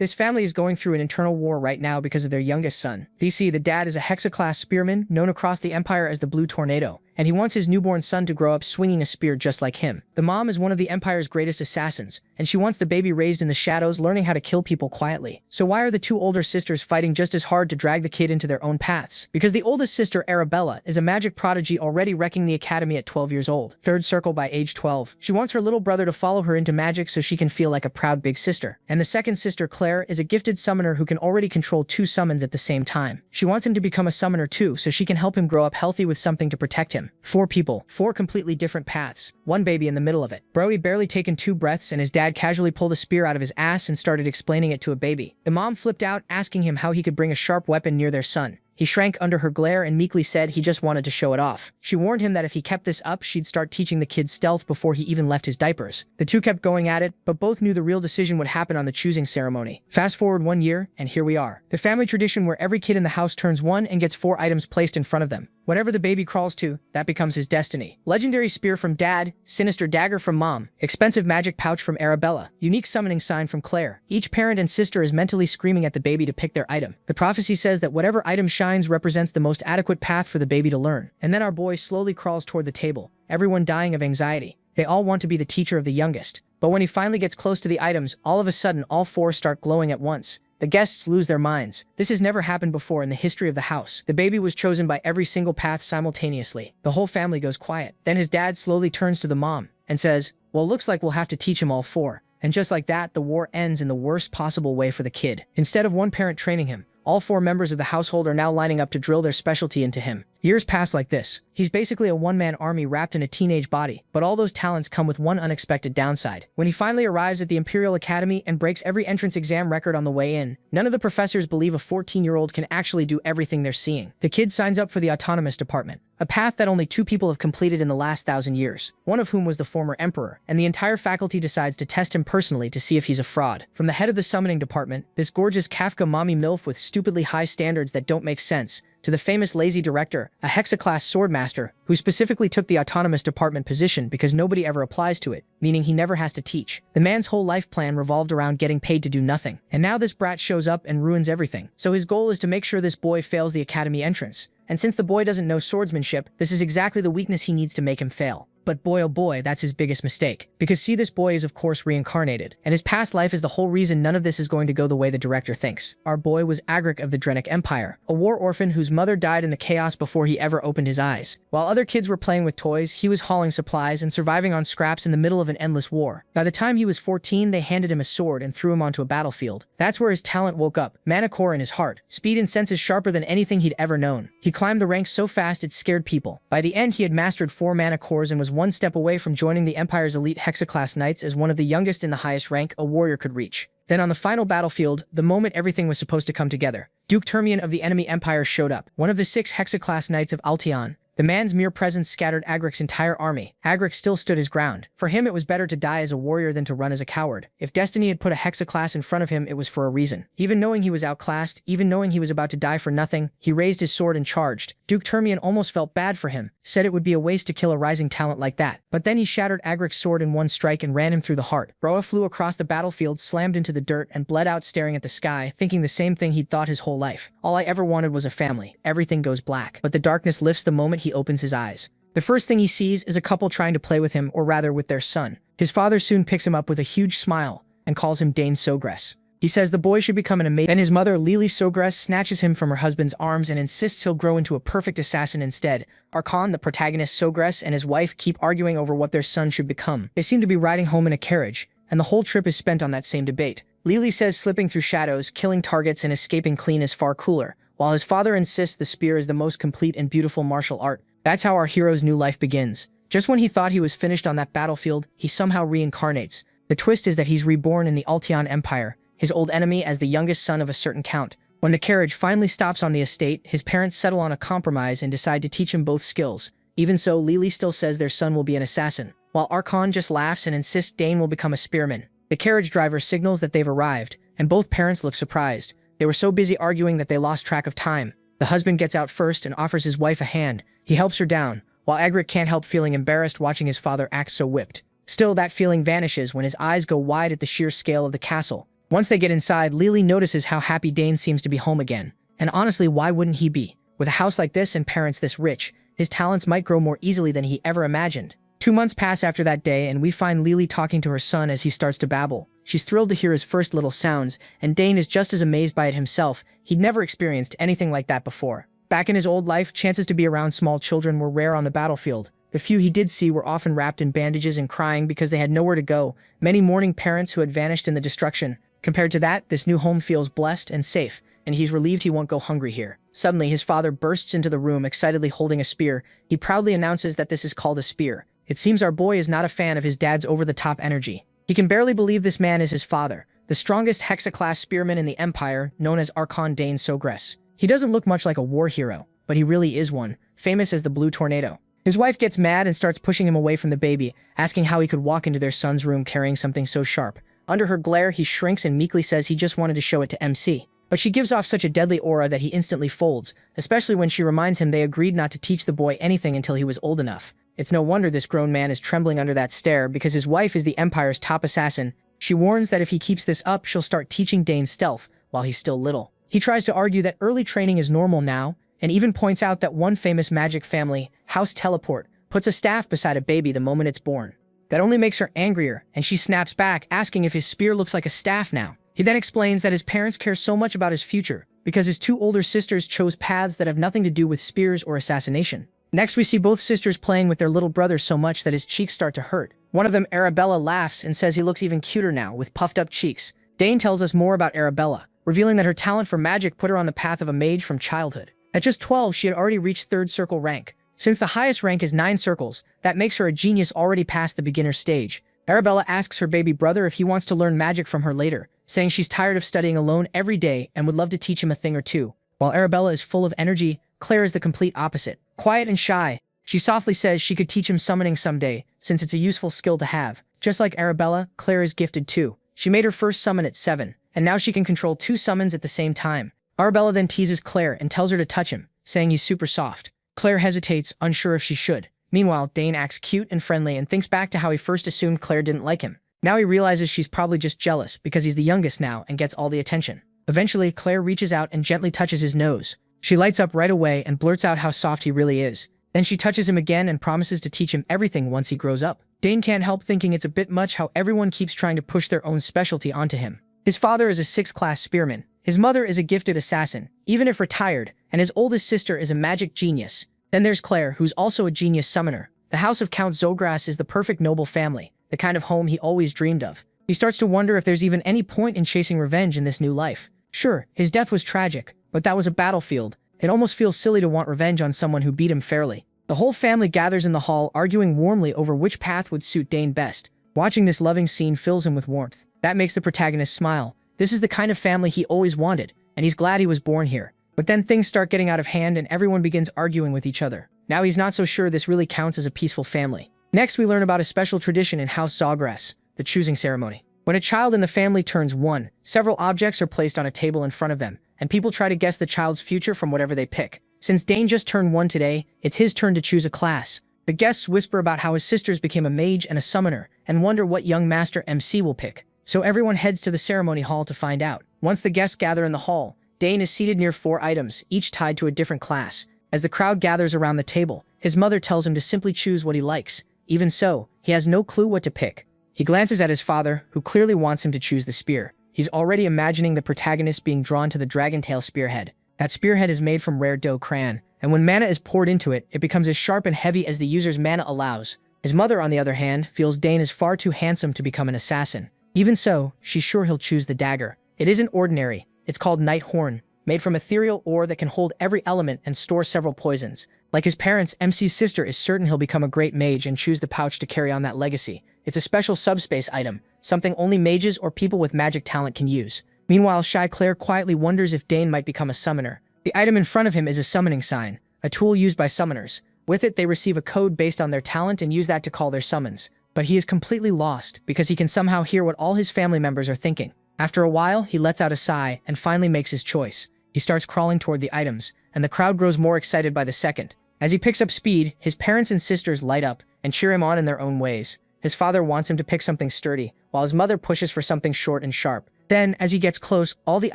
This family is going through an internal war right now because of their youngest son. DC, the dad, is a Hexa-class spearman known across the Empire as the Blue Tornado, and he wants his newborn son to grow up swinging a spear just like him. The mom is one of the Empire's greatest assassins, and she wants the baby raised in the shadows learning how to kill people quietly. So why are the two older sisters fighting just as hard to drag the kid into their own paths? Because the oldest sister, Arabella, is a magic prodigy already wrecking the academy at 12 years old. Third circle by age 12. She wants her little brother to follow her into magic so she can feel like a proud big sister. And the second sister, Claire, is a gifted summoner who can already control two summons at the same time. She wants him to become a summoner too so she can help him grow up healthy with something to protect him. Four people, four completely different paths, one baby in the middle of it. Bro'd barely taken 2 breaths and his dad casually pulled a spear out of his ass and started explaining it to a baby. The mom flipped out, asking him how he could bring a sharp weapon near their son. He shrank under her glare and meekly said he just wanted to show it off. She warned him that if he kept this up, she'd start teaching the kid stealth before he even left his diapers. The two kept going at it, but both knew the real decision would happen on the choosing ceremony. Fast forward 1 year, and here we are. The family tradition where every kid in the house turns 1 and gets 4 items placed in front of them. Whatever the baby crawls to, that becomes his destiny. Legendary spear from Dad, sinister dagger from Mom, expensive magic pouch from Arabella, unique summoning sign from Claire. Each parent and sister is mentally screaming at the baby to pick their item. The prophecy says that whatever item shines represents the most adequate path for the baby to learn. And then our boy slowly crawls toward the table, everyone dying of anxiety. They all want to be the teacher of the youngest. But when he finally gets close to the items, all of a sudden all 4 start glowing at once. The guests lose their minds. This has never happened before in the history of the house. The baby was chosen by every single path simultaneously. The whole family goes quiet. Then his dad slowly turns to the mom and says, "Well, looks like we'll have to teach him all 4. And just like that, the war ends in the worst possible way for the kid. Instead of one parent training him, all 4 members of the household are now lining up to drill their specialty into him. Years pass like this. He's basically a one-man army wrapped in a teenage body, but all those talents come with one unexpected downside. When he finally arrives at the Imperial Academy and breaks every entrance exam record on the way in, none of the professors believe a 14-year-old can actually do everything they're seeing. The kid signs up for the autonomous department, a path that only 2 people have completed in the last 1,000 years, one of whom was the former emperor, and the entire faculty decides to test him personally to see if he's a fraud. From the head of the summoning department, this gorgeous Kafka mommy MILF with stupidly high standards that don't make sense, to the famous lazy director, a Hexa-class swordmaster, who specifically took the autonomous department position because nobody ever applies to it, meaning he never has to teach. The man's whole life plan revolved around getting paid to do nothing, and now this brat shows up and ruins everything. So his goal is to make sure this boy fails the academy entrance. And since the boy doesn't know swordsmanship, this is exactly the weakness he needs to make him fail. But boy oh boy, that's his biggest mistake. Because see, this boy is of course reincarnated, and his past life is the whole reason none of this is going to go the way the director thinks. Our boy was Agric of the Drenic Empire, a war orphan whose mother died in the chaos before he ever opened his eyes. While other kids were playing with toys, he was hauling supplies and surviving on scraps in the middle of an endless war. By the time he was 14, they handed him a sword and threw him onto a battlefield. That's where his talent woke up, mana core in his heart, speed and senses sharper than anything he'd ever known. He climbed the ranks so fast it scared people. By the end, he had mastered 4 mana cores and was 1 step away from joining the Empire's elite Hexa-class knights as one of the youngest in the highest rank a warrior could reach. Then on the final battlefield, the moment everything was supposed to come together, Duke Termian of the enemy empire showed up, one of the 6 Hexa-class knights of Altion. The man's mere presence scattered Agric's entire army. Agric still stood his ground. For him, it was better to die as a warrior than to run as a coward. If destiny had put a Hexa-class in front of him, it was for a reason. Even knowing he was outclassed, even knowing he was about to die for nothing, he raised his sword and charged. Duke Termian almost felt bad for him, said it would be a waste to kill a rising talent like that. But then he shattered Agric's sword in 1 strike and ran him through the heart. Broa flew across the battlefield, slammed into the dirt, and bled out staring at the sky, thinking the same thing he'd thought his whole life. All I ever wanted was a family. Everything goes black. But the darkness lifts the moment he opens his eyes. The first thing he sees is a couple trying to play with him, or rather with their son. His father soon picks him up with a huge smile and calls him Dane Sogress. He says the boy should become an amazing. Then his mother, Lily Sogress, snatches him from her husband's arms and insists he'll grow into a perfect assassin instead. Archon, the protagonist Sogress, and his wife keep arguing over what their son should become. They seem to be riding home in a carriage, and the whole trip is spent on that same debate. Lily says slipping through shadows, killing targets, and escaping clean is far cooler, while his father insists the spear is the most complete and beautiful martial art. That's how our hero's new life begins. Just when he thought he was finished on that battlefield, he somehow reincarnates. The twist is that he's reborn in the Altion Empire, his old enemy, as the youngest son of a certain count. When the carriage finally stops on the estate, his parents settle on a compromise and decide to teach him both skills. Even so, Lily still says their son will be an assassin, while Archon just laughs and insists Dane will become a spearman. The carriage driver signals that they've arrived, and both parents look surprised. They were so busy arguing that they lost track of time. The husband gets out first and offers his wife a hand. He helps her down, while Agric can't help feeling embarrassed watching his father act so whipped. Still, that feeling vanishes when his eyes go wide at the sheer scale of the castle. Once they get inside, Lily notices how happy Dane seems to be home again. And honestly, why wouldn't he be? With a house like this and parents this rich, his talents might grow more easily than he ever imagined. 2 months pass after that day, and we find Lily talking to her son as he starts to babble. She's thrilled to hear his first little sounds, and Dane is just as amazed by it himself. He'd never experienced anything like that before. Back in his old life, chances to be around small children were rare on the battlefield. The few he did see were often wrapped in bandages and crying because they had nowhere to go, many mourning parents who had vanished in the destruction. Compared to that, this new home feels blessed and safe, and he's relieved he won't go hungry here. Suddenly, his father bursts into the room, excitedly holding a spear. He proudly announces that this is called a spear. It seems our boy is not a fan of his dad's over-the-top energy. He can barely believe this man is his father, the strongest Hexa-class spearman in the Empire, known as Archon Dane Sogress. He doesn't look much like a war hero, but he really is one, famous as the Blue Tornado. His wife gets mad and starts pushing him away from the baby, asking how he could walk into their son's room carrying something so sharp. Under her glare, he shrinks and meekly says he just wanted to show it to MC. But she gives off such a deadly aura that he instantly folds, especially when she reminds him they agreed not to teach the boy anything until he was old enough. It's no wonder this grown man is trembling under that stare, because his wife is the Empire's top assassin. She warns that if he keeps this up, she'll start teaching Dane stealth while he's still little. He tries to argue that early training is normal now, and even points out that one famous magic family, House Teleport, puts a staff beside a baby the moment it's born. That only makes her angrier, and she snaps back, asking if his spear looks like a staff now. He then explains that his parents care so much about his future, because his 2 older sisters chose paths that have nothing to do with spears or assassination. Next, we see both sisters playing with their little brother so much that his cheeks start to hurt. One of them, Arabella, laughs and says he looks even cuter now, with puffed up cheeks. Dane tells us more about Arabella, revealing that her talent for magic put her on the path of a mage from childhood. At just 12, she had already reached 3rd circle rank. Since the highest rank is 9 circles, that makes her a genius already past the beginner stage. Arabella asks her baby brother if he wants to learn magic from her later, saying she's tired of studying alone every day and would love to teach him a thing or two. While Arabella is full of energy, Claire is the complete opposite. Quiet and shy, she softly says she could teach him summoning someday, since it's a useful skill to have. Just like Arabella, Claire is gifted too. She made her first summon at 7, and now she can control 2 summons at the same time. Arabella then teases Claire and tells her to touch him, saying he's super soft. Claire hesitates, unsure if she should. Meanwhile, Dane acts cute and friendly and thinks back to how he first assumed Claire didn't like him. Now he realizes she's probably just jealous because he's the youngest now and gets all the attention. Eventually, Claire reaches out and gently touches his nose. She lights up right away and blurts out how soft he really is. Then she touches him again and promises to teach him everything once he grows up. Dane can't help thinking it's a bit much how everyone keeps trying to push their own specialty onto him. His father is a 6th-class spearman. His mother is a gifted assassin, even if retired, and his oldest sister is a magic genius. Then there's Claire, who's also a genius summoner. The house of Count Zogras is the perfect noble family, the kind of home he always dreamed of. He starts to wonder if there's even any point in chasing revenge in this new life. Sure, his death was tragic, but that was a battlefield. It almost feels silly to want revenge on someone who beat him fairly. The whole family gathers in the hall, arguing warmly over which path would suit Dane best. Watching this loving scene fills him with warmth. That makes the protagonist smile. This is the kind of family he always wanted, and he's glad he was born here. But then things start getting out of hand and everyone begins arguing with each other. Now he's not so sure this really counts as a peaceful family. Next, we learn about a special tradition in House Zogras, the choosing ceremony. When a child in the family turns 1, several objects are placed on a table in front of them, and people try to guess the child's future from whatever they pick. Since Dane just turned 1 today, it's his turn to choose a class. The guests whisper about how his sisters became a mage and a summoner, and wonder what young Master MC will pick. So everyone heads to the ceremony hall to find out. Once the guests gather in the hall, Dane is seated near 4 items, each tied to a different class. As the crowd gathers around the table, his mother tells him to simply choose what he likes. Even so, he has no clue what to pick. He glances at his father, who clearly wants him to choose the spear. He's already imagining the protagonist being drawn to the dragon tail spearhead. That spearhead is made from rare dough crayon, and when mana is poured into it, it becomes as sharp and heavy as the user's mana allows. His mother, on the other hand, feels Dane is far too handsome to become an assassin. Even so, she's sure he'll choose the dagger. It isn't ordinary. It's called Night Horn, made from ethereal ore that can hold every element and store several poisons. Like his parents, MC's sister is certain he'll become a great mage and choose the pouch to carry on that legacy. It's a special subspace item, something only mages or people with magic talent can use. Meanwhile, shy Claire quietly wonders if Dane might become a summoner. The item in front of him is a summoning sign, a tool used by summoners. With it, they receive a code based on their talent and use that to call their summons. But he is completely lost, because he can somehow hear what all his family members are thinking. After a while, he lets out a sigh and finally makes his choice. He starts crawling toward the items, and the crowd grows more excited by the second. As he picks up speed, his parents and sisters light up and cheer him on in their own ways. His father wants him to pick something sturdy, while his mother pushes for something short and sharp. Then, as he gets close, all the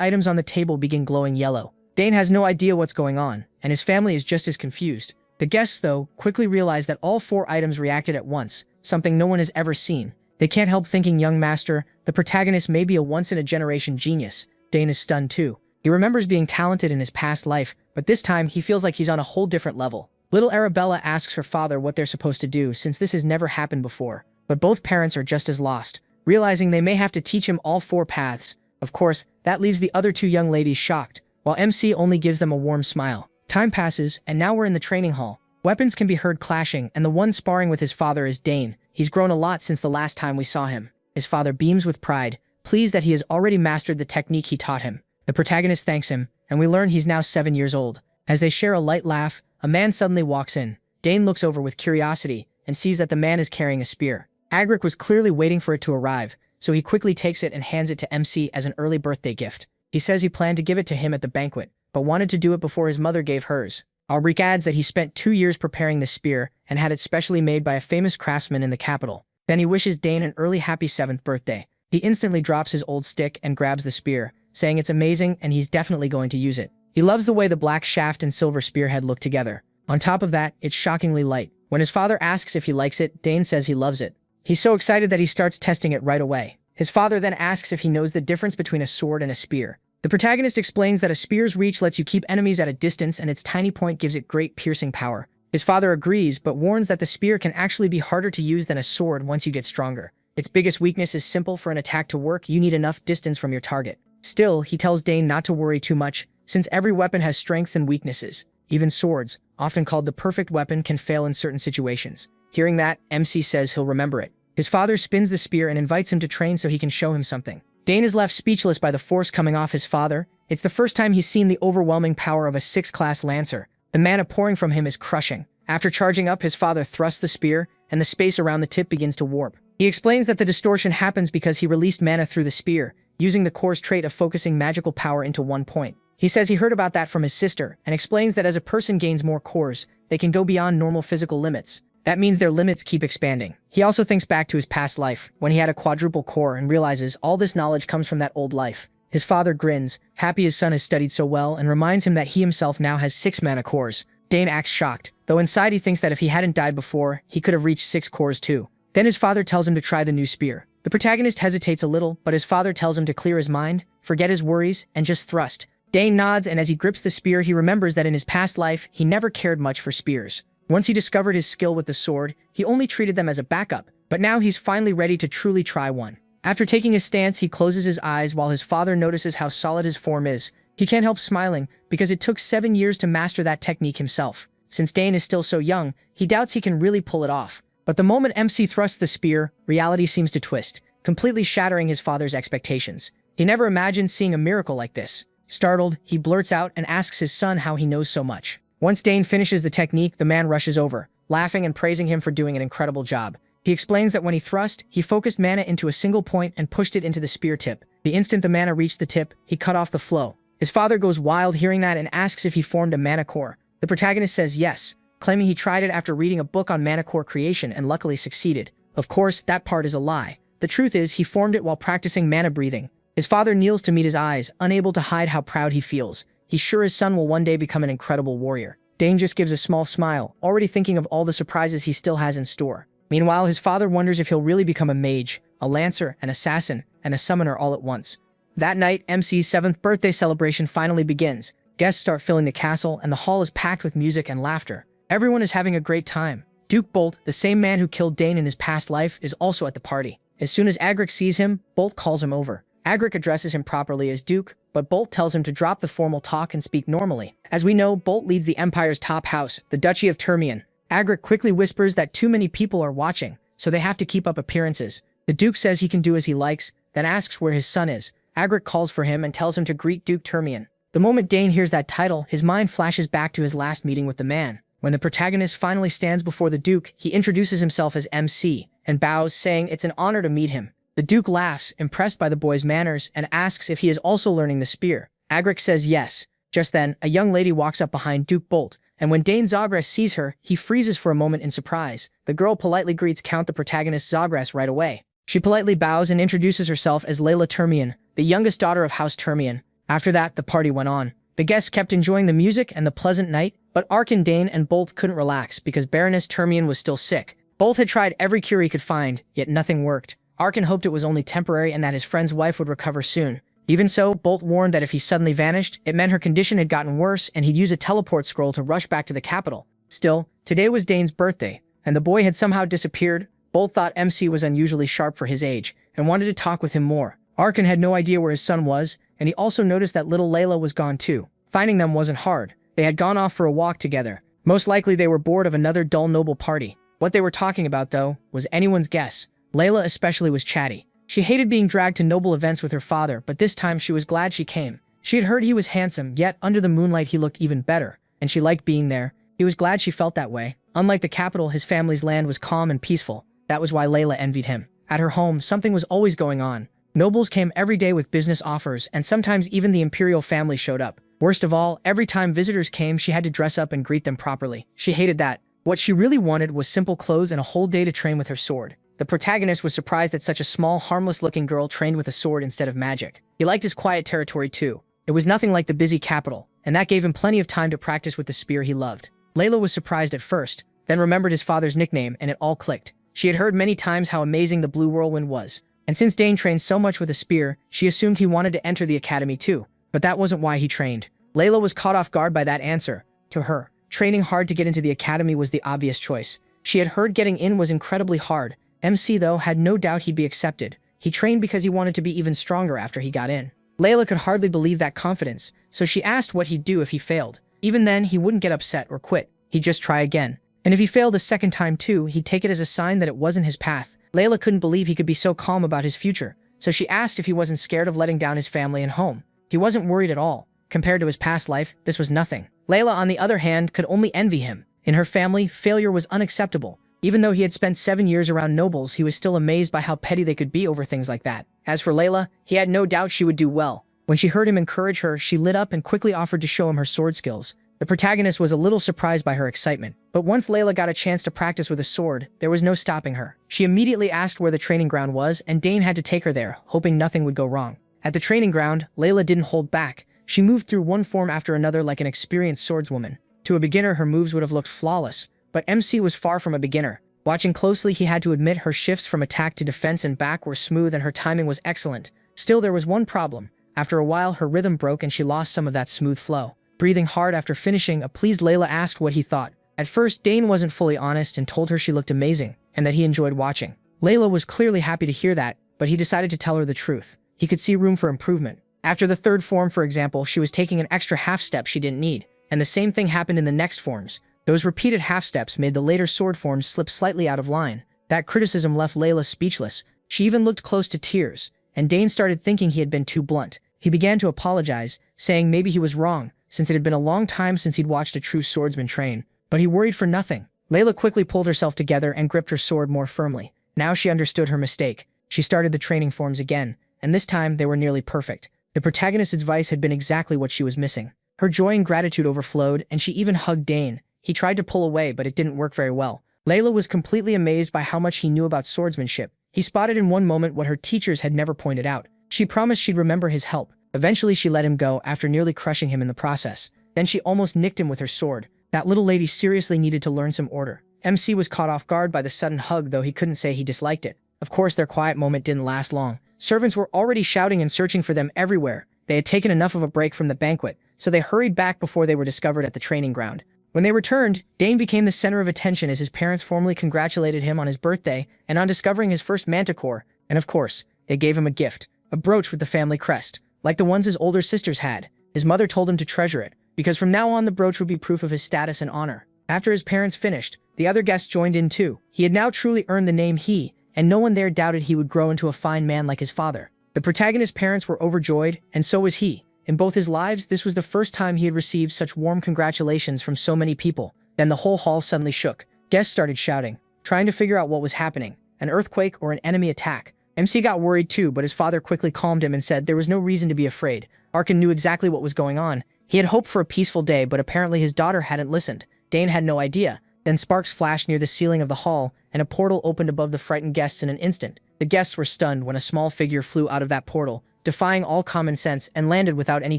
items on the table begin glowing yellow. Dane has no idea what's going on, and his family is just as confused. The guests, though, quickly realize that all 4 items reacted at once, something no one has ever seen. They can't help thinking young master, the protagonist may be a once-in-a-generation genius. Dane is stunned too. He remembers being talented in his past life, but this time he feels like he's on a whole different level. Little Arabella asks her father what they're supposed to do since this has never happened before, but both parents are just as lost, realizing they may have to teach him all 4 paths. Of course, that leaves the other 2 young ladies shocked, while MC only gives them a warm smile. Time passes, and now we're in the training hall. Weapons can be heard clashing, and the one sparring with his father is Dane. He's grown a lot since the last time we saw him. His father beams with pride, pleased that he has already mastered the technique he taught him. The protagonist thanks him, and we learn he's now 7 years old. As they share a light laugh, a man suddenly walks in. Dane looks over with curiosity, and sees that the man is carrying a spear. Agric was clearly waiting for it to arrive, so he quickly takes it and hands it to MC as an early birthday gift. He says he planned to give it to him at the banquet, but wanted to do it before his mother gave hers. Alric adds that he spent 2 years preparing the spear and had it specially made by a famous craftsman in the capital. Then he wishes Dane an early happy 7th birthday. He instantly drops his old stick and grabs the spear, saying it's amazing and he's definitely going to use it. He loves the way the black shaft and silver spearhead look together. On top of that, it's shockingly light. When his father asks if he likes it, Dane says he loves it. He's so excited that he starts testing it right away. His father then asks if he knows the difference between a sword and a spear. The protagonist explains that a spear's reach lets you keep enemies at a distance and its tiny point gives it great piercing power. His father agrees, but warns that the spear can actually be harder to use than a sword once you get stronger. Its biggest weakness is simple: for an attack to work, you need enough distance from your target. Still, he tells Dane not to worry too much, since every weapon has strengths and weaknesses. Even swords, often called the perfect weapon, can fail in certain situations. Hearing that, MC says he'll remember it. His father spins the spear and invites him to train so he can show him something. Dane is left speechless by the force coming off his father. It's the first time he's seen the overwhelming power of a 6th-class lancer. The mana pouring from him is crushing. After charging up, his father thrusts the spear, and the space around the tip begins to warp. He explains that the distortion happens because he released mana through the spear, using the core's trait of focusing magical power into one point. He says he heard about that from his sister, and explains that as a person gains more cores, they can go beyond normal physical limits. That means their limits keep expanding. He also thinks back to his past life, when he had a quadruple core, and realizes all this knowledge comes from that old life. His father grins, happy his son has studied so well, and reminds him that he himself now has 6 mana cores. Dane acts shocked, though inside he thinks that if he hadn't died before, he could have reached 6 cores too. Then his father tells him to try the new spear. The protagonist hesitates a little, but his father tells him to clear his mind, forget his worries, and just thrust. Dane nods, and as he grips the spear, he remembers that in his past life, he never cared much for spears. Once he discovered his skill with the sword, he only treated them as a backup, but now he's finally ready to truly try one. After taking his stance, he closes his eyes while his father notices how solid his form is. He can't help smiling, because it took 7 years to master that technique himself. Since Dane is still so young, he doubts he can really pull it off. But the moment MC thrusts the spear, reality seems to twist, completely shattering his father's expectations. He never imagined seeing a miracle like this. Startled, he blurts out and asks his son how he knows so much. Once Dane finishes the technique, the man rushes over, laughing and praising him for doing an incredible job. He explains that when he thrust, he focused mana into a single point and pushed it into the spear tip. The instant the mana reached the tip, he cut off the flow. His father goes wild hearing that and asks if he formed a mana core. The protagonist says yes, claiming he tried it after reading a book on mana core creation and luckily succeeded. Of course, that part is a lie. The truth is, he formed it while practicing mana breathing. His father kneels to meet his eyes, unable to hide how proud he feels. He's sure his son will one day become an incredible warrior. Dane just gives a small smile, already thinking of all the surprises he still has in store. Meanwhile, his father wonders if he'll really become a mage, a lancer, an assassin, and a summoner all at once. That night, MC's 7th birthday celebration finally begins. Guests start filling the castle, and the hall is packed with music and laughter. Everyone is having a great time. Duke Bolt, the same man who killed Dane in his past life, is also at the party. As soon as Agric sees him, Bolt calls him over. Agric addresses him properly as Duke, but Bolt tells him to drop the formal talk and speak normally. As we know, Bolt leads the Empire's top house, the Duchy of Termian. Agric quickly whispers that too many people are watching, so they have to keep up appearances. The Duke says he can do as he likes, then asks where his son is. Agric calls for him and tells him to greet Duke Termian. The moment Dane hears that title, his mind flashes back to his last meeting with the man. When the protagonist finally stands before the Duke, he introduces himself as MC, and bows, saying it's an honor to meet him. The Duke laughs, impressed by the boy's manners, and asks if he is also learning the spear. Agric says yes. Just then, a young lady walks up behind Duke Bolt, and when Dane Zagras sees her, he freezes for a moment in surprise. The girl politely greets Count the protagonist Zagras right away. She politely bows and introduces herself as Layla Termian, the youngest daughter of House Termian. After that, the party went on. The guests kept enjoying the music and the pleasant night, but Arkan, Dane, and Bolt couldn't relax because Baroness Termian was still sick. Bolt had tried every cure he could find, yet nothing worked. Arkan hoped it was only temporary and that his friend's wife would recover soon. Even so, Bolt warned that if he suddenly vanished, it meant her condition had gotten worse and he'd use a teleport scroll to rush back to the capital. Still, today was Dane's birthday, and the boy had somehow disappeared. Bolt thought MC was unusually sharp for his age and wanted to talk with him more. Arkan had no idea where his son was, and he also noticed that little Layla was gone too. Finding them wasn't hard. They had gone off for a walk together. Most likely they were bored of another dull noble party. What they were talking about, though, was anyone's guess. Layla especially was chatty. She hated being dragged to noble events with her father, but this time she was glad she came. She had heard he was handsome, yet under the moonlight he looked even better, and she liked being there. He was glad she felt that way. Unlike the capital, his family's land was calm and peaceful. That was why Layla envied him. At her home, something was always going on. Nobles came every day with business offers, and sometimes even the imperial family showed up. Worst of all, every time visitors came, she had to dress up and greet them properly. She hated that. What she really wanted was simple clothes and a whole day to train with her sword. The protagonist was surprised that such a small, harmless-looking girl trained with a sword instead of magic. He liked his quiet territory too. It was nothing like the busy capital, and that gave him plenty of time to practice with the spear he loved. Layla was surprised at first, then remembered his father's nickname, and it all clicked. She had heard many times how amazing the Blue Whirlwind was, and since Dane trained so much with a spear, she assumed he wanted to enter the academy too. But that wasn't why he trained. Layla was caught off guard by that answer. To her, training hard to get into the academy was the obvious choice. She had heard getting in was incredibly hard. MC, though, had no doubt he'd be accepted. He trained because he wanted to be even stronger after he got in. Layla could hardly believe that confidence, so she asked what he'd do if he failed. Even then, he wouldn't get upset or quit. He'd just try again. And if he failed a second time too, he'd take it as a sign that it wasn't his path. Layla couldn't believe he could be so calm about his future, so she asked if he wasn't scared of letting down his family and home. He wasn't worried at all. Compared to his past life, this was nothing. Layla, on the other hand, could only envy him. In her family, failure was unacceptable. Even though he had spent 7 years around nobles, he was still amazed by how petty they could be over things like that. As for Layla, he had no doubt she would do well. When she heard him encourage her, she lit up and quickly offered to show him her sword skills. The protagonist was a little surprised by her excitement, but once Layla got a chance to practice with a sword, there was no stopping her. She immediately asked where the training ground was, and Dane had to take her there, hoping nothing would go wrong. At the training ground, Layla didn't hold back. She moved through one form after another like an experienced swordswoman. To a beginner, her moves would have looked flawless, but MC was far from a beginner. Watching closely, he had to admit her shifts from attack to defense and back were smooth and her timing was excellent. Still, there was one problem. After a while, her rhythm broke and she lost some of that smooth flow. Breathing hard after finishing, a pleased Layla asked what he thought. At first, Dane wasn't fully honest and told her she looked amazing, and that he enjoyed watching. Layla was clearly happy to hear that, but he decided to tell her the truth. He could see room for improvement. After the third form, for example, she was taking an extra half step she didn't need, and the same thing happened in the next forms. Those repeated half steps made the later sword forms slip slightly out of line. That criticism left Layla speechless. She even looked close to tears, and Dane started thinking he had been too blunt. He began to apologize, saying maybe he was wrong, since it had been a long time since he'd watched a true swordsman train. But he worried for nothing. Layla quickly pulled herself together and gripped her sword more firmly. Now she understood her mistake. She started the training forms again, and this time they were nearly perfect. The protagonist's advice had been exactly what she was missing. Her joy and gratitude overflowed, and she even hugged Dane. He tried to pull away, but it didn't work very well. Layla was completely amazed by how much he knew about swordsmanship. He spotted in one moment what her teachers had never pointed out. She promised she'd remember his help. Eventually, she let him go after nearly crushing him in the process. Then she almost nicked him with her sword. That little lady seriously needed to learn some order. MC was caught off guard by the sudden hug, though he couldn't say he disliked it. Of course, their quiet moment didn't last long. Servants were already shouting and searching for them everywhere. They had taken enough of a break from the banquet, so they hurried back before they were discovered at the training ground. When they returned, Dane became the center of attention as his parents formally congratulated him on his birthday and on discovering his first manticore, and of course, they gave him a gift, a brooch with the family crest, like the ones his older sisters had. His mother told him to treasure it, because from now on the brooch would be proof of his status and honor. After his parents finished, the other guests joined in too. He had now truly earned the name he, and no one there doubted he would grow into a fine man like his father. The protagonist's parents were overjoyed, and so was he. In both his lives, this was the first time he had received such warm congratulations from so many people. Then the whole hall suddenly shook. Guests started shouting, trying to figure out what was happening. An earthquake or an enemy attack. MC got worried too, but his father quickly calmed him and said there was no reason to be afraid. Arkan knew exactly what was going on. He had hoped for a peaceful day, but apparently his daughter hadn't listened. Dane had no idea. Then sparks flashed near the ceiling of the hall, and a portal opened above the frightened guests in an instant. The guests were stunned when a small figure flew out of that portal, defying all common sense, and landed without any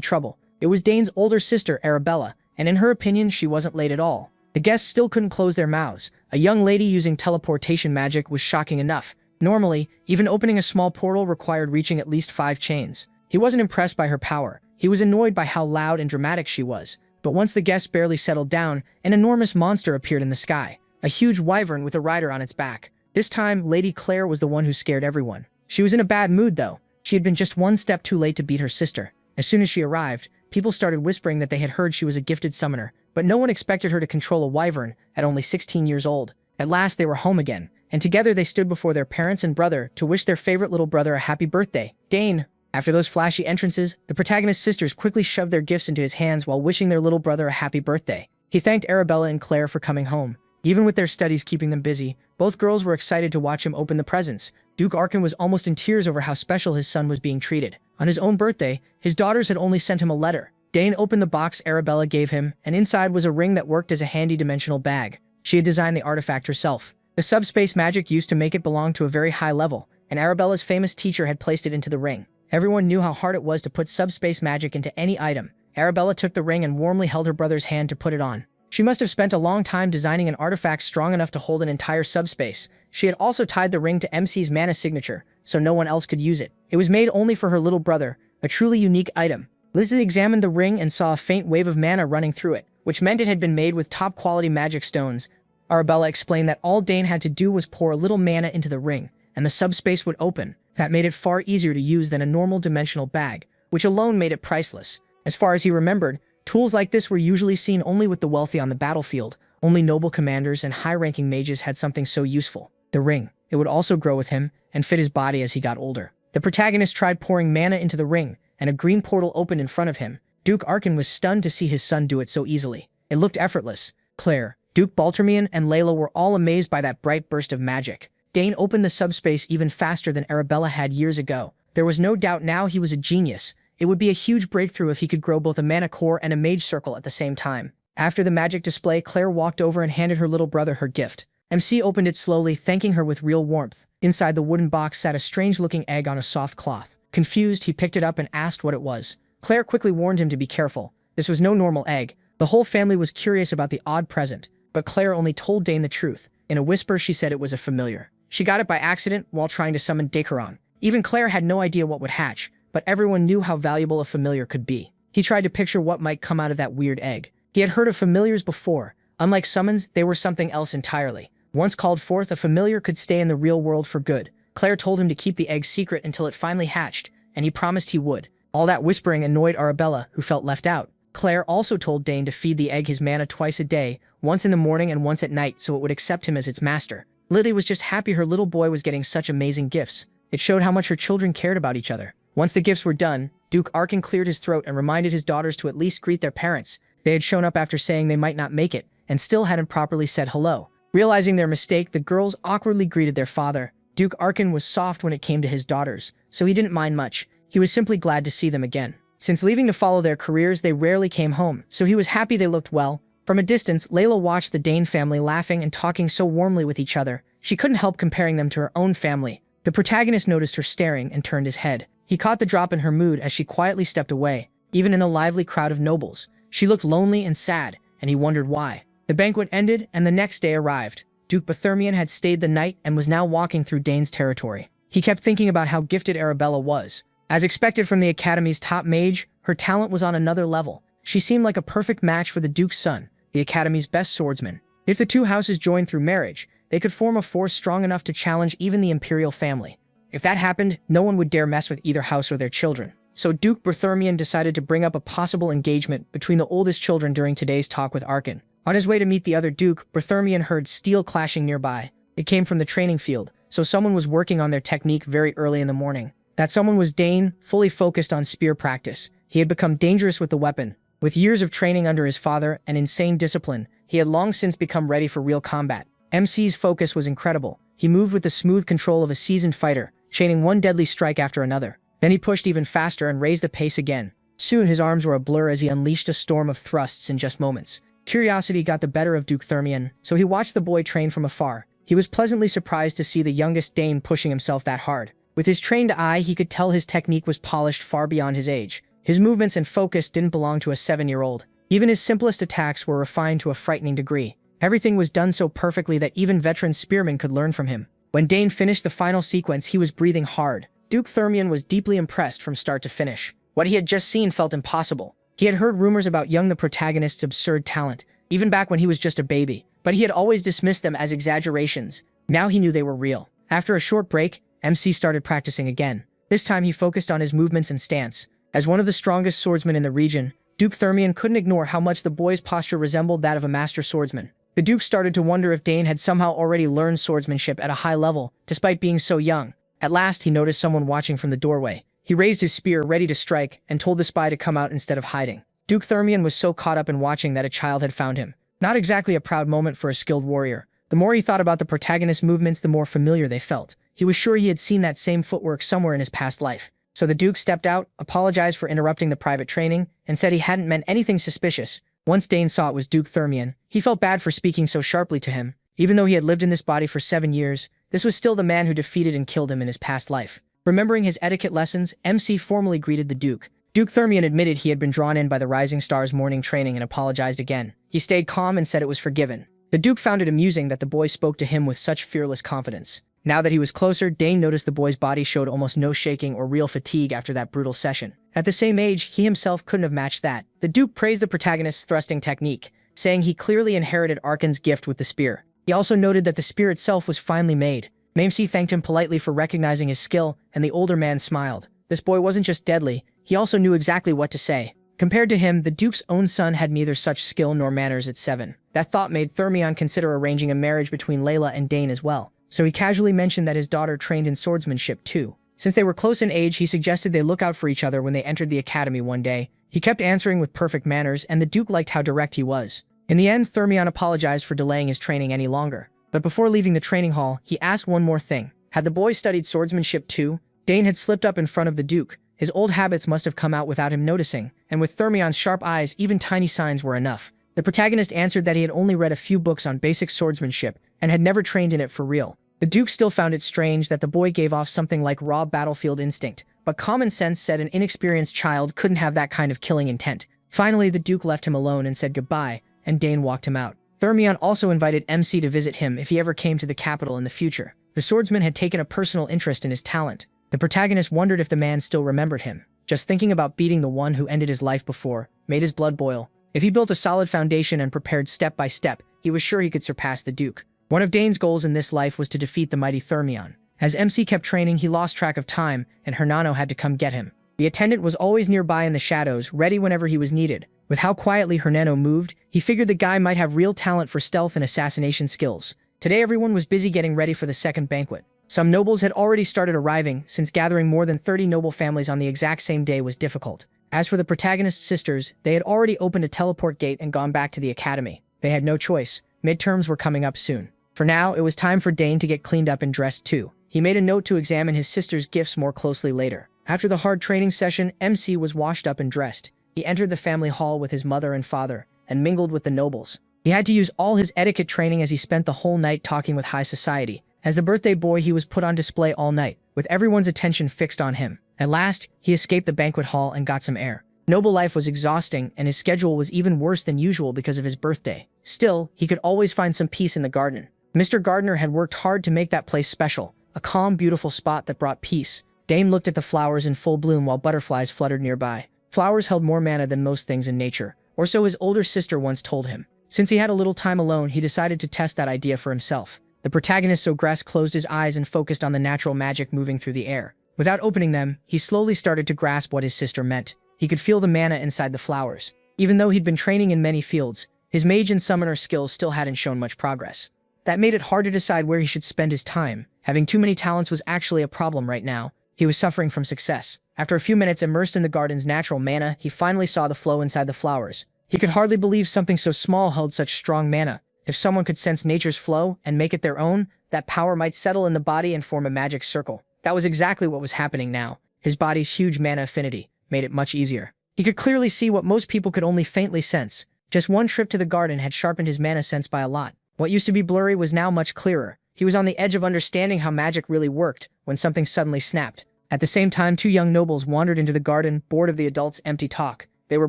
trouble. It was Dane's older sister, Arabella, and in her opinion, she wasn't late at all. The guests still couldn't close their mouths. A young lady using teleportation magic was shocking enough. Normally, even opening a small portal required reaching at least 5 chains. He wasn't impressed by her power. He was annoyed by how loud and dramatic she was. But once the guests barely settled down, an enormous monster appeared in the sky. A huge wyvern with a rider on its back. This time, Lady Claire was the one who scared everyone. She was in a bad mood, though. She had been just one step too late to beat her sister. As soon as she arrived, people started whispering that they had heard she was a gifted summoner, but no one expected her to control a wyvern at only 16 years old. At last, they were home again, and together they stood before their parents and brother to wish their favorite little brother a happy birthday. Dane. After those flashy entrances, the protagonist's sisters quickly shoved their gifts into his hands while wishing their little brother a happy birthday. He thanked Arabella and Claire for coming home. Even with their studies keeping them busy, both girls were excited to watch him open the presents. Duke Arkin was almost in tears over how special his son was being treated. On his own birthday, his daughters had only sent him a letter. Dane opened the box Arabella gave him, and inside was a ring that worked as a handy dimensional bag. She had designed the artifact herself. The subspace magic used to make it belong to a very high level, and Arabella's famous teacher had placed it into the ring. Everyone knew how hard it was to put subspace magic into any item. Arabella took the ring and warmly held her brother's hand to put it on. She must have spent a long time designing an artifact strong enough to hold an entire subspace. She had also tied the ring to MC's mana signature, so no one else could use it. It was made only for her little brother, a truly unique item. Lizzie examined the ring and saw a faint wave of mana running through it, which meant it had been made with top-quality magic stones. Arabella explained that all Dane had to do was pour a little mana into the ring, and the subspace would open. That made it far easier to use than a normal dimensional bag, which alone made it priceless. As far as he remembered, tools like this were usually seen only with the wealthy on the battlefield. Only noble commanders and high-ranking mages had something so useful. The ring. It would also grow with him and fit his body as he got older. The protagonist tried pouring mana into the ring, and a green portal opened in front of him. Duke Arkin was stunned to see his son do it so easily. It looked effortless. Claire, Duke Baltermian, and Layla were all amazed by that bright burst of magic. Dane opened the subspace even faster than Arabella had years ago. There was no doubt now he was a genius. It would be a huge breakthrough if he could grow both a mana core and a mage circle at the same time. After the magic display, Claire walked over and handed her little brother her gift. MC opened it slowly, thanking her with real warmth. Inside the wooden box sat a strange-looking egg on a soft cloth. Confused, he picked it up and asked what it was. Claire quickly warned him to be careful. This was no normal egg. The whole family was curious about the odd present, but Claire only told Dane the truth. In a whisper, she said it was a familiar. She got it by accident while trying to summon Dakaron. Even Claire had no idea what would hatch, but everyone knew how valuable a familiar could be. He tried to picture what might come out of that weird egg. He had heard of familiars before. Unlike summons, they were something else entirely. Once called forth, a familiar could stay in the real world for good. Claire told him to keep the egg secret until it finally hatched, and he promised he would. All that whispering annoyed Arabella, who felt left out. Claire also told Dane to feed the egg his mana twice a day, once in the morning and once at night, so it would accept him as its master. Lily was just happy her little boy was getting such amazing gifts. It showed how much her children cared about each other. Once the gifts were done, Duke Arkin cleared his throat and reminded his daughters to at least greet their parents. They had shown up after saying they might not make it, and still hadn't properly said hello. Realizing their mistake, the girls awkwardly greeted their father. Duke Arkin was soft when it came to his daughters, so he didn't mind much. He was simply glad to see them again. Since leaving to follow their careers, they rarely came home, so he was happy they looked well. From a distance, Layla watched the Dane family laughing and talking so warmly with each other. She couldn't help comparing them to her own family. The protagonist noticed her staring and turned his head. He caught the drop in her mood as she quietly stepped away. Even in a lively crowd of nobles, she looked lonely and sad, and he wondered why. The banquet ended, and the next day arrived. Duke Baltermian had stayed the night and was now walking through Dane's territory. He kept thinking about how gifted Arabella was. As expected from the Academy's top mage, her talent was on another level. She seemed like a perfect match for the Duke's son, the Academy's best swordsman. If the two houses joined through marriage, they could form a force strong enough to challenge even the imperial family. If that happened, no one would dare mess with either house or their children. So Duke Baltermian decided to bring up a possible engagement between the oldest children during today's talk with Arkin. On his way to meet the other Duke, Baltermian heard steel clashing nearby. It came from the training field, so someone was working on their technique very early in the morning. That someone was Dane, fully focused on spear practice. He had become dangerous with the weapon. With years of training under his father and insane discipline, he had long since become ready for real combat. MC's focus was incredible. He moved with the smooth control of a seasoned fighter, chaining one deadly strike after another. Then he pushed even faster and raised the pace again. Soon his arms were a blur as he unleashed a storm of thrusts in just moments. Curiosity got the better of Duke Baltermian, so he watched the boy train from afar. He was pleasantly surprised to see the youngest Dane pushing himself that hard. With his trained eye, he could tell his technique was polished far beyond his age. His movements and focus didn't belong to a 7-year-old. Even his simplest attacks were refined to a frightening degree. Everything was done so perfectly that even veteran spearmen could learn from him. When Dane finished the final sequence, he was breathing hard. Duke Thermion was deeply impressed from start to finish. What he had just seen felt impossible. He had heard rumors about Young the protagonist's absurd talent, even back when he was just a baby, but he had always dismissed them as exaggerations. Now he knew they were real. After a short break, MC started practicing again. This time he focused on his movements and stance. As one of the strongest swordsmen in the region, Duke Thermion couldn't ignore how much the boy's posture resembled that of a master swordsman. The Duke started to wonder if Dane had somehow already learned swordsmanship at a high level, despite being so young. At last, he noticed someone watching from the doorway. He raised his spear, ready to strike, and told the spy to come out instead of hiding. Duke Thermion was so caught up in watching that a child had found him. Not exactly a proud moment for a skilled warrior. The more he thought about the protagonist's movements, the more familiar they felt. He was sure he had seen that same footwork somewhere in his past life. So the Duke stepped out, apologized for interrupting the private training, and said he hadn't meant anything suspicious. Once Dane saw it was Duke Thermion, he felt bad for speaking so sharply to him. Even though he had lived in this body for 7 years, this was still the man who defeated and killed him in his past life. Remembering his etiquette lessons, MC formally greeted the Duke. Duke Thermion admitted he had been drawn in by the Rising Star's morning training and apologized again. He stayed calm and said it was forgiven. The Duke found it amusing that the boy spoke to him with such fearless confidence. Now that he was closer, Dane noticed the boy's body showed almost no shaking or real fatigue after that brutal session. At the same age, he himself couldn't have matched that. The Duke praised the protagonist's thrusting technique, saying he clearly inherited Arkan's gift with the spear. He also noted that the spear itself was finely made. Mamsie thanked him politely for recognizing his skill, and the older man smiled. This boy wasn't just deadly, he also knew exactly what to say. Compared to him, the Duke's own son had neither such skill nor manners at 7. That thought made Thermion consider arranging a marriage between Layla and Dane as well. So he casually mentioned that his daughter trained in swordsmanship too. Since they were close in age, he suggested they look out for each other when they entered the academy one day. He kept answering with perfect manners, and the Duke liked how direct he was. In the end, Thermion apologized for delaying his training any longer. But before leaving the training hall, he asked one more thing. Had the boy studied swordsmanship too? Dane had slipped up in front of the Duke. His old habits must have come out without him noticing, and with Thermion's sharp eyes, even tiny signs were enough. The protagonist answered that he had only read a few books on basic swordsmanship and had never trained in it for real. The Duke still found it strange that the boy gave off something like raw battlefield instinct, but common sense said an inexperienced child couldn't have that kind of killing intent. Finally, the Duke left him alone and said goodbye, and Dane walked him out. Thermion also invited MC to visit him if he ever came to the capital in the future. The swordsman had taken a personal interest in his talent. The protagonist wondered if the man still remembered him. Just thinking about beating the one who ended his life before made his blood boil. If he built a solid foundation and prepared step by step, he was sure he could surpass the Duke. One of Dane's goals in this life was to defeat the mighty Thermion. As MC kept training, he lost track of time, and Hernano had to come get him. The attendant was always nearby in the shadows, ready whenever he was needed. With how quietly Hernano moved, he figured the guy might have real talent for stealth and assassination skills. Today everyone was busy getting ready for the second banquet. Some nobles had already started arriving, since gathering more than 30 noble families on the exact same day was difficult. As for the protagonist's sisters, they had already opened a teleport gate and gone back to the academy. They had no choice. Midterms were coming up soon. For now, it was time for Dane to get cleaned up and dressed too. He made a note to examine his sister's gifts more closely later. After the hard training session, MC was washed up and dressed. He entered the family hall with his mother and father, and mingled with the nobles. He had to use all his etiquette training as he spent the whole night talking with high society. As the birthday boy, he was put on display all night, with everyone's attention fixed on him. At last, he escaped the banquet hall and got some air. Noble life was exhausting, and his schedule was even worse than usual because of his birthday. Still, he could always find some peace in the garden. Mr. Gardener had worked hard to make that place special, a calm, beautiful spot that brought peace. Dane looked at the flowers in full bloom while butterflies fluttered nearby. Flowers held more mana than most things in nature, or so his older sister once told him. Since he had a little time alone, he decided to test that idea for himself. The protagonist Sogress closed his eyes and focused on the natural magic moving through the air. Without opening them, he slowly started to grasp what his sister meant. He could feel the mana inside the flowers. Even though he'd been training in many fields, his mage and summoner skills still hadn't shown much progress. That made it hard to decide where he should spend his time. Having too many talents was actually a problem right now. He was suffering from success. After a few minutes immersed in the garden's natural mana, he finally saw the flow inside the flowers. He could hardly believe something so small held such strong mana. If someone could sense nature's flow and make it their own, that power might settle in the body and form a magic circle. That was exactly what was happening now. His body's huge mana affinity made it much easier. He could clearly see what most people could only faintly sense. Just one trip to the garden had sharpened his mana sense by a lot. What used to be blurry was now much clearer. He He was on the edge of understanding how magic really worked when something suddenly snapped. At the same time, two young nobles wandered into the garden, bored of the adults' empty talk. They were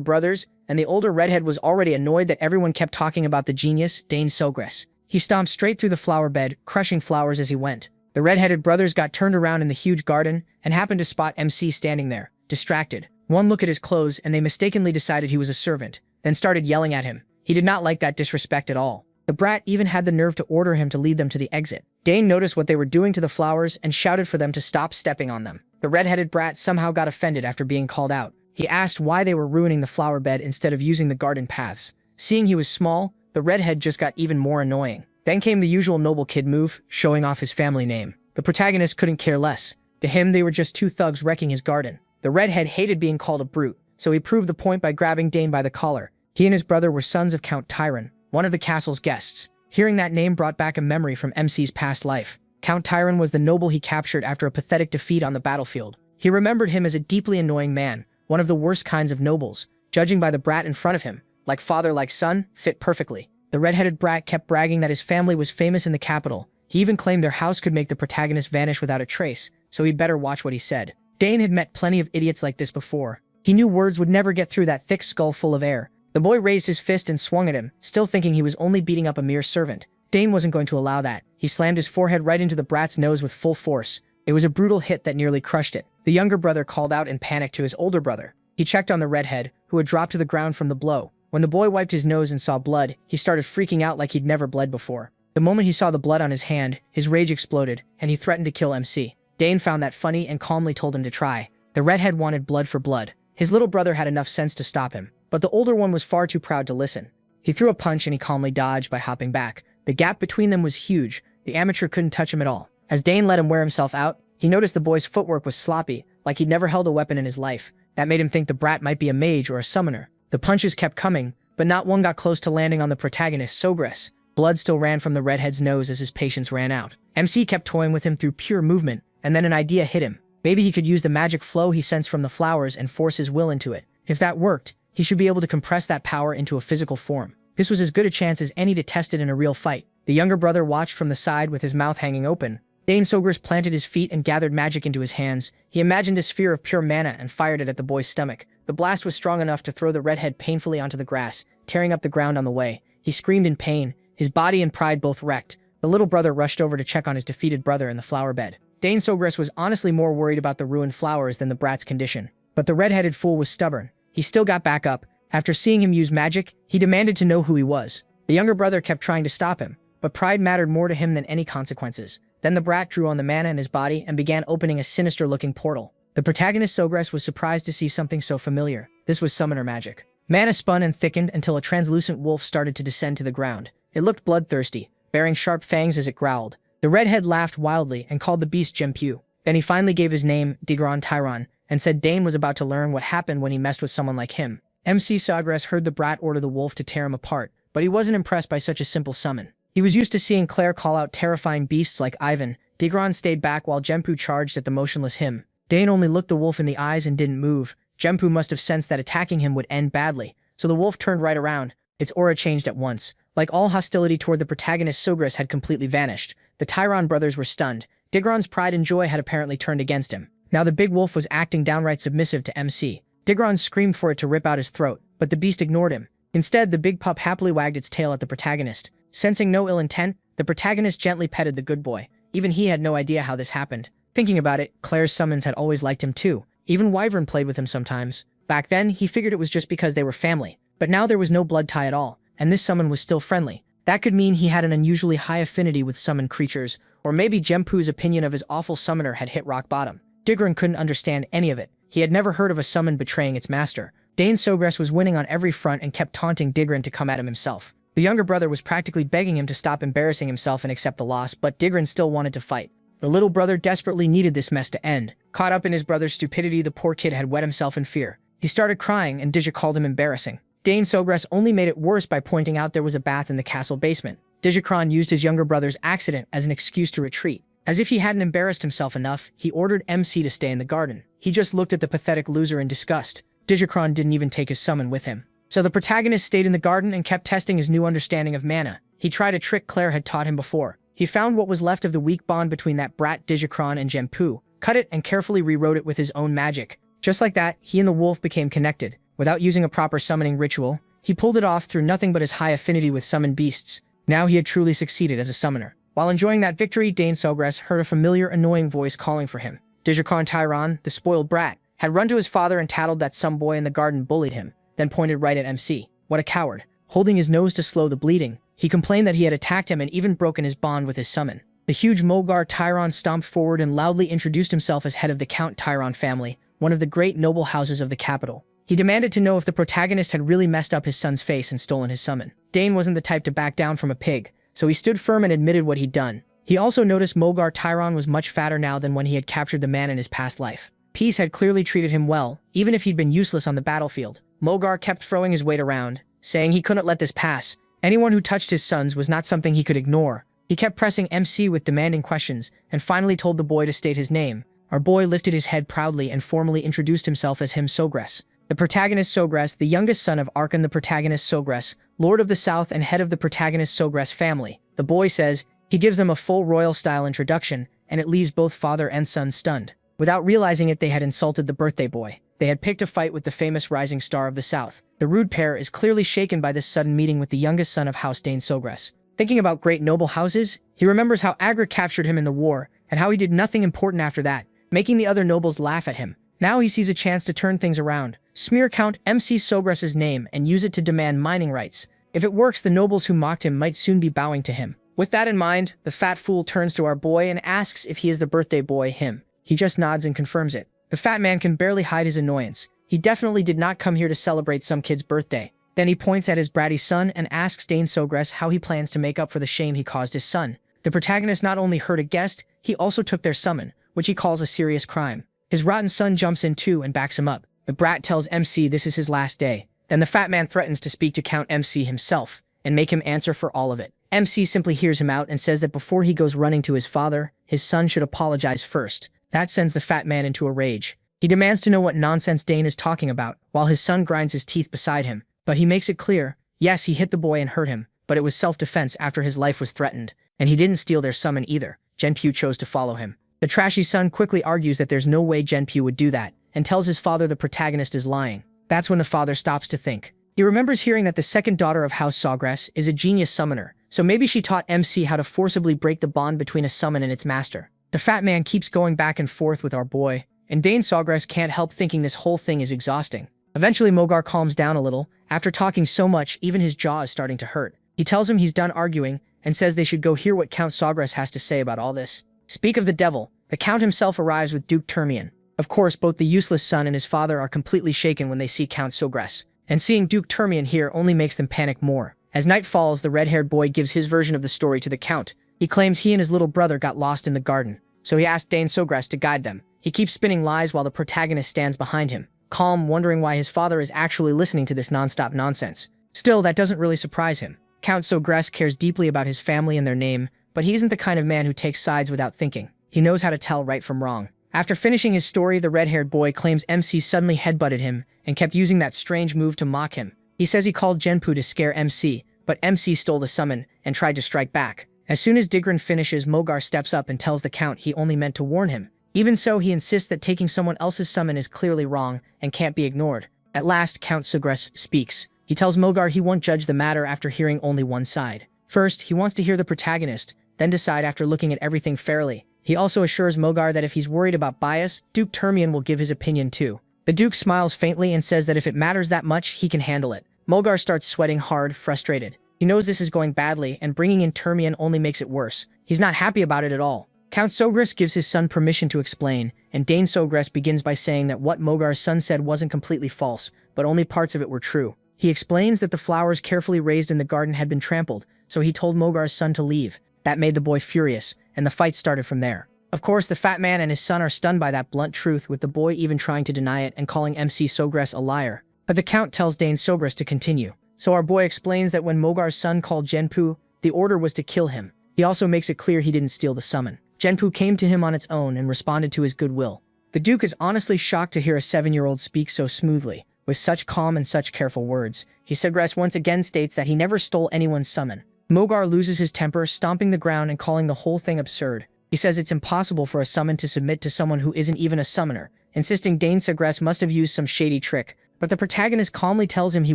brothers, and the older redhead was already annoyed that everyone kept talking about the genius, Dane Sogress. He stomped straight through the flower bed, crushing flowers as he went. The red-headed brothers got turned around in the huge garden and happened to spot MC standing there, distracted. One look at his clothes and they mistakenly decided he was a servant, then started yelling at him. He did not like that disrespect at all. The brat even had the nerve to order him to lead them to the exit. Dane noticed what they were doing to the flowers and shouted for them to stop stepping on them. The red-headed brat somehow got offended after being called out. He asked why they were ruining the flower bed instead of using the garden paths. Seeing he was small, the redhead just got even more annoying. Then came the usual noble kid move, showing off his family name. The protagonist couldn't care less. To him, they were just two thugs wrecking his garden. The redhead hated being called a brute, so he proved the point by grabbing Dane by the collar. He and his brother were sons of Count Tyron, one of the castle's guests. Hearing that name brought back a memory from MC's past life. Count Tyron was the noble he captured after a pathetic defeat on the battlefield. He remembered him as a deeply annoying man, one of the worst kinds of nobles, judging by the brat in front of him. Like father, like son, fit perfectly. The red-headed brat kept bragging that his family was famous in the capital. He even claimed their house could make the protagonist vanish without a trace, so he'd better watch what he said. Dane had met plenty of idiots like this before. He knew words would never get through that thick skull full of air. The boy raised his fist and swung at him, still thinking he was only beating up a mere servant. Dane wasn't going to allow that. He slammed his forehead right into the brat's nose with full force. It was a brutal hit that nearly crushed it. The younger brother called out in panic to his older brother. He checked on the redhead, who had dropped to the ground from the blow. When the boy wiped his nose and saw blood, he started freaking out like he'd never bled before. The moment he saw the blood on his hand, his rage exploded, and he threatened to kill MC. Dane found that funny and calmly told him to try. The redhead wanted blood for blood. His little brother had enough sense to stop him, but the older one was far too proud to listen. He threw a punch and he calmly dodged by hopping back. The gap between them was huge. The amateur couldn't touch him at all. As Dane let him wear himself out, he noticed the boy's footwork was sloppy, like he'd never held a weapon in his life. That made him think the brat might be a mage or a summoner. The punches kept coming, but not one got close to landing on the protagonist, Sogress. Blood still ran from the redhead's nose as his patience ran out. MC kept toying with him through pure movement, and then an idea hit him. Maybe he could use the magic flow he sensed from the flowers and force his will into it. If that worked, he should be able to compress that power into a physical form. This was as good a chance as any to test it in a real fight. The younger brother watched from the side with his mouth hanging open. Dane Sogress planted his feet and gathered magic into his hands. He imagined a sphere of pure mana and fired it at the boy's stomach. The blast was strong enough to throw the redhead painfully onto the grass, tearing up the ground on the way. He screamed in pain, his body and pride both wrecked. The little brother rushed over to check on his defeated brother in the flower bed. Dane Sogress was honestly more worried about the ruined flowers than the brat's condition. But the red-headed fool was stubborn. He still got back up. After seeing him use magic, he demanded to know who he was. The younger brother kept trying to stop him, but pride mattered more to him than any consequences. Then the brat drew on the mana in his body and began opening a sinister-looking portal. The protagonist Sogress was surprised to see something so familiar. This was summoner magic. Mana spun and thickened until a translucent wolf started to descend to the ground. It looked bloodthirsty, bearing sharp fangs as it growled. The redhead laughed wildly and called the beast Gempu. Then he finally gave his name, Digron Tyron, and said Dane was about to learn what happened when he messed with someone like him. MC Sogress heard the brat order the wolf to tear him apart, but he wasn't impressed by such a simple summon. He was used to seeing Claire call out terrifying beasts like Ivan. Digron stayed back while Gempu charged at the motionless him. Dane only looked the wolf in the eyes and didn't move. Gempu must have sensed that attacking him would end badly, so the wolf turned right around. Its aura changed at once. Like all hostility toward the protagonist, Sogress had completely vanished. The Tyron brothers were stunned. Digron's pride and joy had apparently turned against him. Now the big wolf was acting downright submissive to MC. Digron screamed for it to rip out his throat, but the beast ignored him. Instead, the big pup happily wagged its tail at the protagonist. Sensing no ill intent, the protagonist gently petted the good boy. Even he had no idea how this happened. Thinking about it, Claire's summons had always liked him too. Even Wyvern played with him sometimes. Back then, he figured it was just because they were family. But now there was no blood tie at all, and this summon was still friendly. That could mean he had an unusually high affinity with summoned creatures, or maybe Gempu's opinion of his awful summoner had hit rock bottom. Digron couldn't understand any of it. He had never heard of a summon betraying its master. Dane Sogress was winning on every front and kept taunting Digron to come at him himself. The younger brother was practically begging him to stop embarrassing himself and accept the loss, but Digron still wanted to fight. The little brother desperately needed this mess to end. Caught up in his brother's stupidity, the poor kid had wet himself in fear. He started crying, and Digi called him embarrassing. Dane Sogress only made it worse by pointing out there was a bath in the castle basement. Digicron used his younger brother's accident as an excuse to retreat. As if he hadn't embarrassed himself enough, he ordered MC to stay in the garden. He just looked at the pathetic loser in disgust. Digicron didn't even take his summon with him. So the protagonist stayed in the garden and kept testing his new understanding of mana. He tried a trick Claire had taught him before. He found what was left of the weak bond between that brat Digicron and Genpu, cut it and carefully rewrote it with his own magic. Just like that, he and the wolf became connected. Without using a proper summoning ritual, he pulled it off through nothing but his high affinity with summoned beasts. Now he had truly succeeded as a summoner. While enjoying that victory, Dane Sogras heard a familiar, annoying voice calling for him. Digicron Tyron, the spoiled brat, had run to his father and tattled that some boy in the garden bullied him, then pointed right at MC. What a coward. Holding his nose to slow the bleeding, he complained that he had attacked him and even broken his bond with his summon. The huge Mogar Tyron stomped forward and loudly introduced himself as head of the Count Tyron family, one of the great noble houses of the capital. He demanded to know if the protagonist had really messed up his son's face and stolen his summon. Dane wasn't the type to back down from a pig, so he stood firm and admitted what he'd done. He also noticed Mogar Tyron was much fatter now than when he had captured the man in his past life. Peace had clearly treated him well, even if he'd been useless on the battlefield. Mogar kept throwing his weight around, saying he couldn't let this pass. Anyone who touched his sons was not something he could ignore. He kept pressing MC with demanding questions, and finally told the boy to state his name. Our boy lifted his head proudly and formally introduced himself as him Sogras. The protagonist Sogras, the youngest son of Arkan the protagonist Sogras, Lord of the South and head of the protagonist Sogras family. The boy says, he gives them a full royal-style introduction, and it leaves both father and son stunned. Without realizing it, they had insulted the birthday boy. They had picked a fight with the famous rising star of the South. The rude pair is clearly shaken by this sudden meeting with the youngest son of House Dane Sogras. Thinking about great noble houses, he remembers how Agra captured him in the war, and how he did nothing important after that, making the other nobles laugh at him. Now he sees a chance to turn things around, smear Count MC Sogras's name, and use it to demand mining rights. If it works, the nobles who mocked him might soon be bowing to him. With that in mind, the fat fool turns to our boy and asks if he is the birthday boy, him. He just nods and confirms it. The fat man can barely hide his annoyance. He definitely did not come here to celebrate some kid's birthday. Then he points at his bratty son and asks Dane Sogras how he plans to make up for the shame he caused his son. The protagonist not only hurt a guest, he also took their summon, which he calls a serious crime. His rotten son jumps in too and backs him up. The brat tells MC this is his last day. Then the fat man threatens to speak to Count MC himself and make him answer for all of it. MC simply hears him out and says that before he goes running to his father, his son should apologize first. That sends the fat man into a rage. He demands to know what nonsense Dane is talking about, while his son grinds his teeth beside him. But he makes it clear, yes, he hit the boy and hurt him, but it was self-defense after his life was threatened, and he didn't steal their summon either. Genpu chose to follow him. The trashy son quickly argues that there's no way Genpu would do that, and tells his father the protagonist is lying. That's when the father stops to think. He remembers hearing that the second daughter of House Sogras is a genius summoner, so maybe she taught MC how to forcibly break the bond between a summon and its master. The fat man keeps going back and forth with our boy, and Dane Sogras can't help thinking this whole thing is exhausting. Eventually Mogar calms down a little. After talking so much, even his jaw is starting to hurt. He tells him he's done arguing, and says they should go hear what Count Sogras has to say about all this. Speak of the devil, the Count himself arrives with Duke Termian. Of course, both the useless son and his father are completely shaken when they see Count Sogras, and seeing Duke Termian here only makes them panic more. As night falls, the red-haired boy gives his version of the story to the Count. He claims he and his little brother got lost in the garden, so he asked Dane Sogras to guide them. He keeps spinning lies while the protagonist stands behind him, calm, wondering why his father is actually listening to this non-stop nonsense. Still, that doesn't really surprise him. Count Sogras cares deeply about his family and their name, but he isn't the kind of man who takes sides without thinking. He knows how to tell right from wrong. After finishing his story, the red-haired boy claims MC suddenly headbutted him and kept using that strange move to mock him. He says he called Genpu to scare MC, but MC stole the summon and tried to strike back. As soon as Digran finishes, Mogar steps up and tells the Count he only meant to warn him. Even so, he insists that taking someone else's summon is clearly wrong and can't be ignored. At last, Count Sogras speaks. He tells Mogar he won't judge the matter after hearing only one side. First, he wants to hear the protagonist, then decide after looking at everything fairly. He also assures Mogar that if he's worried about bias, Duke Termian will give his opinion too. The Duke smiles faintly and says that if it matters that much, he can handle it. Mogar starts sweating hard, frustrated. He knows this is going badly, and bringing in Termian only makes it worse. He's not happy about it at all. Count Sogras gives his son permission to explain, and Dane Sogras begins by saying that what Mogar's son said wasn't completely false, but only parts of it were true. He explains that the flowers carefully raised in the garden had been trampled, so he told Mogar's son to leave. That made the boy furious, and the fight started from there. Of course, the fat man and his son are stunned by that blunt truth, with the boy even trying to deny it and calling MC Sogras a liar. But the Count tells Dane Sogras to continue. So our boy explains that when Mogar's son called Genpu, the order was to kill him. He also makes it clear he didn't steal the summon. Genpu came to him on its own and responded to his goodwill. The Duke is honestly shocked to hear a 7-year-old speak so smoothly, with such calm and such careful words. Sogras once again states that he never stole anyone's summon. Mogar loses his temper, stomping the ground and calling the whole thing absurd. He says it's impossible for a summon to submit to someone who isn't even a summoner, insisting Dane Sagress must have used some shady trick. But the protagonist calmly tells him he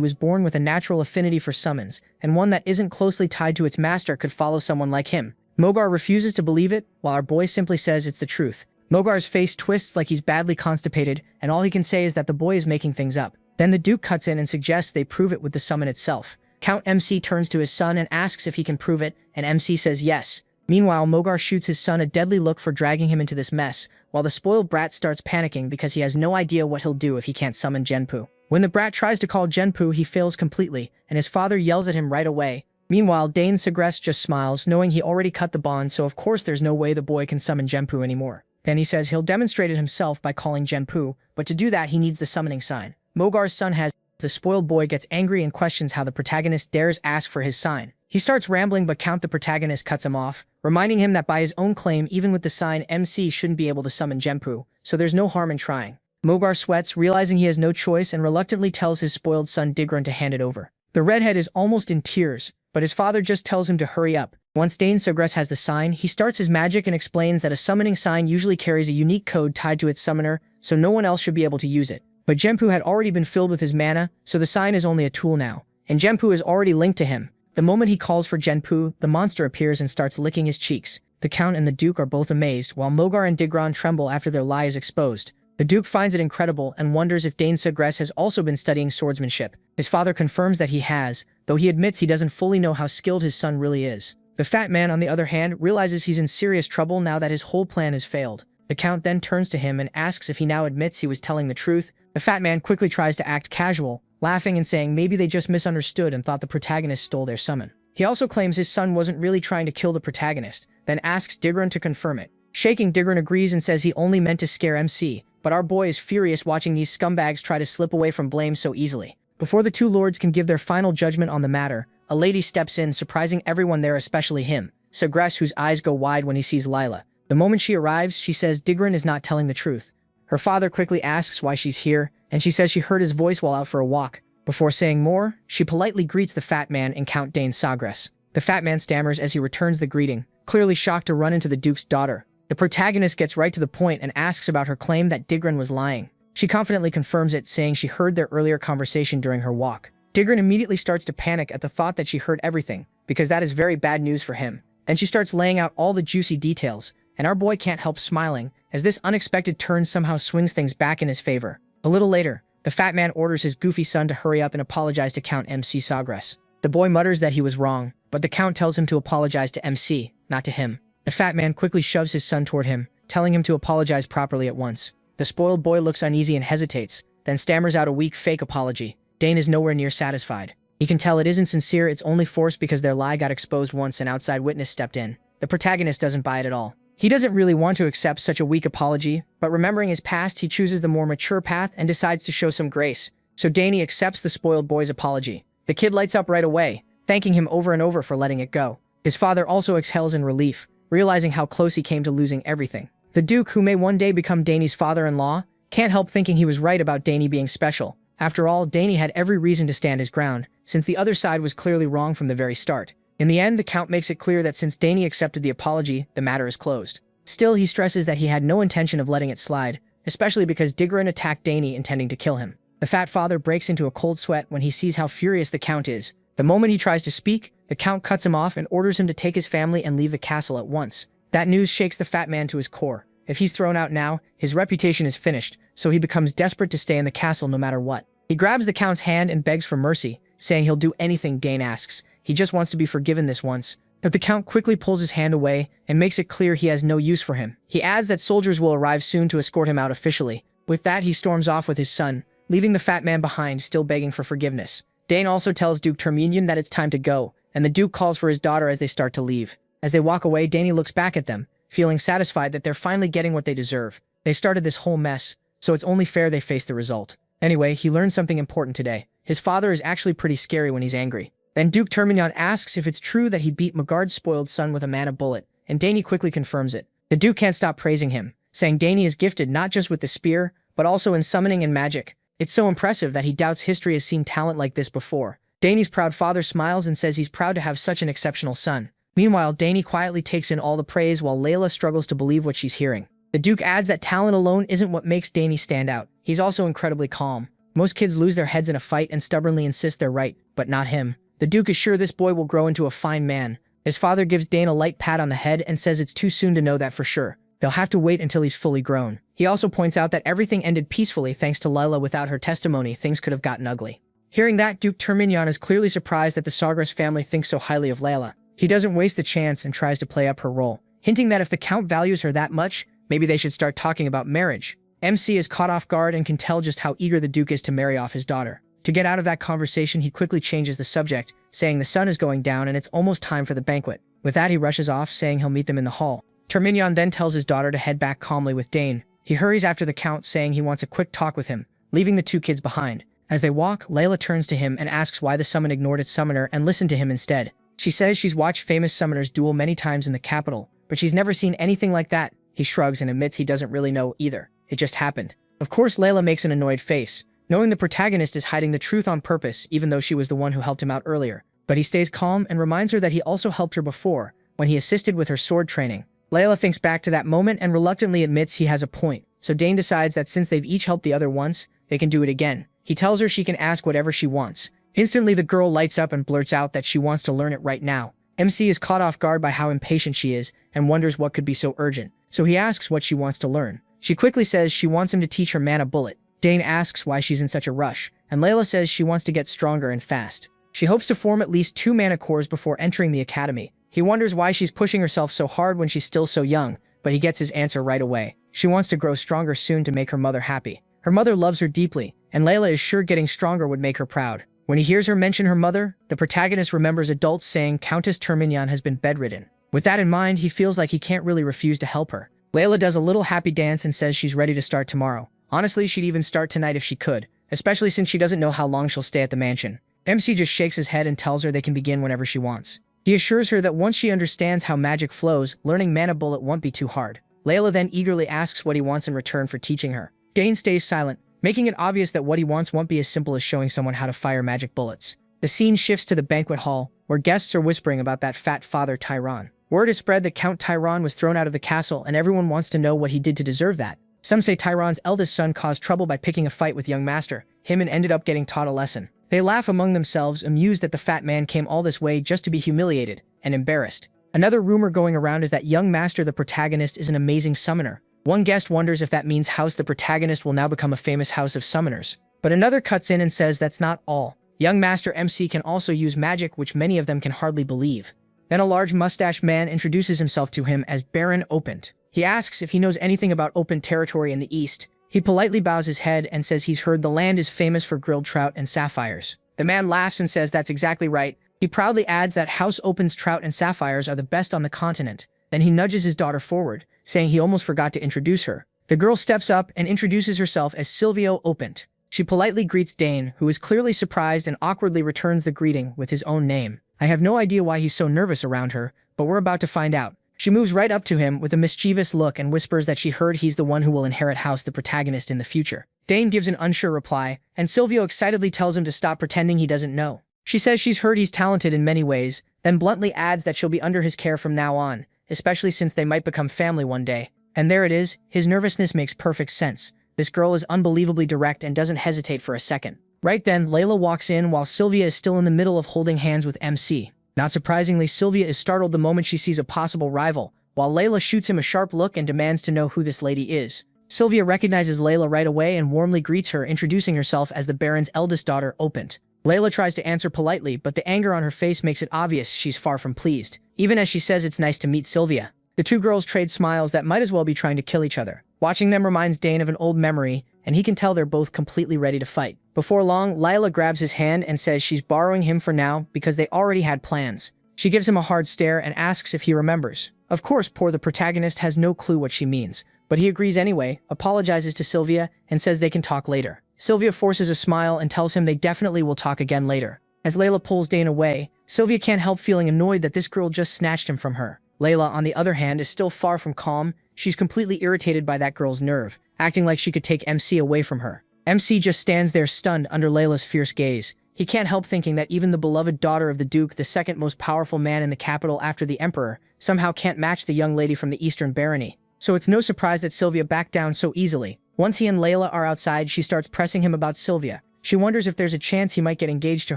was born with a natural affinity for summons, and one that isn't closely tied to its master could follow someone like him. Mogar refuses to believe it, while our boy simply says it's the truth. Mogar's face twists like he's badly constipated, and all he can say is that the boy is making things up. Then the Duke cuts in and suggests they prove it with the summon itself. Count MC turns to his son and asks if he can prove it, and MC says yes. Meanwhile, Mogar shoots his son a deadly look for dragging him into this mess, while the spoiled brat starts panicking because he has no idea what he'll do if he can't summon Genpu. When the brat tries to call Genpu, he fails completely, and his father yells at him right away. Meanwhile, Dane Sagress just smiles, knowing he already cut the bond, so of course there's no way the boy can summon Genpu anymore. Then he says he'll demonstrate it himself by calling Genpu, but to do that he needs the summoning sign. Mogar's son has. The spoiled boy gets angry and questions how the protagonist dares ask for his sign. He starts rambling, but Count the protagonist cuts him off, reminding him that by his own claim, even with the sign, MC shouldn't be able to summon Genpu, so there's no harm in trying. Mogar sweats, realizing he has no choice, and reluctantly tells his spoiled son Digron to hand it over. The redhead is almost in tears, but his father just tells him to hurry up. Once Dane Sagress has the sign, he starts his magic and explains that a summoning sign usually carries a unique code tied to its summoner, so no one else should be able to use it. But Genpu had already been filled with his mana, so the sign is only a tool now. And Genpu is already linked to him. The moment he calls for Genpu, the monster appears and starts licking his cheeks. The Count and the Duke are both amazed, while Mogar and Digron tremble after their lie is exposed. The Duke finds it incredible and wonders if Dane Sagress has also been studying swordsmanship. His father confirms that he has, though he admits he doesn't fully know how skilled his son really is. The fat man, on the other hand, realizes he's in serious trouble now that his whole plan has failed. The Count then turns to him and asks if he now admits he was telling the truth. The fat man quickly tries to act casual, laughing and saying maybe they just misunderstood and thought the protagonist stole their summon. He also claims his son wasn't really trying to kill the protagonist, then asks Digron to confirm it. Shaking, Digron agrees and says he only meant to scare MC, but our boy is furious watching these scumbags try to slip away from blame so easily. Before the two lords can give their final judgment on the matter, a lady steps in, surprising everyone there, especially him, Sagress, whose eyes go wide when he sees Lila. The moment she arrives, she says Digron is not telling the truth. Her father quickly asks why she's here, and she says she heard his voice while out for a walk. Before saying more, she politely greets the fat man and Count Dane Sagress. The fat man stammers as he returns the greeting, clearly shocked to run into the Duke's daughter. The protagonist gets right to the point and asks about her claim that Digron was lying. She confidently confirms it, saying she heard their earlier conversation during her walk. Digron immediately starts to panic at the thought that she heard everything, because that is very bad news for him. Then she starts laying out all the juicy details, and our boy can't help smiling, as this unexpected turn somehow swings things back in his favor. A little later, the fat man orders his goofy son to hurry up and apologize to Count MC Sagress. The boy mutters that he was wrong, but the Count tells him to apologize to MC, not to him. The fat man quickly shoves his son toward him, telling him to apologize properly at once. The spoiled boy looks uneasy and hesitates, then stammers out a weak fake apology. Dane is nowhere near satisfied. He can tell it isn't sincere, it's only forced because their lie got exposed once an outside witness stepped in. The protagonist doesn't buy it at all. He doesn't really want to accept such a weak apology, but remembering his past, he chooses the more mature path and decides to show some grace. So Danny accepts the spoiled boy's apology. The kid lights up right away, thanking him over and over for letting it go. His father also exhales in relief, realizing how close he came to losing everything. The Duke, who may one day become Danny's father-in-law, can't help thinking he was right about Danny being special. After all, Danny had every reason to stand his ground, since the other side was clearly wrong from the very start. In the end, the Count makes it clear that since Danny accepted the apology, the matter is closed. Still, he stresses that he had no intention of letting it slide, especially because Digron attacked Danny intending to kill him. The fat father breaks into a cold sweat when he sees how furious the Count is. The moment he tries to speak, the Count cuts him off and orders him to take his family and leave the castle at once. That news shakes the fat man to his core. If he's thrown out now, his reputation is finished, so he becomes desperate to stay in the castle no matter what. He grabs the Count's hand and begs for mercy, saying he'll do anything Dane asks. He just wants to be forgiven this once. But the Count quickly pulls his hand away and makes it clear he has no use for him. He adds that soldiers will arrive soon to escort him out officially. With that, he storms off with his son, leaving the fat man behind, still begging for forgiveness. Dane also tells Duke Terminian that it's time to go, and the Duke calls for his daughter as they start to leave. As they walk away, Danny looks back at them, feeling satisfied that they're finally getting what they deserve. They started this whole mess, so it's only fair they face the result. Anyway, he learned something important today. His father is actually pretty scary when he's angry. Then Duke Terminian asks if it's true that he beat Magard's spoiled son with a mana bullet, and Danny quickly confirms it. The Duke can't stop praising him, saying Danny is gifted not just with the spear, but also in summoning and magic. It's so impressive that he doubts history has seen talent like this before. Danny's proud father smiles and says he's proud to have such an exceptional son. Meanwhile, Danny quietly takes in all the praise while Layla struggles to believe what she's hearing. The Duke adds that talent alone isn't what makes Danny stand out. He's also incredibly calm. Most kids lose their heads in a fight and stubbornly insist they're right, but not him. The Duke is sure this boy will grow into a fine man. His father gives Dane a light pat on the head and says it's too soon to know that for sure. They'll have to wait until he's fully grown. He also points out that everything ended peacefully thanks to Lila. Without her testimony, things could have gotten ugly. Hearing that, Duke Terminion is clearly surprised that the Sagras family thinks so highly of Layla. He doesn't waste the chance and tries to play up her role, hinting that if the Count values her that much, maybe they should start talking about marriage. MC is caught off guard and can tell just how eager the Duke is to marry off his daughter. To get out of that conversation, he quickly changes the subject, saying the sun is going down and it's almost time for the banquet. With that, he rushes off, saying he'll meet them in the hall. Terminion then tells his daughter to head back calmly with Dane. He hurries after the Count, saying he wants a quick talk with him, leaving the two kids behind. As they walk, Layla turns to him and asks why the summon ignored its summoner and listened to him instead. She says she's watched famous summoners duel many times in the capital, but she's never seen anything like that. He shrugs and admits he doesn't really know either. It just happened. Of course, Layla makes an annoyed face, knowing the protagonist is hiding the truth on purpose, even though she was the one who helped him out earlier. But he stays calm and reminds her that he also helped her before, when he assisted with her sword training. Layla thinks back to that moment and reluctantly admits he has a point, so Dane decides that since they've each helped the other once, they can do it again. He tells her she can ask whatever she wants. Instantly, the girl lights up and blurts out that she wants to learn it right now. MC is caught off guard by how impatient she is and wonders what could be so urgent, so he asks what she wants to learn. She quickly says she wants him to teach her mana bullet. Dane asks why she's in such a rush, and Layla says she wants to get stronger and fast. She hopes to form at least 2 mana cores before entering the academy. He wonders why she's pushing herself so hard when she's still so young, but he gets his answer right away. She wants to grow stronger soon to make her mother happy. Her mother loves her deeply, and Layla is sure getting stronger would make her proud. When he hears her mention her mother, the protagonist remembers adults saying Countess Terminion has been bedridden. With that in mind, he feels like he can't really refuse to help her. Layla does a little happy dance and says she's ready to start tomorrow. Honestly, she'd even start tonight if she could, especially since she doesn't know how long she'll stay at the mansion. MC just shakes his head and tells her they can begin whenever she wants. He assures her that once she understands how magic flows, learning mana bullet won't be too hard. Layla then eagerly asks what he wants in return for teaching her. Dane stays silent, making it obvious that what he wants won't be as simple as showing someone how to fire magic bullets. The scene shifts to the banquet hall, where guests are whispering about that fat father Tyron. Word is spread that Count Tyron was thrown out of the castle and everyone wants to know what he did to deserve that. Some say Tyron's eldest son caused trouble by picking a fight with young master, him and ended up getting taught a lesson. They laugh among themselves, amused that the fat man came all this way just to be humiliated and embarrassed. Another rumor going around is that young master, the protagonist, is an amazing summoner. One guest wonders if that means House the protagonist will now become a famous house of summoners. But another cuts in and says that's not all. Young master MC can also use magic, which many of them can hardly believe. Then a large mustached man introduces himself to him as Baron Opent. He asks if he knows anything about open territory in the east. He politely bows his head and says he's heard the land is famous for grilled trout and sapphires. The man laughs and says that's exactly right. He proudly adds that House Opent's trout and sapphires are the best on the continent. Then he nudges his daughter forward, saying he almost forgot to introduce her. The girl steps up and introduces herself as Silvio Opent. She politely greets Dane, who is clearly surprised and awkwardly returns the greeting with his own name. I have no idea why he's so nervous around her, but we're about to find out. She moves right up to him with a mischievous look and whispers that she heard he's the one who will inherit House the protagonist in the future. Dane gives an unsure reply, and Silvio excitedly tells him to stop pretending he doesn't know. She says she's heard he's talented in many ways, then bluntly adds that she'll be under his care from now on, especially since they might become family one day. And there it is, his nervousness makes perfect sense. This girl is unbelievably direct and doesn't hesitate for a second. Right then, Layla walks in while Sylvia is still in the middle of holding hands with MC. Not surprisingly, Sylvia is startled the moment she sees a possible rival, while Layla shoots him a sharp look and demands to know who this lady is. Sylvia recognizes Layla right away and warmly greets her, introducing herself as the Baron's eldest daughter, Opent. Layla tries to answer politely, but the anger on her face makes it obvious she's far from pleased, even as she says it's nice to meet Sylvia. The two girls trade smiles that might as well be trying to kill each other. Watching them reminds Dane of an old memory, and he can tell they're both completely ready to fight. Before long, Layla grabs his hand and says she's borrowing him for now because they already had plans. She gives him a hard stare and asks if he remembers. Of course, poor the protagonist has no clue what she means, but he agrees anyway, apologizes to Sylvia, and says they can talk later. Sylvia forces a smile and tells him they definitely will talk again later. As Layla pulls Dane away, Sylvia can't help feeling annoyed that this girl just snatched him from her. Layla, on the other hand, is still far from calm. She's completely irritated by that girl's nerve, acting like she could take MC away from her. MC just stands there stunned under Layla's fierce gaze. he can't help thinking that even the beloved daughter of the Duke, the second most powerful man in the capital after the Emperor, somehow can't match the young lady from the Eastern Barony. So it's no surprise that Sylvia backed down so easily. Once he and Layla are outside, she starts pressing him about Sylvia. She wonders if there's a chance he might get engaged to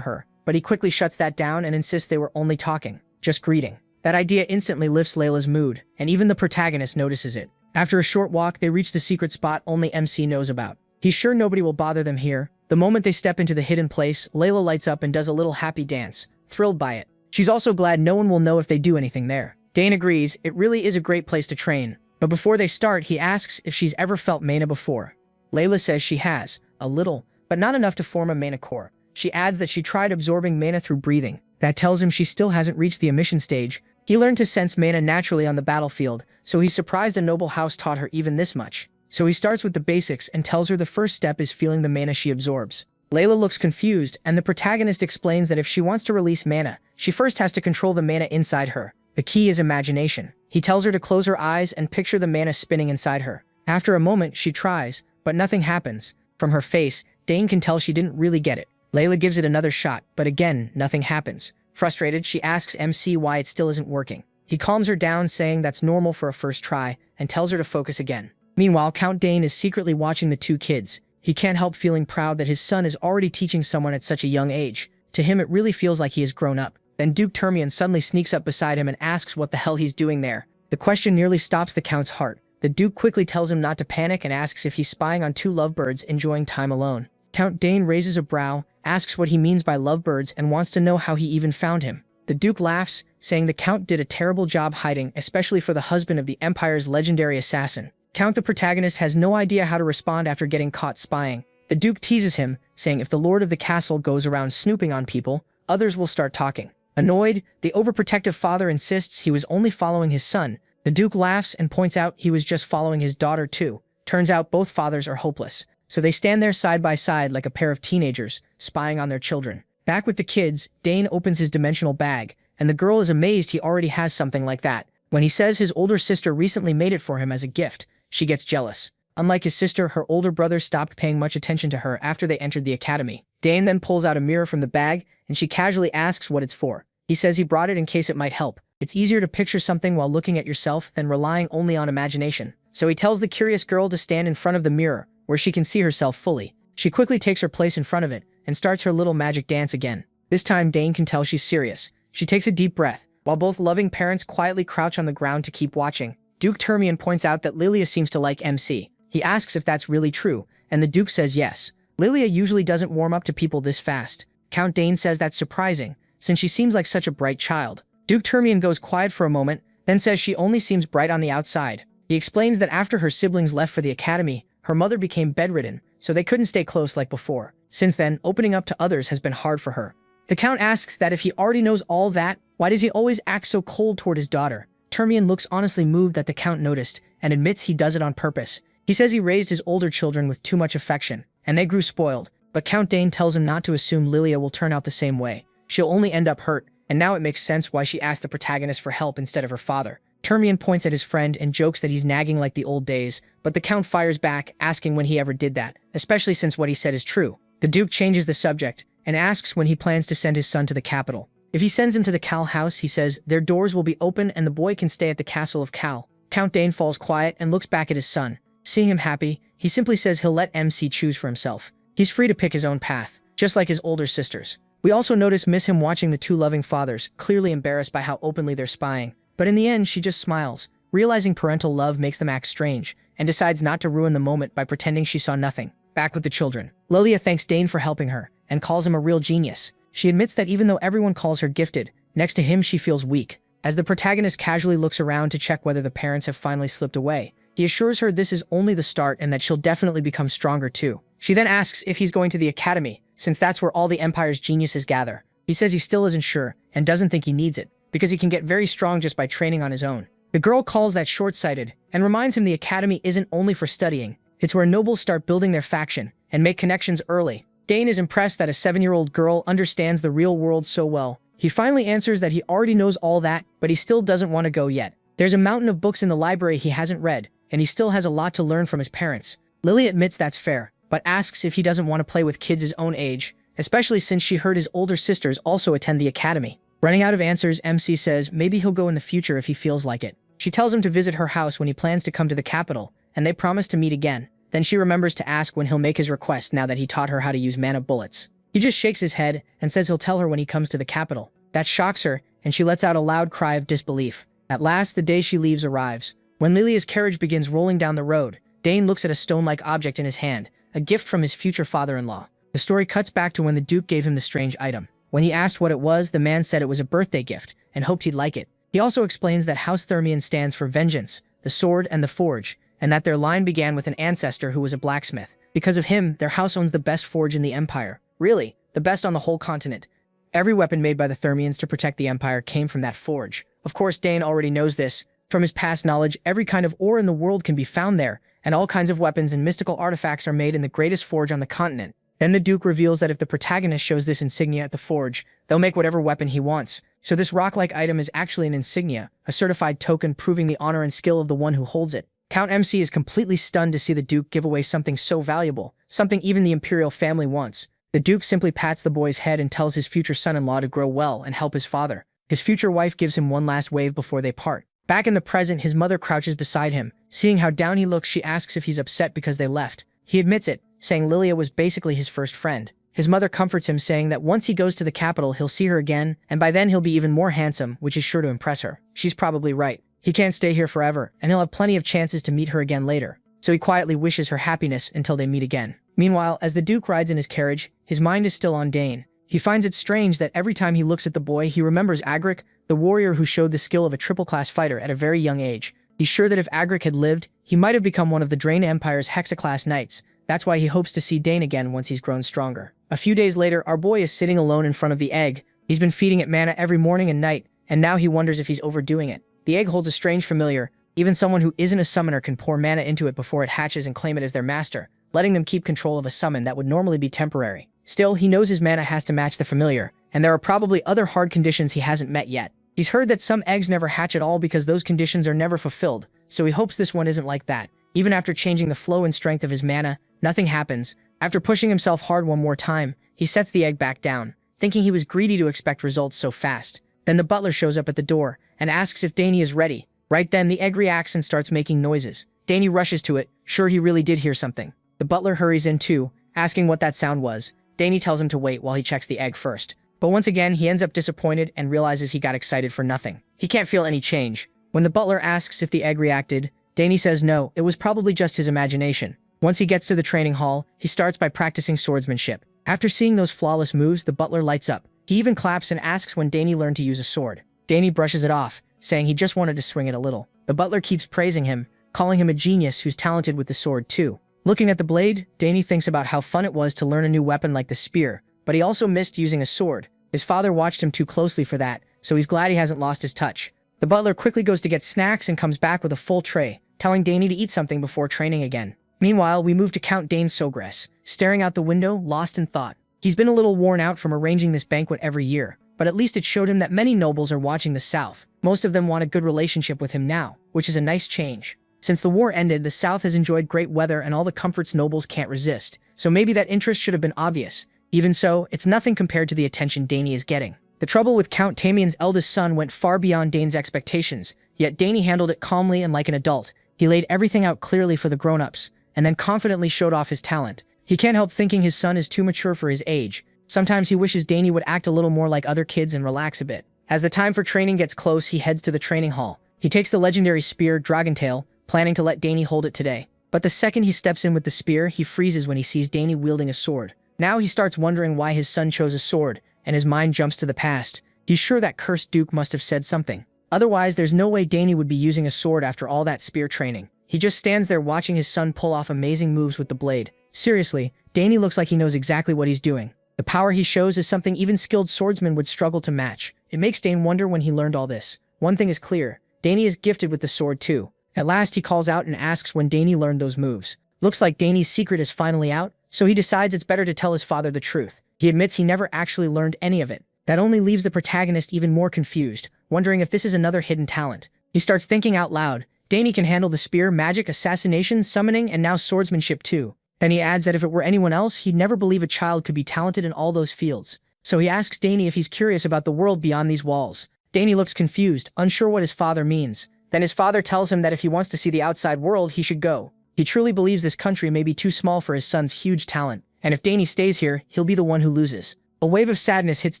her, but he quickly shuts that down and insists they were only talking, just greeting. That idea instantly lifts Layla's mood, and even the protagonist notices it. After a short walk, they reach the secret spot only MC knows about. He's sure nobody will bother them here. The moment they step into the hidden place, Layla lights up and does a little happy dance, thrilled by it. She's also glad no one will know if they do anything there. Dane agrees, it really is a great place to train. But before they start, he asks if she's ever felt mana before. Layla says she has, a little, but not enough to form a mana core. She adds that she tried absorbing mana through breathing. That tells him she still hasn't reached the emission stage. He learned to sense mana naturally on the battlefield, so he's surprised a noble house taught her even this much. So he starts with the basics and tells her the first step is feeling the mana she absorbs. Layla looks confused, and the protagonist explains that if she wants to release mana, she first has to control the mana inside her. The key is imagination. He tells her to close her eyes and picture the mana spinning inside her. After a moment, she tries, but nothing happens. From her face, Dane can tell she didn't really get it. Layla gives it another shot, but again, nothing happens. Frustrated, she asks MC why it still isn't working. He calms her down, saying that's normal for a first try, and tells her to focus again. Meanwhile, Count Dane is secretly watching the two kids. He can't help feeling proud that his son is already teaching someone at such a young age. To him, it really feels like he has grown up. Then Duke Termian suddenly sneaks up beside him and asks what the hell he's doing there. The question nearly stops the Count's heart. The Duke quickly tells him not to panic and asks if he's spying on two lovebirds enjoying time alone. Count Dane raises a brow, asks what he means by lovebirds, and wants to know how he even found him. The Duke laughs, saying the Count did a terrible job hiding, especially for the husband of the Empire's legendary assassin. Count, the protagonist, has no idea how to respond after getting caught spying. The Duke teases him, saying if the lord of the castle goes around snooping on people, others will start talking. Annoyed, the overprotective father insists he was only following his son. The Duke laughs and points out he was just following his daughter too. Turns out both fathers are hopeless. So they stand there side by side like a pair of teenagers, spying on their children. Back with the kids, Dane opens his dimensional bag, and the girl is amazed he already has something like that. When he says his older sister recently made it for him as a gift, she gets jealous. Unlike his sister, her older brother stopped paying much attention to her after they entered the academy. Dane then pulls out a mirror from the bag, and she casually asks what it's for. He says he brought it in case it might help. It's easier to picture something while looking at yourself than relying only on imagination. So he tells the curious girl to stand in front of the mirror, where she can see herself fully. She quickly takes her place in front of it, and starts her little magic dance again. This time Dane can tell she's serious. She takes a deep breath, while both loving parents quietly crouch on the ground to keep watching. Duke Termian points out that Lilia seems to like MC. He asks if that's really true, and the Duke says yes. Lilia usually doesn't warm up to people this fast. Count Dane says that's surprising, since she seems like such a bright child. Duke Termian goes quiet for a moment, then says she only seems bright on the outside. He explains that after her siblings left for the academy, her mother became bedridden, so they couldn't stay close like before. Since then, opening up to others has been hard for her. The Count asks that if he already knows all that, why does he always act so cold toward his daughter? Termian looks honestly moved that the Count noticed, and admits he does it on purpose. He says he raised his older children with too much affection, and they grew spoiled, but Count Dane tells him not to assume Lilia will turn out the same way. She'll only end up hurt, and now it makes sense why she asked the protagonist for help instead of her father. Termian points at his friend and jokes that he's nagging like the old days, but the Count fires back, asking when he ever did that, especially since what he said is true. The Duke changes the subject, and asks when he plans to send his son to the capital. If he sends him to the Cal house, he says their doors will be open and the boy can stay at the castle of Cal. Count Dane falls quiet and looks back at his son. Seeing him happy, he simply says he'll let MC choose for himself. He's free to pick his own path, just like his older sisters. We also miss him watching the two loving fathers, clearly embarrassed by how openly they're spying. But in the end, she just smiles, realizing parental love makes them act strange, and decides not to ruin the moment by pretending she saw nothing. Back with the children, Lilia thanks Dane for helping her, and calls him a real genius. She admits that even though everyone calls her gifted, next to him she feels weak. As the protagonist casually looks around to check whether the parents have finally slipped away, he assures her this is only the start and that she'll definitely become stronger too. She then asks if he's going to the academy, since that's where all the Empire's geniuses gather. He says he still isn't sure, and doesn't think he needs it, because he can get very strong just by training on his own. The girl calls that short-sighted, and reminds him the academy isn't only for studying, it's where nobles start building their faction, and make connections early. Dane is impressed that a 7-year-old girl understands the real world so well. He finally answers that he already knows all that, but he still doesn't want to go yet. There's a mountain of books in the library he hasn't read, and he still has a lot to learn from his parents. Lily admits that's fair, but asks if he doesn't want to play with kids his own age, especially since she heard his older sisters also attend the academy. Running out of answers, MC says maybe he'll go in the future if he feels like it. She tells him to visit her house when he plans to come to the capital, and they promise to meet again. Then she remembers to ask when he'll make his request now that he taught her how to use mana bullets. He just shakes his head and says he'll tell her when he comes to the capital. That shocks her, and she lets out a loud cry of disbelief. At last, the day she leaves arrives. When Lilia's carriage begins rolling down the road, Dane looks at a stone-like object in his hand, a gift from his future father-in-law. The story cuts back to when the Duke gave him the strange item. When he asked what it was, the man said it was a birthday gift, and hoped he'd like it. He also explains that House Thermion stands for vengeance, the sword, and the forge, and that their line began with an ancestor who was a blacksmith. Because of him, their house owns the best forge in the Empire. Really, the best on the whole continent. Every weapon made by the Thermians to protect the Empire came from that forge. Of course, Dane already knows this. From his past knowledge, every kind of ore in the world can be found there, and all kinds of weapons and mystical artifacts are made in the greatest forge on the continent. Then the Duke reveals that if the protagonist shows this insignia at the forge, they'll make whatever weapon he wants. So this rock-like item is actually an insignia, a certified token proving the honor and skill of the one who holds it. Count MC is completely stunned to see the Duke give away something so valuable, something even the Imperial family wants. The Duke simply pats the boy's head and tells his future son-in-law to grow well and help his father. His future wife gives him one last wave before they part. Back in the present, his mother crouches beside him. Seeing how down he looks, she asks if he's upset because they left. He admits it, saying Lilia was basically his first friend. His mother comforts him, saying that once he goes to the capital, he'll see her again, and by then he'll be even more handsome, which is sure to impress her. She's probably right. He can't stay here forever, and he'll have plenty of chances to meet her again later. So he quietly wishes her happiness until they meet again. Meanwhile, as the Duke rides in his carriage, his mind is still on Dane. He finds it strange that every time he looks at the boy, he remembers Agric, the warrior who showed the skill of a triple-class fighter at a very young age. He's sure that if Agric had lived, he might have become one of the Drain Empire's hexaclass knights. That's why he hopes to see Dane again once he's grown stronger. A few days later, our boy is sitting alone in front of the egg. He's been feeding it mana every morning and night, and now he wonders if he's overdoing it. The egg holds a strange familiar. Even someone who isn't a summoner can pour mana into it before it hatches and claim it as their master, letting them keep control of a summon that would normally be temporary. Still, he knows his mana has to match the familiar, and there are probably other hard conditions he hasn't met yet. He's heard that some eggs never hatch at all because those conditions are never fulfilled, so he hopes this one isn't like that. Even after changing the flow and strength of his mana, nothing happens. After pushing himself hard one more time, he sets the egg back down, thinking he was greedy to expect results so fast. Then the butler shows up at the door and asks if Danny is ready. Right then, the egg reacts and starts making noises. Danny rushes to it, sure he really did hear something. The butler hurries in too, asking what that sound was. Danny tells him to wait while he checks the egg first. But once again, he ends up disappointed and realizes he got excited for nothing. He can't feel any change. When the butler asks if the egg reacted, Danny says no, it was probably just his imagination. Once he gets to the training hall, he starts by practicing swordsmanship. After seeing those flawless moves, the butler lights up. He even claps and asks when Danny learned to use a sword. Danny brushes it off, saying he just wanted to swing it a little. The butler keeps praising him, calling him a genius who's talented with the sword too. Looking at the blade, Danny thinks about how fun it was to learn a new weapon like the spear, but he also missed using a sword. His father watched him too closely for that, so he's glad he hasn't lost his touch. The butler quickly goes to get snacks and comes back with a full tray, telling Danny to eat something before training again. Meanwhile, we move to Count Dane Sogress, staring out the window, lost in thought. He's been a little worn out from arranging this banquet every year, but at least it showed him that many nobles are watching the South. Most of them want a good relationship with him now, which is a nice change. Since the war ended, the South has enjoyed great weather and all the comforts nobles can't resist, so maybe that interest should have been obvious. Even so, it's nothing compared to the attention Danny is getting. The trouble with Count Tamien's eldest son went far beyond Dane's expectations, yet Danny handled it calmly and like an adult. He laid everything out clearly for the grown-ups, and then confidently showed off his talent. He can't help thinking his son is too mature for his age. Sometimes he wishes Danny would act a little more like other kids and relax a bit. As the time for training gets close, he heads to the training hall. He takes the legendary spear, Dragontail, planning to let Danny hold it today. But the second he steps in with the spear, he freezes when he sees Danny wielding a sword. Now he starts wondering why his son chose a sword, and his mind jumps to the past. He's sure that cursed Duke must have said something. Otherwise, there's no way Danny would be using a sword after all that spear training. He just stands there watching his son pull off amazing moves with the blade. Seriously, Danny looks like he knows exactly what he's doing. The power he shows is something even skilled swordsmen would struggle to match. It makes Dane wonder when he learned all this. One thing is clear, Danny is gifted with the sword too. At last he calls out and asks when Danny learned those moves. Looks like Danny's secret is finally out, so he decides it's better to tell his father the truth. He admits he never actually learned any of it. That only leaves the protagonist even more confused, wondering if this is another hidden talent. He starts thinking out loud. Danny can handle the spear, magic, assassination, summoning, and now swordsmanship too. Then he adds that if it were anyone else, he'd never believe a child could be talented in all those fields. So he asks Danny if he's curious about the world beyond these walls. Danny looks confused, unsure what his father means. Then his father tells him that if he wants to see the outside world, he should go. He truly believes this country may be too small for his son's huge talent, and if Danny stays here, he'll be the one who loses. A wave of sadness hits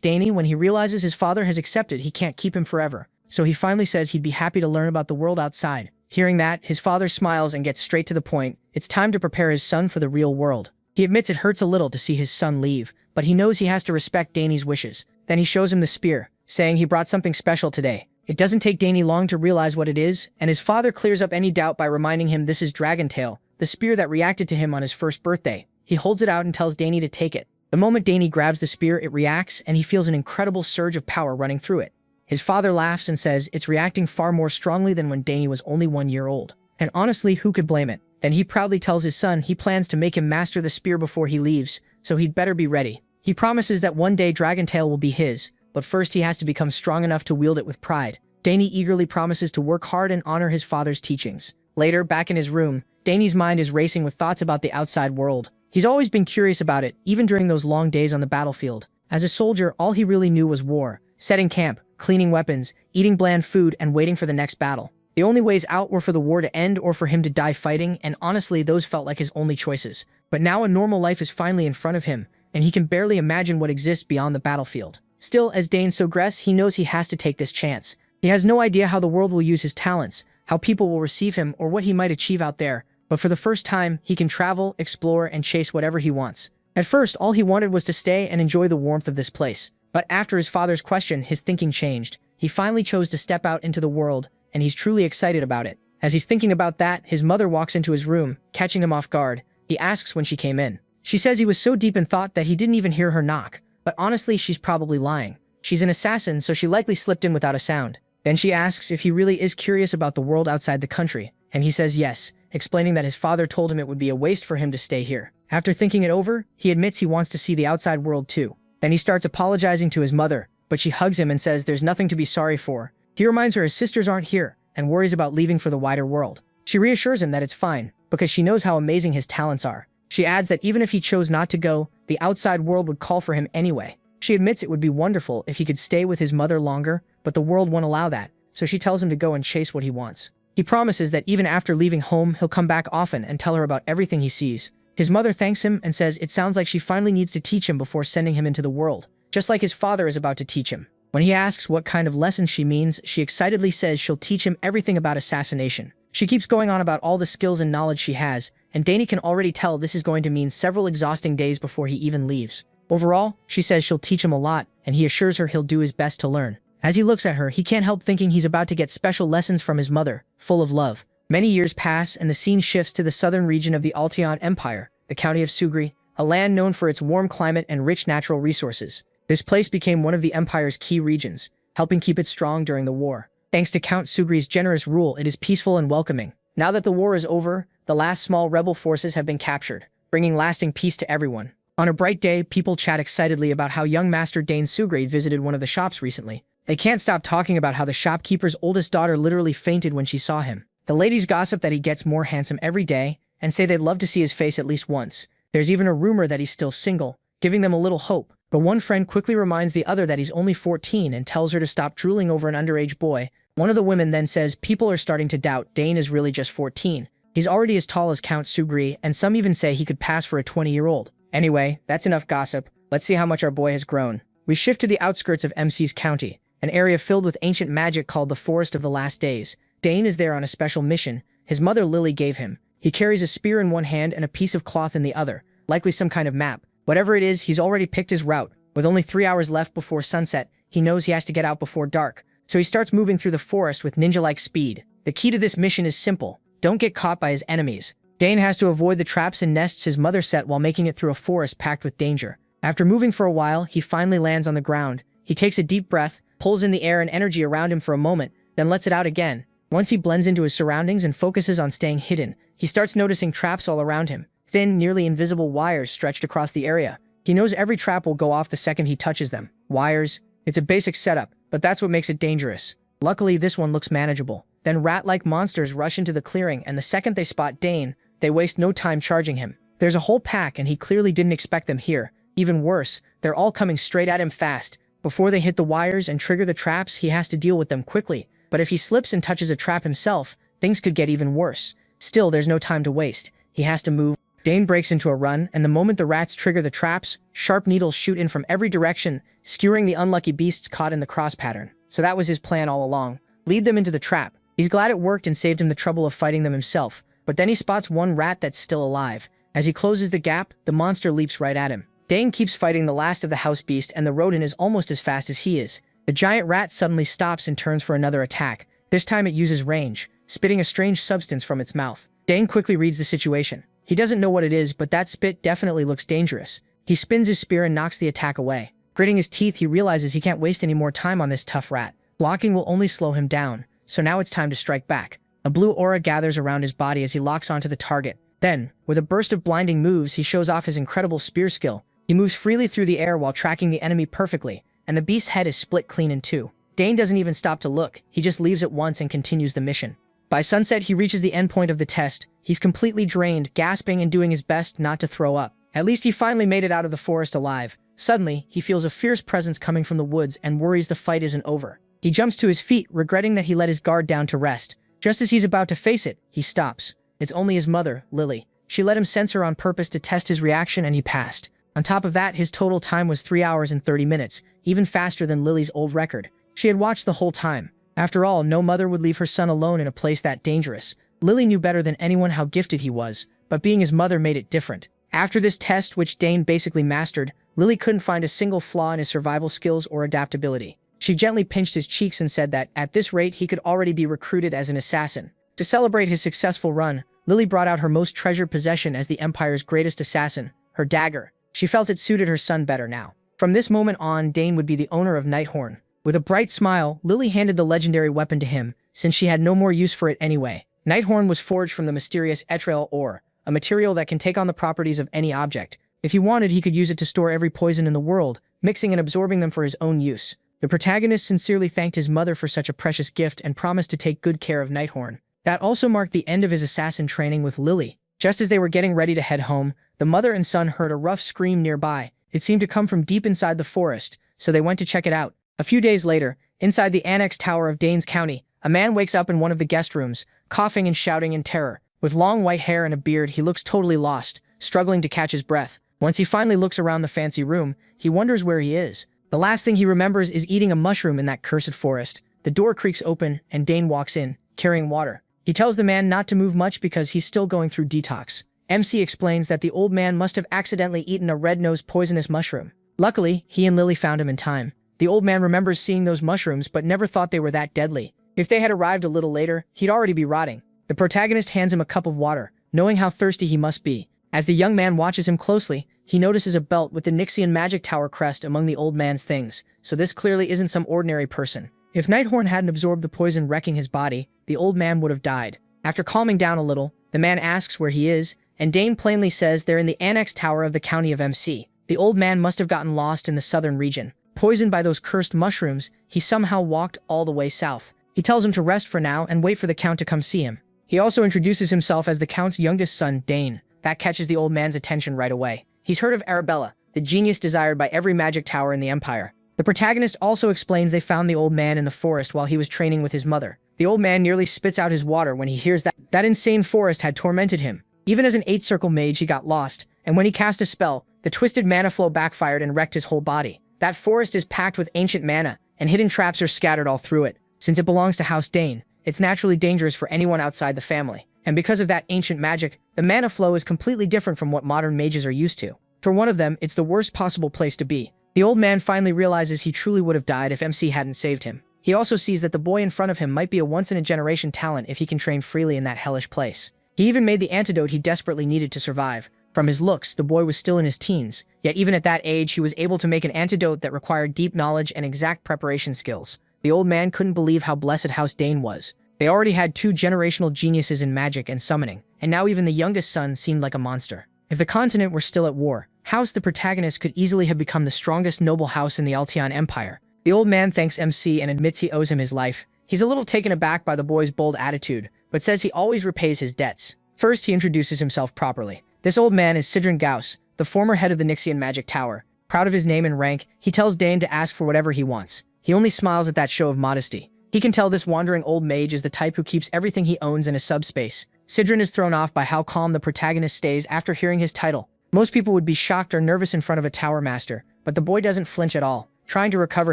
Danny when he realizes his father has accepted he can't keep him forever. So he finally says he'd be happy to learn about the world outside. Hearing that, his father smiles and gets straight to the point. It's time to prepare his son for the real world. He admits it hurts a little to see his son leave, but he knows he has to respect Danny's wishes. Then he shows him the spear, saying he brought something special today. It doesn't take Danny long to realize what it is, and his father clears up any doubt by reminding him this is Dragon Tail, the spear that reacted to him on his first birthday. He holds it out and tells Danny to take it. The moment Danny grabs the spear, it reacts, and he feels an incredible surge of power running through it. His father laughs and says it's reacting far more strongly than when Danny was only 1 year old. And honestly, who could blame it? Then he proudly tells his son he plans to make him master the spear before he leaves, so he'd better be ready. He promises that one day Dragon Tail will be his, but first he has to become strong enough to wield it with pride. Danny eagerly promises to work hard and honor his father's teachings. Later, back in his room, Danny's mind is racing with thoughts about the outside world. He's always been curious about it, even during those long days on the battlefield. As a soldier, all he really knew was war, setting camp, cleaning weapons, eating bland food, and waiting for the next battle. The only ways out were for the war to end or for him to die fighting, and honestly, those felt like his only choices. But now a normal life is finally in front of him, and he can barely imagine what exists beyond the battlefield. Still, as Dane progresses, he knows he has to take this chance. He has no idea how the world will use his talents, how people will receive him, or what he might achieve out there. But for the first time, he can travel, explore, and chase whatever he wants. At first, all he wanted was to stay and enjoy the warmth of this place. But after his father's question, his thinking changed. He finally chose to step out into the world, and he's truly excited about it. As he's thinking about that, his mother walks into his room, catching him off guard. He asks when she came in. She says he was so deep in thought that he didn't even hear her knock. But honestly, she's probably lying. She's an assassin, so she likely slipped in without a sound. Then she asks if he really is curious about the world outside the country, and he says yes, explaining that his father told him it would be a waste for him to stay here. After thinking it over, he admits he wants to see the outside world too. Then he starts apologizing to his mother, but she hugs him and says there's nothing to be sorry for. He reminds her his sisters aren't here, and worries about leaving for the wider world. She reassures him that it's fine, because she knows how amazing his talents are. She adds that even if he chose not to go, the outside world would call for him anyway. She admits it would be wonderful if he could stay with his mother longer, but the world won't allow that, so she tells him to go and chase what he wants. He promises that even after leaving home, he'll come back often and tell her about everything he sees. His mother thanks him and says it sounds like she finally needs to teach him before sending him into the world, just like his father is about to teach him. When he asks what kind of lessons she means, she excitedly says she'll teach him everything about assassination. She keeps going on about all the skills and knowledge she has, and Danny can already tell this is going to mean several exhausting days before he even leaves. Overall, she says she'll teach him a lot, and he assures her he'll do his best to learn. As he looks at her, he can't help thinking he's about to get special lessons from his mother, full of love. Many years pass, and the scene shifts to the southern region of the Altian Empire, the county of Sugri, a land known for its warm climate and rich natural resources. This place became one of the Empire's key regions, helping keep it strong during the war. Thanks to Count Sugri's generous rule, it is peaceful and welcoming. Now that the war is over, the last small rebel forces have been captured, bringing lasting peace to everyone. On a bright day, people chat excitedly about how young Master Dane Sugri visited one of the shops recently. They can't stop talking about how the shopkeeper's oldest daughter literally fainted when she saw him. The ladies gossip that he gets more handsome every day, and say they'd love to see his face at least once. There's even a rumor that he's still single, giving them a little hope. But one friend quickly reminds the other that he's only 14 and tells her to stop drooling over an underage boy. One of the women then says people are starting to doubt Dane is really just 14. He's already as tall as Count Sugri, and some even say he could pass for a 20-year-old. Anyway, that's enough gossip. Let's see how much our boy has grown. We shift to the outskirts of MC's county, an area filled with ancient magic called the Forest of the Last Days. Dane is there on a special mission his mother Lily gave him. He carries a spear in one hand and a piece of cloth in the other, likely some kind of map. Whatever it is, he's already picked his route. With only 3 hours left before sunset, he knows he has to get out before dark, so he starts moving through the forest with ninja-like speed. The key to this mission is simple: don't get caught by his enemies. Dane has to avoid the traps and nests his mother set while making it through a forest packed with danger. After moving for a while, he finally lands on the ground. He takes a deep breath, pulls in the air and energy around him for a moment, then lets it out again. Once he blends into his surroundings and focuses on staying hidden, he starts noticing traps all around him. Thin, nearly invisible wires stretched across the area. He knows every trap will go off the second he touches them. Wires. It's a basic setup, but that's what makes it dangerous. Luckily, this one looks manageable. Then rat-like monsters rush into the clearing, and the second they spot Dane, they waste no time charging him. There's a whole pack and he clearly didn't expect them here. Even worse, they're all coming straight at him fast. Before they hit the wires and trigger the traps, he has to deal with them quickly. But if he slips and touches a trap himself, things could get even worse. Still, there's no time to waste. He has to move. Dane breaks into a run, and the moment the rats trigger the traps, sharp needles shoot in from every direction, skewering the unlucky beasts caught in the cross pattern. So that was his plan all along. Lead them into the trap. He's glad it worked and saved him the trouble of fighting them himself. But then he spots one rat that's still alive. As he closes the gap, the monster leaps right at him. Dane keeps fighting the last of the house beast, and the rodent is almost as fast as he is. The giant rat suddenly stops and turns for another attack. This time it uses range, spitting a strange substance from its mouth. Dane quickly reads the situation. He doesn't know what it is, but that spit definitely looks dangerous. He spins his spear and knocks the attack away. Gritting his teeth, he realizes he can't waste any more time on this tough rat. Blocking will only slow him down, so now it's time to strike back. A blue aura gathers around his body as he locks onto the target. Then, with a burst of blinding moves, he shows off his incredible spear skill. He moves freely through the air while tracking the enemy perfectly, and the beast's head is split clean in two. Dane doesn't even stop to look, he just leaves at once and continues the mission. By sunset, he reaches the endpoint of the test. He's completely drained, gasping and doing his best not to throw up. At least he finally made it out of the forest alive. Suddenly, he feels a fierce presence coming from the woods and worries the fight isn't over. He jumps to his feet, regretting that he let his guard down to rest. Just as he's about to face it, he stops. It's only his mother, Lily. She let him sense her on purpose to test his reaction, and he passed. On top of that, his total time was 3 hours and 30 minutes, even faster than Lily's old record. She had watched the whole time. After all, no mother would leave her son alone in a place that dangerous. Lily knew better than anyone how gifted he was, but being his mother made it different. After this test, which Dane basically mastered, Lily couldn't find a single flaw in his survival skills or adaptability. She gently pinched his cheeks and said that, at this rate, he could already be recruited as an assassin. To celebrate his successful run, Lily brought out her most treasured possession as the Empire's greatest assassin, her dagger. She felt it suited her son better now. From this moment on, Dane would be the owner of Nighthorn. With a bright smile, Lily handed the legendary weapon to him, since she had no more use for it anyway. Nighthorn was forged from the mysterious etriol ore, a material that can take on the properties of any object. If he wanted, he could use it to store every poison in the world, mixing and absorbing them for his own use. The protagonist sincerely thanked his mother for such a precious gift and promised to take good care of Nighthorn. That also marked the end of his assassin training with Lily. Just as they were getting ready to head home, the mother and son heard a rough scream nearby. It seemed to come from deep inside the forest, so they went to check it out. A few days later, inside the Annex Tower of Danes County, a man wakes up in one of the guest rooms, coughing and shouting in terror. With long white hair and a beard, he looks totally lost, struggling to catch his breath. Once he finally looks around the fancy room, he wonders where he is. The last thing he remembers is eating a mushroom in that cursed forest. The door creaks open, and Dane walks in, carrying water. He tells the man not to move much because he's still going through detox. MC explains that the old man must have accidentally eaten a red-nosed poisonous mushroom. Luckily, he and Lily found him in time. The old man remembers seeing those mushrooms but never thought they were that deadly. If they had arrived a little later, he'd already be rotting. The protagonist hands him a cup of water, knowing how thirsty he must be. As the young man watches him closely, he notices a belt with the Nixian magic tower crest among the old man's things, so this clearly isn't some ordinary person. If Nighthorn hadn't absorbed the poison wrecking his body, the old man would have died. After calming down a little, the man asks where he is, and Dane plainly says they're in the Annex Tower of the County of MC. The old man must have gotten lost in the southern region. Poisoned by those cursed mushrooms, he somehow walked all the way south. He tells him to rest for now and wait for the Count to come see him. He also introduces himself as the Count's youngest son, Dane. That catches the old man's attention right away. He's heard of Arabella, the genius desired by every magic tower in the Empire. The protagonist also explains they found the old man in the forest while he was training with his mother. The old man nearly spits out his water when he hears that insane forest had tormented him. Even as an 8-circle mage, he got lost, and when he cast a spell, the twisted mana flow backfired and wrecked his whole body. That forest is packed with ancient mana, and hidden traps are scattered all through it. Since it belongs to House Dane, it's naturally dangerous for anyone outside the family. And because of that ancient magic, the mana flow is completely different from what modern mages are used to. For one of them, it's the worst possible place to be. The old man finally realizes he truly would have died if MC hadn't saved him. He also sees that the boy in front of him might be a once-in-a-generation talent if he can train freely in that hellish place. He even made the antidote he desperately needed to survive. From his looks, the boy was still in his teens, yet even at that age, he was able to make an antidote that required deep knowledge and exact preparation skills. The old man couldn't believe how blessed House Dane was. They already had 2 generational geniuses in magic and summoning, and now even the youngest son seemed like a monster. If the continent were still at war, House, the protagonist, could easily have become the strongest noble house in the Alteon Empire. The old man thanks MC and admits he owes him his life. He's a little taken aback by the boy's bold attitude, but says he always repays his debts. First, he introduces himself properly. This old man is Sidron Gauss, the former head of the Nixian Magic Tower. Proud of his name and rank, he tells Dane to ask for whatever he wants. He only smiles at that show of modesty. He can tell this wandering old mage is the type who keeps everything he owns in a subspace. Sidron is thrown off by how calm the protagonist stays after hearing his title. Most people would be shocked or nervous in front of a tower master, but the boy doesn't flinch at all. Trying to recover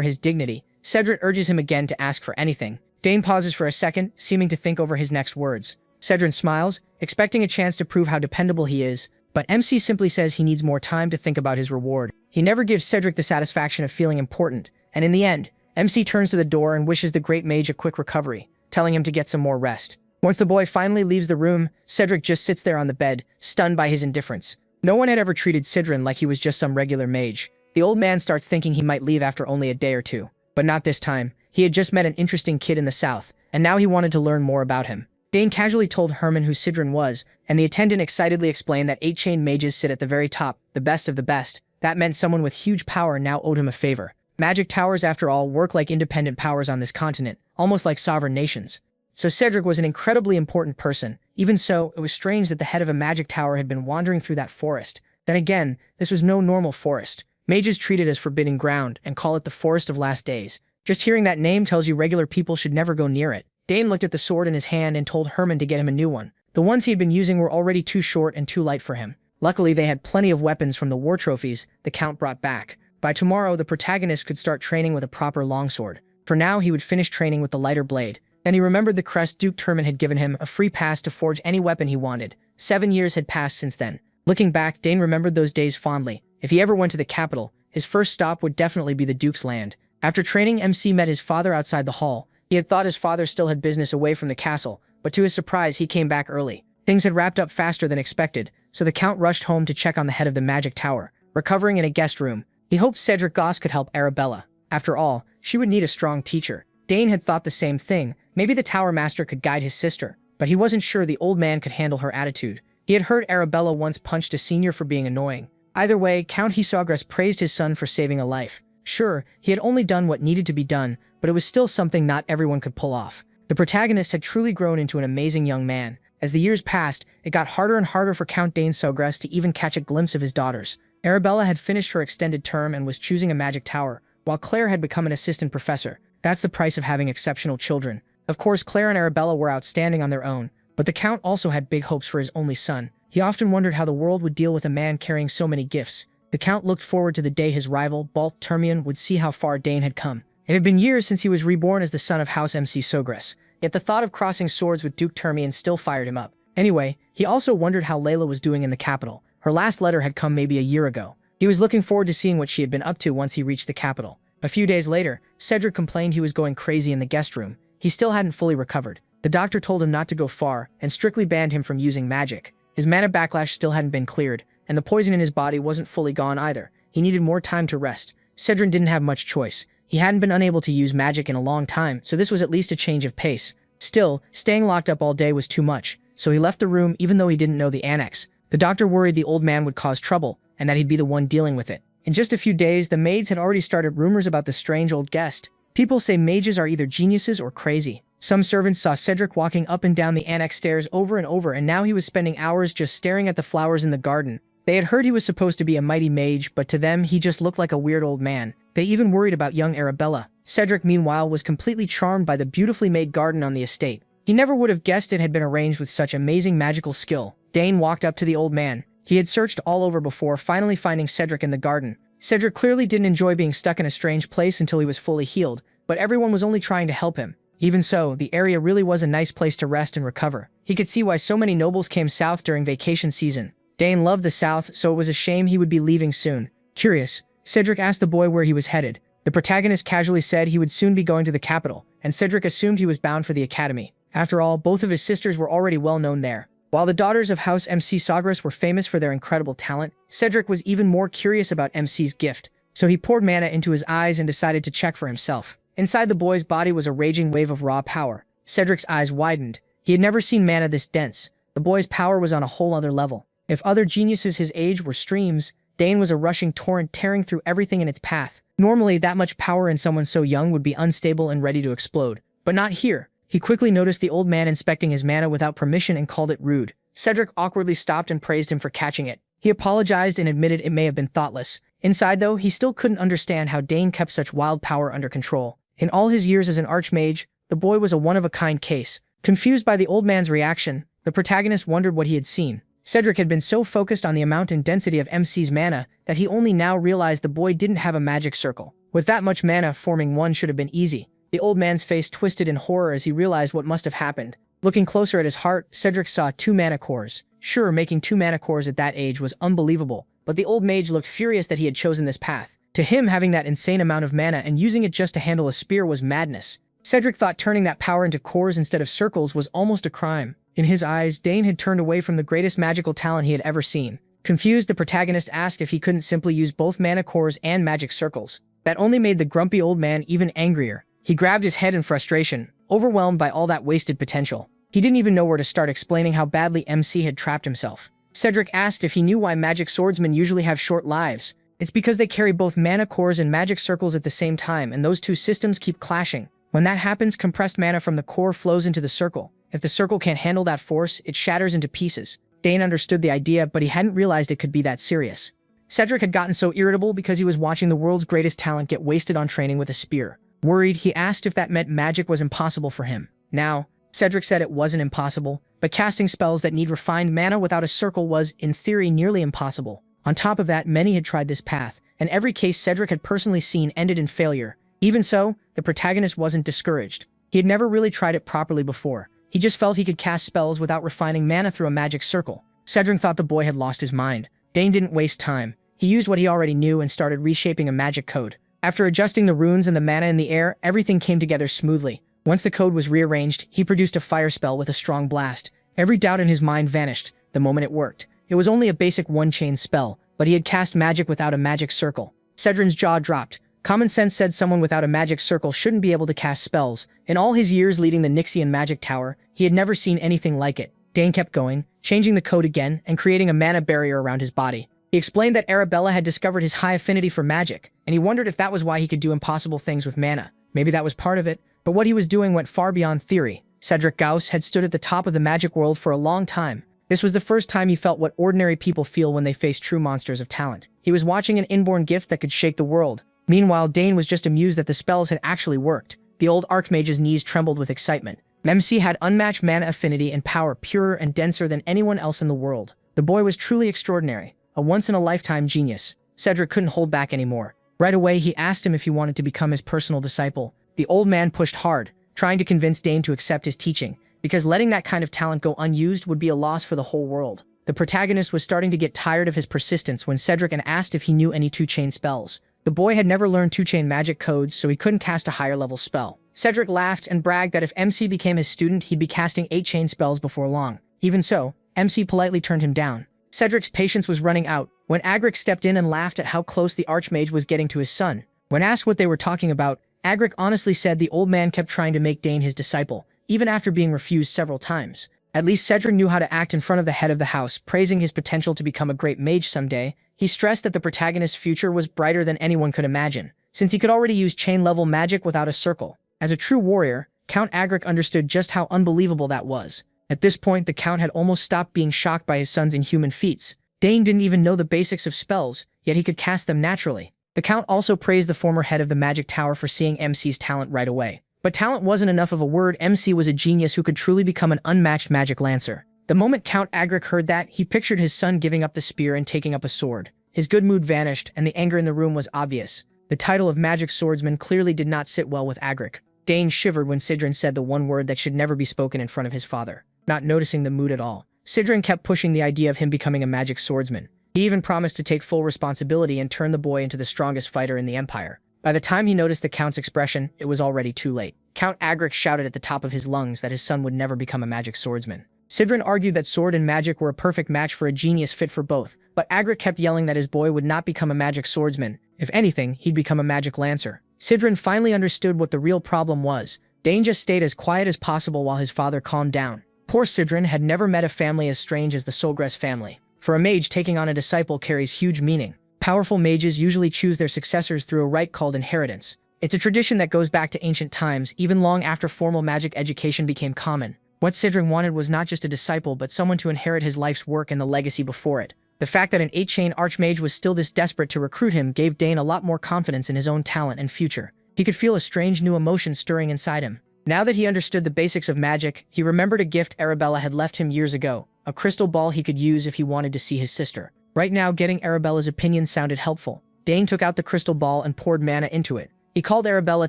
his dignity, Cedric urges him again to ask for anything. Dane pauses for a second, seeming to think over his next words. Cedric smiles, expecting a chance to prove how dependable he is, but MC simply says he needs more time to think about his reward. He never gives Cedric the satisfaction of feeling important, and in the end, MC turns to the door and wishes the great mage a quick recovery, telling him to get some more rest. Once the boy finally leaves the room, Cedric just sits there on the bed, stunned by his indifference. No one had ever treated Sidron like he was just some regular mage. The old man starts thinking he might leave after only a day or two. But not this time. He had just met an interesting kid in the south, and now he wanted to learn more about him. Dane casually told Herman who Sidron was, and the attendant excitedly explained that 8-chain mages sit at the very top, the best of the best. That meant someone with huge power now owed him a favor. Magic towers, after all, work like independent powers on this continent, almost like sovereign nations. So Cedric was an incredibly important person. Even so, it was strange that the head of a magic tower had been wandering through that forest. Then again, this was no normal forest. Mages treat it as forbidden ground and call it the Forest of Last Days. Just hearing that name tells you regular people should never go near it. Dane looked at the sword in his hand and told Herman to get him a new one. The ones he had been using were already too short and too light for him. Luckily, they had plenty of weapons from the war trophies the Count brought back. By tomorrow, the protagonist could start training with a proper longsword. For now, he would finish training with the lighter blade. Then he remembered the crest Duke Turman had given him, a free pass to forge any weapon he wanted. 7 years had passed since then. Looking back, Dane remembered those days fondly. If he ever went to the capital, his first stop would definitely be the Duke's land. After training, MC met his father outside the hall. He had thought his father still had business away from the castle, but to his surprise, he came back early. Things had wrapped up faster than expected, so the Count rushed home to check on the head of the magic tower, recovering in a guest room. He hoped Cedric Goss could help Arabella. After all, she would need a strong teacher. Dane had thought the same thing. Maybe the tower master could guide his sister, but he wasn't sure the old man could handle her attitude. He had heard Arabella once punched a senior for being annoying. Either way, Count Hisagras praised his son for saving a life. Sure, he had only done what needed to be done, but it was still something not everyone could pull off. The protagonist had truly grown into an amazing young man. As the years passed, it got harder and harder for Count Dane Sogras to even catch a glimpse of his daughters. Arabella had finished her extended term and was choosing a magic tower, while Claire had become an assistant professor. That's the price of having exceptional children. Of course, Claire and Arabella were outstanding on their own, but the Count also had big hopes for his only son. He often wondered how the world would deal with a man carrying so many gifts. The Count looked forward to the day his rival, Balt Termian, would see how far Dane had come. It had been years since he was reborn as the son of House MC Sogras, yet the thought of crossing swords with Duke Termian still fired him up. Anyway, he also wondered how Layla was doing in the capital. Her last letter had come maybe a year ago. He was looking forward to seeing what she had been up to once he reached the capital. A few days later, Cedric complained he was going crazy in the guest room. He still hadn't fully recovered. The doctor told him not to go far and strictly banned him from using magic. His mana backlash still hadn't been cleared, and the poison in his body wasn't fully gone either. He needed more time to rest. Cedric didn't have much choice. He hadn't been unable to use magic in a long time, so this was at least a change of pace. Still, staying locked up all day was too much, so he left the room even though he didn't know the annex. The doctor worried the old man would cause trouble, and that he'd be the one dealing with it. In just a few days, the maids had already started rumors about the strange old guest. People say mages are either geniuses or crazy. Some servants saw Cedric walking up and down the annex stairs over and over, and now he was spending hours just staring at the flowers in the garden. They had heard he was supposed to be a mighty mage, but to them, he just looked like a weird old man. They even worried about young Arabella. Cedric, meanwhile, was completely charmed by the beautifully made garden on the estate. He never would have guessed it had been arranged with such amazing magical skill. Dane walked up to the old man. He had searched all over before finally finding Cedric in the garden. Cedric clearly didn't enjoy being stuck in a strange place until he was fully healed, but everyone was only trying to help him. Even so, the area really was a nice place to rest and recover. He could see why so many nobles came south during vacation season. Dane loved the south, so it was a shame he would be leaving soon. Curious, Cedric asked the boy where he was headed. The protagonist casually said he would soon be going to the capital, and Cedric assumed he was bound for the academy. After all, both of his sisters were already well known there. While the daughters of House MC Sagras were famous for their incredible talent, Cedric was even more curious about MC's gift, so he poured mana into his eyes and decided to check for himself. Inside the boy's body was a raging wave of raw power. Cedric's eyes widened. He had never seen mana this dense. The boy's power was on a whole other level. If other geniuses his age were streams, Dane was a rushing torrent tearing through everything in its path. Normally, that much power in someone so young would be unstable and ready to explode. But not here. He quickly noticed the old man inspecting his mana without permission and called it rude. Cedric awkwardly stopped and praised him for catching it. He apologized and admitted it may have been thoughtless. Inside, though, he still couldn't understand how Dane kept such wild power under control. In all his years as an archmage, the boy was a one-of-a-kind case. Confused by the old man's reaction, the protagonist wondered what he had seen. Cedric had been so focused on the amount and density of MC's mana that he only now realized the boy didn't have a magic circle. With that much mana, forming one should have been easy. The old man's face twisted in horror as he realized what must have happened. Looking closer at his heart, Cedric saw 2 mana cores. Sure, making 2 mana cores at that age was unbelievable, but the old mage looked furious that he had chosen this path. To him, having that insane amount of mana and using it just to handle a spear was madness. Cedric thought turning that power into cores instead of circles was almost a crime. In his eyes, Dane had turned away from the greatest magical talent he had ever seen. Confused, the protagonist asked if he couldn't simply use both mana cores and magic circles. That only made the grumpy old man even angrier. He grabbed his head in frustration, overwhelmed by all that wasted potential. He didn't even know where to start explaining how badly MC had trapped himself. Cedric asked if he knew why magic swordsmen usually have short lives. It's because they carry both mana cores and magic circles at the same time, and those two systems keep clashing. When that happens, compressed mana from the core flows into the circle. If the circle can't handle that force, it shatters into pieces. Dane understood the idea, but he hadn't realized it could be that serious. Cedric had gotten so irritable because he was watching the world's greatest talent get wasted on training with a spear. Worried, he asked if that meant magic was impossible for him. Now, Cedric said it wasn't impossible, but casting spells that need refined mana without a circle was, in theory, nearly impossible. On top of that, many had tried this path, and every case Cedric had personally seen ended in failure. Even so, the protagonist wasn't discouraged. He had never really tried it properly before. He just felt he could cast spells without refining mana through a magic circle. Cedric thought the boy had lost his mind. Dane didn't waste time. He used what he already knew and started reshaping a magic code. After adjusting the runes and the mana in the air, everything came together smoothly. Once the code was rearranged, he produced a fire spell with a strong blast. Every doubt in his mind vanished the moment it worked. It was only a basic one-chain spell, but he had cast magic without a magic circle. Cedric's jaw dropped. Common sense said someone without a magic circle shouldn't be able to cast spells. In all his years leading the Nixian magic tower, he had never seen anything like it. Dane kept going, changing the code again and creating a mana barrier around his body. He explained that Arabella had discovered his high affinity for magic, and he wondered if that was why he could do impossible things with mana. Maybe that was part of it, but what he was doing went far beyond theory. Cedric Gauss had stood at the top of the magic world for a long time. This was the first time he felt what ordinary people feel when they face true monsters of talent. He was watching an inborn gift that could shake the world. Meanwhile, Dane was just amused that the spells had actually worked. The old archmage's knees trembled with excitement. MC had unmatched mana affinity and power purer and denser than anyone else in the world. The boy was truly extraordinary, a once-in-a-lifetime genius. Cedric couldn't hold back anymore. Right away, he asked him if he wanted to become his personal disciple. The old man pushed hard, trying to convince Dane to accept his teaching, because letting that kind of talent go unused would be a loss for the whole world. The protagonist was starting to get tired of his persistence when Cedric asked if he knew any two-chain spells. The boy had never learned two-chain magic codes, so he couldn't cast a higher-level spell. Cedric laughed and bragged that if MC became his student, he'd be casting 8-chain spells before long. Even so, MC politely turned him down. Cedric's patience was running out when Agric stepped in and laughed at how close the archmage was getting to his son. When asked what they were talking about, Agric honestly said the old man kept trying to make Dane his disciple, even after being refused several times. At least Cedric knew how to act in front of the head of the house, praising his potential to become a great mage someday. He stressed that the protagonist's future was brighter than anyone could imagine, since he could already use chain-level magic without a circle. As a true warrior, Count Agric understood just how unbelievable that was. At this point, the Count had almost stopped being shocked by his son's inhuman feats. Dane didn't even know the basics of spells, yet he could cast them naturally. The Count also praised the former head of the magic tower for seeing MC's talent right away. But talent wasn't enough of a word. MC was a genius who could truly become an unmatched magic lancer. The moment Count Agric heard that, he pictured his son giving up the spear and taking up a sword. His good mood vanished, and the anger in the room was obvious. The title of magic swordsman clearly did not sit well with Agric. Dane shivered when Sidrin said the one word that should never be spoken in front of his father. Not noticing the mood at all, Sidrin kept pushing the idea of him becoming a magic swordsman. He even promised to take full responsibility and turn the boy into the strongest fighter in the Empire. By the time he noticed the Count's expression, it was already too late. Count Agric shouted at the top of his lungs that his son would never become a magic swordsman. Sidrin argued that sword and magic were a perfect match for a genius fit for both, but Agric kept yelling that his boy would not become a magic swordsman. If anything, he'd become a magic lancer. Sidrin finally understood what the real problem was. Dane just stayed as quiet as possible while his father calmed down. Poor Sidrin had never met a family as strange as the Solgress family. For a mage, taking on a disciple carries huge meaning. Powerful mages usually choose their successors through a rite called inheritance. It's a tradition that goes back to ancient times, even long after formal magic education became common. What Sidron wanted was not just a disciple but someone to inherit his life's work and the legacy before it. The fact that an 8-chain archmage was still this desperate to recruit him gave Dane a lot more confidence in his own talent and future. He could feel a strange new emotion stirring inside him. Now that he understood the basics of magic, he remembered a gift Arabella had left him years ago, a crystal ball he could use if he wanted to see his sister. Right now, getting Arabella's opinion sounded helpful. Dane took out the crystal ball and poured mana into it. He called Arabella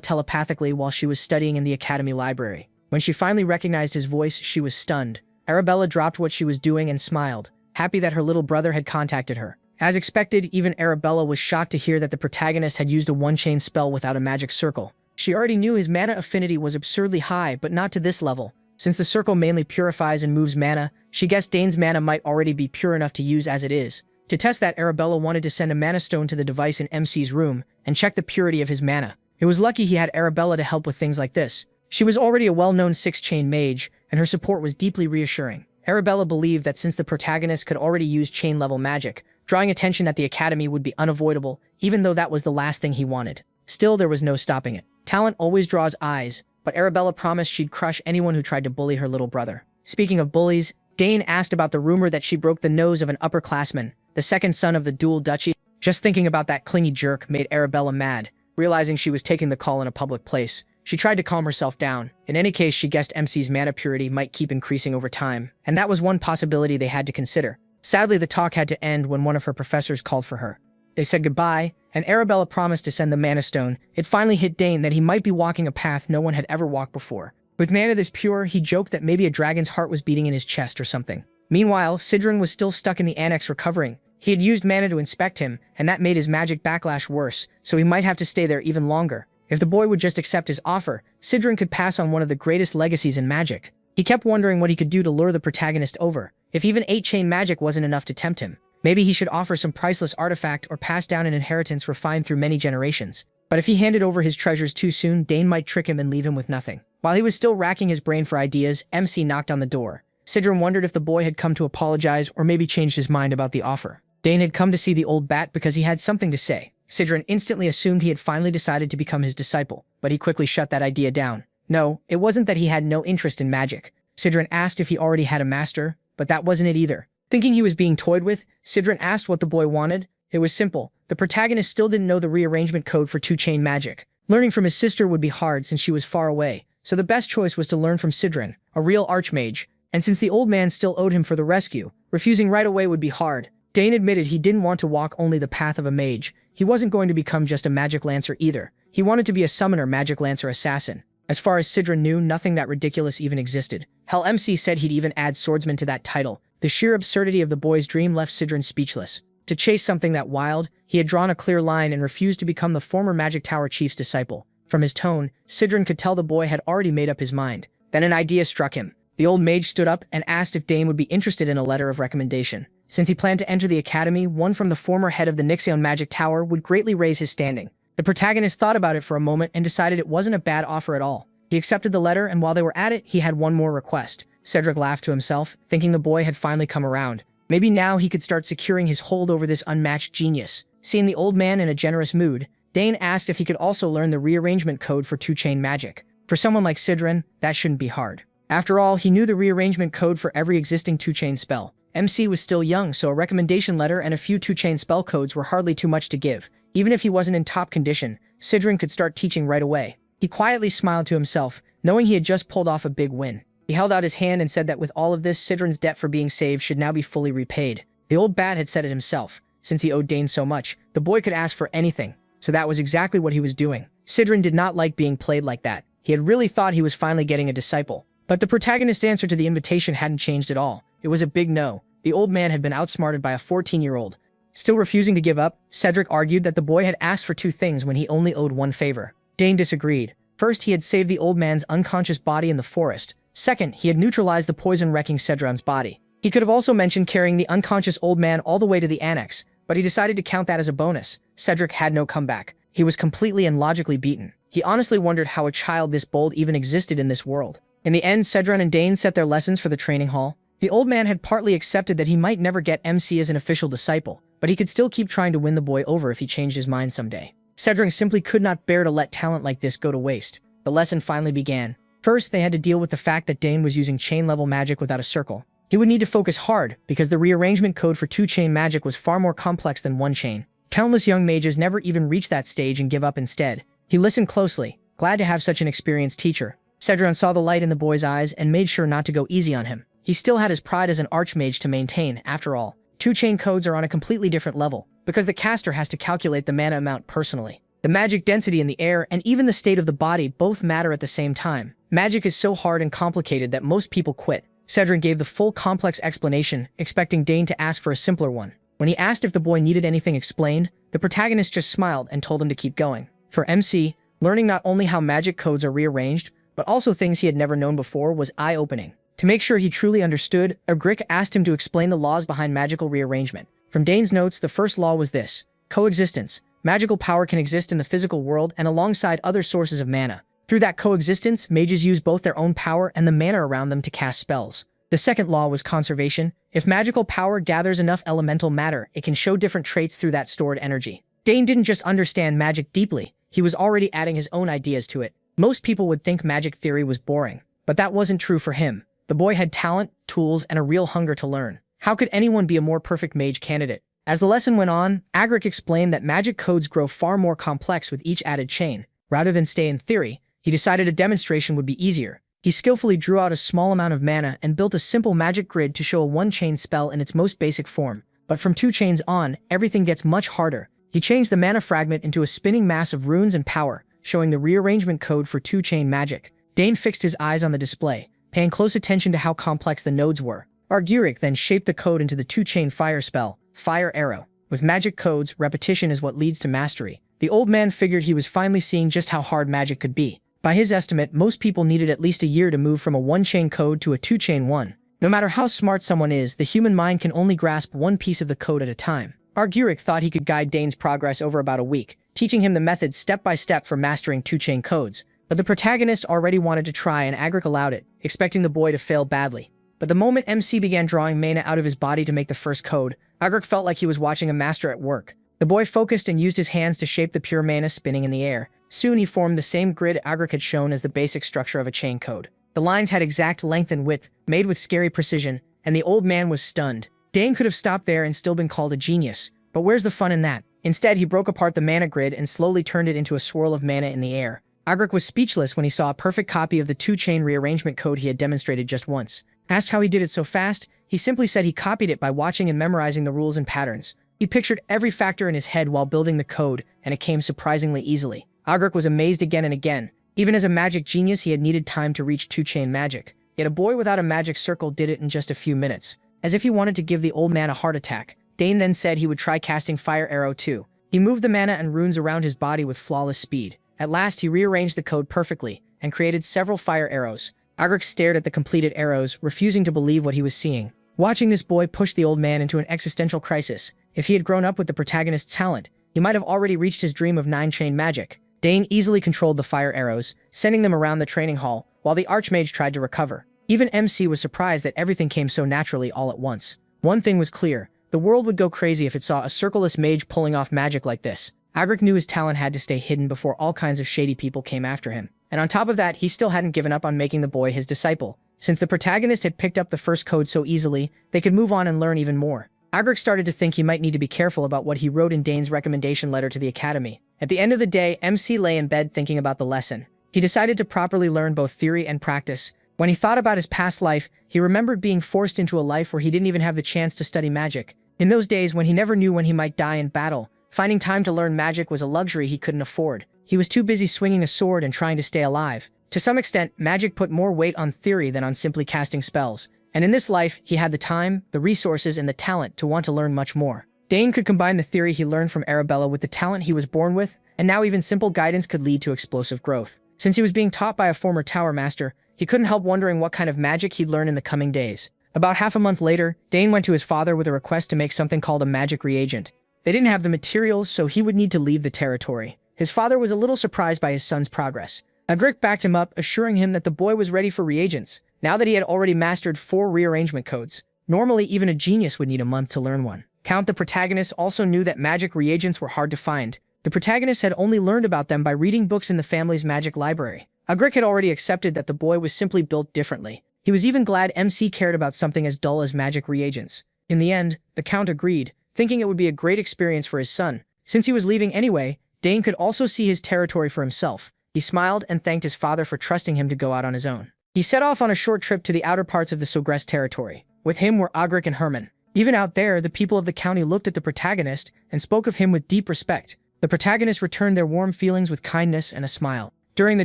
telepathically while she was studying in the academy library. When she finally recognized his voice, she was stunned. Arabella dropped what she was doing and smiled, happy that her little brother had contacted her. As expected, even Arabella was shocked to hear that the protagonist had used a one-chain spell without a magic circle. She already knew his mana affinity was absurdly high, but not to this level. Since the circle mainly purifies and moves mana, she guessed Dane's mana might already be pure enough to use as it is. To test that, Arabella wanted to send a mana stone to the device in MC's room and check the purity of his mana. It was lucky he had Arabella to help with things like this. She was already a well-known 6-chain mage, and her support was deeply reassuring. Arabella believed that since the protagonist could already use chain-level magic, drawing attention at the academy would be unavoidable, even though that was the last thing he wanted. Still, there was no stopping it. Talent always draws eyes, but Arabella promised she'd crush anyone who tried to bully her little brother. Speaking of bullies, Dane asked about the rumor that she broke the nose of an upperclassman, the second son of the dual duchy. Just thinking about that clingy jerk made Arabella mad, realizing she was taking the call in a public place. She tried to calm herself down. In any case, she guessed MC's mana purity might keep increasing over time, and that was one possibility they had to consider. Sadly, the talk had to end when one of her professors called for her. They said goodbye, and Arabella promised to send the mana stone. It finally hit Dane that he might be walking a path no one had ever walked before. With mana this pure, he joked that maybe a dragon's heart was beating in his chest or something. Meanwhile, Sidron was still stuck in the annex recovering. He had used mana to inspect him, and that made his magic backlash worse, so he might have to stay there even longer. If the boy would just accept his offer, Sidron could pass on one of the greatest legacies in magic. He kept wondering what he could do to lure the protagonist over. If even 8-chain magic wasn't enough to tempt him, maybe he should offer some priceless artifact or pass down an inheritance refined through many generations. But if he handed over his treasures too soon, Dane might trick him and leave him with nothing. While he was still racking his brain for ideas, MC knocked on the door. Sidron wondered if the boy had come to apologize or maybe changed his mind about the offer. Dane had come to see the old bat because he had something to say. Sidron instantly assumed he had finally decided to become his disciple, but he quickly shut that idea down. No, it wasn't that he had no interest in magic. Sidron asked if he already had a master, but that wasn't it either. Thinking he was being toyed with, Sidron asked what the boy wanted. It was simple. The protagonist still didn't know the rearrangement code for 2-chain magic. Learning from his sister would be hard since she was far away, so the best choice was to learn from Sidron, a real archmage, and since the old man still owed him for the rescue, refusing right away would be hard. Dane admitted he didn't want to walk only the path of a mage. He wasn't going to become just a magic lancer either. He wanted to be a summoner magic lancer assassin. As far as Sidron knew, nothing that ridiculous even existed. Hell, MC said he'd even add swordsman to that title. The sheer absurdity of the boy's dream left Sidron speechless. To chase something that wild, he had drawn a clear line and refused to become the former Magic Tower chief's disciple. From his tone, Sidron could tell the boy had already made up his mind. Then an idea struck him. The old mage stood up and asked if Dane would be interested in a letter of recommendation. Since he planned to enter the academy, one from the former head of the Nixion Magic Tower would greatly raise his standing. The protagonist thought about it for a moment and decided it wasn't a bad offer at all. He accepted the letter, and while they were at it, he had one more request. Cedric laughed to himself, thinking the boy had finally come around. Maybe now he could start securing his hold over this unmatched genius. Seeing the old man in a generous mood, Dane asked if he could also learn the rearrangement code for 2-chain magic. For someone like Sidron, that shouldn't be hard. After all, he knew the rearrangement code for every existing 2-chain spell. MC was still young, so a recommendation letter and a few 2-chain spell codes were hardly too much to give. Even if he wasn't in top condition, Sidron could start teaching right away. He quietly smiled to himself, knowing he had just pulled off a big win. He held out his hand and said that with all of this, Sidron's debt for being saved should now be fully repaid. The old bat had said it himself. Since he owed Dane so much, the boy could ask for anything, so that was exactly what he was doing. Sidron did not like being played like that. He had really thought he was finally getting a disciple. But the protagonist's answer to the invitation hadn't changed at all. It was a big no. The old man had been outsmarted by a 14-year-old. Still refusing to give up, Cedric argued that the boy had asked for two things when he only owed one favor. Dane disagreed. First, he had saved the old man's unconscious body in the forest. Second, he had neutralized the poison wrecking Cedron's body. He could have also mentioned carrying the unconscious old man all the way to the annex, but he decided to count that as a bonus. Cedric had no comeback. He was completely and logically beaten. He honestly wondered how a child this bold even existed in this world. In the end, Cedron and Dane set their lessons for the training hall. The old man had partly accepted that he might never get MC as an official disciple, but he could still keep trying to win the boy over if he changed his mind someday. Cedric simply could not bear to let talent like this go to waste. The lesson finally began. First, they had to deal with the fact that Dane was using chain-level magic without a circle. He would need to focus hard, because the rearrangement code for 2-chain magic was far more complex than 1-chain. Countless young mages never even reach that stage and give up instead. He listened closely, glad to have such an experienced teacher. Cedron saw the light in the boy's eyes and made sure not to go easy on him. He still had his pride as an archmage to maintain, after all. 2-chain codes are on a completely different level, because the caster has to calculate the mana amount personally. The magic density in the air and even the state of the body both matter at the same time. Magic is so hard and complicated that most people quit. Cedron gave the full complex explanation, expecting Dane to ask for a simpler one. When he asked if the boy needed anything explained, the protagonist just smiled and told him to keep going. For MC, learning not only how magic codes are rearranged, but also things he had never known before was eye-opening. To make sure he truly understood, Agric asked him to explain the laws behind magical rearrangement. From Dane's notes, the first law was this: coexistence. Magical power can exist in the physical world and alongside other sources of mana. Through that coexistence, mages use both their own power and the mana around them to cast spells. The second law was conservation. If magical power gathers enough elemental matter, it can show different traits through that stored energy. Dane didn't just understand magic deeply, he was already adding his own ideas to it. Most people would think magic theory was boring, but that wasn't true for him. The boy had talent, tools, and a real hunger to learn. How could anyone be a more perfect mage candidate? As the lesson went on, Agric explained that magic codes grow far more complex with each added chain. Rather than stay in theory, he decided a demonstration would be easier. He skillfully drew out a small amount of mana and built a simple magic grid to show a 1-chain spell in its most basic form. But from 2 chains on, everything gets much harder. He changed the mana fragment into a spinning mass of runes and power, showing the rearrangement code for 2-chain magic. Dane fixed his eyes on the display, paying close attention to how complex the nodes were. Arguric then shaped the code into the 2-chain fire spell, Fire Arrow. With magic codes, repetition is what leads to mastery. The old man figured he was finally seeing just how hard magic could be. By his estimate, most people needed at least a year to move from a 1-chain code to a 2-chain one. No matter how smart someone is, the human mind can only grasp one piece of the code at a time. Arguric thought he could guide Dane's progress over about a week, teaching him the method step by step for mastering 2-chain codes. But the protagonist already wanted to try and Agric allowed it, expecting the boy to fail badly. But the moment MC began drawing mana out of his body to make the first code, Agric felt like he was watching a master at work. The boy focused and used his hands to shape the pure mana spinning in the air. Soon he formed the same grid Agric had shown as the basic structure of a chain code. The lines had exact length and width, made with scary precision, and the old man was stunned. Dane could have stopped there and still been called a genius, but where's the fun in that? Instead, he broke apart the mana grid and slowly turned it into a swirl of mana in the air. Agric was speechless when he saw a perfect copy of the 2-chain rearrangement code he had demonstrated just once. Asked how he did it so fast, he simply said he copied it by watching and memorizing the rules and patterns. He pictured every factor in his head while building the code, and it came surprisingly easily. Agric was amazed again and again. Even as a magic genius, he had needed time to reach 2-chain magic. Yet a boy without a magic circle did it in just a few minutes. As if he wanted to give the old man a heart attack, Dane then said he would try casting Fire Arrow too. He moved the mana and runes around his body with flawless speed. At last, he rearranged the code perfectly and created several fire arrows. Agric stared at the completed arrows, refusing to believe what he was seeing. Watching this boy push the old man into an existential crisis. If he had grown up with the protagonist's talent, he might have already reached his dream of 9-chain magic. Dane easily controlled the fire arrows, sending them around the training hall, while the archmage tried to recover. Even MC was surprised that everything came so naturally all at once. One thing was clear: the world would go crazy if it saw a circleless mage pulling off magic like this. Agric knew his talent had to stay hidden before all kinds of shady people came after him. And on top of that, he still hadn't given up on making the boy his disciple. Since the protagonist had picked up the first code so easily, they could move on and learn even more. Agric started to think he might need to be careful about what he wrote in Dane's recommendation letter to the academy. At the end of the day, MC lay in bed thinking about the lesson. He decided to properly learn both theory and practice. When he thought about his past life, he remembered being forced into a life where he didn't even have the chance to study magic. In those days when he never knew when he might die in battle, finding time to learn magic was a luxury he couldn't afford. He was too busy swinging a sword and trying to stay alive. To some extent, magic put more weight on theory than on simply casting spells. And in this life, he had the time, the resources, and the talent to want to learn much more. Dane could combine the theory he learned from Arabella with the talent he was born with, and now even simple guidance could lead to explosive growth. Since he was being taught by a former tower master, he couldn't help wondering what kind of magic he'd learn in the coming days. About half a month later, Dane went to his father with a request to make something called a magic reagent. They didn't have the materials, so he would need to leave the territory. His father was a little surprised by his son's progress. Agric backed him up, assuring him that the boy was ready for reagents, now that he had already mastered 4 rearrangement codes. Normally, even a genius would need a month to learn one. Count, the protagonist, also knew that magic reagents were hard to find. The protagonist had only learned about them by reading books in the family's magic library. Agric had already accepted that the boy was simply built differently. He was even glad MC cared about something as dull as magic reagents. In the end, the Count agreed, thinking it would be a great experience for his son. Since he was leaving anyway, Dane could also see his territory for himself. He smiled and thanked his father for trusting him to go out on his own. He set off on a short trip to the outer parts of the Sogress territory. With him were Agric and Herman. Even out there, the people of the county looked at the protagonist and spoke of him with deep respect. The protagonist returned their warm feelings with kindness and a smile. During the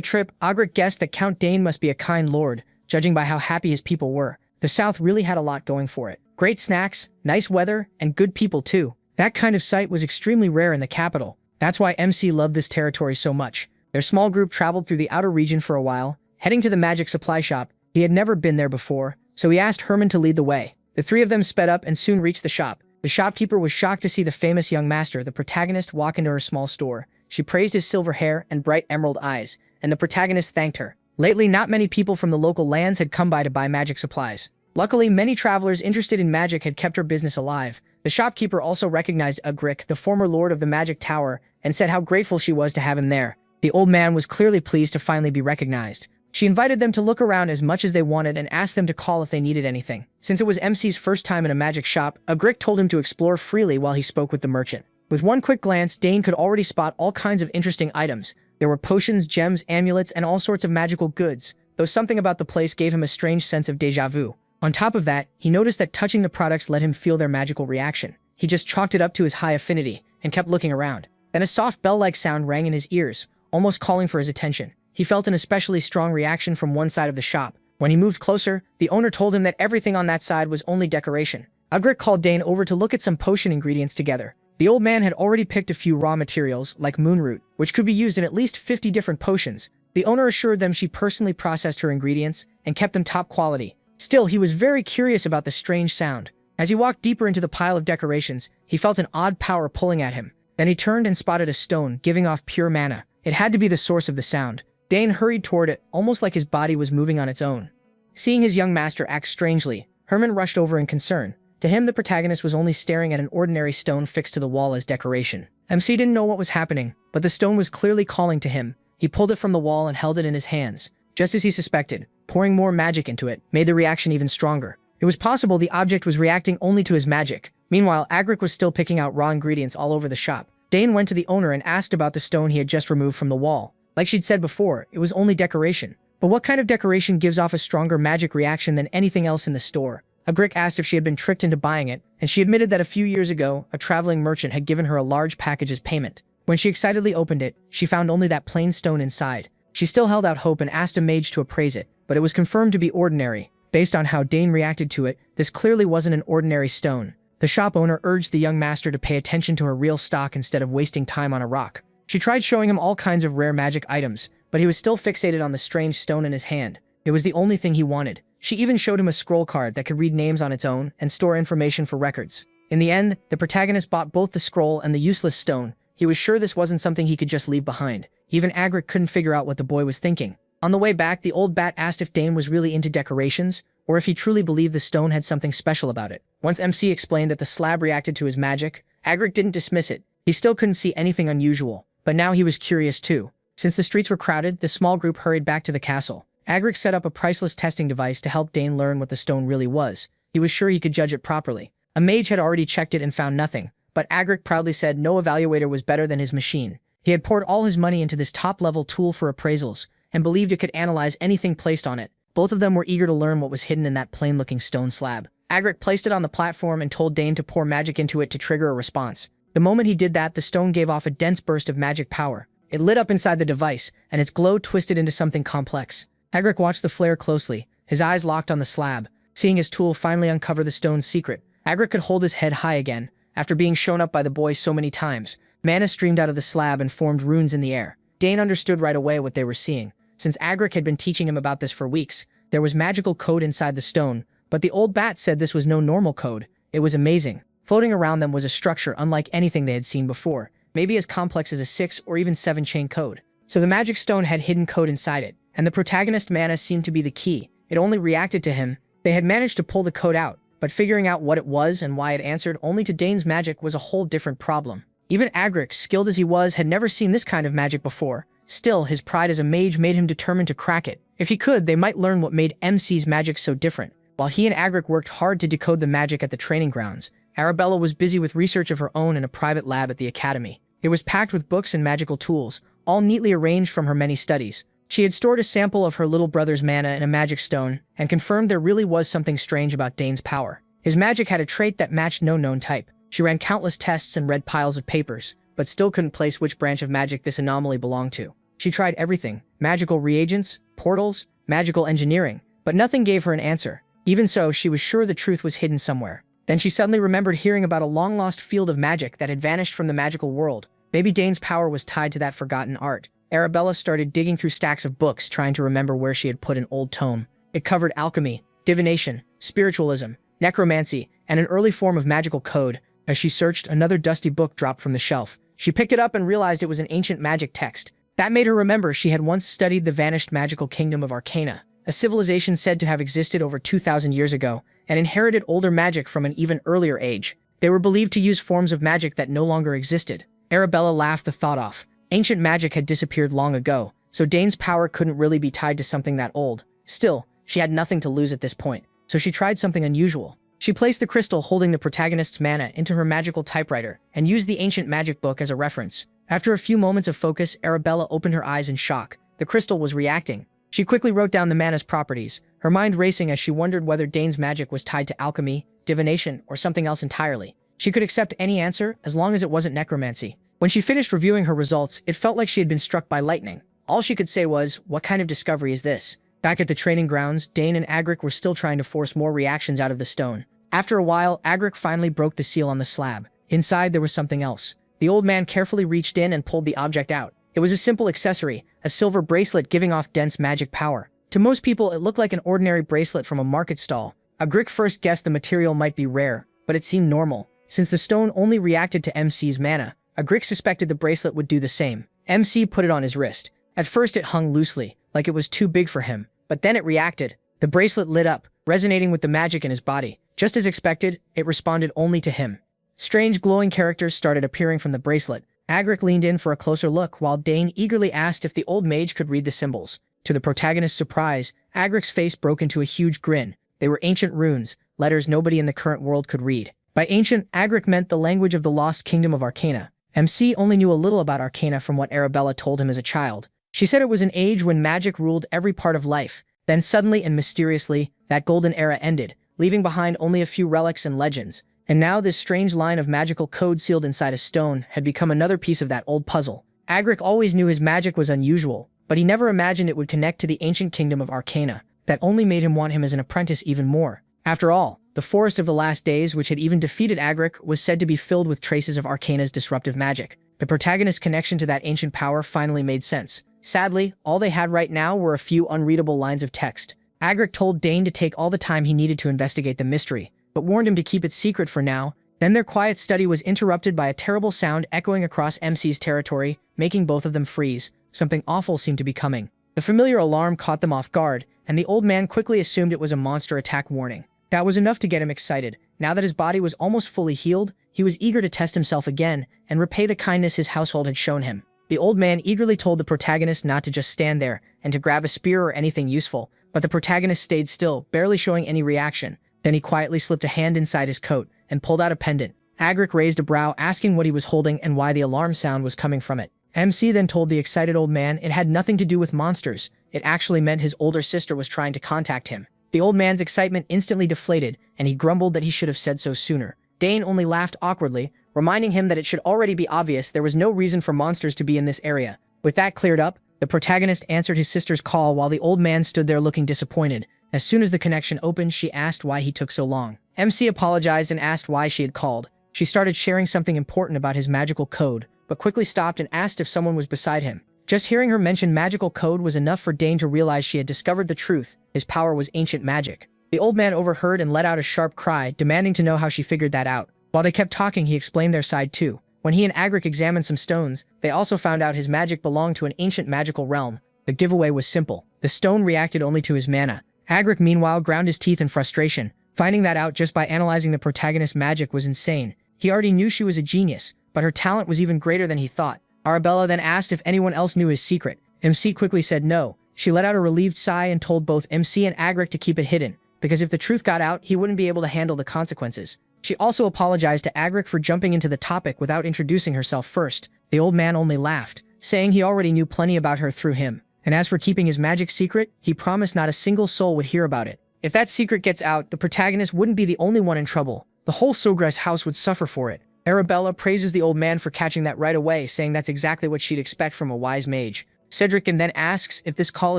trip, Agric guessed that Count Dane must be a kind lord, judging by how happy his people were. The South really had a lot going for it. Great snacks, nice weather, and good people too. That kind of sight was extremely rare in the capital. That's why MC loved this territory so much. Their small group traveled through the outer region for a while, heading to the magic supply shop. He had never been there before, so he asked Herman to lead the way. The three of them sped up and soon reached the shop. The shopkeeper was shocked to see the famous young master, the protagonist, walk into her small store. She praised his silver hair and bright emerald eyes, and the protagonist thanked her. Lately, not many people from the local lands had come by to buy magic supplies. Luckily, many travelers interested in magic had kept her business alive. The shopkeeper also recognized Agric, the former lord of the magic tower, and said how grateful she was to have him there. The old man was clearly pleased to finally be recognized. She invited them to look around as much as they wanted and asked them to call if they needed anything. Since it was MC's first time in a magic shop, Agric told him to explore freely while he spoke with the merchant. With one quick glance, Dane could already spot all kinds of interesting items. There were potions, gems, amulets, and all sorts of magical goods, though something about the place gave him a strange sense of déjà vu. On top of that, he noticed that touching the products let him feel their magical reaction. He just chalked it up to his high affinity and kept looking around. Then a soft bell-like sound rang in his ears, almost calling for his attention. He felt an especially strong reaction from one side of the shop. When he moved closer, the owner told him that everything on that side was only decoration. Agric called Dane over to look at some potion ingredients together. The old man had already picked a few raw materials, like moonroot, which could be used in at least 50 different potions. The owner assured them she personally processed her ingredients and kept them top quality. Still, he was very curious about the strange sound. As he walked deeper into the pile of decorations, he felt an odd power pulling at him. Then he turned and spotted a stone giving off pure mana. It had to be the source of the sound. Dane hurried toward it, almost like his body was moving on its own. Seeing his young master act strangely, Herman rushed over in concern. To him, the protagonist was only staring at an ordinary stone fixed to the wall as decoration. MC didn't know what was happening, but the stone was clearly calling to him. He pulled it from the wall and held it in his hands. Just as he suspected, pouring more magic into it made the reaction even stronger. It was possible the object was reacting only to his magic. Meanwhile, Agric was still picking out raw ingredients all over the shop. Dane went to the owner and asked about the stone he had just removed from the wall. Like she'd said before, it was only decoration. But what kind of decoration gives off a stronger magic reaction than anything else in the store? Agric asked if she had been tricked into buying it, and she admitted that a few years ago, a traveling merchant had given her a large package as payment. When she excitedly opened it, she found only that plain stone inside. She still held out hope and asked a mage to appraise it, but it was confirmed to be ordinary. Based on how Dane reacted to it, this clearly wasn't an ordinary stone. The shop owner urged the young master to pay attention to her real stock instead of wasting time on a rock. She tried showing him all kinds of rare magic items, but he was still fixated on the strange stone in his hand. It was the only thing he wanted. She even showed him a scroll card that could read names on its own and store information for records. In the end, the protagonist bought both the scroll and the useless stone. He was sure this wasn't something he could just leave behind. Even Agric couldn't figure out what the boy was thinking. On the way back, the old bat asked if Dane was really into decorations, or if he truly believed the stone had something special about it. Once MC explained that the slab reacted to his magic, Agric didn't dismiss it. He still couldn't see anything unusual, but now he was curious too. Since the streets were crowded, the small group hurried back to the castle. Agric set up a priceless testing device to help Dane learn what the stone really was. He was sure he could judge it properly. A mage had already checked it and found nothing, but Agric proudly said no evaluator was better than his machine. He had poured all his money into this top-level tool for appraisals, and believed it could analyze anything placed on it. Both of them were eager to learn what was hidden in that plain-looking stone slab. Agric placed it on the platform and told Dane to pour magic into it to trigger a response. The moment he did that, the stone gave off a dense burst of magic power. It lit up inside the device, and its glow twisted into something complex. Agric watched the flare closely, his eyes locked on the slab. Seeing his tool finally uncover the stone's secret, Agric could hold his head high again. After being shown up by the boys so many times, mana streamed out of the slab and formed runes in the air. Dane understood right away what they were seeing. Since Agric had been teaching him about this for weeks, there was magical code inside the stone, but the old bat said this was no normal code. It was amazing. Floating around them was a structure unlike anything they had seen before, maybe as complex as a 6 or even 7-chain code. So the magic stone had hidden code inside it, and the protagonist mana seemed to be the key. It only reacted to him. They had managed to pull the code out, but figuring out what it was and why it answered only to Dane's magic was a whole different problem. Even Agric, skilled as he was, had never seen this kind of magic before. Still, his pride as a mage made him determined to crack it. If he could, they might learn what made MC's magic so different. While he and Agric worked hard to decode the magic at the training grounds, Arabella was busy with research of her own in a private lab at the academy. It was packed with books and magical tools, all neatly arranged from her many studies. She had stored a sample of her little brother's mana in a magic stone, and confirmed there really was something strange about Dane's power. His magic had a trait that matched no known type. She ran countless tests and read piles of papers, but still couldn't place which branch of magic this anomaly belonged to. She tried everything: magical reagents, portals, magical engineering, but nothing gave her an answer. Even so, she was sure the truth was hidden somewhere. Then she suddenly remembered hearing about a long-lost field of magic that had vanished from the magical world. Maybe Dane's power was tied to that forgotten art. Arabella started digging through stacks of books, trying to remember where she had put an old tome. It covered alchemy, divination, spiritualism, necromancy, and an early form of magical code. As she searched, another dusty book dropped from the shelf. She picked it up and realized it was an ancient magic text. That made her remember she had once studied the vanished magical kingdom of Arcana, a civilization said to have existed over 2,000 years ago, and inherited older magic from an even earlier age. They were believed to use forms of magic that no longer existed. Arabella laughed the thought off. Ancient magic had disappeared long ago, so Dane's power couldn't really be tied to something that old. Still, she had nothing to lose at this point, so she tried something unusual. She placed the crystal holding the protagonist's mana into her magical typewriter, and used the ancient magic book as a reference. After a few moments of focus, Arabella opened her eyes in shock. The crystal was reacting. She quickly wrote down the mana's properties, her mind racing as she wondered whether Dane's magic was tied to alchemy, divination, or something else entirely. She could accept any answer, as long as it wasn't necromancy. When she finished reviewing her results, it felt like she had been struck by lightning. All she could say was, "What kind of discovery is this?" Back at the training grounds, Dane and Agric were still trying to force more reactions out of the stone. After a while, Agric finally broke the seal on the slab. Inside, there was something else. The old man carefully reached in and pulled the object out. It was a simple accessory, a silver bracelet giving off dense magic power. To most people, it looked like an ordinary bracelet from a market stall. Agric first guessed the material might be rare, but it seemed normal. Since the stone only reacted to MC's mana, Agric suspected the bracelet would do the same. MC put it on his wrist. At first it hung loosely, like it was too big for him, but then it reacted. The bracelet lit up, resonating with the magic in his body. Just as expected, it responded only to him. Strange glowing characters started appearing from the bracelet. Agric leaned in for a closer look, while Dane eagerly asked if the old mage could read the symbols. To the protagonist's surprise, Agric's face broke into a huge grin. They were ancient runes, letters nobody in the current world could read. By ancient, Agric meant the language of the lost kingdom of Arcana. MC only knew a little about Arcana from what Arabella told him as a child. She said it was an age when magic ruled every part of life. Then suddenly and mysteriously, that golden era ended, leaving behind only a few relics and legends. And now this strange line of magical code sealed inside a stone had become another piece of that old puzzle. Agric always knew his magic was unusual, but he never imagined it would connect to the ancient kingdom of Arcana. That only made him want him as an apprentice even more. After all, the Forest of the Last Days, which had even defeated Agric, was said to be filled with traces of Arcana's disruptive magic. The protagonist's connection to that ancient power finally made sense. Sadly, all they had right now were a few unreadable lines of text. Agric told Dane to take all the time he needed to investigate the mystery, but warned him to keep it secret for now. Then their quiet study was interrupted by a terrible sound echoing across MC's territory, making both of them freeze. Something awful seemed to be coming. The familiar alarm caught them off guard, and the old man quickly assumed it was a monster attack warning. That was enough to get him excited. Now that his body was almost fully healed, he was eager to test himself again and repay the kindness his household had shown him. The old man eagerly told the protagonist not to just stand there and to grab a spear or anything useful, but the protagonist stayed still, barely showing any reaction. Then he quietly slipped a hand inside his coat and pulled out a pendant. Agric raised a brow, asking what he was holding and why the alarm sound was coming from it. MC then told the excited old man it had nothing to do with monsters. It actually meant his older sister was trying to contact him. The old man's excitement instantly deflated, and he grumbled that he should have said so sooner. Dane only laughed awkwardly, reminding him that it should already be obvious there was no reason for monsters to be in this area. With that cleared up, the protagonist answered his sister's call while the old man stood there looking disappointed. As soon as the connection opened, she asked why he took so long. MC apologized and asked why she had called. She started sharing something important about his magical code, but quickly stopped and asked if someone was beside him. Just hearing her mention magical code was enough for Dane to realize she had discovered the truth. His power was ancient magic. The old man overheard and let out a sharp cry, demanding to know how she figured that out. While they kept talking, he explained their side too. When he and Agric examined some stones, they also found out his magic belonged to an ancient magical realm. The giveaway was simple. The stone reacted only to his mana. Agric meanwhile ground his teeth in frustration. Finding that out just by analyzing the protagonist's magic was insane. He already knew she was a genius, but her talent was even greater than he thought. Arabella then asked if anyone else knew his secret. MC quickly said no. She let out a relieved sigh and told both MC and Agric to keep it hidden, because if the truth got out, he wouldn't be able to handle the consequences. She also apologized to Agric for jumping into the topic without introducing herself first. The old man only laughed, saying he already knew plenty about her through him. And as for keeping his magic secret, he promised not a single soul would hear about it. If that secret gets out, the protagonist wouldn't be the only one in trouble. The whole Sogress house would suffer for it. Arabella praises the old man for catching that right away, saying that's exactly what she'd expect from a wise mage. Cedric then asks if this call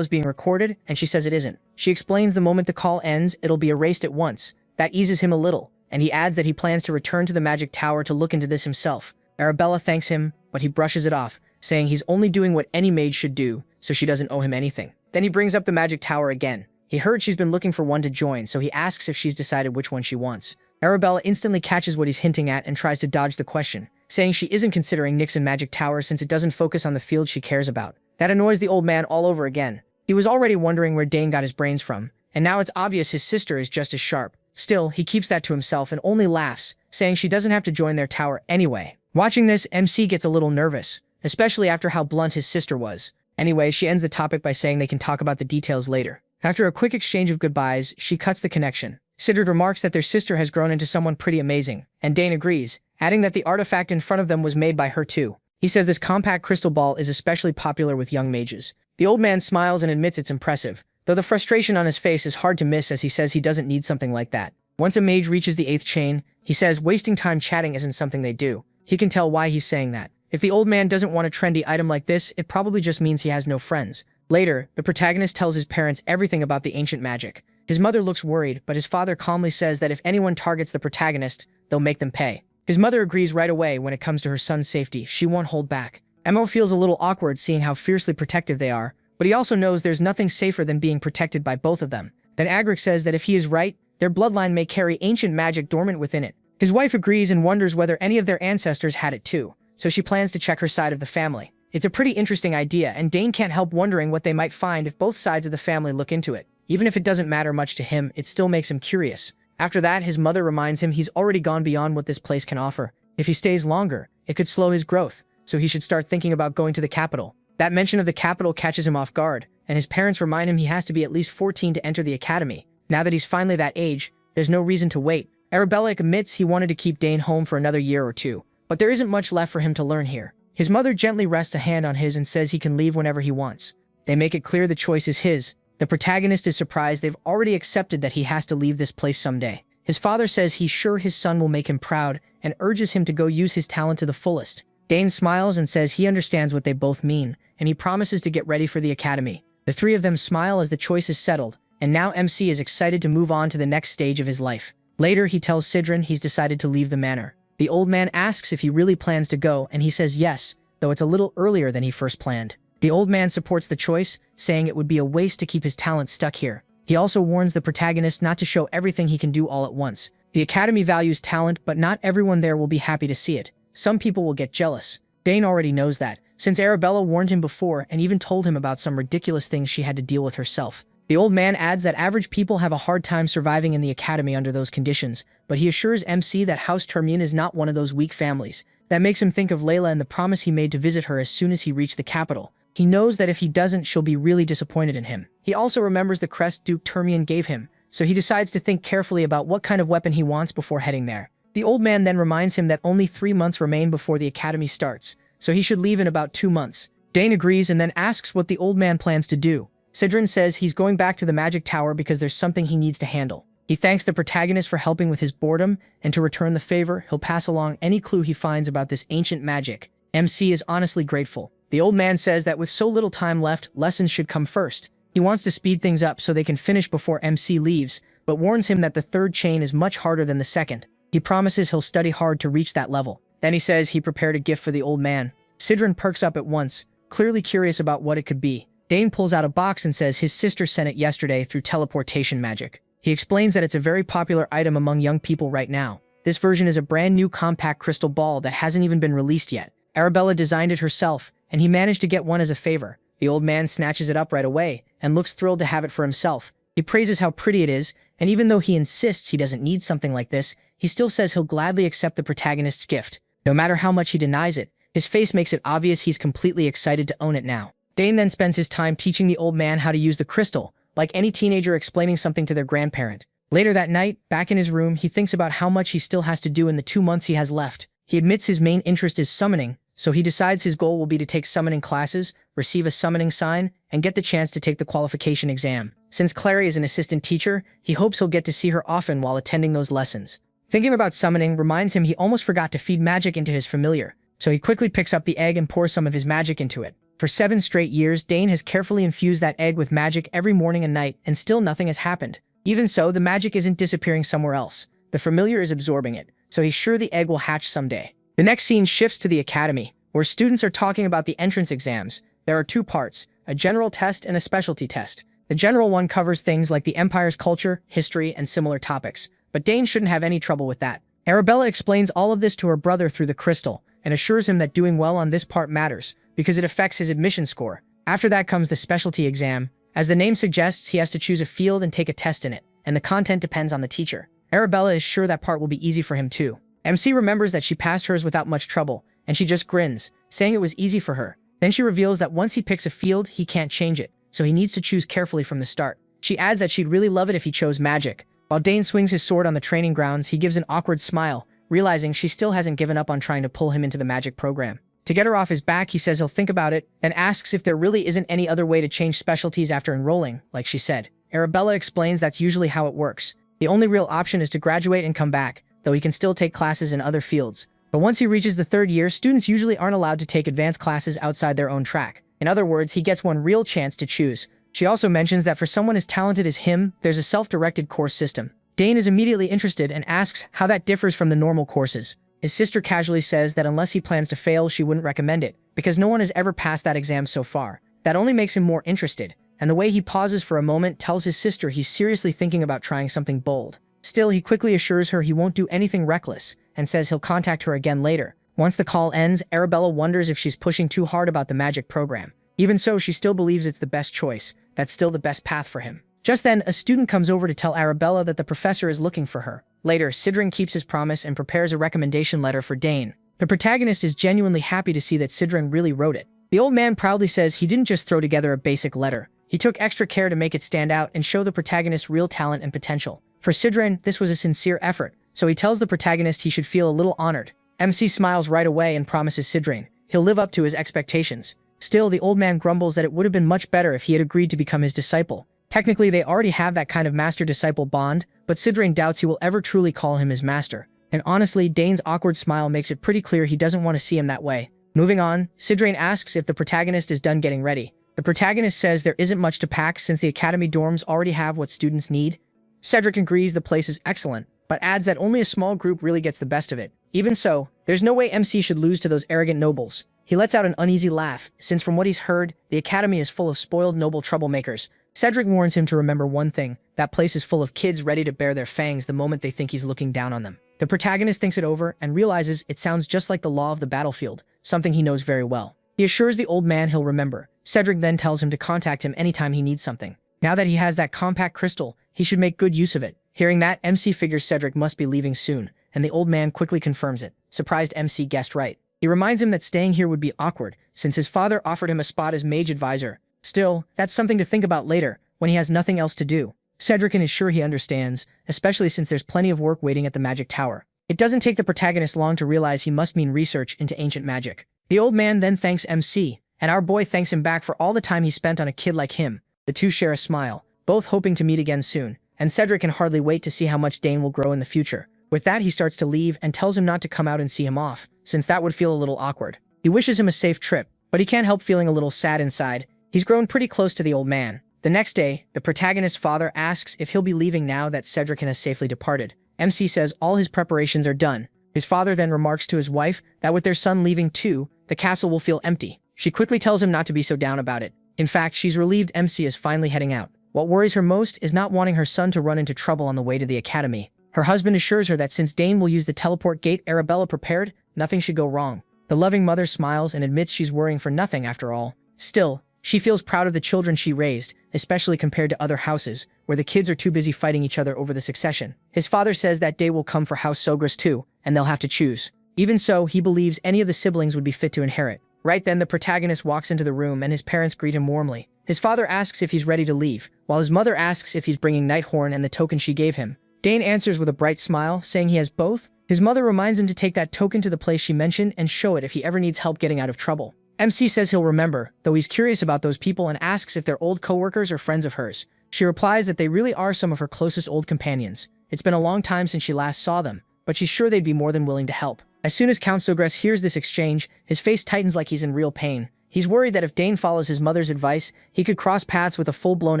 is being recorded, and she says it isn't. She explains the moment the call ends, it'll be erased at once. That eases him a little, and he adds that he plans to return to the magic tower to look into this himself. Arabella thanks him, but he brushes it off, saying he's only doing what any mage should do, so she doesn't owe him anything. Then he brings up the magic tower again. He heard she's been looking for one to join, so he asks if she's decided which one she wants. Arabella instantly catches what he's hinting at and tries to dodge the question, saying she isn't considering Nixon Magic Tower since it doesn't focus on the field she cares about. That annoys the old man all over again. He was already wondering where Dane got his brains from, and now it's obvious his sister is just as sharp. Still, he keeps that to himself and only laughs, saying she doesn't have to join their tower anyway. Watching this, MC gets a little nervous, especially after how blunt his sister was. Anyway, she ends the topic by saying they can talk about the details later. After a quick exchange of goodbyes, she cuts the connection. Sidrid remarks that their sister has grown into someone pretty amazing, and Dane agrees, adding that the artifact in front of them was made by her too. He says this compact crystal ball is especially popular with young mages. The old man smiles and admits it's impressive, though the frustration on his face is hard to miss as he says he doesn't need something like that. Once a mage reaches the 8th chain, he says wasting time chatting isn't something they do. He can tell why he's saying that. If the old man doesn't want a trendy item like this, it probably just means he has no friends. Later, the protagonist tells his parents everything about the ancient magic. His mother looks worried, but his father calmly says that if anyone targets the protagonist, they'll make them pay. His mother agrees right away when it comes to her son's safety. She won't hold back. Emo feels a little awkward seeing how fiercely protective they are, but he also knows there's nothing safer than being protected by both of them. Then Agric says that if he is right, their bloodline may carry ancient magic dormant within it. His wife agrees and wonders whether any of their ancestors had it too, so she plans to check her side of the family. It's a pretty interesting idea, and Dane can't help wondering what they might find if both sides of the family look into it. Even if it doesn't matter much to him, it still makes him curious. After that, his mother reminds him he's already gone beyond what this place can offer. If he stays longer, it could slow his growth, so he should start thinking about going to the capital. That mention of the capital catches him off guard, and his parents remind him he has to be at least 14 to enter the academy. Now that he's finally that age, there's no reason to wait. Arabella admits he wanted to keep Dane home for another year or two, but there isn't much left for him to learn here. His mother gently rests a hand on his and says he can leave whenever he wants. They make it clear the choice is his. The protagonist is surprised they've already accepted that he has to leave this place someday. His father says he's sure his son will make him proud and urges him to go use his talent to the fullest. Dane smiles and says he understands what they both mean, and he promises to get ready for the academy. The three of them smile as the choice is settled, and now MC is excited to move on to the next stage of his life. Later, he tells Sidrin he's decided to leave the manor. The old man asks if he really plans to go, and he says yes, though it's a little earlier than he first planned. The old man supports the choice, saying it would be a waste to keep his talent stuck here. He also warns the protagonist not to show everything he can do all at once. The academy values talent, but not everyone there will be happy to see it. Some people will get jealous. Dane already knows that, since Arabella warned him before and even told him about some ridiculous things she had to deal with herself. The old man adds that average people have a hard time surviving in the academy under those conditions, but he assures MC that House Termine is not one of those weak families. That makes him think of Layla and the promise he made to visit her as soon as he reached the capital. He knows that if he doesn't, she'll be really disappointed in him. He also remembers the crest Duke Termian gave him, so he decides to think carefully about what kind of weapon he wants before heading there. The old man then reminds him that only 3 months remain before the academy starts, so he should leave in about 2 months. Dane agrees and then asks what the old man plans to do. Sidrin says he's going back to the magic tower because there's something he needs to handle. He thanks the protagonist for helping with his boredom, and to return the favor, he'll pass along any clue he finds about this ancient magic. MC is honestly grateful. The old man says that with so little time left, lessons should come first. He wants to speed things up so they can finish before MC leaves, but warns him that the 3rd chain is much harder than the 2nd. He promises he'll study hard to reach that level. Then he says he prepared a gift for the old man. Sidrin perks up at once, clearly curious about what it could be. Dane pulls out a box and says his sister sent it yesterday through teleportation magic. He explains that it's a very popular item among young people right now. This version is a brand new compact crystal ball that hasn't even been released yet. Arabella designed it herself, and he managed to get one as a favor. The old man snatches it up right away and looks thrilled to have it for himself. He praises how pretty it is, and even though he insists he doesn't need something like this, he still says he'll gladly accept the protagonist's gift. No matter how much he denies it, His face makes it obvious he's completely excited to own it now. Dane then spends his time teaching the old man how to use the crystal, like any teenager explaining something to their grandparent. Later that night, back in his room, he thinks about how much he still has to do in the 2 months he has left. He admits his main interest is summoning, so he decides his goal will be to take summoning classes, receive a summoning sign, and get the chance to take the qualification exam. Since Clary is an assistant teacher, he hopes he'll get to see her often while attending those lessons. Thinking about summoning reminds him he almost forgot to feed magic into his familiar, so he quickly picks up the egg and pours some of his magic into it. For 7 straight years, Dane has carefully infused that egg with magic every morning and night, and still nothing has happened. Even so, the magic isn't disappearing somewhere else. The familiar is absorbing it, so he's sure the egg will hatch someday. The next scene shifts to the academy, where students are talking about the entrance exams. There are 2 parts, a general test and a specialty test. The general one covers things like the Empire's culture, history, and similar topics, but Dane shouldn't have any trouble with that. Arabella explains all of this to her brother through the crystal, and assures him that doing well on this part matters, because it affects his admission score. After that comes the specialty exam. As the name suggests, he has to choose a field and take a test in it, and the content depends on the teacher. Arabella is sure that part will be easy for him too. MC remembers that she passed hers without much trouble, and she just grins, saying it was easy for her. Then she reveals that once he picks a field, he can't change it, so he needs to choose carefully from the start. She adds that she'd really love it if he chose magic. While Dane swings his sword on the training grounds, he gives an awkward smile, realizing she still hasn't given up on trying to pull him into the magic program. To get her off his back, he says he'll think about it, then asks if there really isn't any other way to change specialties after enrolling, like she said. Arabella explains that's usually how it works. The only real option is to graduate and come back, though he can still take classes in other fields. But once he reaches the 3rd year, students usually aren't allowed to take advanced classes outside their own track. In other words, he gets one real chance to choose. She also mentions that for someone as talented as him, there's a self-directed course system. Dane is immediately interested and asks how that differs from the normal courses. His sister casually says that unless he plans to fail, she wouldn't recommend it, because no one has ever passed that exam so far. That only makes him more interested, and the way he pauses for a moment tells his sister he's seriously thinking about trying something bold. Still, he quickly assures her he won't do anything reckless, and says he'll contact her again later. Once the call ends, Arabella wonders if she's pushing too hard about the magic program. Even so, she still believes it's the best choice. That's still the best path for him. Just then, a student comes over to tell Arabella that the professor is looking for her. Later, Sidran keeps his promise and prepares a recommendation letter for Dane. The protagonist is genuinely happy to see that Sidran really wrote it. The old man proudly says he didn't just throw together a basic letter. He took extra care to make it stand out and show the protagonist real talent and potential. For Sidran, this was a sincere effort, so he tells the protagonist he should feel a little honored. MC smiles right away and promises Sidran he'll live up to his expectations. Still, the old man grumbles that it would have been much better if he had agreed to become his disciple. Technically, they already have that kind of master-disciple bond, but Sidran doubts he will ever truly call him his master. And honestly, Dane's awkward smile makes it pretty clear he doesn't want to see him that way. Moving on, Sidran asks if the protagonist is done getting ready. The protagonist says there isn't much to pack since the academy dorms already have what students need. Cedric agrees the place is excellent, but adds that only a small group really gets the best of it. Even so, there's no way MC should lose to those arrogant nobles. He lets out an uneasy laugh, since from what he's heard, the academy is full of spoiled noble troublemakers. Cedric warns him to remember one thing: that place is full of kids ready to bare their fangs the moment they think he's looking down on them. The protagonist thinks it over and realizes it sounds just like the law of the battlefield, something he knows very well. He assures the old man he'll remember. Cedric then tells him to contact him anytime he needs something. Now that he has that compact crystal, he should make good use of it. Hearing that, MC figures Cedric must be leaving soon, and the old man quickly confirms it. Surprised, MC guessed right. He reminds him that staying here would be awkward, since his father offered him a spot as mage advisor. Still, that's something to think about later, when he has nothing else to do. Cedric is sure he understands, especially since there's plenty of work waiting at the magic tower. It doesn't take the protagonist long to realize he must mean research into ancient magic. The old man then thanks MC, and our boy thanks him back for all the time he spent on a kid like him. The two share a smile, both hoping to meet again soon, and Cedric can hardly wait to see how much Dane will grow in the future. With that, he starts to leave and tells him not to come out and see him off, since that would feel a little awkward. He wishes him a safe trip, but he can't help feeling a little sad inside. He's grown pretty close to the old man. The next day, the protagonist's father asks if he'll be leaving now that Cedric has safely departed. MC says all his preparations are done. His father then remarks to his wife that with their son leaving too, the castle will feel empty. She quickly tells him not to be so down about it. In fact, she's relieved MC is finally heading out. What worries her most is not wanting her son to run into trouble on the way to the academy. Her husband assures her that since Dane will use the teleport gate Arabella prepared, nothing should go wrong. The loving mother smiles and admits she's worrying for nothing after all. Still, she feels proud of the children she raised, especially compared to other houses, where the kids are too busy fighting each other over the succession. His father says that day will come for House Sogras too, and they'll have to choose. Even so, he believes any of the siblings would be fit to inherit. Right then, the protagonist walks into the room and his parents greet him warmly. His father asks if he's ready to leave, while his mother asks if he's bringing Nighthorn and the token she gave him. Dane answers with a bright smile, saying he has both. His mother reminds him to take that token to the place she mentioned and show it if he ever needs help getting out of trouble. MC says he'll remember, though he's curious about those people and asks if they're old co-workers or friends of hers. She replies that they really are some of her closest old companions. It's been a long time since she last saw them, but she's sure they'd be more than willing to help. As soon as Count Sogress hears this exchange, his face tightens like he's in real pain. He's worried that if Dane follows his mother's advice, he could cross paths with a full-blown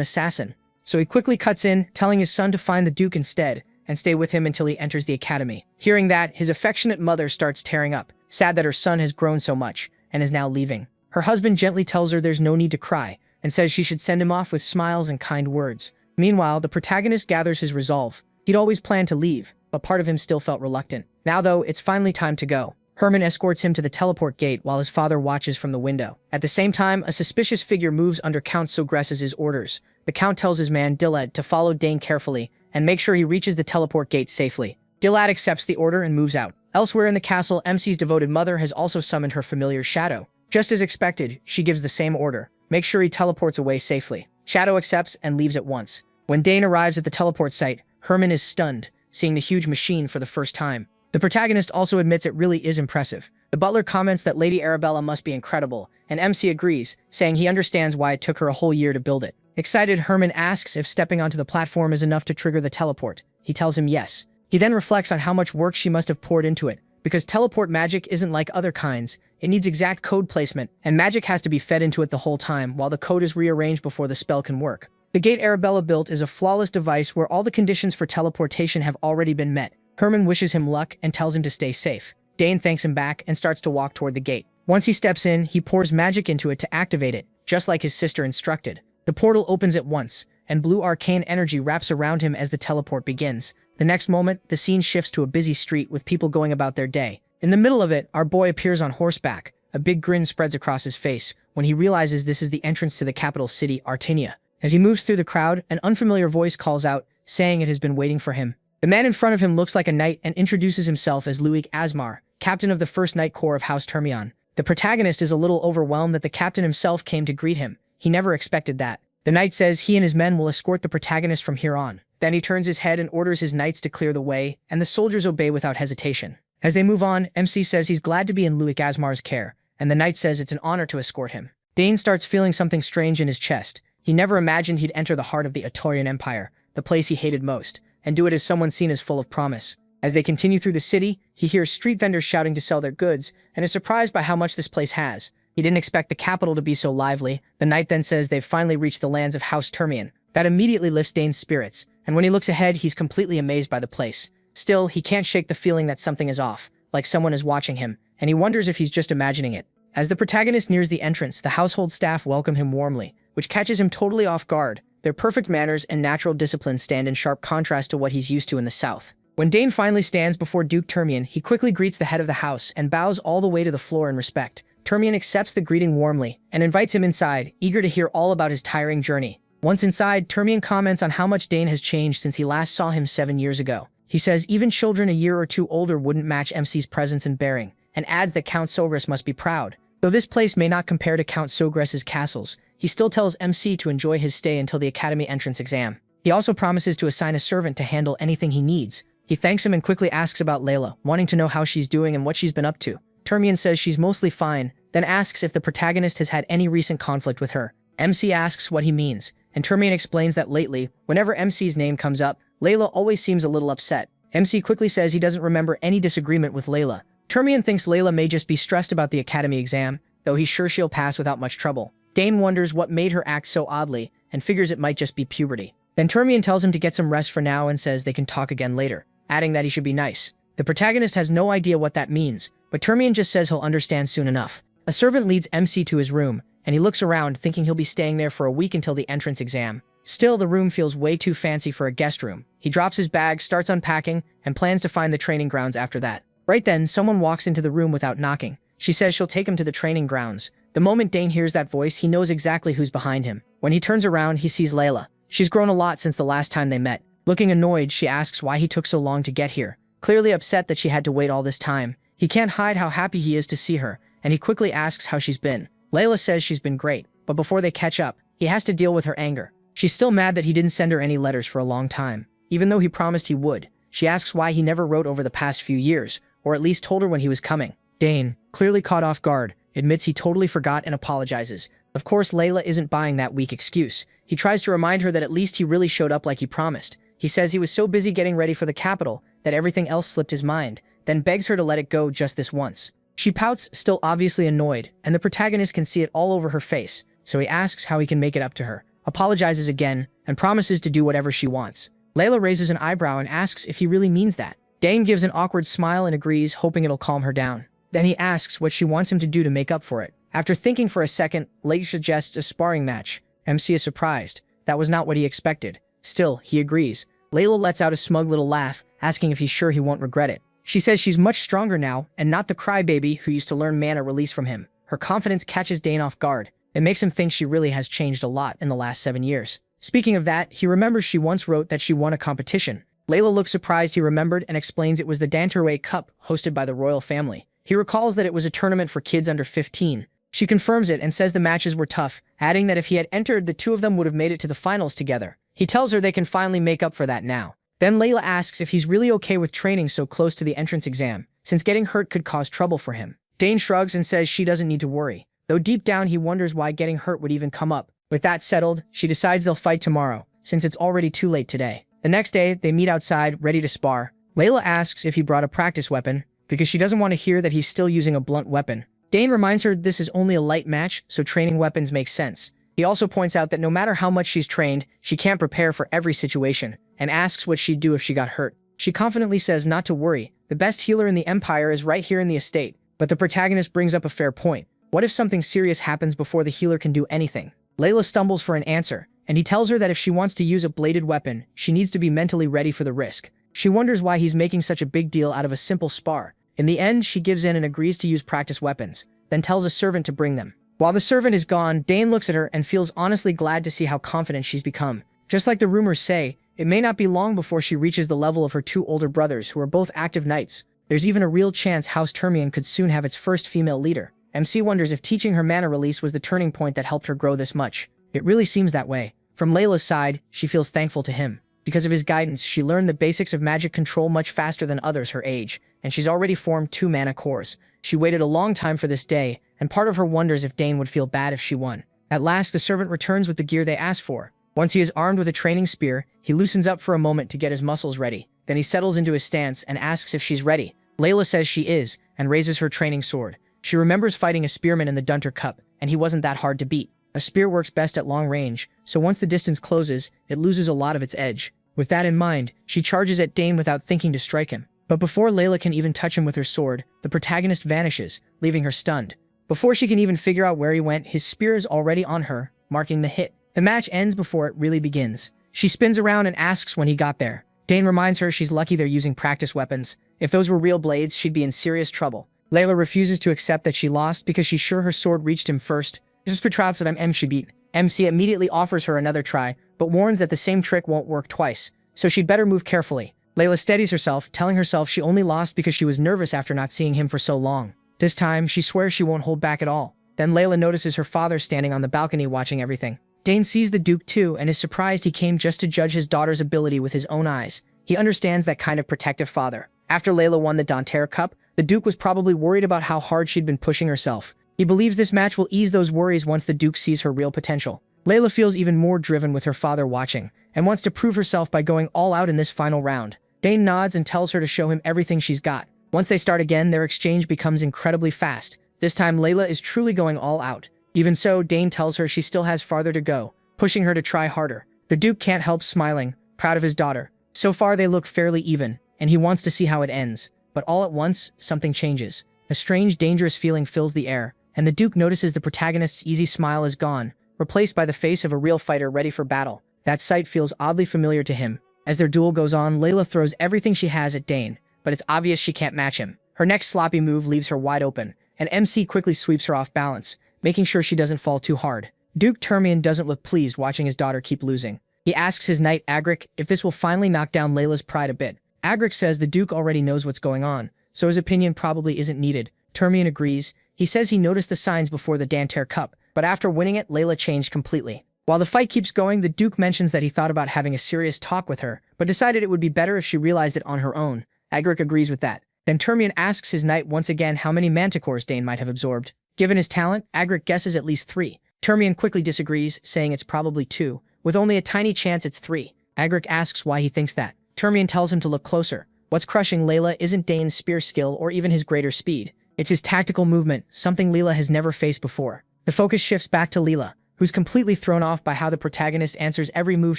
assassin. So he quickly cuts in, telling his son to find the Duke instead, and stay with him until he enters the academy. Hearing that, his affectionate mother starts tearing up, sad that her son has grown so much, and is now leaving. Her husband gently tells her there's no need to cry, and says she should send him off with smiles and kind words. Meanwhile, the protagonist gathers his resolve. He'd always planned to leave, but part of him still felt reluctant. Now though, it's finally time to go. Herman escorts him to the teleport gate while his father watches from the window. At the same time, a suspicious figure moves under Count Sogress's orders. The Count tells his man Dillad to follow Dane carefully and make sure he reaches the teleport gate safely. Dillad accepts the order and moves out. Elsewhere in the castle, MC's devoted mother has also summoned her familiar Shadow. Just as expected, she gives the same order. Make sure he teleports away safely. Shadow accepts and leaves at once. When Dane arrives at the teleport site, Herman is stunned, seeing the huge machine for the first time. The protagonist also admits it really is impressive. The butler comments that Lady Arabella must be incredible, and MC agrees, saying he understands why it took her a whole year to build it. Excited, Herman asks if stepping onto the platform is enough to trigger the teleport. He tells him yes. He then reflects on how much work she must have poured into it, because teleport magic isn't like other kinds. It needs exact code placement, and magic has to be fed into it the whole time, while the code is rearranged before the spell can work. The gate Arabella built is a flawless device where all the conditions for teleportation have already been met. Herman wishes him luck and tells him to stay safe. Dane thanks him back and starts to walk toward the gate. Once he steps in, he pours magic into it to activate it, just like his sister instructed. The portal opens at once, and blue arcane energy wraps around him as the teleport begins. The next moment, the scene shifts to a busy street with people going about their day. In the middle of it, our boy appears on horseback. A big grin spreads across his face when he realizes this is the entrance to the capital city, Artenia. As he moves through the crowd, an unfamiliar voice calls out, saying it has been waiting for him. The man in front of him looks like a knight and introduces himself as Luig Asmar, captain of the 1st Knight Corps of House Termion. The protagonist is a little overwhelmed that the captain himself came to greet him. He never expected that. The knight says he and his men will escort the protagonist from here on. Then he turns his head and orders his knights to clear the way, and the soldiers obey without hesitation. As they move on, MC says he's glad to be in Luig Asmar's care, and the knight says it's an honor to escort him. Dane starts feeling something strange in his chest. He never imagined he'd enter the heart of the Atorian Empire, the place he hated most, and do it as someone seen as full of promise. As they continue through the city, he hears street vendors shouting to sell their goods, and is surprised by how much this place has. He didn't expect the capital to be so lively. The knight then says they've finally reached the lands of House Termion. That immediately lifts Dane's spirits, and when he looks ahead, he's completely amazed by the place. Still, he can't shake the feeling that something is off, like someone is watching him, and he wonders if he's just imagining it. As the protagonist nears the entrance, the household staff welcome him warmly, which catches him totally off guard. Their perfect manners and natural discipline stand in sharp contrast to what he's used to in the south. When Dane finally stands before Duke Termion, he quickly greets the head of the house and bows all the way to the floor in respect. Termion accepts the greeting warmly and invites him inside, eager to hear all about his tiring journey. Once inside, Termion comments on how much Dane has changed since he last saw him 7 years ago. He says even children a year or two older wouldn't match MC's presence and bearing, and adds that Count Sogress must be proud. Though this place may not compare to Count Sogress's castles, he still tells MC to enjoy his stay until the academy entrance exam. He also promises to assign a servant to handle anything he needs. He thanks him and quickly asks about Layla, wanting to know how she's doing and what she's been up to. Termion says she's mostly fine, then asks if the protagonist has had any recent conflict with her. MC asks what he means, and Termion explains that lately, whenever MC's name comes up, Layla always seems a little upset. MC quickly says he doesn't remember any disagreement with Layla. Termion thinks Layla may just be stressed about the academy exam, though he's sure she'll pass without much trouble. Dane wonders what made her act so oddly, and figures it might just be puberty. Then Termion tells him to get some rest for now and says they can talk again later, adding that he should be nice. The protagonist has no idea what that means, but Termion just says he'll understand soon enough. A servant leads MC to his room, and he looks around thinking he'll be staying there for a week until the entrance exam. Still, the room feels way too fancy for a guest room. He drops his bag, starts unpacking, and plans to find the training grounds after that. Right then, someone walks into the room without knocking. She says she'll take him to the training grounds. The moment Dane hears that voice, he knows exactly who's behind him. When he turns around, he sees Layla. She's grown a lot since the last time they met. Looking annoyed, she asks why he took so long to get here. Clearly upset that she had to wait all this time, He can't hide how happy he is to see her, and he quickly asks how she's been. Layla says she's been great, but before they catch up, he has to deal with her anger. She's still mad that he didn't send her any letters for a long time, even though he promised he would. She asks why he never wrote over the past few years, or at least told her when he was coming. Dane, clearly caught off guard, admits he totally forgot and apologizes. Of course, Layla isn't buying that weak excuse. He tries to remind her that at least he really showed up like he promised. He says he was so busy getting ready for the capital that everything else slipped his mind, then begs her to let it go just this once. She pouts, still obviously annoyed, and the protagonist can see it all over her face, so he asks how he can make it up to her, apologizes again, and promises to do whatever she wants. Layla raises an eyebrow and asks if he really means that. Dane gives an awkward smile and agrees, hoping it'll calm her down. Then he asks what she wants him to do to make up for it. After thinking for a second, Layla suggests a sparring match. MC is surprised. That was not what he expected. Still, he agrees. Layla lets out a smug little laugh, asking if he's sure he won't regret it. She says she's much stronger now, and not the crybaby who used to learn mana release from him. Her confidence catches Dane off guard. It makes him think she really has changed a lot in the last 7 years. Speaking of that, he remembers she once wrote that she won a competition. Layla looks surprised he remembered and explains it was the Danterway Cup hosted by the royal family. He recalls that it was a tournament for kids under 15. She confirms it and says the matches were tough, adding that if he had entered, the two of them would have made it to the finals together. He tells her they can finally make up for that now. Then Layla asks if he's really okay with training so close to the entrance exam, since getting hurt could cause trouble for him. Dane shrugs and says she doesn't need to worry, though deep down he wonders why getting hurt would even come up. With that settled, she decides they'll fight tomorrow, since it's already too late today. The next day, they meet outside, ready to spar. Layla asks if he brought a practice weapon, because she doesn't want to hear that he's still using a blunt weapon. Dane reminds her this is only a light match, so training weapons makes sense. He also points out that no matter how much she's trained, she can't prepare for every situation, and asks what she'd do if she got hurt. She confidently says not to worry, the best healer in the Empire is right here in the estate, but the protagonist brings up a fair point. What if something serious happens before the healer can do anything? Layla stumbles for an answer, and he tells her that if she wants to use a bladed weapon, she needs to be mentally ready for the risk. She wonders why he's making such a big deal out of a simple spar. In the end, she gives in and agrees to use practice weapons, then tells a servant to bring them. While the servant is gone, Dane looks at her and feels honestly glad to see how confident she's become. Just like the rumors say, it may not be long before she reaches the level of her two older brothers who are both active knights. There's even a real chance House Termian could soon have its first female leader. MC wonders if teaching her mana release was the turning point that helped her grow this much. It really seems that way. From Layla's side, she feels thankful to him. Because of his guidance, she learned the basics of magic control much faster than others her age, and she's already formed 2 mana cores. She waited a long time for this day, and part of her wonders if Dane would feel bad if she won. At last, the servant returns with the gear they asked for. Once he is armed with a training spear, he loosens up for a moment to get his muscles ready. Then he settles into his stance and asks if she's ready. Layla says she is, and raises her training sword. She remembers fighting a spearman in the Dunter Cup, and he wasn't that hard to beat. A spear works best at long range, so once the distance closes, it loses a lot of its edge. With that in mind, she charges at Dane without thinking to strike him. But before Layla can even touch him with her sword, the protagonist vanishes, leaving her stunned. Before she can even figure out where he went, his spear is already on her, marking the hit. The match ends before it really begins. She spins around and asks when he got there. Dane reminds her she's lucky they're using practice weapons. If those were real blades, she'd be in serious trouble. Layla refuses to accept that she lost because she's sure her sword reached him first. Just betrayed that MC beat. MC immediately offers her another try, but warns that the same trick won't work twice, so she'd better move carefully. Layla steadies herself, telling herself she only lost because she was nervous after not seeing him for so long. This time, she swears she won't hold back at all. Then Layla notices her father standing on the balcony watching everything. Dane sees the Duke too and is surprised he came just to judge his daughter's ability with his own eyes. He understands that kind of protective father. After Layla won the Danter Cup, the Duke was probably worried about how hard she'd been pushing herself. He believes this match will ease those worries once the Duke sees her real potential. Layla feels even more driven with her father watching, and wants to prove herself by going all out in this final round. Dane nods and tells her to show him everything she's got. Once they start again, their exchange becomes incredibly fast. This time, Layla is truly going all out. Even so, Dane tells her she still has farther to go, pushing her to try harder. The Duke can't help smiling, proud of his daughter. So far, they look fairly even, and he wants to see how it ends. But all at once, something changes. A strange, dangerous feeling fills the air, and the Duke notices the protagonist's easy smile is gone, replaced by the face of a real fighter ready for battle. That sight feels oddly familiar to him. As their duel goes on, Layla throws everything she has at Dane, but it's obvious she can't match him. Her next sloppy move leaves her wide open, and MC quickly sweeps her off balance, making sure she doesn't fall too hard. Duke Termian doesn't look pleased watching his daughter keep losing. He asks his knight Agric if this will finally knock down Layla's pride a bit. Agric says the Duke already knows what's going on, so his opinion probably isn't needed. Termian agrees. He says he noticed the signs before the Danter Cup, but after winning it, Layla changed completely. While the fight keeps going, the Duke mentions that he thought about having a serious talk with her, but decided it would be better if she realized it on her own. Agric agrees with that. Then Termian asks his knight once again how many manticores Dane might have absorbed. Given his talent, Agric guesses at least 3. Termian quickly disagrees, saying it's probably 2, with only a tiny chance it's 3. Agric asks why he thinks that. Termian tells him to look closer. What's crushing Layla isn't Dane's spear skill or even his greater speed. It's his tactical movement, something Layla has never faced before. The focus shifts back to Layla, who's completely thrown off by how the protagonist answers every move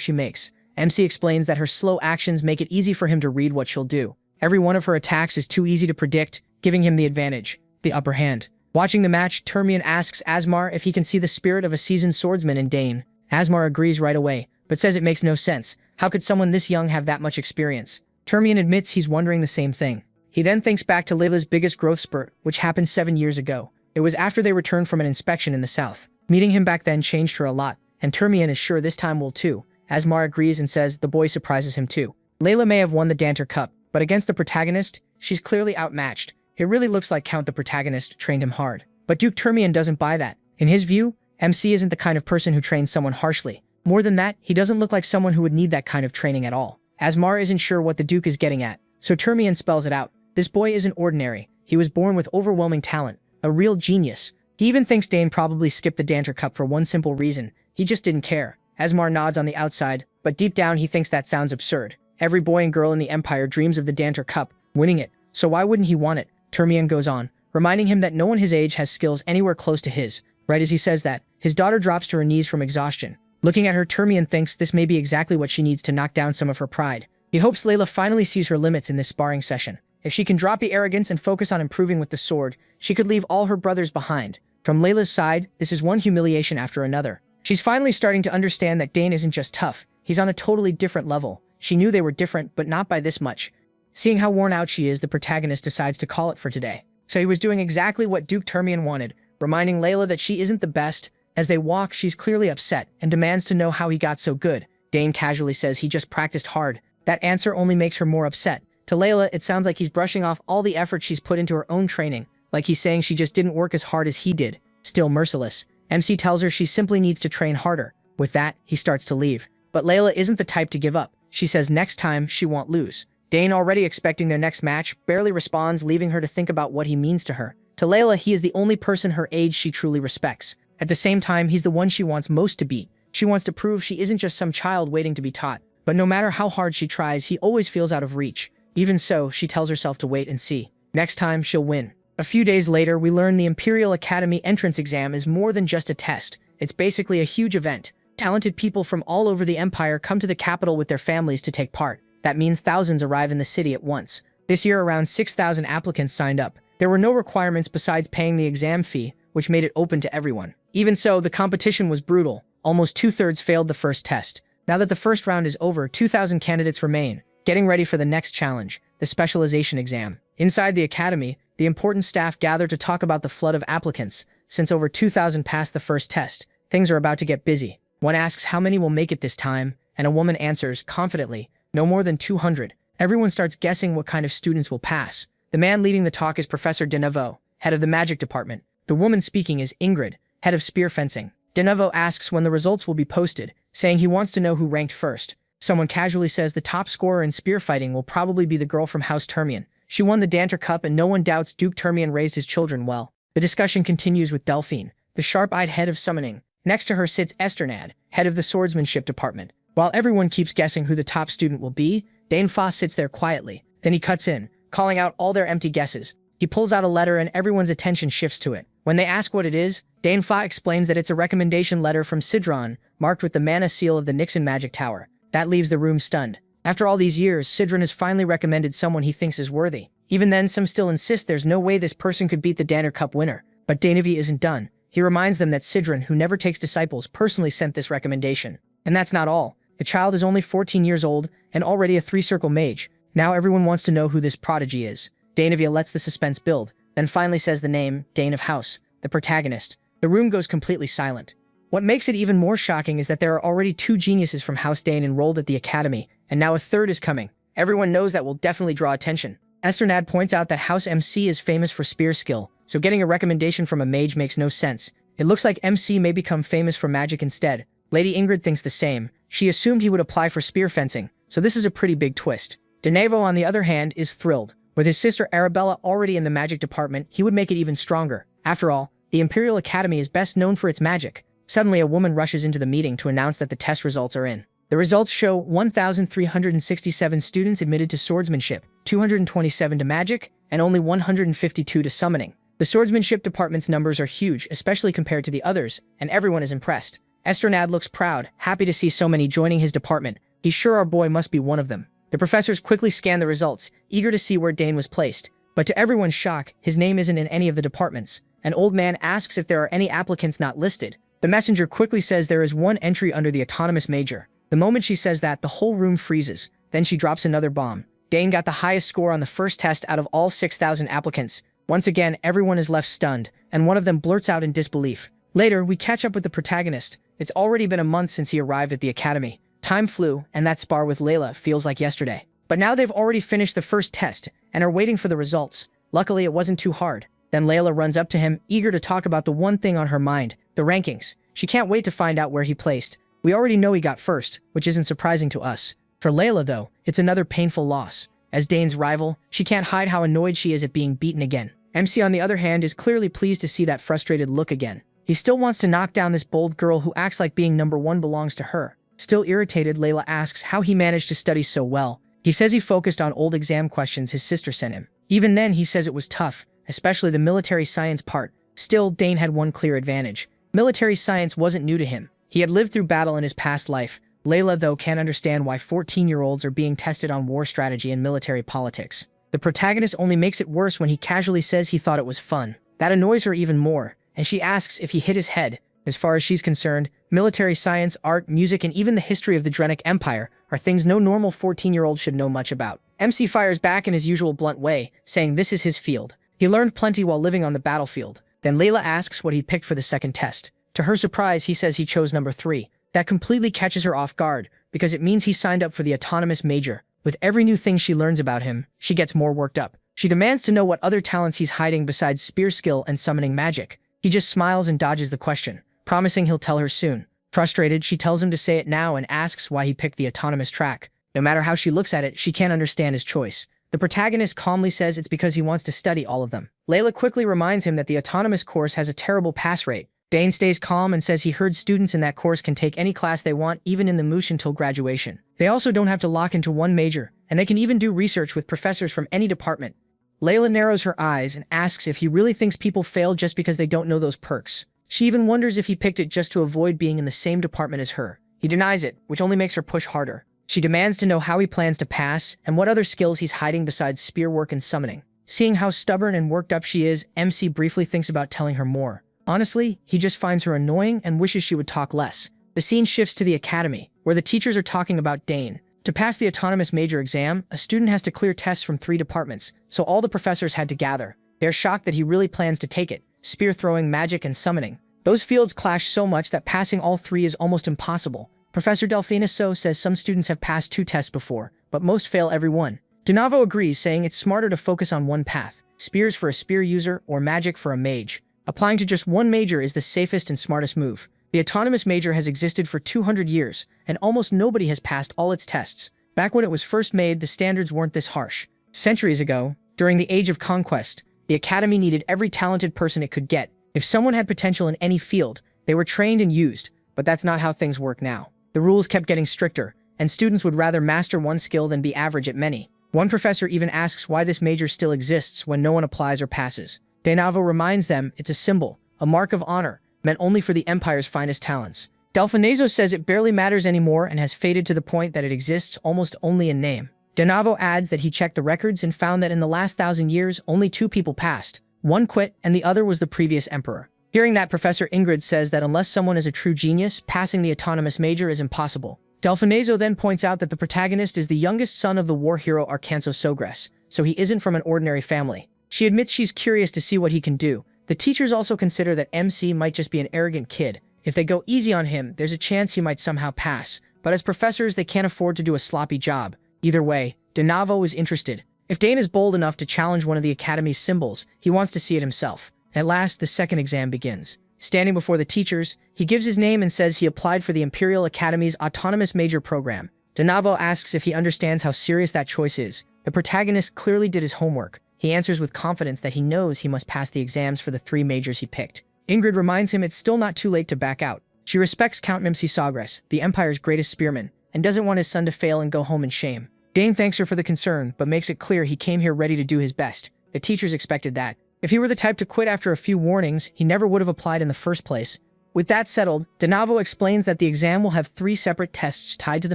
she makes. MC explains that her slow actions make it easy for him to read what she'll do. Every one of her attacks is too easy to predict, giving him the advantage, the upper hand. Watching the match, Termian asks Asmar if he can see the spirit of a seasoned swordsman in Dane. Asmar agrees right away, but says it makes no sense. How could someone this young have that much experience? Termian admits he's wondering the same thing. He then thinks back to Layla's biggest growth spurt, which happened 7 years ago. It was after they returned from an inspection in the south. Meeting him back then changed her a lot, and Termian is sure this time will too. Asmar agrees and says the boy surprises him too. Layla may have won the Danter Cup, but against the protagonist, she's clearly outmatched. It really looks like Count the protagonist trained him hard. But Duke Termian doesn't buy that. In his view, MC isn't the kind of person who trains someone harshly. More than that, he doesn't look like someone who would need that kind of training at all. Asmar isn't sure what the Duke is getting at, so Termian spells it out. This boy isn't ordinary. He was born with overwhelming talent, a real genius. He even thinks Dane probably skipped the Danter Cup for one simple reason. He just didn't care. Asmar nods on the outside, but deep down he thinks that sounds absurd. Every boy and girl in the Empire dreams of the Danter Cup, winning it, so why wouldn't he want it? Termian goes on, reminding him that no one his age has skills anywhere close to his. Right as he says that, his daughter drops to her knees from exhaustion. Looking at her, Termian thinks this may be exactly what she needs to knock down some of her pride. He hopes Layla finally sees her limits in this sparring session. If she can drop the arrogance and focus on improving with the sword, she could leave all her brothers behind. From Layla's side, this is one humiliation after another. She's finally starting to understand that Dane isn't just tough, he's on a totally different level. She knew they were different, but not by this much. Seeing how worn out she is, the protagonist decides to call it for today. So he was doing exactly what Duke Termian wanted, reminding Layla that she isn't the best. As they walk, she's clearly upset and demands to know how he got so good. Dane casually says he just practiced hard. That answer only makes her more upset. To Layla, it sounds like he's brushing off all the effort she's put into her own training, like he's saying she just didn't work as hard as he did. Still merciless, MC tells her she simply needs to train harder. With that, he starts to leave. But Layla isn't the type to give up. She says next time she won't lose. Dane, already expecting their next match, barely responds, leaving her to think about what he means to her. To Layla, he is the only person her age she truly respects. At the same time, he's the one she wants most to beat. She wants to prove she isn't just some child waiting to be taught. But no matter how hard she tries, he always feels out of reach. Even so, she tells herself to wait and see. Next time, she'll win. A few days later, we learn the Imperial Academy entrance exam is more than just a test. It's basically a huge event. Talented people from all over the Empire come to the capital with their families to take part. That means thousands arrive in the city at once. This year, around 6,000 applicants signed up. There were no requirements besides paying the exam fee, which made it open to everyone. Even so, the competition was brutal. Almost 2/3 failed the first test. Now that the first round is over, 2,000 candidates remain, getting ready for the next challenge, the specialization exam. Inside the academy, the important staff gather to talk about the flood of applicants. Since over 2,000 passed the first test, things are about to get busy. One asks how many will make it this time, and a woman answers, confidently, no more than 200. Everyone starts guessing what kind of students will pass. The man leading the talk is Professor Denevo, head of the magic department. The woman speaking is Ingrid, head of spear fencing. Denevo asks when the results will be posted, saying he wants to know who ranked first. Someone casually says the top scorer in spear fighting will probably be the girl from House Termian. She won the Danter Cup and no one doubts Duke Termian raised his children well. The discussion continues with Delphine, the sharp-eyed head of summoning. Next to her sits Esternad, head of the swordsmanship department. While everyone keeps guessing who the top student will be, Dane Foss sits there quietly. Then he cuts in, calling out all their empty guesses. He pulls out a letter and everyone's attention shifts to it. When they ask what it is, Dane Foss explains that it's a recommendation letter from Sidron, marked with the mana seal of the Nixon Magic Tower. That leaves the room stunned. After all these years, Sidron has finally recommended someone he thinks is worthy. Even then, some still insist there's no way this person could beat the Danner Cup winner. But Danevi isn't done. He reminds them that Sidron, who never takes disciples, personally sent this recommendation. And that's not all. The child is only 14 years old and already a three-circle mage. Now everyone wants to know who this prodigy is. Danevia lets the suspense build, then finally says the name, Dane of House, the protagonist. The room goes completely silent. What makes it even more shocking is that there are already 2 geniuses from House Dane enrolled at the academy, and now a third is coming. Everyone knows that will definitely draw attention. Esternad points out that House MC is famous for spear skill, so getting a recommendation from a mage makes no sense. It looks like MC may become famous for magic instead. Lady Ingrid thinks the same. She assumed he would apply for spear fencing, so this is a pretty big twist. Denavo, on the other hand, is thrilled. With his sister Arabella already in the magic department, he would make it even stronger. After all, the Imperial Academy is best known for its magic. Suddenly, a woman rushes into the meeting to announce that the test results are in. The results show 1,367 students admitted to swordsmanship, 227 to magic, and only 152 to summoning. The swordsmanship department's numbers are huge, especially compared to the others, and everyone is impressed. Esternad looks proud, happy to see so many joining his department. He's sure our boy must be one of them. The professors quickly scan the results, eager to see where Dane was placed. But to everyone's shock, his name isn't in any of the departments. An old man asks if there are any applicants not listed. The messenger quickly says there is one entry under the autonomous major. The moment she says that, the whole room freezes. Then she drops another bomb. Dane got the highest score on the first test out of all 6,000 applicants. Once again, everyone is left stunned, and one of them blurts out in disbelief. Later, we catch up with the protagonist. It's already been a month since he arrived at the academy. Time flew, and that spar with Layla feels like yesterday. But now they've already finished the first test, and are waiting for the results. Luckily, it wasn't too hard. Then Layla runs up to him, eager to talk about the one thing on her mind, the rankings. She can't wait to find out where he placed. We already know he got first, which isn't surprising to us. For Layla, though, it's another painful loss. As Dane's rival, she can't hide how annoyed she is at being beaten again. MC, on the other hand, is clearly pleased to see that frustrated look again. He still wants to knock down this bold girl who acts like being number one belongs to her. Still irritated, Layla asks how he managed to study so well. He says he focused on old exam questions his sister sent him. Even then, he says it was tough, especially the military science part. Still, Dane had one clear advantage. Military science wasn't new to him. He had lived through battle in his past life. Layla, though, can't understand why 14-year-olds are being tested on war strategy and military politics. The protagonist only makes it worse when he casually says he thought it was fun. That annoys her even more, and she asks if he hit his head. As far as she's concerned, military science, art, music, and even the history of the Drenic Empire are things no normal 14-year-old should know much about. MC fires back in his usual blunt way, saying this is his field. He learned plenty while living on the battlefield. Then Layla asks what he picked for the second test. To her surprise, he says he chose number 3. That completely catches her off guard, because it means he signed up for the autonomous major. With every new thing she learns about him, she gets more worked up. She demands to know what other talents he's hiding besides spear skill and summoning magic. He just smiles and dodges the question, promising he'll tell her soon. Frustrated, she tells him to say it now and asks why he picked the autonomous track. No matter how she looks at it, she can't understand his choice. The protagonist calmly says it's because he wants to study all of them. Layla quickly reminds him that the autonomous course has a terrible pass rate. Dane stays calm and says he heard students in that course can take any class they want, even in the moosh, until graduation. They also don't have to lock into one major, and they can even do research with professors from any department. Layla narrows her eyes and asks if he really thinks people fail just because they don't know those perks. She even wonders if he picked it just to avoid being in the same department as her. He denies it, which only makes her push harder. She demands to know how he plans to pass and what other skills he's hiding besides spear work and summoning. Seeing how stubborn and worked up she is, MC briefly thinks about telling her more. Honestly, he just finds her annoying and wishes she would talk less. The scene shifts to the academy, where the teachers are talking about Dane. To pass the autonomous major exam, a student has to clear tests from 3 departments, so all the professors had to gather. They're shocked that he really plans to take it: spear throwing, magic, and summoning. Those fields clash so much that passing all 3 is almost impossible. Professor Delfiniso says some students have passed 2 tests before, but most fail every one. Donavo agrees, saying it's smarter to focus on one path: spears for a spear user or magic for a mage. Applying to just one major is the safest and smartest move. The autonomous major has existed for 200 years, and almost nobody has passed all its tests. Back when it was first made, the standards weren't this harsh. Centuries ago, during the Age of Conquest, the Academy needed every talented person it could get. If someone had potential in any field, they were trained and used, but that's not how things work now. The rules kept getting stricter, and students would rather master one skill than be average at many. One professor even asks why this major still exists when no one applies or passes. Denavo reminds them it's a symbol, a mark of honor, meant only for the Empire's finest talents. Delfinezo says it barely matters anymore and has faded to the point that it exists almost only in name. Denavo adds that he checked the records and found that in the last 1,000 years, only 2 people passed. One quit, and the other was the previous emperor. Hearing that, Professor Ingrid says that unless someone is a true genius, passing the autonomous major is impossible. Delfinezo then points out that the protagonist is the youngest son of the war hero Arcanso Sogres, so he isn't from an ordinary family. She admits she's curious to see what he can do. The teachers also consider that MC might just be an arrogant kid. If they go easy on him, there's a chance he might somehow pass. But as professors, they can't afford to do a sloppy job. Either way, Denavo is interested. If Dane is bold enough to challenge one of the Academy's symbols, he wants to see it himself. At last, the second exam begins. Standing before the teachers, he gives his name and says he applied for the Imperial Academy's Autonomous Major Program. Donavo asks if he understands how serious that choice is. The protagonist clearly did his homework. He answers with confidence that he knows he must pass the exams for the 3 majors he picked. Ingrid reminds him it's still not too late to back out. She respects Count Mimsisagres, the Empire's greatest spearman, and doesn't want his son to fail and go home in shame. Dane thanks her for the concern, but makes it clear he came here ready to do his best. The teachers expected that. If he were the type to quit after a few warnings, he never would have applied in the first place. With that settled, Donavo explains that the exam will have 3 separate tests tied to the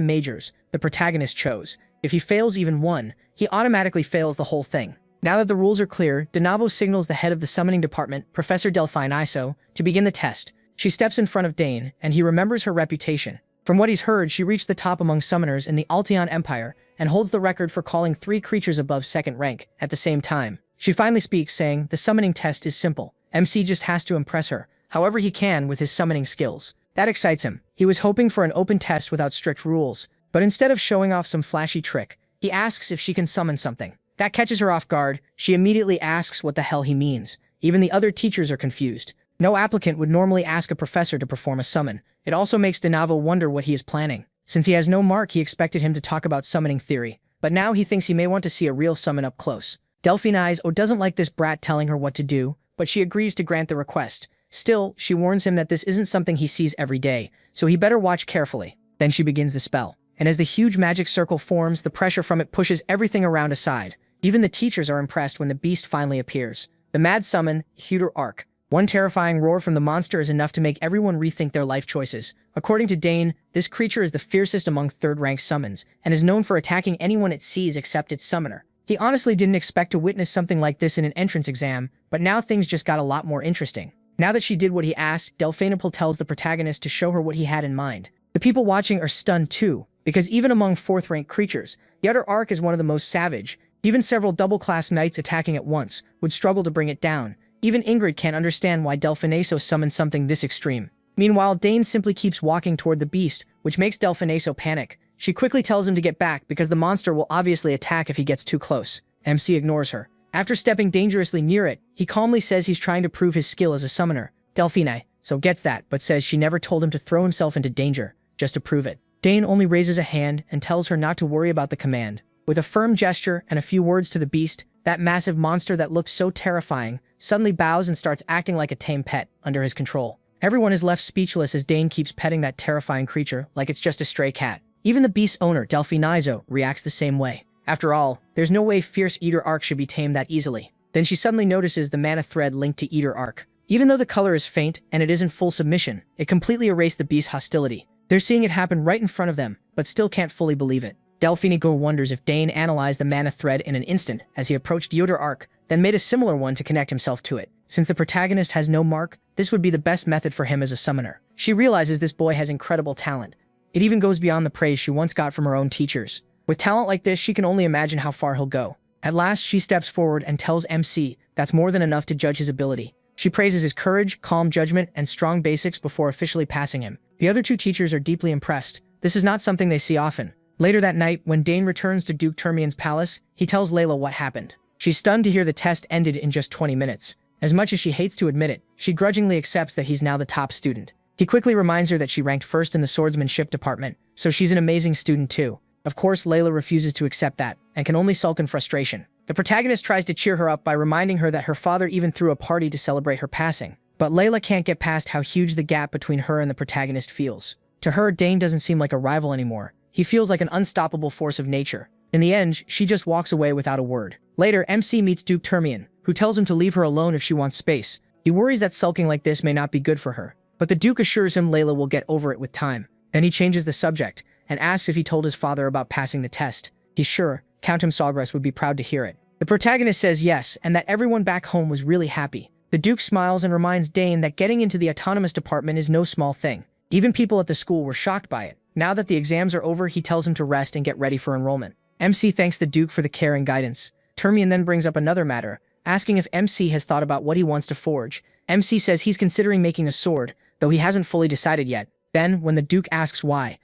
majors the protagonist chose. If he fails even one, he automatically fails the whole thing. Now that the rules are clear, Donavo signals the head of the summoning department, Professor Delphine Iso, to begin the test. She steps in front of Dane, and he remembers her reputation. From what he's heard, she reached the top among summoners in the Alteon Empire and holds the record for calling 3 creatures above 2nd rank at the same time. She finally speaks, saying, the summoning test is simple. MC just has to impress her, however he can with his summoning skills. That excites him. He was hoping for an open test without strict rules, but instead of showing off some flashy trick, he asks if she can summon something. That catches her off guard. She immediately asks what the hell he means. Even the other teachers are confused. No applicant would normally ask a professor to perform a summon. It also makes Donavo wonder what he is planning. Since he has no mark, he expected him to talk about summoning theory, but now he thinks he may want to see a real summon up close. Delphine Iso doesn't like this brat telling her what to do, but she agrees to grant the request. Still, she warns him that this isn't something he sees every day, so he better watch carefully. Then she begins the spell, and as the huge magic circle forms, the pressure from it pushes everything around aside. Even the teachers are impressed when the beast finally appears. The mad summon, Huter Arc. One terrifying roar from the monster is enough to make everyone rethink their life choices. According to Dane, this creature is the fiercest among 3rd-rank summons, and is known for attacking anyone it sees except its summoner. He honestly didn't expect to witness something like this in an entrance exam, but now things just got a lot more interesting. Now that she did what he asked, Delphinopole tells the protagonist to show her what he had in mind. The people watching are stunned too, because even among 4th-rank creatures, Huter Arc is one of the most savage. Even several double-class knights attacking at once would struggle to bring it down. Even Ingrid can't understand why Delphine Iso summoned something this extreme. Meanwhile, Dane simply keeps walking toward the beast, which makes Delphine Iso panic. She quickly tells him to get back because the monster will obviously attack if he gets too close. MC ignores her. After stepping dangerously near it, he calmly says he's trying to prove his skill as a summoner. Delphine Iso gets that, but says she never told him to throw himself into danger, just to prove it. Dane only raises a hand and tells her not to worry about the command. With a firm gesture and a few words to the beast, that massive monster that looked so terrifying suddenly bows and starts acting like a tame pet under his control. Everyone is left speechless as Dane keeps petting that terrifying creature like it's just a stray cat. Even the beast's owner, Delphine Iso, reacts the same way. After all, there's no way fierce Huter Arc should be tamed that easily. Then she suddenly notices the mana thread linked to Huter Arc. Even though the color is faint and it isn't full submission, it completely erased the beast's hostility. They're seeing it happen right in front of them, but still can't fully believe it. Delphine wonders if Dane analyzed the mana thread in an instant as he approached Huter Arc, then made a similar one to connect himself to it. Since the protagonist has no mark, this would be the best method for him as a summoner. She realizes this boy has incredible talent. It even goes beyond the praise she once got from her own teachers. With talent like this, she can only imagine how far he'll go. At last, she steps forward and tells MC that's more than enough to judge his ability. She praises his courage, calm judgment, and strong basics before officially passing him. The other 2 teachers are deeply impressed. This is not something they see often. Later that night, when Dane returns to Duke Termian's palace, he tells Layla what happened. She's stunned to hear the test ended in just 20 minutes. As much as she hates to admit it, she grudgingly accepts that he's now the top student. He quickly reminds her that she ranked first in the swordsmanship department, so she's an amazing student too. Of course, Layla refuses to accept that, and can only sulk in frustration. The protagonist tries to cheer her up by reminding her that her father even threw a party to celebrate her passing. But Layla can't get past how huge the gap between her and the protagonist feels. To her, Dane doesn't seem like a rival anymore. He feels like an unstoppable force of nature. In the end, she just walks away without a word. Later, MC meets Duke Termian, who tells him to leave her alone if she wants space. He worries that sulking like this may not be good for her, but the Duke assures him Layla will get over it with time. Then he changes the subject, and asks if he told his father about passing the test. He's sure Count Mimsisagres would be proud to hear it. The protagonist says yes, and that everyone back home was really happy. The Duke smiles and reminds Dane that getting into the autonomous department is no small thing. Even people at the school were shocked by it. Now that the exams are over, he tells him to rest and get ready for enrollment. MC thanks the Duke for the care and guidance. Termian then brings up another matter, asking if MC has thought about what he wants to forge. MC says he's considering making a sword, though he hasn't fully decided yet. Then, when the Duke asks why,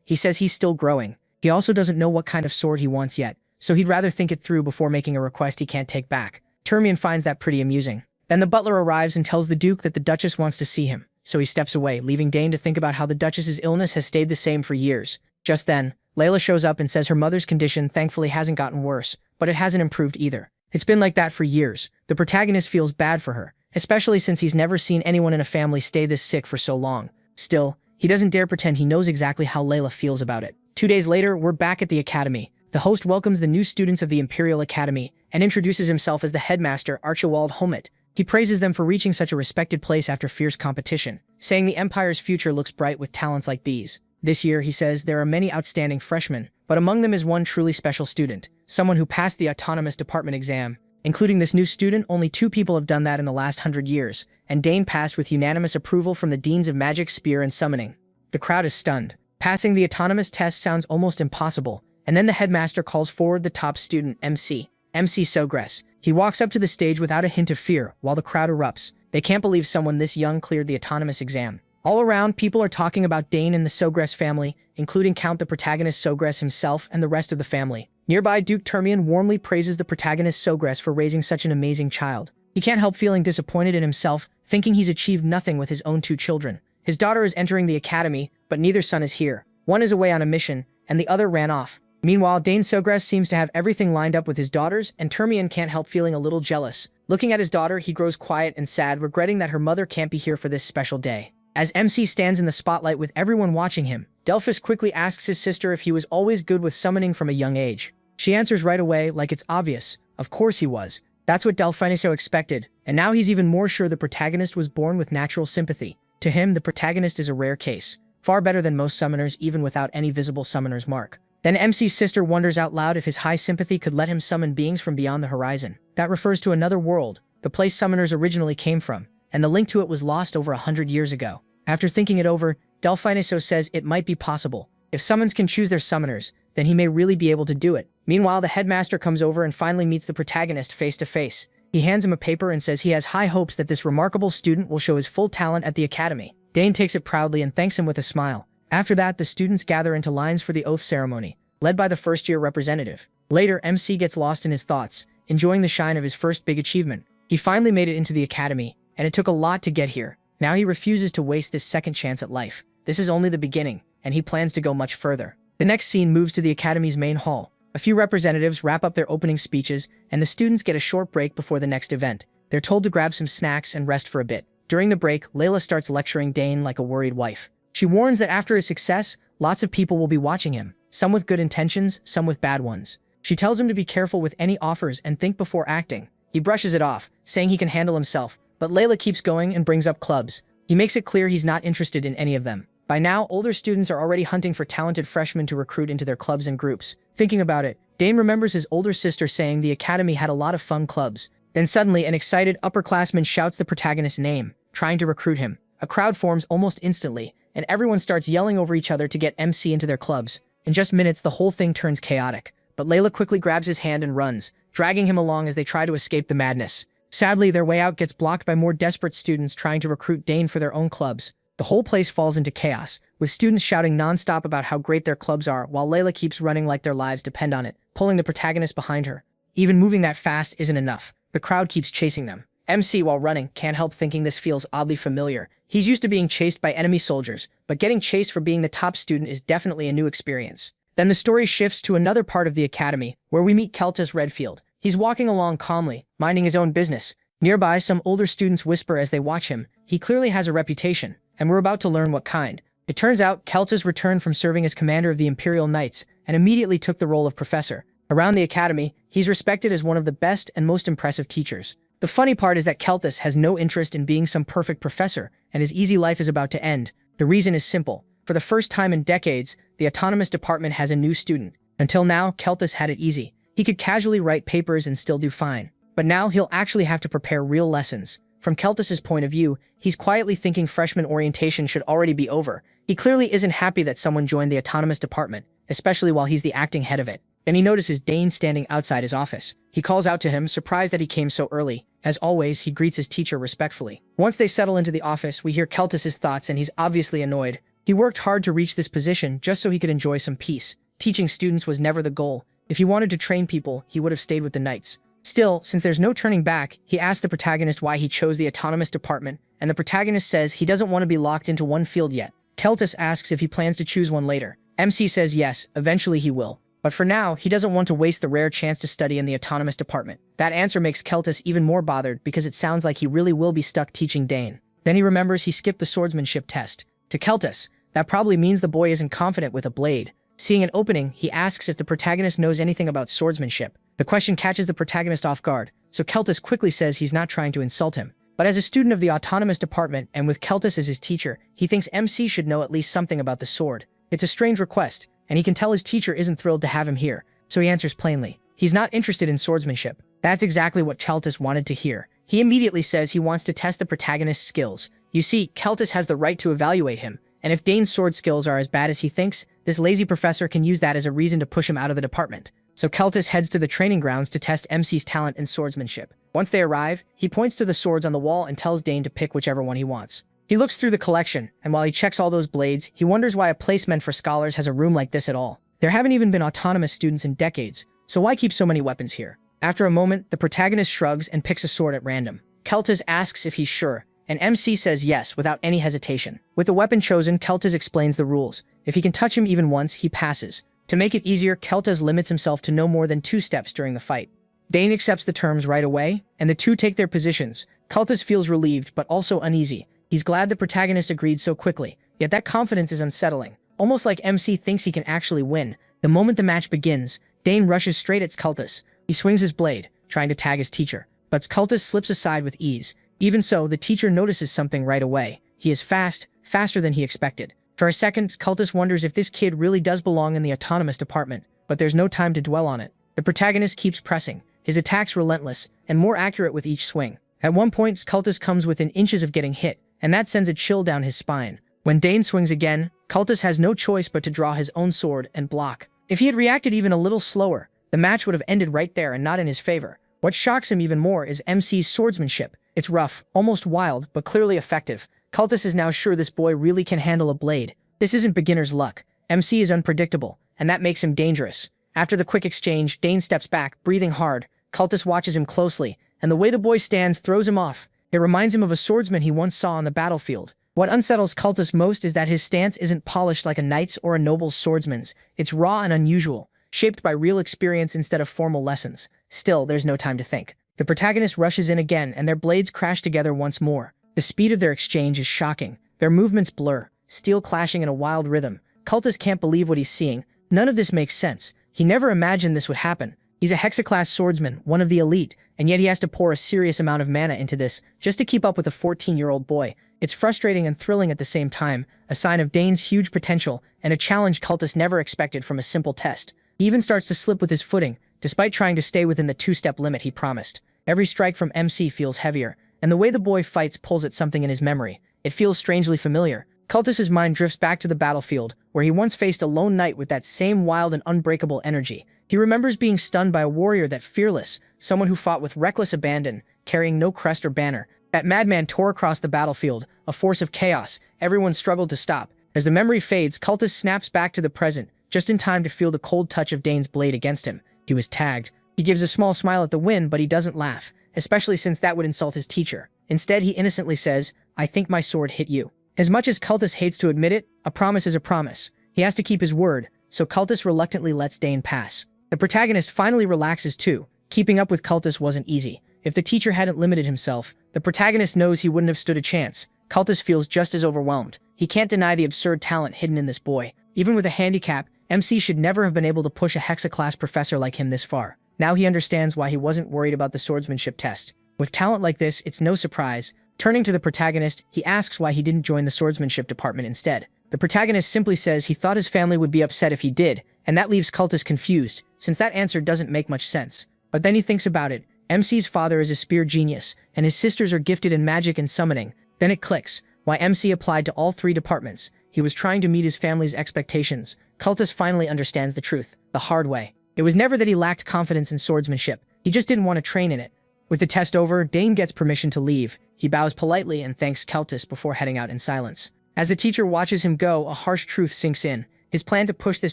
he says he's still growing. He also doesn't know what kind of sword he wants yet, so he'd rather think it through before making a request he can't take back. Termian finds that pretty amusing. Then the butler arrives and tells the Duke that the Duchess wants to see him, so he steps away, leaving Dane to think about how the Duchess's illness has stayed the same for years. Just then, Layla shows up and says her mother's condition thankfully hasn't gotten worse, but it hasn't improved either. It's been like that for years. The protagonist feels bad for her, especially since he's never seen anyone in a family stay this sick for so long. Still, he doesn't dare pretend he knows exactly how Layla feels about it. 2 days later, we're back at the academy. The host welcomes the new students of the Imperial Academy and introduces himself as the headmaster, Archibald Homet. He praises them for reaching such a respected place after fierce competition, saying the Empire's future looks bright with talents like these. This year, he says, there are many outstanding freshmen, but among them is one truly special student, someone who passed the autonomous department exam. Including this new student, only 2 people have done that in the last 100 years, and Dane passed with unanimous approval from the Deans of Magic, Spear, and Summoning. The crowd is stunned. Passing the autonomous test sounds almost impossible, and then the headmaster calls forward the top student, MC Sogress. He walks up to the stage without a hint of fear, while the crowd erupts. They can't believe someone this young cleared the autonomous exam. All around, people are talking about Dane and the Sogress family, including the protagonist Sogress himself and the rest of the family. Nearby, Duke Termian warmly praises the protagonist Sogress for raising such an amazing child. He can't help feeling disappointed in himself, thinking he's achieved nothing with his own 2 children. His daughter is entering the academy, but neither son is here. One is away on a mission, and the other ran off. Meanwhile, Dane Sogress seems to have everything lined up with his daughters, and Termian can't help feeling a little jealous. Looking at his daughter, he grows quiet and sad, regretting that her mother can't be here for this special day. As MC stands in the spotlight with everyone watching him, Delphus quickly asks his sister if he was always good with summoning from a young age. She answers right away, like it's obvious. Of course he was. That's what Delphiniso expected, and now he's even more sure the protagonist was born with natural sympathy. To him, the protagonist is a rare case, far better than most summoners even without any visible summoner's mark. Then MC's sister wonders out loud if his high sympathy could let him summon beings from beyond the horizon. That refers to another world, the place summoners originally came from, and the link to it was lost over 100 years ago. After thinking it over, Delphiniso says it might be possible. If summons can choose their summoners, then he may really be able to do it. Meanwhile, the headmaster comes over and finally meets the protagonist face to face. He hands him a paper and says he has high hopes that this remarkable student will show his full talent at the academy. Dane takes it proudly and thanks him with a smile. After that, the students gather into lines for the oath ceremony, led by the first-year representative. Later, MC gets lost in his thoughts, enjoying the shine of his first big achievement. He finally made it into the academy, and it took a lot to get here. Now he refuses to waste this second chance at life. This is only the beginning, and he plans to go much further. The next scene moves to the academy's main hall. A few representatives wrap up their opening speeches, and the students get a short break before the next event. They're told to grab some snacks and rest for a bit. During the break, Layla starts lecturing Dane like a worried wife. She warns that after his success, lots of people will be watching him, some with good intentions, some with bad ones. She tells him to be careful with any offers and think before acting. He brushes it off, saying he can handle himself, but Layla keeps going and brings up clubs. He makes it clear he's not interested in any of them. By now, older students are already hunting for talented freshmen to recruit into their clubs and groups. Thinking about it, Dane remembers his older sister saying the academy had a lot of fun clubs. Then suddenly, an excited upperclassman shouts the protagonist's name, trying to recruit him. A crowd forms almost instantly, and everyone starts yelling over each other to get MC into their clubs. In just minutes, the whole thing turns chaotic, but Layla quickly grabs his hand and runs, dragging him along as they try to escape the madness. Sadly, their way out gets blocked by more desperate students trying to recruit Dane for their own clubs. The whole place falls into chaos, with students shouting non-stop about how great their clubs are, while Layla keeps running like their lives depend on it, pulling the protagonist behind her. Even moving that fast isn't enough. The crowd keeps chasing them. MC, while running, can't help thinking this feels oddly familiar. He's used to being chased by enemy soldiers, but getting chased for being the top student is definitely a new experience. Then the story shifts to another part of the academy, where we meet Keltus Redfield. He's walking along calmly, minding his own business. Nearby, some older students whisper as they watch him. He clearly has a reputation, and we're about to learn what kind. It turns out Keltus returned from serving as commander of the Imperial Knights and immediately took the role of professor. Around the academy, he's respected as one of the best and most impressive teachers. The funny part is that Keltus has no interest in being some perfect professor, and his easy life is about to end. The reason is simple. For the first time in decades, the autonomous department has a new student. Until now, Keltus had it easy. He could casually write papers and still do fine. But now he'll actually have to prepare real lessons. From Keltus's point of view, he's quietly thinking freshman orientation should already be over. He clearly isn't happy that someone joined the autonomous department, especially while he's the acting head of it. Then he notices Dane standing outside his office. He calls out to him, surprised that he came so early. As always, he greets his teacher respectfully. Once they settle into the office, we hear Keltus's thoughts, and he's obviously annoyed. He worked hard to reach this position just so he could enjoy some peace. Teaching students was never the goal. If he wanted to train people, he would have stayed with the knights. Still, since there's no turning back, he asks the protagonist why he chose the autonomous department, and the protagonist says he doesn't want to be locked into one field yet. Keltis asks if he plans to choose one later. MC says yes, eventually he will. But for now, he doesn't want to waste the rare chance to study in the autonomous department. That answer makes Keltis even more bothered because it sounds like he really will be stuck teaching Dane. Then he remembers he skipped the swordsmanship test. To Keltis, that probably means the boy isn't confident with a blade. Seeing an opening, he asks if the protagonist knows anything about swordsmanship. The question catches the protagonist off guard, so Keltis quickly says he's not trying to insult him. But as a student of the autonomous department and with Keltis as his teacher, he thinks MC should know at least something about the sword. It's a strange request, and he can tell his teacher isn't thrilled to have him here, so he answers plainly. He's not interested in swordsmanship. That's exactly what Keltis wanted to hear. He immediately says he wants to test the protagonist's skills. You see, Keltis has the right to evaluate him, and if Dane's sword skills are as bad as he thinks, this lazy professor can use that as a reason to push him out of the department. So Keltis heads to the training grounds to test MC's talent in swordsmanship. Once they arrive, he points to the swords on the wall and tells Dane to pick whichever one he wants. He looks through the collection, and while he checks all those blades, he wonders why a place meant for scholars has a room like this at all. There haven't even been autonomous students in decades, so why keep so many weapons here? After a moment, the protagonist shrugs and picks a sword at random. Keltis asks if he's sure, and MC says yes without any hesitation. With the weapon chosen, Keltis explains the rules. If he can touch him even once, he passes. To make it easier, Keltis limits himself to no more than 2 steps during the fight. Dane accepts the terms right away, and the two take their positions. Keltis feels relieved, but also uneasy. He's glad the protagonist agreed so quickly, yet that confidence is unsettling. Almost like MC thinks he can actually win. The moment the match begins, Dane rushes straight at Keltis. He swings his blade, trying to tag his teacher, but Keltis slips aside with ease. Even so, the teacher notices something right away. He is fast, faster than he expected. For a second, Keltis wonders if this kid really does belong in the autonomous department, but there's no time to dwell on it. The protagonist keeps pressing, his attacks relentless, and more accurate with each swing. At one point, Keltis comes within inches of getting hit, and that sends a chill down his spine. When Dane swings again, Keltis has no choice but to draw his own sword and block. If he had reacted even a little slower, the match would have ended right there and not in his favor. What shocks him even more is MC's swordsmanship. It's rough, almost wild, but clearly effective. Keltis is now sure this boy really can handle a blade. This isn't beginner's luck. MC is unpredictable, and that makes him dangerous. After the quick exchange, Dane steps back, breathing hard. Keltis watches him closely, and the way the boy stands throws him off. It reminds him of a swordsman he once saw on the battlefield. What unsettles Keltis most is that his stance isn't polished like a knight's or a noble's swordsman's. It's raw and unusual, shaped by real experience instead of formal lessons. Still, there's no time to think. The protagonist rushes in again, and their blades crash together once more. The speed of their exchange is shocking. Their movements blur, steel clashing in a wild rhythm. Keltis can't believe what he's seeing. None of this makes sense. He never imagined this would happen. He's a hexaclass swordsman, one of the elite, and yet he has to pour a serious amount of mana into this just to keep up with a 14-year-old boy. It's frustrating and thrilling at the same time, a sign of Dane's huge potential and a challenge Keltis never expected from a simple test. He even starts to slip with his footing, despite trying to stay within the 2-step limit he promised. Every strike from MC feels heavier, and the way the boy fights pulls at something in his memory. It feels strangely familiar. Keltis's mind drifts back to the battlefield, where he once faced a lone knight with that same wild and unbreakable energy. He remembers being stunned by a warrior that fearless, someone who fought with reckless abandon, carrying no crest or banner. That madman tore across the battlefield, a force of chaos. Everyone struggled to stop. As the memory fades, Keltis snaps back to the present, just in time to feel the cold touch of Dane's blade against him. He was tagged. He gives a small smile at the win, but he doesn't laugh, especially since that would insult his teacher. Instead, he innocently says, "I think my sword hit you." As much as Keltis hates to admit it, a promise is a promise. He has to keep his word, so Keltis reluctantly lets Dane pass. The protagonist finally relaxes too. Keeping up with Keltis wasn't easy. If the teacher hadn't limited himself, the protagonist knows he wouldn't have stood a chance. Keltis feels just as overwhelmed. He can't deny the absurd talent hidden in this boy. Even with a handicap, MC should never have been able to push a hexaclass professor like him this far. Now he understands why he wasn't worried about the swordsmanship test. With talent like this, it's no surprise. Turning to the protagonist, he asks why he didn't join the swordsmanship department instead. The protagonist simply says he thought his family would be upset if he did, and that leaves Keltis confused, since that answer doesn't make much sense. But then he thinks about it. MC's father is a spear genius, and his sisters are gifted in magic and summoning. Then it clicks, why MC applied to all 3 departments. He was trying to meet his family's expectations. Keltis finally understands the truth, the hard way. It was never that he lacked confidence in swordsmanship. He just didn't want to train in it. With the test over, Dane gets permission to leave. He bows politely and thanks Keltis before heading out in silence. As the teacher watches him go, a harsh truth sinks in. His plan to push this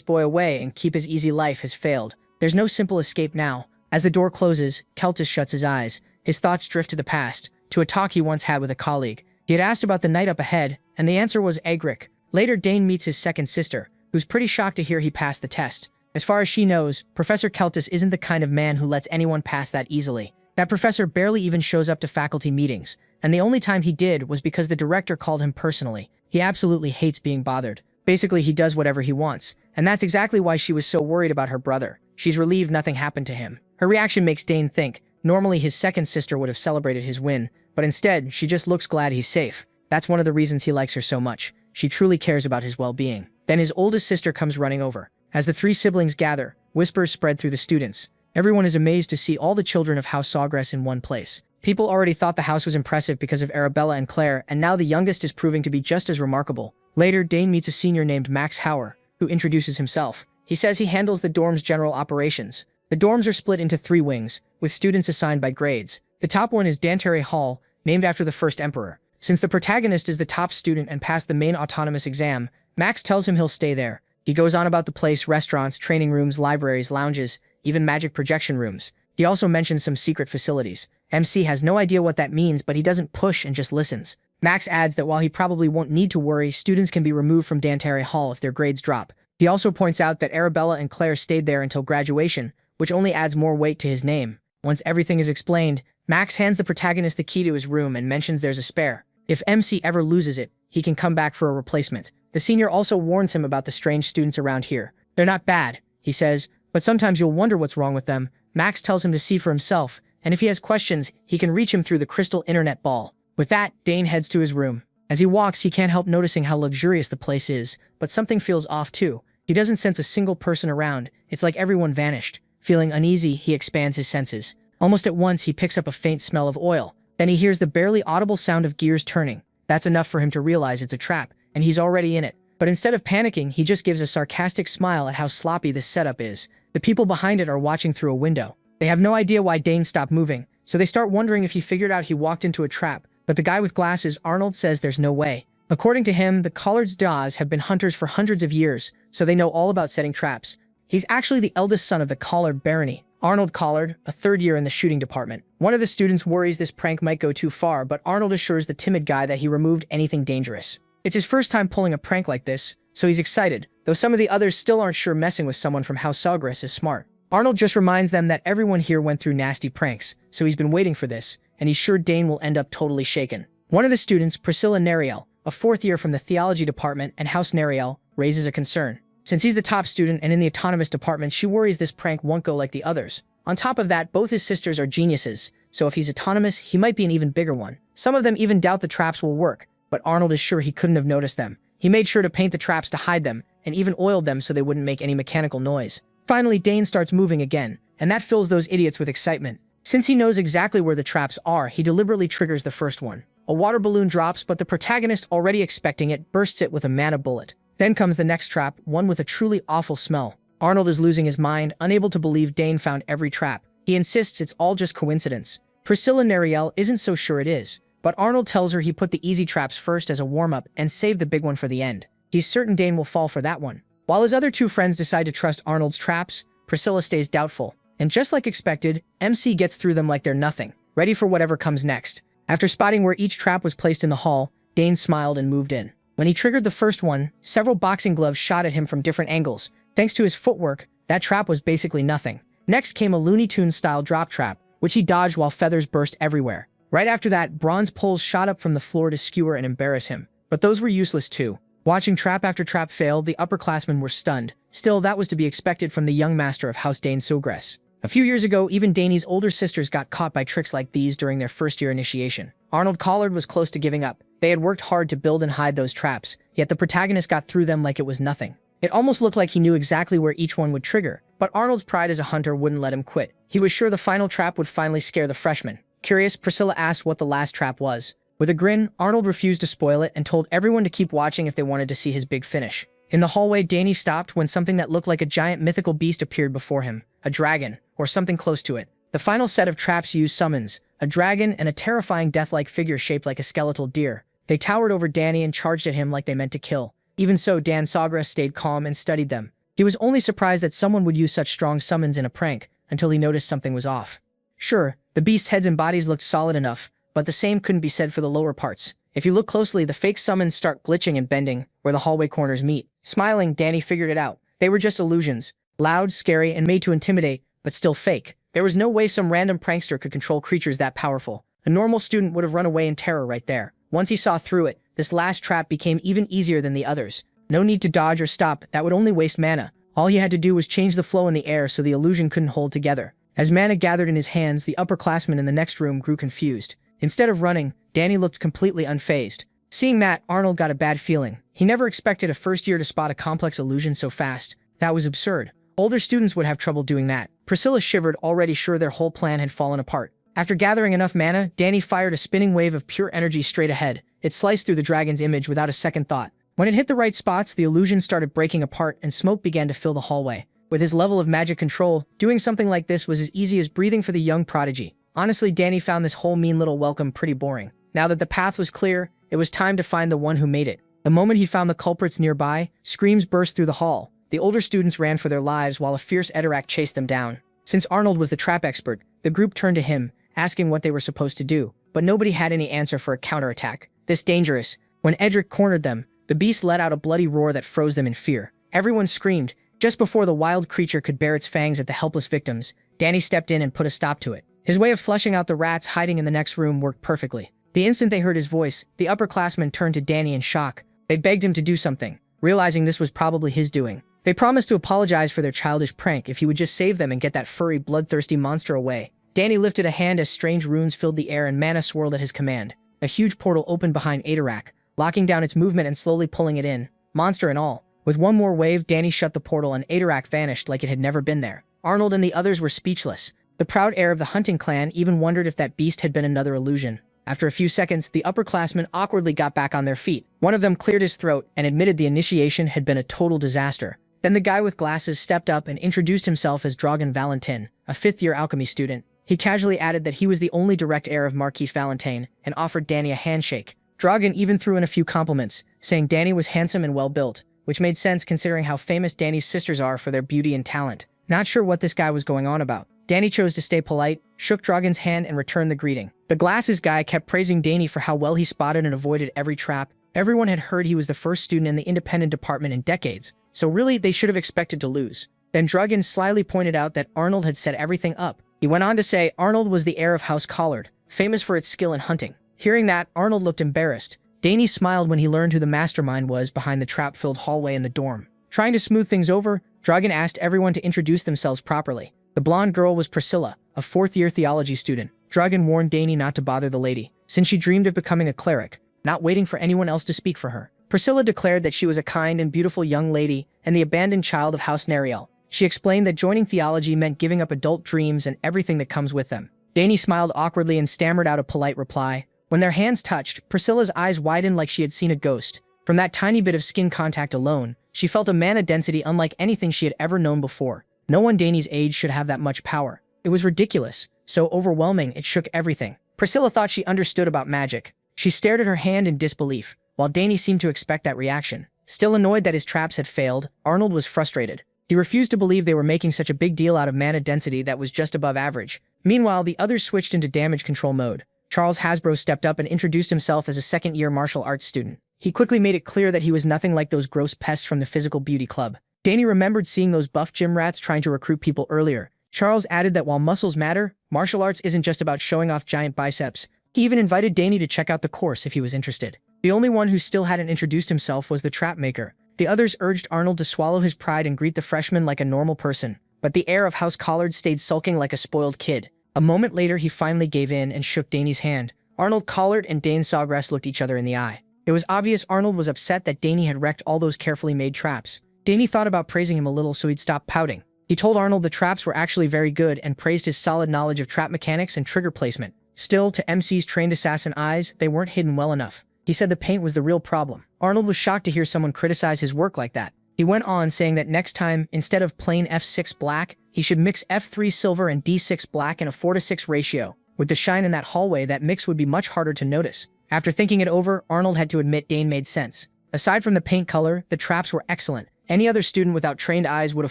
boy away and keep his easy life has failed. There's no simple escape now. As the door closes, Keltis shuts his eyes. His thoughts drift to the past, to a talk he once had with a colleague. He had asked about the night up ahead, and the answer was Egric. Later, Dane meets his second sister, who's pretty shocked to hear he passed the test. As far as she knows, Professor Keltis isn't the kind of man who lets anyone pass that easily. That professor barely even shows up to faculty meetings, and the only time he did was because the director called him personally. He absolutely hates being bothered. Basically, he does whatever he wants, and that's exactly why she was so worried about her brother. She's relieved nothing happened to him. Her reaction makes Dane think, normally his second sister would have celebrated his win, but instead, she just looks glad he's safe. That's one of the reasons he likes her so much. She truly cares about his well-being. Then his oldest sister comes running over. As the three siblings gather, whispers spread through the students. Everyone is amazed to see all the children of House Sawgrass in one place. People already thought the house was impressive because of Arabella and Claire, and now the youngest is proving to be just as remarkable. Later, Dane meets a senior named Max Hauer, who introduces himself. He says he handles the dorm's general operations. The dorms are split into 3 wings, with students assigned by grades. The top one is Dantare Hall, named after the first emperor. Since the protagonist is the top student and passed the main autonomous exam, Max tells him he'll stay there. He goes on about the place, restaurants, training rooms, libraries, lounges, even magic projection rooms. He also mentions some secret facilities. MC has no idea what that means, but he doesn't push and just listens. Max adds that while he probably won't need to worry, students can be removed from Dantare Hall if their grades drop. He also points out that Arabella and Claire stayed there until graduation, which only adds more weight to his name. Once everything is explained, Max hands the protagonist the key to his room and mentions there's a spare. If MC ever loses it, he can come back for a replacement. The senior also warns him about the strange students around here. They're not bad, he says, but sometimes you'll wonder what's wrong with them. Max tells him to see for himself, and if he has questions, he can reach him through the crystal internet ball. With that, Dane heads to his room. As he walks, he can't help noticing how luxurious the place is, but something feels off too. He doesn't sense a single person around. It's like everyone vanished. Feeling uneasy, he expands his senses. Almost at once, he picks up a faint smell of oil. Then he hears the barely audible sound of gears turning. That's enough for him to realize it's a trap, and he's already in it. But instead of panicking, he just gives a sarcastic smile at how sloppy this setup is. The people behind it are watching through a window. They have no idea why Dane stopped moving, so they start wondering if he figured out he walked into a trap. But the guy with glasses, Arnold, says there's no way. According to him, the Collards Dawes have been hunters for hundreds of years, so they know all about setting traps. He's actually the eldest son of the Collard barony, Arnold Collard, a third year in the shooting department. One of the students worries this prank might go too far, but Arnold assures the timid guy that he removed anything dangerous. It's his first time pulling a prank like this, so he's excited, though some of the others still aren't sure messing with someone from House Sawgrass is smart. Arnold just reminds them that everyone here went through nasty pranks, so he's been waiting for this, and he's sure Dane will end up totally shaken. One of the students, Priscilla Nariel, a fourth year from the theology department and House Nariel, raises a concern. Since he's the top student and in the autonomous department, she worries this prank won't go like the others. On top of that, both his sisters are geniuses, so if he's autonomous, he might be an even bigger one. Some of them even doubt the traps will work, but Arnold is sure he couldn't have noticed them. He made sure to paint the traps to hide them, and even oiled them so they wouldn't make any mechanical noise. Finally, Dane starts moving again, and that fills those idiots with excitement. Since he knows exactly where the traps are, he deliberately triggers the first one. A water balloon drops, but the protagonist, already expecting it, bursts it with a mana bullet. Then comes the next trap, one with a truly awful smell. Arnold is losing his mind, unable to believe Dane found every trap. He insists it's all just coincidence. Priscilla Nariel isn't so sure it is, but Arnold tells her he put the easy traps first as a warm-up and saved the big one for the end. He's certain Dane will fall for that one. While his other two friends decide to trust Arnold's traps, Priscilla stays doubtful. And just like expected, MC gets through them like they're nothing, ready for whatever comes next. After spotting where each trap was placed in the hall, Dane smiled and moved in. When he triggered the first one, several boxing gloves shot at him from different angles. Thanks to his footwork, that trap was basically nothing. Next came a Looney Tunes-style drop trap, which he dodged while feathers burst everywhere. Right after that, bronze poles shot up from the floor to skewer and embarrass him. But those were useless too. Watching trap after trap fail, the upperclassmen were stunned. Still, that was to be expected from the young master of House Dane Sawgrass. A few years ago, even Danny's older sisters got caught by tricks like these during their first-year initiation. Arnold Collard was close to giving up. They had worked hard to build and hide those traps, yet the protagonist got through them like it was nothing. It almost looked like he knew exactly where each one would trigger, but Arnold's pride as a hunter wouldn't let him quit. He was sure the final trap would finally scare the freshman. Curious, Priscilla asked what the last trap was. With a grin, Arnold refused to spoil it and told everyone to keep watching if they wanted to see his big finish. In the hallway, Danny stopped when something that looked like a giant mythical beast appeared before him. A dragon, or something close to it. The final set of traps used summons, a dragon and a terrifying death-like figure shaped like a skeletal deer. They towered over Danny and charged at him like they meant to kill. Even so, Dan Sawgrass stayed calm and studied them. He was only surprised that someone would use such strong summons in a prank until he noticed something was off. Sure, the beast's heads and bodies looked solid enough, but the same couldn't be said for the lower parts. If you look closely, the fake summons start glitching and bending where the hallway corners meet. Smiling, Danny figured it out. They were just illusions. Loud, scary, and made to intimidate, but still fake. There was no way some random prankster could control creatures that powerful. A normal student would have run away in terror right there. Once he saw through it, this last trap became even easier than the others. No need to dodge or stop, that would only waste mana. All he had to do was change the flow in the air so the illusion couldn't hold together. As mana gathered in his hands, the upperclassmen in the next room grew confused. Instead of running, Danny looked completely unfazed. Seeing that, Arnold got a bad feeling. He never expected a first year to spot a complex illusion so fast. That was absurd. Older students would have trouble doing that. Priscilla shivered, already sure their whole plan had fallen apart. After gathering enough mana, Danny fired a spinning wave of pure energy straight ahead. It sliced through the dragon's image without a second thought. When it hit the right spots, the illusion started breaking apart and smoke began to fill the hallway. With his level of magic control, doing something like this was as easy as breathing for the young prodigy. Honestly, Danny found this whole mean little welcome pretty boring. Now that the path was clear, it was time to find the one who made it. The moment he found the culprits nearby, screams burst through the hall. The older students ran for their lives while a fierce Edirak chased them down. Since Arnold was the trap expert, the group turned to him, asking what they were supposed to do, but nobody had any answer for a counterattack. This dangerous. When Edric cornered them, the beast let out a bloody roar that froze them in fear. Everyone screamed. Just before the wild creature could bare its fangs at the helpless victims, Danny stepped in and put a stop to it. His way of flushing out the rats hiding in the next room worked perfectly. The instant they heard his voice, the upperclassmen turned to Danny in shock. They begged him to do something, realizing this was probably his doing. They promised to apologize for their childish prank if he would just save them and get that furry, bloodthirsty monster away. Danny lifted a hand as strange runes filled the air and mana swirled at his command. A huge portal opened behind Edirak, locking down its movement and slowly pulling it in, monster and all. With one more wave, Danny shut the portal and Edirak vanished like it had never been there. Arnold and the others were speechless. The proud heir of the hunting clan even wondered if that beast had been another illusion. After a few seconds, the upperclassmen awkwardly got back on their feet. One of them cleared his throat and admitted the initiation had been a total disaster. Then the guy with glasses stepped up and introduced himself as Dragan Valentin, a fifth-year alchemy student. He casually added that he was the only direct heir of Marquis Valentin and offered Danny a handshake. Dragan even threw in a few compliments, saying Danny was handsome and well-built, which made sense considering how famous Danny's sisters are for their beauty and talent. Not sure what this guy was going on about. Danny chose to stay polite, shook Dragan's hand and returned the greeting. The glasses guy kept praising Danny for how well he spotted and avoided every trap. Everyone had heard he was the first student in the independent department in decades, so really they should have expected to lose. Then Dragan slyly pointed out that Arnold had set everything up. He went on to say Arnold was the heir of House Collard, famous for its skill in hunting. Hearing that, Arnold looked embarrassed. Danny smiled when he learned who the mastermind was behind the trap-filled hallway in the dorm. Trying to smooth things over, Dragan asked everyone to introduce themselves properly. The blonde girl was Priscilla, a fourth-year theology student. Dragan warned Danny not to bother the lady, since she dreamed of becoming a cleric, not waiting for anyone else to speak for her. Priscilla declared that she was a kind and beautiful young lady and the abandoned child of House Nariel. She explained that joining theology meant giving up adult dreams and everything that comes with them. Danny smiled awkwardly and stammered out a polite reply. When their hands touched, Priscilla's eyes widened like she had seen a ghost. From that tiny bit of skin contact alone, she felt a mana density unlike anything she had ever known before. No one Danny's age should have that much power. It was ridiculous, so overwhelming it shook everything. Priscilla thought she understood about magic. She stared at her hand in disbelief, while Danny seemed to expect that reaction. Still annoyed that his traps had failed, Arnold was frustrated. He refused to believe they were making such a big deal out of mana density that was just above average. Meanwhile, the others switched into damage control mode. Charles Hasbro stepped up and introduced himself as a second-year martial arts student. He quickly made it clear that he was nothing like those gross pests from the physical beauty club. Danny remembered seeing those buff gym rats trying to recruit people earlier. Charles added that while muscles matter, martial arts isn't just about showing off giant biceps. He even invited Danny to check out the course if he was interested. The only one who still hadn't introduced himself was the trap maker. The others urged Arnold to swallow his pride and greet the freshman like a normal person. But the heir of House Collard stayed sulking like a spoiled kid. A moment later, he finally gave in and shook Danny's hand. Arnold Collard and Dane Sawgrass looked each other in the eye. It was obvious Arnold was upset that Danny had wrecked all those carefully made traps. Danny thought about praising him a little so he'd stop pouting. He told Arnold the traps were actually very good and praised his solid knowledge of trap mechanics and trigger placement. Still, to MC's trained assassin eyes, they weren't hidden well enough. He said the paint was the real problem. Arnold was shocked to hear someone criticize his work like that. He went on saying that next time, instead of plain F6 black, he should mix F3 silver and D6 black in a 4:6 ratio. With the shine in that hallway, that mix would be much harder to notice. After thinking it over, Arnold had to admit Dane made sense. Aside from the paint color, the traps were excellent, Any other student without trained eyes would have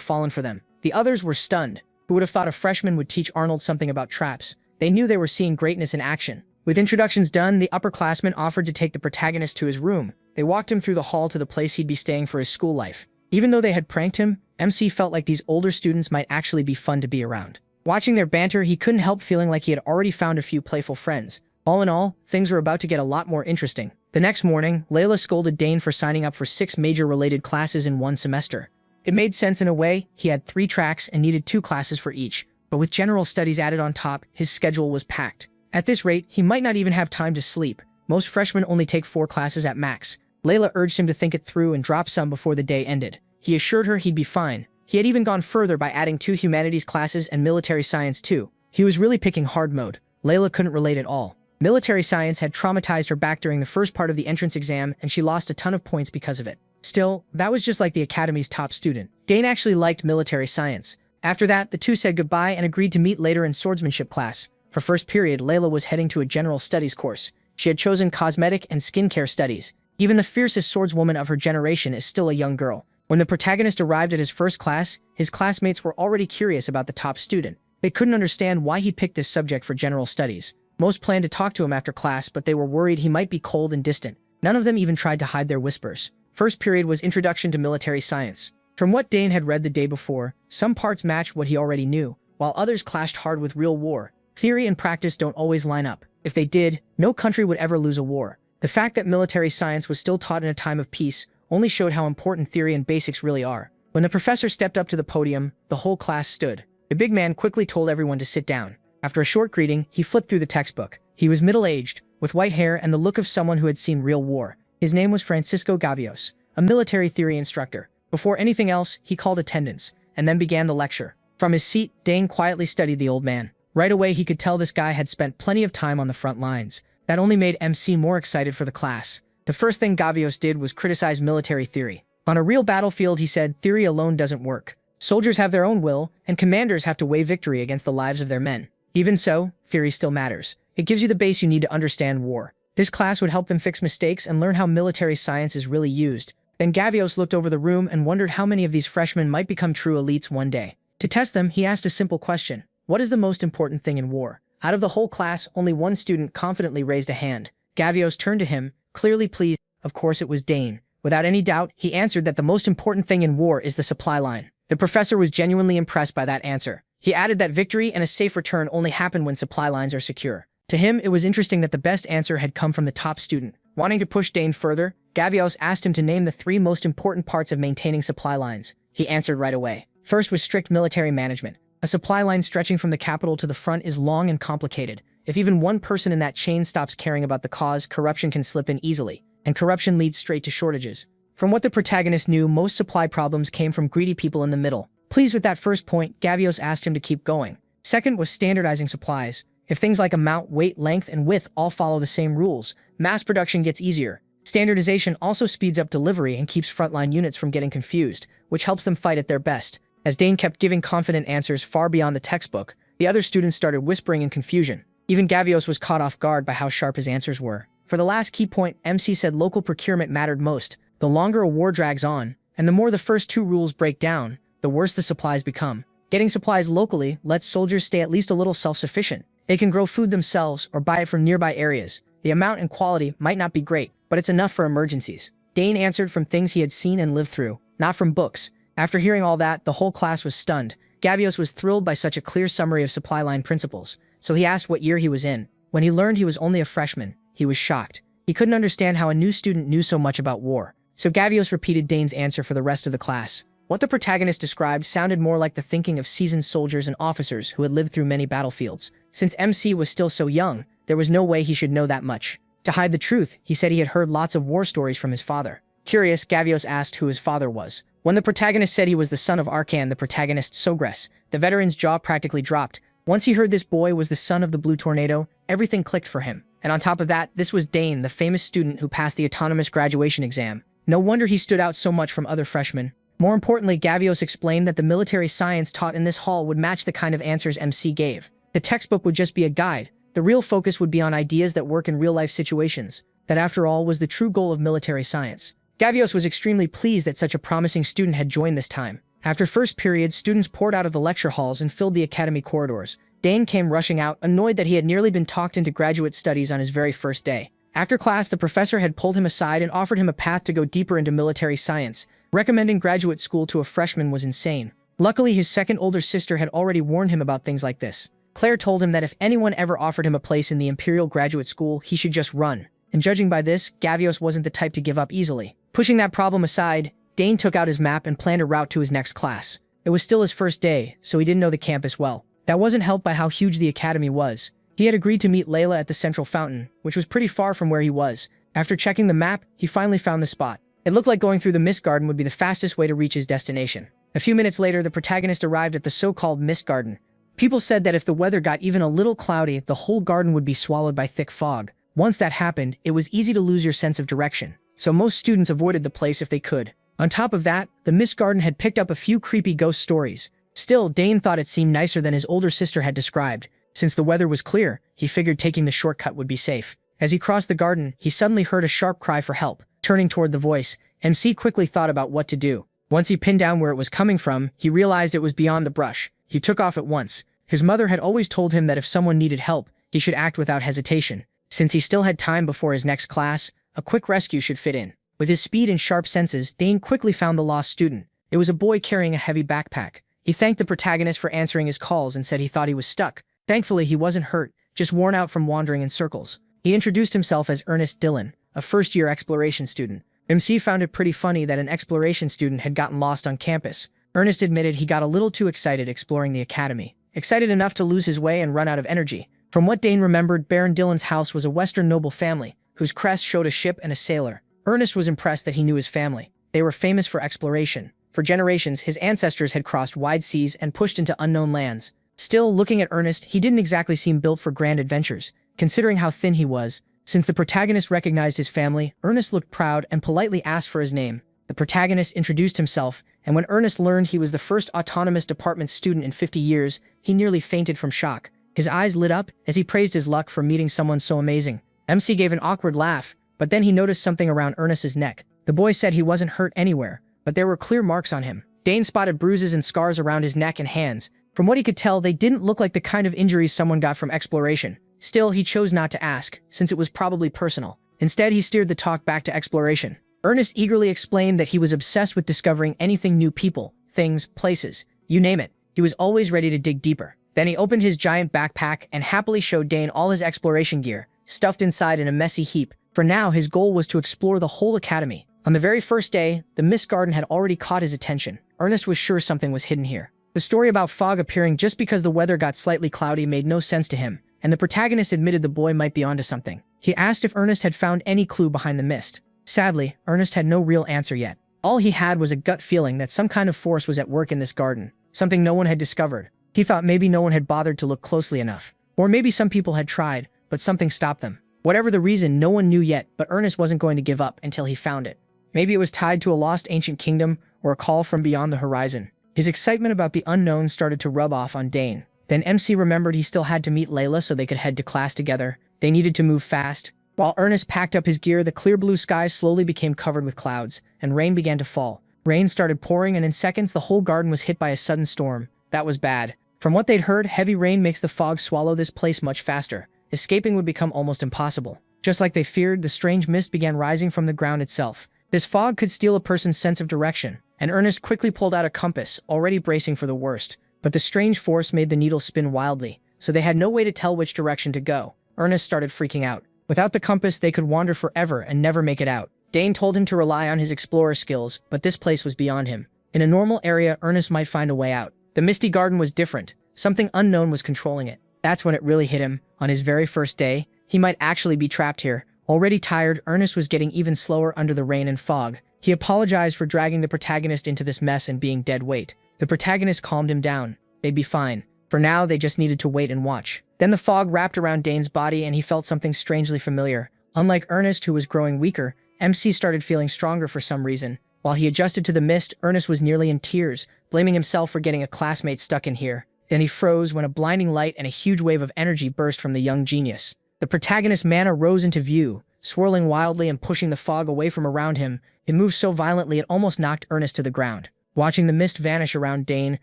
fallen for them. The others were stunned. Who would have thought a freshman would teach Arnold something about traps? They knew they were seeing greatness in action. With introductions done, the upperclassmen offered to take the protagonist to his room. They walked him through the hall to the place he'd be staying for his school life. Even though they had pranked him, MC felt like these older students might actually be fun to be around. Watching their banter, he couldn't help feeling like he had already found a few playful friends. All in all, things were about to get a lot more interesting. The next morning, Layla scolded Dane for signing up for 6 major related classes in one semester. It made sense in a way. He had 3 tracks and needed 2 classes for each. But with general studies added on top, his schedule was packed. At this rate, he might not even have time to sleep. Most freshmen only take 4 classes at max. Layla urged him to think it through and drop some before the day ended. He assured her he'd be fine. He had even gone further by adding 2 humanities classes and military science too. He was really picking hard mode. Layla couldn't relate at all. Military science had traumatized her back during the first part of the entrance exam, and she lost a ton of points because of it. Still, that was just like the academy's top student. Dane actually liked military science. After that, the two said goodbye and agreed to meet later in swordsmanship class. For first period, Layla was heading to a general studies course. She had chosen cosmetic and skincare studies. Even the fiercest swordswoman of her generation is still a young girl. When the protagonist arrived at his first class, his classmates were already curious about the top student. They couldn't understand why he picked this subject for general studies. Most planned to talk to him after class, but they were worried he might be cold and distant. None of them even tried to hide their whispers. First period was Introduction to Military Science. From what Dane had read the day before, some parts matched what he already knew, while others clashed hard with real war. Theory and practice don't always line up. If they did, no country would ever lose a war. The fact that military science was still taught in a time of peace only showed how important theory and basics really are. When the professor stepped up to the podium, the whole class stood. The big man quickly told everyone to sit down. After a short greeting, he flipped through the textbook. He was middle-aged, with white hair and the look of someone who had seen real war. His name was Francisco Gavios, a military theory instructor. Before anything else, he called attendance, and then began the lecture. From his seat, Dane quietly studied the old man. Right away, he could tell this guy had spent plenty of time on the front lines. That only made MC more excited for the class. The first thing Gavios did was criticize military theory. On a real battlefield, he said, theory alone doesn't work. Soldiers have their own will, and commanders have to weigh victory against the lives of their men. Even so, theory still matters. It gives you the base you need to understand war. This class would help them fix mistakes and learn how military science is really used. Then Gavios looked over the room and wondered how many of these freshmen might become true elites one day. To test them, he asked a simple question. What is the most important thing in war? Out of the whole class, only one student confidently raised a hand. Gavios turned to him, clearly pleased. Of course it was Dane. Without any doubt, he answered that the most important thing in war is the supply line. The professor was genuinely impressed by that answer. He added that victory and a safe return only happen when supply lines are secure. To him, it was interesting that the best answer had come from the top student. Wanting to push Dane further, Gavios asked him to name the 3 most important parts of maintaining supply lines. He answered right away. First was strict military management. A supply line stretching from the capital to the front is long and complicated. If even one person in that chain stops caring about the cause, corruption can slip in easily. And corruption leads straight to shortages. From what the protagonist knew, most supply problems came from greedy people in the middle. Pleased with that first point, Gavios asked him to keep going. Second was standardizing supplies. If things like amount, weight, length, and width all follow the same rules, mass production gets easier. Standardization also speeds up delivery and keeps frontline units from getting confused, which helps them fight at their best. As Dane kept giving confident answers far beyond the textbook, the other students started whispering in confusion. Even Gavios was caught off guard by how sharp his answers were. For the last key point, MC said local procurement mattered most. The longer a war drags on, and the more the first 2 rules break down, the worse the supplies become. Getting supplies locally lets soldiers stay at least a little self-sufficient. They can grow food themselves or buy it from nearby areas. The amount and quality might not be great, but it's enough for emergencies. Dane answered from things he had seen and lived through, not from books. After hearing all that, the whole class was stunned. Gavios was thrilled by such a clear summary of supply line principles, so he asked what year he was in. When he learned he was only a freshman, he was shocked. He couldn't understand how a new student knew so much about war. So Gavios repeated Dane's answer for the rest of the class. What the protagonist described sounded more like the thinking of seasoned soldiers and officers who had lived through many battlefields. Since MC was still so young, there was no way he should know that much. To hide the truth, he said he had heard lots of war stories from his father. Curious, Gavios asked who his father was. When the protagonist said he was the son of Arkan, the protagonist Sogres, the veteran's jaw practically dropped. Once he heard this boy was the son of the Blue Tornado, everything clicked for him. And on top of that, this was Dane, the famous student who passed the autonomous graduation exam. No wonder he stood out so much from other freshmen. More importantly, Gavios explained that the military science taught in this hall would match the kind of answers MC gave. The textbook would just be a guide. The real focus would be on ideas that work in real-life situations. That, after all, was the true goal of military science. Gavios was extremely pleased that such a promising student had joined this time. After first period, students poured out of the lecture halls and filled the academy corridors. Dane came rushing out, annoyed that he had nearly been talked into graduate studies on his very first day. After class, the professor had pulled him aside and offered him a path to go deeper into military science. Recommending graduate school to a freshman was insane. Luckily, his second older sister had already warned him about things like this. Claire told him that if anyone ever offered him a place in the Imperial Graduate School, he should just run. And judging by this, Gavios wasn't the type to give up easily. Pushing that problem aside, Dane took out his map and planned a route to his next class. It was still his first day, so he didn't know the campus well. That wasn't helped by how huge the academy was. He had agreed to meet Layla at the central fountain, which was pretty far from where he was. After checking the map, he finally found the spot. It looked like going through the Mist Garden would be the fastest way to reach his destination. A few minutes later, the protagonist arrived at the so-called Mist Garden. People said that if the weather got even a little cloudy, the whole garden would be swallowed by thick fog. Once that happened, it was easy to lose your sense of direction, so most students avoided the place if they could. On top of that, the Mist Garden had picked up a few creepy ghost stories. Still, Dane thought it seemed nicer than his older sister had described. Since the weather was clear, he figured taking the shortcut would be safe. As he crossed the garden, he suddenly heard a sharp cry for help. Turning toward the voice, MC quickly thought about what to do. Once he pinned down where it was coming from, he realized it was beyond the brush. He took off at once. His mother had always told him that if someone needed help, he should act without hesitation. Since he still had time before his next class, a quick rescue should fit in. With his speed and sharp senses, Dane quickly found the lost student. It was a boy carrying a heavy backpack. He thanked the protagonist for answering his calls and said he thought he was stuck. Thankfully, he wasn't hurt, just worn out from wandering in circles. He introduced himself as Ernest Dillon, a first-year exploration student. MC found it pretty funny that an exploration student had gotten lost on campus. Ernest admitted he got a little too excited exploring the academy. Excited enough to lose his way and run out of energy. From what Dane remembered, Baron Dillon's house was a Western noble family, whose crest showed a ship and a sailor. Ernest was impressed that he knew his family. They were famous for exploration. For generations, his ancestors had crossed wide seas and pushed into unknown lands. Still, looking at Ernest, he didn't exactly seem built for grand adventures, considering how thin he was. Since the protagonist recognized his family, Ernest looked proud and politely asked for his name. The protagonist introduced himself, and when Ernest learned he was the first autonomous department student in 50 years, he nearly fainted from shock. His eyes lit up as he praised his luck for meeting someone so amazing. MC gave an awkward laugh, but then he noticed something around Ernest's neck. The boy said he wasn't hurt anywhere, but there were clear marks on him. Dane spotted bruises and scars around his neck and hands. From what he could tell, they didn't look like the kind of injuries someone got from exploration. Still, he chose not to ask, since it was probably personal. Instead, he steered the talk back to exploration. Ernest eagerly explained that he was obsessed with discovering anything new: people, things, places, you name it. He was always ready to dig deeper. Then he opened his giant backpack and happily showed Dane all his exploration gear, stuffed inside in a messy heap. For now, his goal was to explore the whole academy. On the very first day, the Mist Garden had already caught his attention. Ernest was sure something was hidden here. The story about fog appearing just because the weather got slightly cloudy made no sense to him, and the protagonist admitted the boy might be onto something. He asked if Ernest had found any clue behind the mist. Sadly, Ernest had no real answer yet. All he had was a gut feeling that some kind of force was at work in this garden, something no one had discovered. He thought maybe no one had bothered to look closely enough. Or maybe some people had tried, but something stopped them. Whatever the reason, no one knew yet, but Ernest wasn't going to give up until he found it. Maybe it was tied to a lost ancient kingdom or a call from beyond the horizon. His excitement about the unknown started to rub off on Dane. Then MC remembered he still had to meet Layla so they could head to class together. They needed to move fast. While Ernest packed up his gear, the clear blue sky slowly became covered with clouds, and rain began to fall. Rain started pouring, and in seconds the whole garden was hit by a sudden storm. That was bad. From what they'd heard, heavy rain makes the fog swallow this place much faster. Escaping would become almost impossible. Just like they feared, the strange mist began rising from the ground itself. This fog could steal a person's sense of direction, and Ernest quickly pulled out a compass, already bracing for the worst. But the strange force made the needle spin wildly, so they had no way to tell which direction to go. Ernest started freaking out. Without the compass, they could wander forever and never make it out. Dane told him to rely on his explorer skills, but this place was beyond him. In a normal area, Ernest might find a way out. The misty garden was different. Something unknown was controlling it. That's when it really hit him. On his very first day, he might actually be trapped here. Already tired, Ernest was getting even slower under the rain and fog. He apologized for dragging the protagonist into this mess and being dead weight. The protagonist calmed him down. They'd be fine. For now, they just needed to wait and watch. Then the fog wrapped around Dane's body and he felt something strangely familiar. Unlike Ernest, who was growing weaker, MC started feeling stronger for some reason. While he adjusted to the mist, Ernest was nearly in tears, blaming himself for getting a classmate stuck in here. Then he froze when a blinding light and a huge wave of energy burst from the young genius. The protagonist's mana rose into view, swirling wildly and pushing the fog away from around him. It moved so violently it almost knocked Ernest to the ground. Watching the mist vanish around Dane,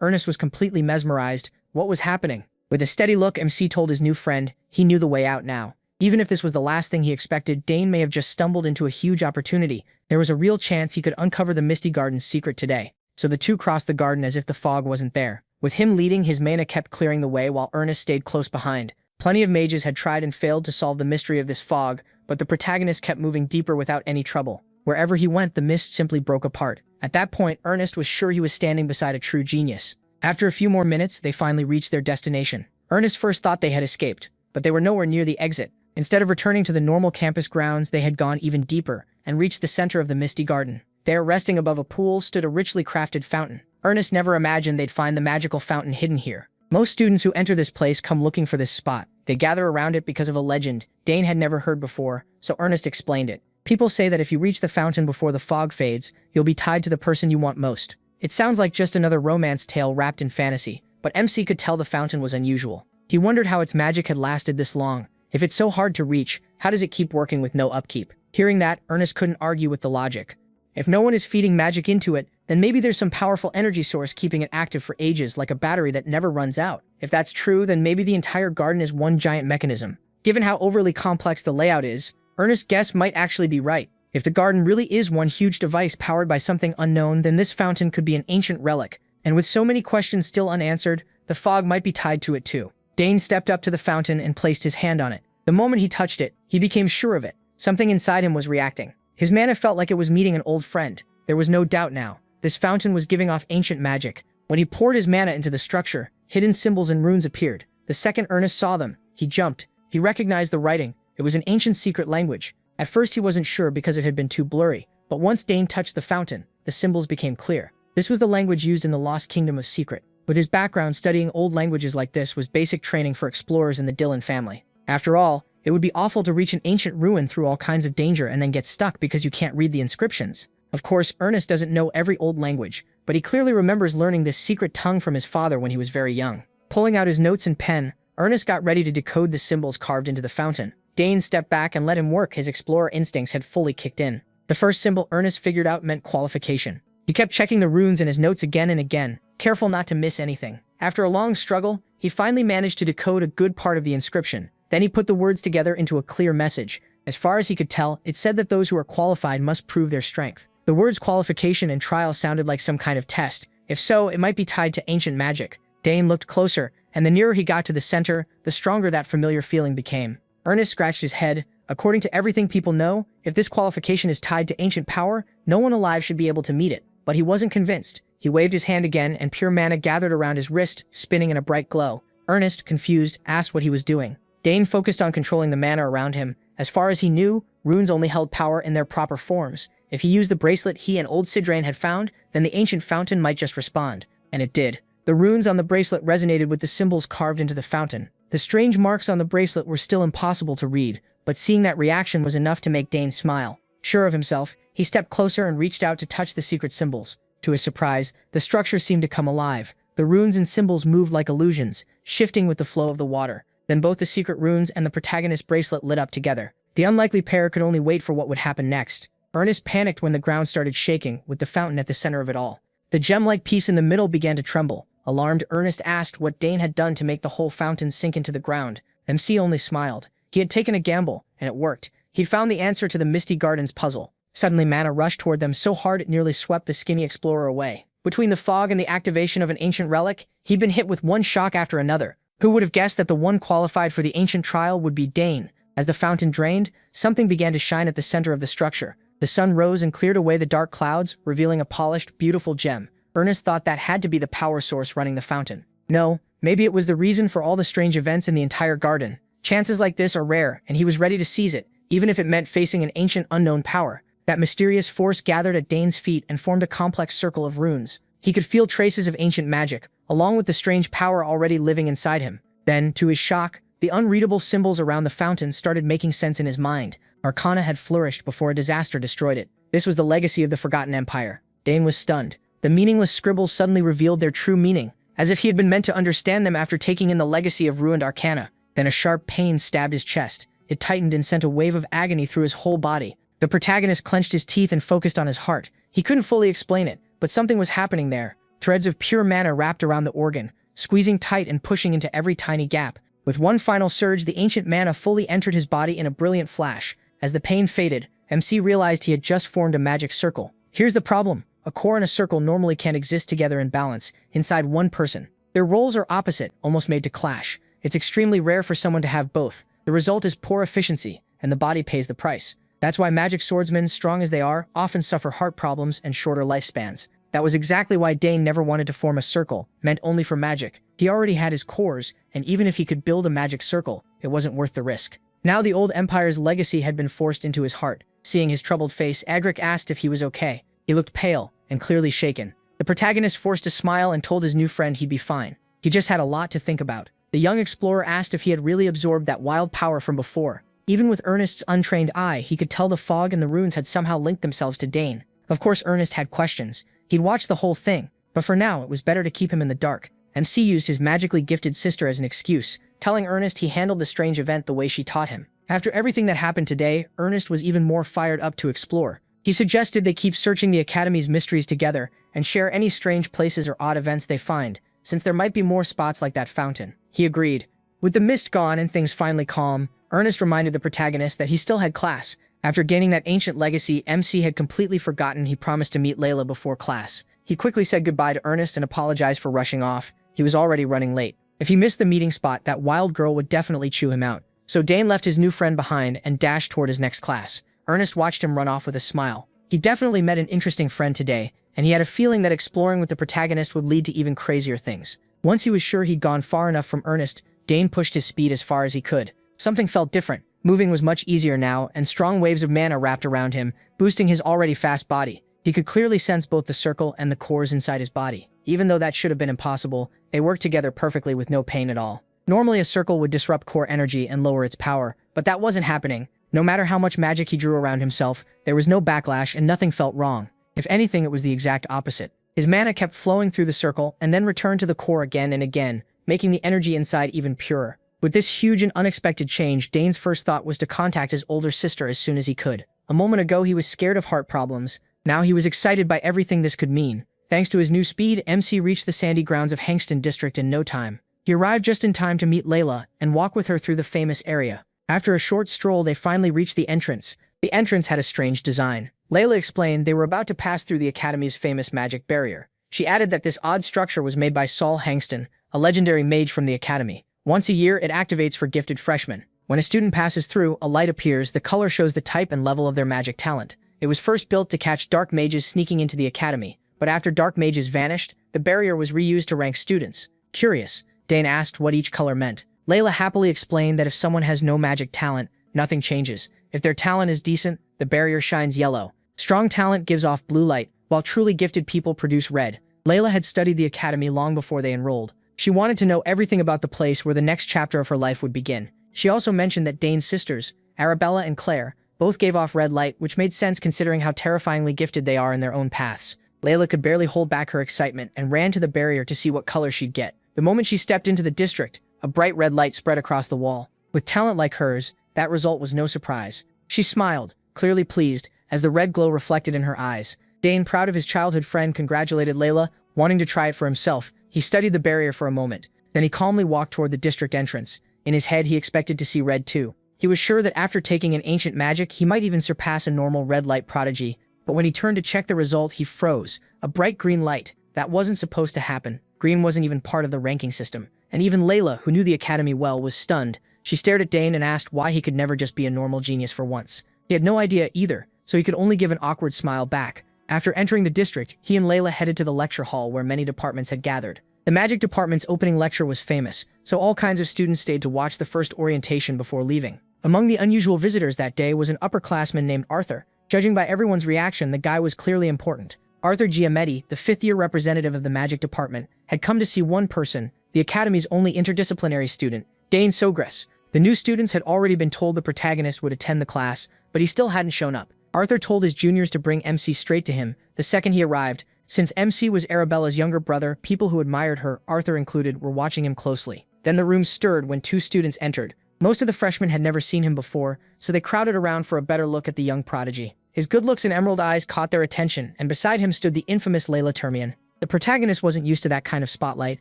Ernest was completely mesmerized. What was happening? With a steady look, MC told his new friend he knew the way out now. Even if this was the last thing he expected, Dane may have just stumbled into a huge opportunity. There was a real chance he could uncover the Misty Garden's secret today. So the two crossed the garden as if the fog wasn't there. With him leading, his mana kept clearing the way while Ernest stayed close behind. Plenty of mages had tried and failed to solve the mystery of this fog, but the protagonist kept moving deeper without any trouble. Wherever he went, the mist simply broke apart. At that point, Ernest was sure he was standing beside a true genius. After a few more minutes, they finally reached their destination. Ernest first thought they had escaped, but they were nowhere near the exit. Instead of returning to the normal campus grounds, they had gone even deeper and reached the center of the Misty Garden. There, resting above a pool, stood a richly crafted fountain. Ernest never imagined they'd find the magical fountain hidden here. Most students who enter this place come looking for this spot. They gather around it because of a legend Dane had never heard before, so Ernest explained it. People say that if you reach the fountain before the fog fades, you'll be tied to the person you want most. It sounds like just another romance tale wrapped in fantasy, but MC could tell the fountain was unusual. He wondered how its magic had lasted this long. If it's so hard to reach, how does it keep working with no upkeep? Hearing that, Ernest couldn't argue with the logic. If no one is feeding magic into it, then maybe there's some powerful energy source keeping it active for ages, like a battery that never runs out. If that's true, then maybe the entire garden is one giant mechanism. Given how overly complex the layout is, Ernest's guess might actually be right. If the garden really is one huge device powered by something unknown, then this fountain could be an ancient relic. And with so many questions still unanswered, the fog might be tied to it too. Dane stepped up to the fountain and placed his hand on it. The moment he touched it, he became sure of it. Something inside him was reacting. His mana felt like it was meeting an old friend. There was no doubt now. This fountain was giving off ancient magic. When he poured his mana into the structure, hidden symbols and runes appeared. The second Ernest saw them, he jumped. He recognized the writing. It was an ancient secret language. At first he wasn't sure because it had been too blurry, but once Dane touched the fountain, the symbols became clear. This was the language used in the Lost Kingdom of Secret. With his background, studying old languages like this was basic training for explorers in the Dillon family. After all, it would be awful to reach an ancient ruin through all kinds of danger and then get stuck because you can't read the inscriptions. Of course, Ernest doesn't know every old language, but he clearly remembers learning this secret tongue from his father when he was very young. Pulling out his notes and pen, Ernest got ready to decode the symbols carved into the fountain. Dane stepped back and let him work. His explorer instincts had fully kicked in. The first symbol Ernest figured out meant qualification. He kept checking the runes in his notes again and again, careful not to miss anything. After a long struggle, he finally managed to decode a good part of the inscription. Then he put the words together into a clear message. As far as he could tell, it said that those who are qualified must prove their strength. The words qualification and trial sounded like some kind of test. If so, it might be tied to ancient magic. Dane looked closer, and the nearer he got to the center, the stronger that familiar feeling became. Ernest scratched his head. According to everything people know, if this qualification is tied to ancient power, no one alive should be able to meet it. But he wasn't convinced. He waved his hand again, and pure mana gathered around his wrist, spinning in a bright glow. Ernest, confused, asked what he was doing. Dane focused on controlling the mana around him. As far as he knew, runes only held power in their proper forms. If he used the bracelet he and old Sidrain had found, then the ancient fountain might just respond. And it did. The runes on the bracelet resonated with the symbols carved into the fountain. The strange marks on the bracelet were still impossible to read, but seeing that reaction was enough to make Dane smile. Sure of himself, he stepped closer and reached out to touch the secret symbols. To his surprise, the structure seemed to come alive. The runes and symbols moved like illusions, shifting with the flow of the water. Then both the secret runes and the protagonist's bracelet lit up together. The unlikely pair could only wait for what would happen next. Ernest panicked when the ground started shaking, with the fountain at the center of it all. The gem-like piece in the middle began to tremble. Alarmed, Ernest asked what Dane had done to make the whole fountain sink into the ground. MC only smiled. He had taken a gamble, and it worked. He'd found the answer to the Misty Garden's puzzle. Suddenly, mana rushed toward them so hard it nearly swept the skinny explorer away. Between the fog and the activation of an ancient relic, he'd been hit with one shock after another. Who would have guessed that the one qualified for the ancient trial would be Dane? As the fountain drained, something began to shine at the center of the structure. The sun rose and cleared away the dark clouds, revealing a polished, beautiful gem. Ernest thought that had to be the power source running the fountain. No, maybe it was the reason for all the strange events in the entire garden. Chances like this are rare, and he was ready to seize it, even if it meant facing an ancient unknown power. That mysterious force gathered at Dane's feet and formed a complex circle of runes. He could feel traces of ancient magic, along with the strange power already living inside him. Then, to his shock, the unreadable symbols around the fountain started making sense in his mind. Arcana had flourished before a disaster destroyed it. This was the legacy of the Forgotten Empire. Dane was stunned. The meaningless scribbles suddenly revealed their true meaning, as if he had been meant to understand them after taking in the legacy of ruined arcana. Then a sharp pain stabbed his chest. it tightened and sent a wave of agony through his whole body. The protagonist clenched his teeth and focused on his heart. He couldn't fully explain it, but something was happening there. Threads of pure mana wrapped around the organ, squeezing tight and pushing into every tiny gap. With one final surge, the ancient mana fully entered his body in a brilliant flash. As the pain faded, MC realized he had just formed a magic circle. Here's the problem. A core and a circle normally can't exist together in balance, inside one person. Their roles are opposite, almost made to clash. It's extremely rare for someone to have both. The result is poor efficiency, and the body pays the price. That's why magic swordsmen, strong as they are, often suffer heart problems and shorter lifespans. That was exactly why Dane never wanted to form a circle, meant only for magic. He already had his cores, and even if he could build a magic circle, it wasn't worth the risk. Now the old empire's legacy had been forced into his heart. Seeing his troubled face, Agric asked if he was okay. He looked pale and clearly shaken. The protagonist forced a smile and told his new friend he'd be fine. He just had a lot to think about. The young explorer asked if he had really absorbed that wild power from before. Even with Ernest's untrained eye, he could tell the fog and the runes had somehow linked themselves to Dane. Of course, Ernest had questions. He'd watched the whole thing, but for now it was better to keep him in the dark. MC used his magically gifted sister as an excuse, telling Ernest he handled the strange event the way she taught him. After everything that happened today, Ernest was even more fired up to explore. He suggested they keep searching the Academy's mysteries together and share any strange places or odd events they find, since there might be more spots like that fountain. He agreed. With the mist gone and things finally calm, Ernest reminded the protagonist that he still had class. After gaining that ancient legacy, MC had completely forgotten he promised to meet Layla before class. He quickly said goodbye to Ernest and apologized for rushing off. He was already running late. If he missed the meeting spot, that wild girl would definitely chew him out. So Dane left his new friend behind and dashed toward his next class. Ernest watched him run off with a smile. He definitely met an interesting friend today, and he had a feeling that exploring with the protagonist would lead to even crazier things. Once he was sure he'd gone far enough from Ernest, Dane pushed his speed as far as he could. Something felt different. Moving was much easier now, and strong waves of mana wrapped around him, boosting his already fast body. He could clearly sense both the circle and the cores inside his body. Even though that should have been impossible, they worked together perfectly with no pain at all. Normally a circle would disrupt core energy and lower its power, but that wasn't happening. No matter how much magic he drew around himself, there was no backlash and nothing felt wrong. If anything, it was the exact opposite. His mana kept flowing through the circle and then returned to the core again and again, making the energy inside even purer. With this huge and unexpected change, Dane's first thought was to contact his older sister as soon as he could. A moment ago he was scared of heart problems. Now he was excited by everything this could mean. Thanks to his new speed, MC reached the sandy grounds of Hangston District in no time. He arrived just in time to meet Layla and walk with her through the famous area. After a short stroll, they finally reached the entrance. The entrance had a strange design. Layla explained they were about to pass through the Academy's famous magic barrier. She added that this odd structure was made by Saul Hangston, a legendary mage from the Academy. Once a year, it activates for gifted freshmen. When a student passes through, a light appears. The color shows the type and level of their magic talent. It was first built to catch dark mages sneaking into the Academy, but after dark mages vanished, the barrier was reused to rank students. Curious, Dane asked what each color meant. Layla happily explained that if someone has no magic talent, nothing changes. If their talent is decent, the barrier shines yellow. Strong talent gives off blue light, while truly gifted people produce red. Layla had studied the Academy long before they enrolled. She wanted to know everything about the place where the next chapter of her life would begin. She also mentioned that Dane's sisters, Arabella and Claire, both gave off red light, which made sense considering how terrifyingly gifted they are in their own paths. Layla could barely hold back her excitement and ran to the barrier to see what color she'd get. The moment she stepped into the district, a bright red light spread across the wall. With talent like hers, that result was no surprise. She smiled, clearly pleased, as the red glow reflected in her eyes. Dane, proud of his childhood friend, congratulated Layla, wanting to try it for himself. He studied the barrier for a moment. Then he calmly walked toward the district entrance. In his head, he expected to see red too. He was sure that after taking an ancient magic, he might even surpass a normal red light prodigy. But when he turned to check the result, he froze. A bright green light. That wasn't supposed to happen. Green wasn't even part of the ranking system. And even Layla, who knew the Academy well, was stunned. She stared at Dane and asked why he could never just be a normal genius for once. He had no idea either, so he could only give an awkward smile back. After entering the district, he and Layla headed to the lecture hall where many departments had gathered. The magic department's opening lecture was famous, so all kinds of students stayed to watch the first orientation before leaving. Among the unusual visitors that day was an upperclassman named Arthur. Judging by everyone's reaction, the guy was clearly important. Arthur Giametti, the fifth-year representative of the magic department, had come to see one person, the Academy's only interdisciplinary student, Dane Sogres. The new students had already been told the protagonist would attend the class, but he still hadn't shown up. Arthur told his juniors to bring MC straight to him the second he arrived. Since MC was Arabella's younger brother, people who admired her, Arthur included, were watching him closely. Then the room stirred when two students entered. Most of the freshmen had never seen him before, so they crowded around for a better look at the young prodigy. His good looks and emerald eyes caught their attention, and beside him stood the infamous Layla Termian. The protagonist wasn't used to that kind of spotlight,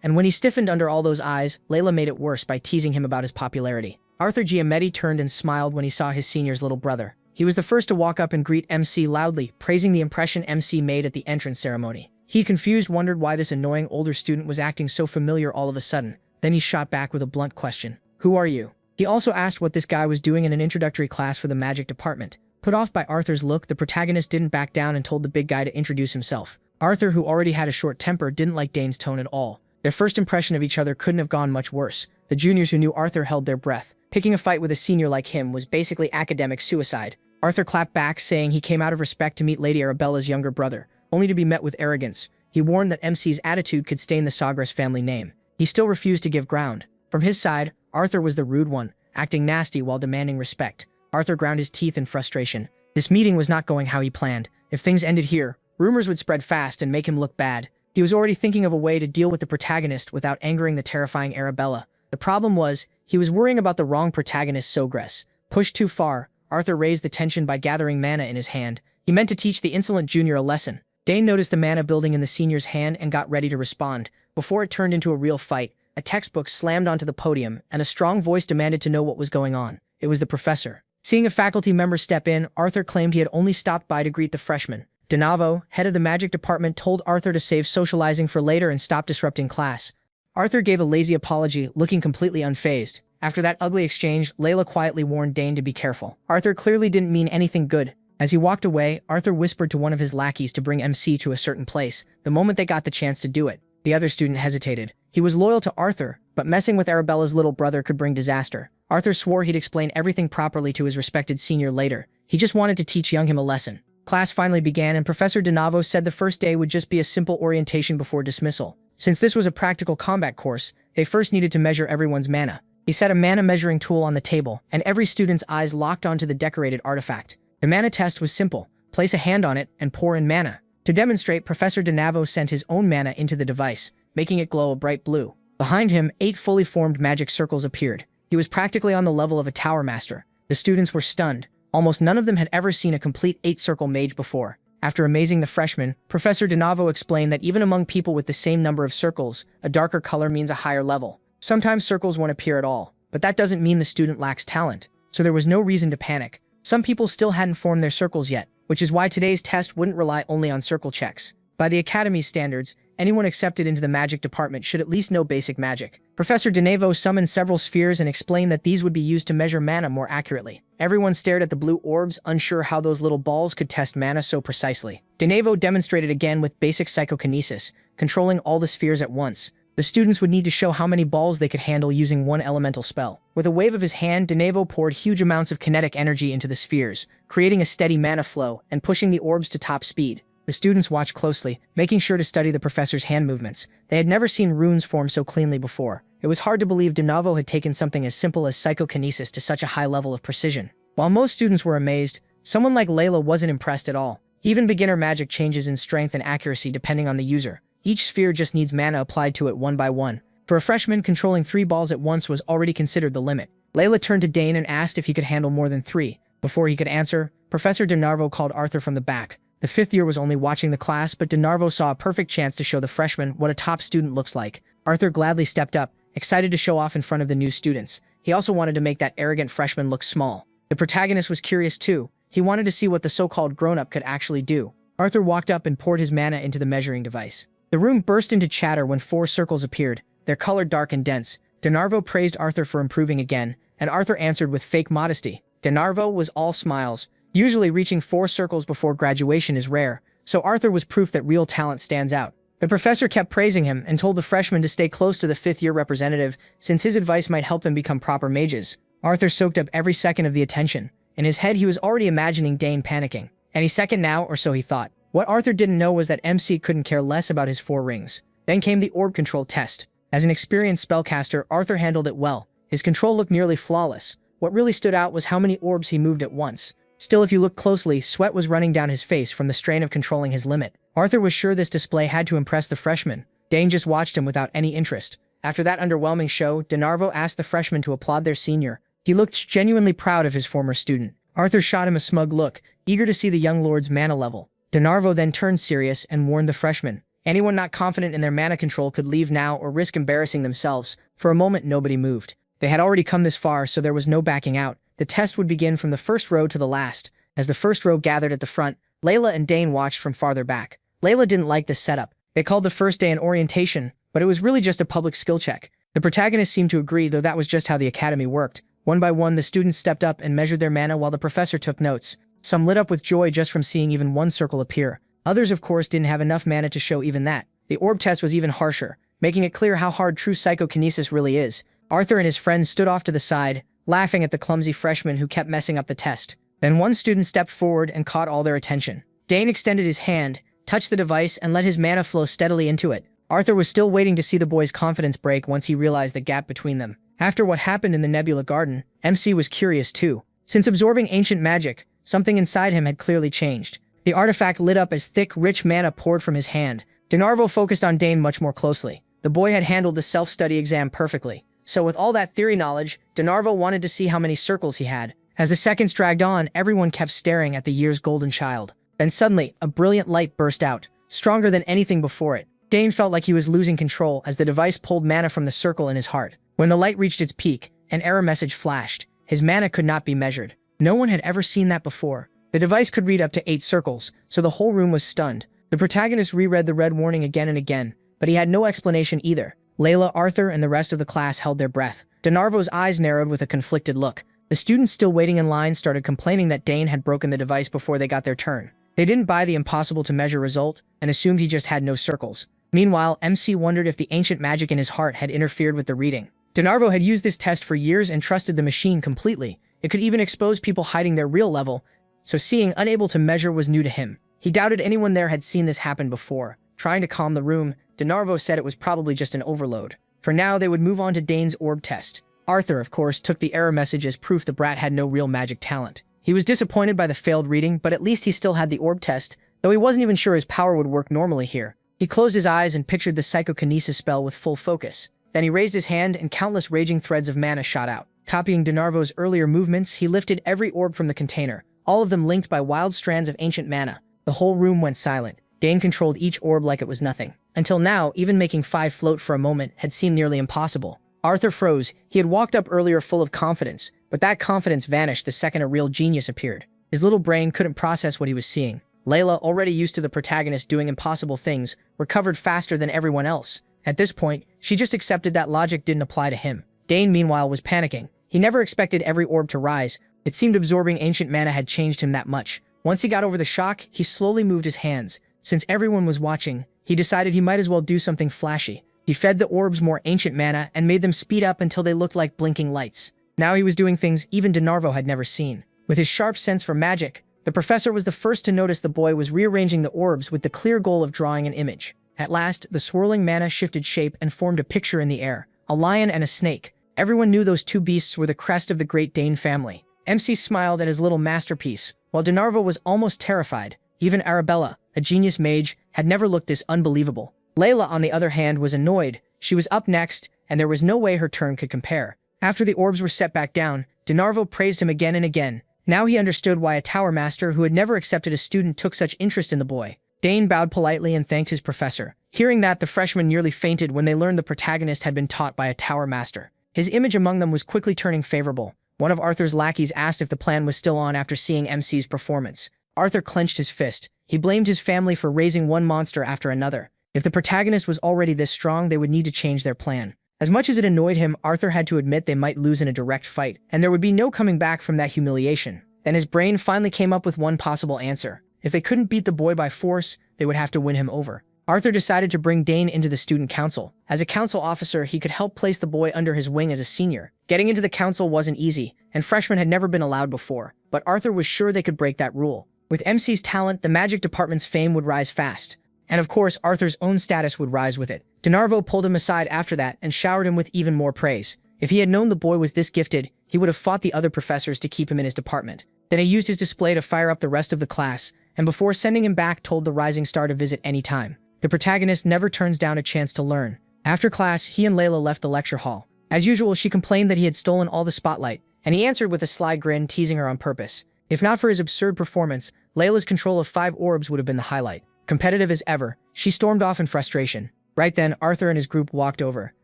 and when he stiffened under all those eyes, Layla made it worse by teasing him about his popularity. Arthur Giametti turned and smiled when he saw his senior's little brother. He was the first to walk up and greet MC loudly, praising the impression MC made at the entrance ceremony. He, confused, wondered why this annoying older student was acting so familiar all of a sudden. Then he shot back with a blunt question. "Who are you?" He also asked what this guy was doing in an introductory class for the magic department. Put off by Arthur's look, the protagonist didn't back down and told the big guy to introduce himself. Arthur, who already had a short temper, didn't like Dane's tone at all. Their first impression of each other couldn't have gone much worse. The juniors who knew Arthur held their breath. Picking a fight with a senior like him was basically academic suicide. Arthur clapped back, saying he came out of respect to meet Lady Arabella's younger brother, only to be met with arrogance. He warned that MC's attitude could stain the Sagres family name. He still refused to give ground. From his side, Arthur was the rude one, acting nasty while demanding respect. Arthur ground his teeth in frustration. This meeting was not going how he planned. If things ended here, rumors would spread fast and make him look bad. He was already thinking of a way to deal with the protagonist without angering the terrifying Arabella. The problem was, he was worrying about the wrong protagonist, Sagres. Pushed too far, Arthur raised the tension by gathering mana in his hand. He meant to teach the insolent junior a lesson. Dane noticed the mana building in the senior's hand and got ready to respond. Before it turned into a real fight, a textbook slammed onto the podium, and a strong voice demanded to know what was going on. It was the professor. Seeing a faculty member step in, Arthur claimed he had only stopped by to greet the freshman. DeNavo, head of the magic department, told Arthur to save socializing for later and stop disrupting class. Arthur gave a lazy apology, looking completely unfazed. After that ugly exchange, Layla quietly warned Dane to be careful. Arthur clearly didn't mean anything good. As he walked away, Arthur whispered to one of his lackeys to bring MC to a certain place, the moment they got the chance to do it. The other student hesitated. He was loyal to Arthur, but messing with Arabella's little brother could bring disaster. Arthur swore he'd explain everything properly to his respected senior later. He just wanted to teach young him a lesson. Class finally began, and Professor DeNavo said the first day would just be a simple orientation before dismissal. Since this was a practical combat course, they first needed to measure everyone's mana. He set a mana measuring tool on the table, and every student's eyes locked onto the decorated artifact. The mana test was simple. Place a hand on it and pour in mana. To demonstrate, Professor DeNavo sent his own mana into the device, making it glow a bright blue. Behind him, 8 fully formed magic circles appeared. He was practically on the level of a tower master. The students were stunned. Almost none of them had ever seen a complete 8-circle mage before. After amazing the freshmen, Professor DeNavo explained that even among people with the same number of circles, a darker color means a higher level. Sometimes circles won't appear at all, but that doesn't mean the student lacks talent, so there was no reason to panic. Some people still hadn't formed their circles yet, which is why today's test wouldn't rely only on circle checks. By the Academy's standards, anyone accepted into the magic department should at least know basic magic. Professor DeNavo summoned several spheres and explained that these would be used to measure mana more accurately. Everyone stared at the blue orbs, unsure how those little balls could test mana so precisely. DeNavo demonstrated again with basic psychokinesis, controlling all the spheres at once. The students would need to show how many balls they could handle using one elemental spell. With a wave of his hand, DeNavo poured huge amounts of kinetic energy into the spheres, creating a steady mana flow and pushing the orbs to top speed. The students watched closely, making sure to study the professor's hand movements. They had never seen runes form so cleanly before. It was hard to believe DeNavo had taken something as simple as psychokinesis to such a high level of precision. While most students were amazed, someone like Layla wasn't impressed at all. Even beginner magic changes in strength and accuracy depending on the user. Each sphere just needs mana applied to it one by one. For a freshman, controlling 3 balls at once was already considered the limit. Layla turned to Dane and asked if he could handle more than 3. Before he could answer, Professor DeNarvo called Arthur from the back. The 5th year was only watching the class, but DeNarvo saw a perfect chance to show the freshman what a top student looks like. Arthur gladly stepped up, excited to show off in front of the new students. He also wanted to make that arrogant freshman look small. The protagonist was curious too. He wanted to see what the so-called grown-up could actually do. Arthur walked up and poured his mana into the measuring device. The room burst into chatter when 4 circles appeared, their color dark and dense. DeNarvo praised Arthur for improving again, and Arthur answered with fake modesty. DeNarvo was all smiles. Usually reaching 4 circles before graduation is rare, so Arthur was proof that real talent stands out. The professor kept praising him and told the freshmen to stay close to the 5th year representative since his advice might help them become proper mages. Arthur soaked up every second of the attention. In his head he was already imagining Dane panicking. Any second now, or so he thought. What Arthur didn't know was that MC couldn't care less about his 4 rings. Then came the orb control test. As an experienced spellcaster, Arthur handled it well. His control looked nearly flawless. What really stood out was how many orbs he moved at once. Still, if you looked closely, sweat was running down his face from the strain of controlling his limit. Arthur was sure this display had to impress the freshmen. Dane just watched him without any interest. After that underwhelming show, DeNarvo asked the freshmen to applaud their senior, He looked genuinely proud of his former student. Arthur shot him a smug look, eager to see the young lord's mana level. Dronzer then turned serious and warned the freshman. Anyone not confident in their mana control could leave now or risk embarrassing themselves. For a moment, nobody moved. They had already come this far, so there was no backing out. The test would begin from the first row to the last. As the first row gathered at the front, Layla and Dane watched from farther back. Layla didn't like this setup. They called the first day an orientation, but it was really just a public skill check. The protagonists seemed to agree, though that was just how the academy worked. One by one, the students stepped up and measured their mana while the professor took notes. Some lit up with joy just from seeing even one circle appear. Others, of course, didn't have enough mana to show even that. The orb test was even harsher, making it clear how hard true psychokinesis really is. Arthur and his friends stood off to the side, laughing at the clumsy freshman who kept messing up the test. Then one student stepped forward and caught all their attention. Dane extended his hand, touched the device, and let his mana flow steadily into it. Arthur was still waiting to see the boy's confidence break once he realized the gap between them. After what happened in the Nebula Garden, MC was curious too. Since absorbing ancient magic, something inside him had clearly changed. The artifact lit up as thick, rich mana poured from his hand. Dronzer focused on Dane much more closely. The boy had handled the self-study exam perfectly. So with all that theory knowledge, Dronzer wanted to see how many circles he had. As the seconds dragged on, everyone kept staring at the year's golden child. Then suddenly, a brilliant light burst out, stronger than anything before it. Dane felt like he was losing control as the device pulled mana from the circle in his heart. When the light reached its peak, an error message flashed. His mana could not be measured. No one had ever seen that before. The device could read up to 8 circles, so the whole room was stunned. The protagonist reread the red warning again and again, but he had no explanation either. Layla, Arthur, and the rest of the class held their breath. Dronzer's eyes narrowed with a conflicted look. The students still waiting in line started complaining that Dane had broken the device before they got their turn. They didn't buy the impossible-to-measure result and assumed he just had no circles. Meanwhile, MC wondered if the ancient magic in his heart had interfered with the reading. Dronzer had used this test for years and trusted the machine completely. It could even expose people hiding their real level, so seeing unable to measure was new to him. He doubted anyone there had seen this happen before. Trying to calm the room, Dronzer said it was probably just an overload. For now, they would move on to Dane's orb test. Arthur, of course, took the error message as proof the brat had no real magic talent. He was disappointed by the failed reading, but at least he still had the orb test, though he wasn't even sure his power would work normally here. He closed his eyes and pictured the psychokinesis spell with full focus. Then he raised his hand and countless raging threads of mana shot out. Copying Dronzer's earlier movements, he lifted every orb from the container, all of them linked by wild strands of ancient mana. The whole room went silent. Dane controlled each orb like it was nothing. Until now, even making 5 float for a moment had seemed nearly impossible. Arthur froze. He had walked up earlier full of confidence, but that confidence vanished the second a real genius appeared. His little brain couldn't process what he was seeing. Layla, already used to the protagonist doing impossible things, recovered faster than everyone else. At this point, she just accepted that logic didn't apply to him. Dane, meanwhile, was panicking. He never expected every orb to rise. It seemed absorbing ancient mana had changed him that much. Once he got over the shock, he slowly moved his hands. Since everyone was watching, he decided he might as well do something flashy. He fed the orbs more ancient mana and made them speed up until they looked like blinking lights. Now he was doing things even Dronzer had never seen. With his sharp sense for magic, the professor was the first to notice the boy was rearranging the orbs with the clear goal of drawing an image. At last, the swirling mana shifted shape and formed a picture in the air. A lion and a snake. Everyone knew those two beasts were the crest of the Great Dane family. MC smiled at his little masterpiece, while Dronzer was almost terrified. Even Arabella, a genius mage, had never looked this unbelievable. Layla, on the other hand, was annoyed. She was up next, and there was no way her turn could compare. After the orbs were set back down, Dronzer praised him again and again. Now he understood why a tower master who had never accepted a student took such interest in the boy. Dane bowed politely and thanked his professor. Hearing that, the freshmen nearly fainted when they learned the protagonist had been taught by a tower master. His image among them was quickly turning favorable. One of Arthur's lackeys asked if the plan was still on after seeing MC's performance. Arthur clenched his fist. He blamed his family for raising one monster after another. If the protagonist was already this strong, they would need to change their plan. As much as it annoyed him, Arthur had to admit they might lose in a direct fight, and there would be no coming back from that humiliation. Then his brain finally came up with one possible answer. If they couldn't beat the boy by force, they would have to win him over. Arthur decided to bring Dane into the student council. As a council officer, he could help place the boy under his wing as a senior. Getting into the council wasn't easy, and freshmen had never been allowed before, but Arthur was sure they could break that rule. With MC's talent, the magic department's fame would rise fast. And of course, Arthur's own status would rise with it. Dronzer pulled him aside after that and showered him with even more praise. If he had known the boy was this gifted, he would have fought the other professors to keep him in his department. Then he used his display to fire up the rest of the class, and before sending him back told the rising star to visit any time. The protagonist never turns down a chance to learn. After class, he and Layla left the lecture hall. As usual, she complained that he had stolen all the spotlight, And he answered with a sly grin, teasing her on purpose. If not for his absurd performance, Layla's control of 5 orbs would have been the highlight. Competitive as ever, she stormed off in frustration. Right then, Arthur and his group walked over.